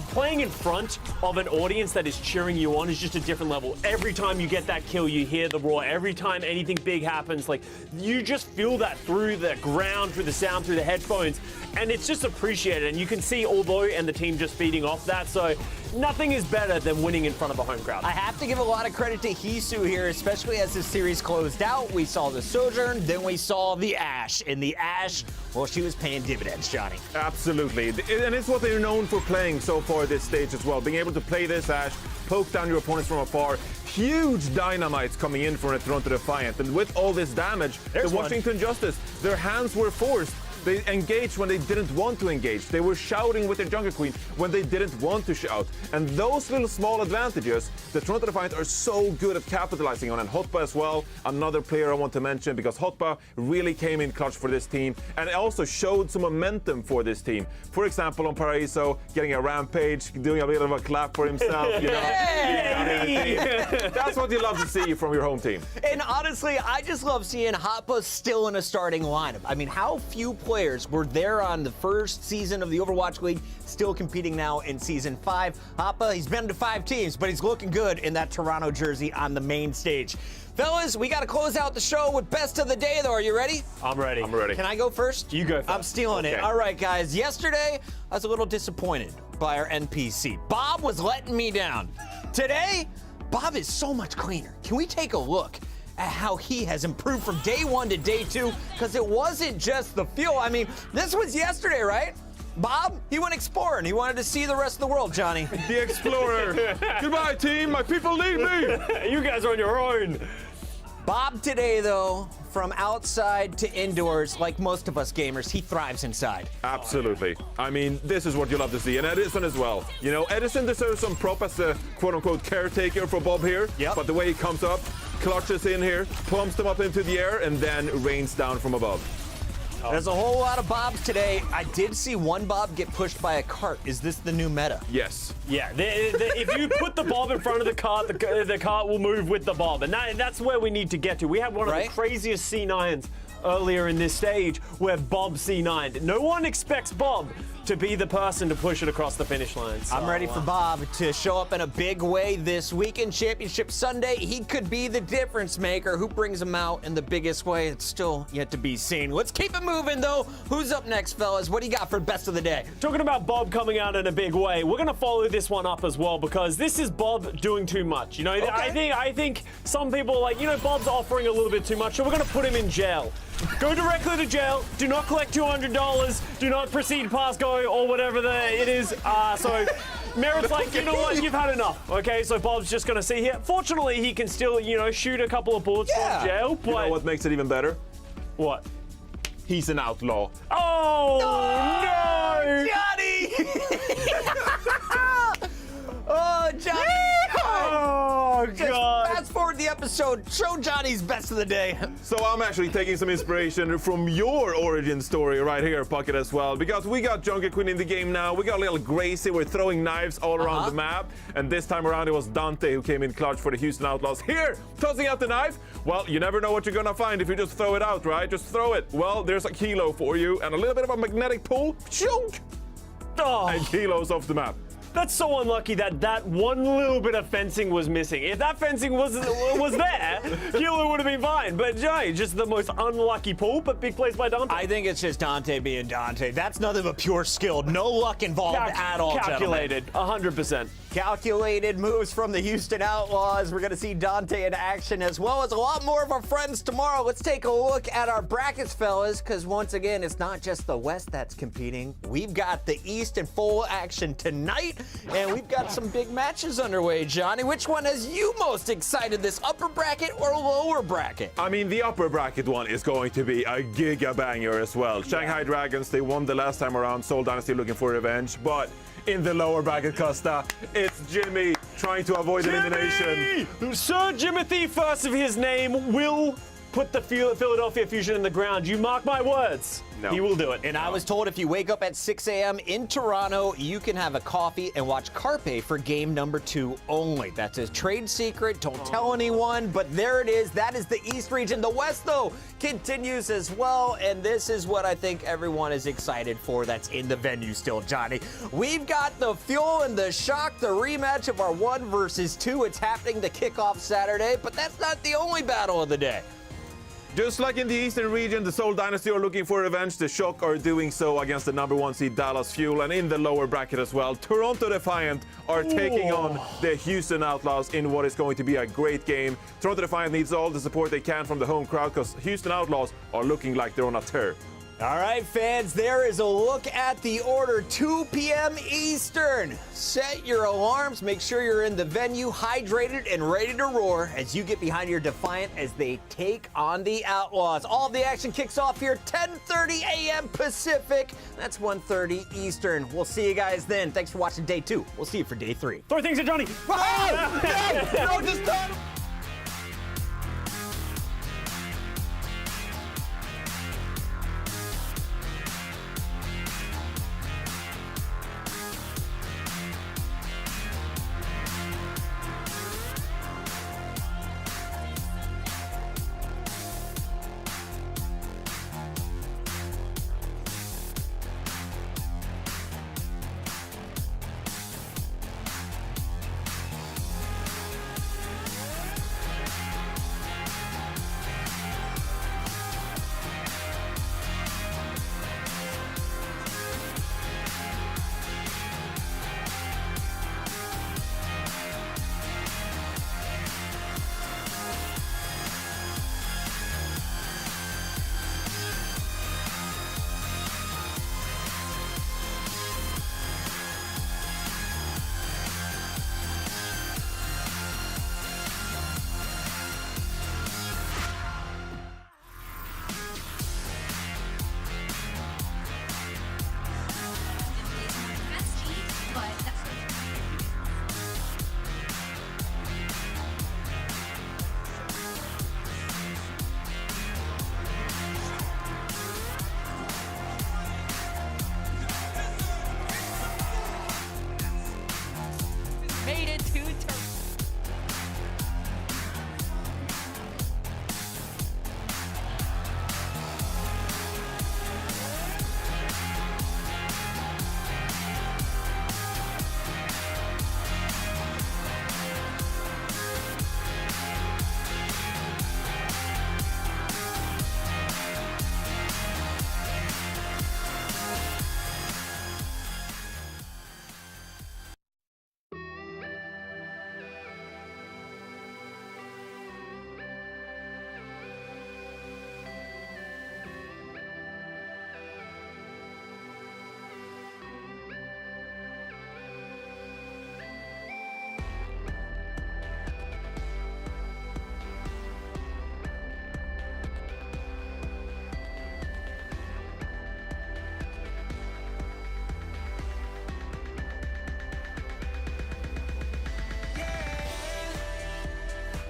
E: Playing in front of an audience that is cheering you on is just a different level. Every time you get that kill, you hear the roar. Every time anything big happens, you just feel that through the ground, through the sound, through the headphones, and it's just appreciated. And you can see Although and the team just feeding off that, so nothing is better than winning in front of a home crowd.
D: I have to give a lot of credit to Hisu here, especially as this series closed out. We saw the Sojourn, then we saw the Ashe. And the Ashe, well, she was paying dividends, Johnny.
F: Absolutely. And it's what they're known for playing so far at this stage as well. Being able to play this Ashe, poke down your opponents from afar. Huge dynamites coming in for a Toronto Defiant. And with all this damage, the Washington Justice, their hands were forced. They engaged when they didn't want to engage. They were shouting with their Jungle Queen when they didn't want to shout. And those little small advantages, the Toronto Defiant are so good at capitalizing on. And Hotba as well, another player I want to mention, because Hotba really came in clutch for this team and also showed some momentum for this team. For example, on Paraiso, getting a rampage, doing a bit of a clap for himself. That's what you love to see from your home team.
D: And honestly, I just love seeing Hotba still in a starting lineup. I mean, how few players were there on the first season of the Overwatch League, still competing now in Season 5. Hotba, he's been to 5 teams, but he's looking good in that Toronto jersey on the main stage. Fellas, we got to close out the show with best of the day, though. Are you ready?
E: I'm ready.
F: I'm ready.
D: Can I go first?
E: You go first.
D: I'm stealing it. All right, guys. Yesterday, I was a little disappointed by our NPC. Bob was letting me down. Today, Bob is so much cleaner. Can we take a look at how he has improved from day 1 to day 2? Because it wasn't just the fuel. I mean, this was yesterday, right? Bob, he went exploring. He wanted to see the rest of the world, Johnny.
F: The explorer. Goodbye, team. My people need me.
E: You guys are on your own.
D: Bob today, though, from outside to indoors, like most of us gamers, he thrives inside.
F: Absolutely. I mean, this is what you love to see. And Edison as well. You know, Edison deserves some prop as the quote-unquote caretaker for Bob here.
D: Yep.
F: But the way he comes up, clutches in here, plumps them up into the air, and then rains down from above.
D: There's a whole lot of Bobs today. I did see one Bob get pushed by a cart. Is this the new meta?
F: Yes.
E: Yeah, if you put the Bob in front of the cart will move with the Bob. And that's where we need to get to. We had one of the craziest C9s earlier in this stage where Bob C9'd. No one expects Bob to be the person to push it across the finish line. So,
D: I'm ready for Bob to show up in a big way this weekend. Championship Sunday, he could be the difference maker. Who brings him out in the biggest way? It's still yet to be seen. Let's keep it moving, though. Who's up next, fellas? What do you got for best of the day?
E: Talking about Bob coming out in a big way, we're going to follow this one up as well because this is Bob doing too much. You know, I think some people are like, you know, Bob's offering a little bit too much, so we're going to put him in jail. Go directly to jail. Do not collect $200. Do not proceed past go or whatever it is. So Merritt's like, you know what? You've had enough. Okay, so Bob's just going to see here. Fortunately, he can still, you know, shoot a couple of bullets from jail. But
F: you know what makes it even better?
E: What?
F: He's an outlaw.
E: Oh, no!
D: Johnny! Oh, Johnny!
E: Oh,
D: Just
E: God.
D: fast forward the episode. Show Johnny's best of the day.
F: So I'm actually taking some inspiration from your origin story right here, Puckett, as well. Because we got Junker Queen in the game now. We got a little Gracie. We're throwing knives all around the map. And this time around, it was Dante who came in clutch for the Houston Outlaws. Here, tossing out the knife. Well, you never know what you're going to find if you just throw it out, right? Just throw it. Well, there's a Kilo for you and a little bit of a magnetic pull. Shunk!
E: Oh.
F: And Kilo's off the map.
E: That's so unlucky that one little bit of fencing was missing. If that fencing was there, Kilo would have been fine. But Jay, just the most unlucky pull, but big plays by Dante.
D: I think it's just Dante being Dante. That's nothing but pure skill. No luck involved at all,
E: Calculated, 100%.
D: Calculated moves from the Houston Outlaws. We're going to see Dante in action as well as a lot more of our friends tomorrow. Let's take a look at our brackets, fellas, because once again, it's not just the West that's competing. We've got the East in full action tonight, and we've got some big matches underway. Johnny, which one has you most excited, this upper bracket or lower bracket?
F: I mean, the upper bracket one is going to be a giga banger as well. Shanghai Dragons, they won the last time around. Seoul Dynasty looking for revenge, but in the lower bracket, Costa, it's Jimmy trying to avoid elimination.
E: Sir Jimothy, first of his name, will put the Philadelphia Fusion in the ground. You mark my words.
F: No.
E: He will do it.
D: And I was told if you wake up at 6 a.m. in Toronto, you can have a coffee and watch Carpe for game number 2 only. That's a trade secret. Don't tell anyone, but there it is. That is the East region. The West, though, continues as well, and this is what I think everyone is excited for that's in the venue still, Johnny. We've got the Fuel and the Shock, the rematch of our 1 versus 2. It's happening to kick off Saturday, but that's not the only battle of the day.
F: Just like in the Eastern region, the Seoul Dynasty are looking for revenge. The Shock are doing so against the number 1 seed Dallas Fuel, and in the lower bracket as well, Toronto Defiant are taking on the Houston Outlaws in what is going to be a great game. Toronto Defiant needs all the support they can from the home crowd because Houston Outlaws are looking like they're on a tear.
D: All right, fans, there is a look at the order, 2 p.m. Eastern. Set your alarms, make sure you're in the venue, hydrated and ready to roar as you get behind your Defiant as they take on the Outlaws. All of the action kicks off here, 10:30 a.m. Pacific. That's 1:30 Eastern. We'll see you guys then. Thanks for watching day 2. We'll see you for day 3.
E: Throw things at Johnny.
D: Oh, no, just stop.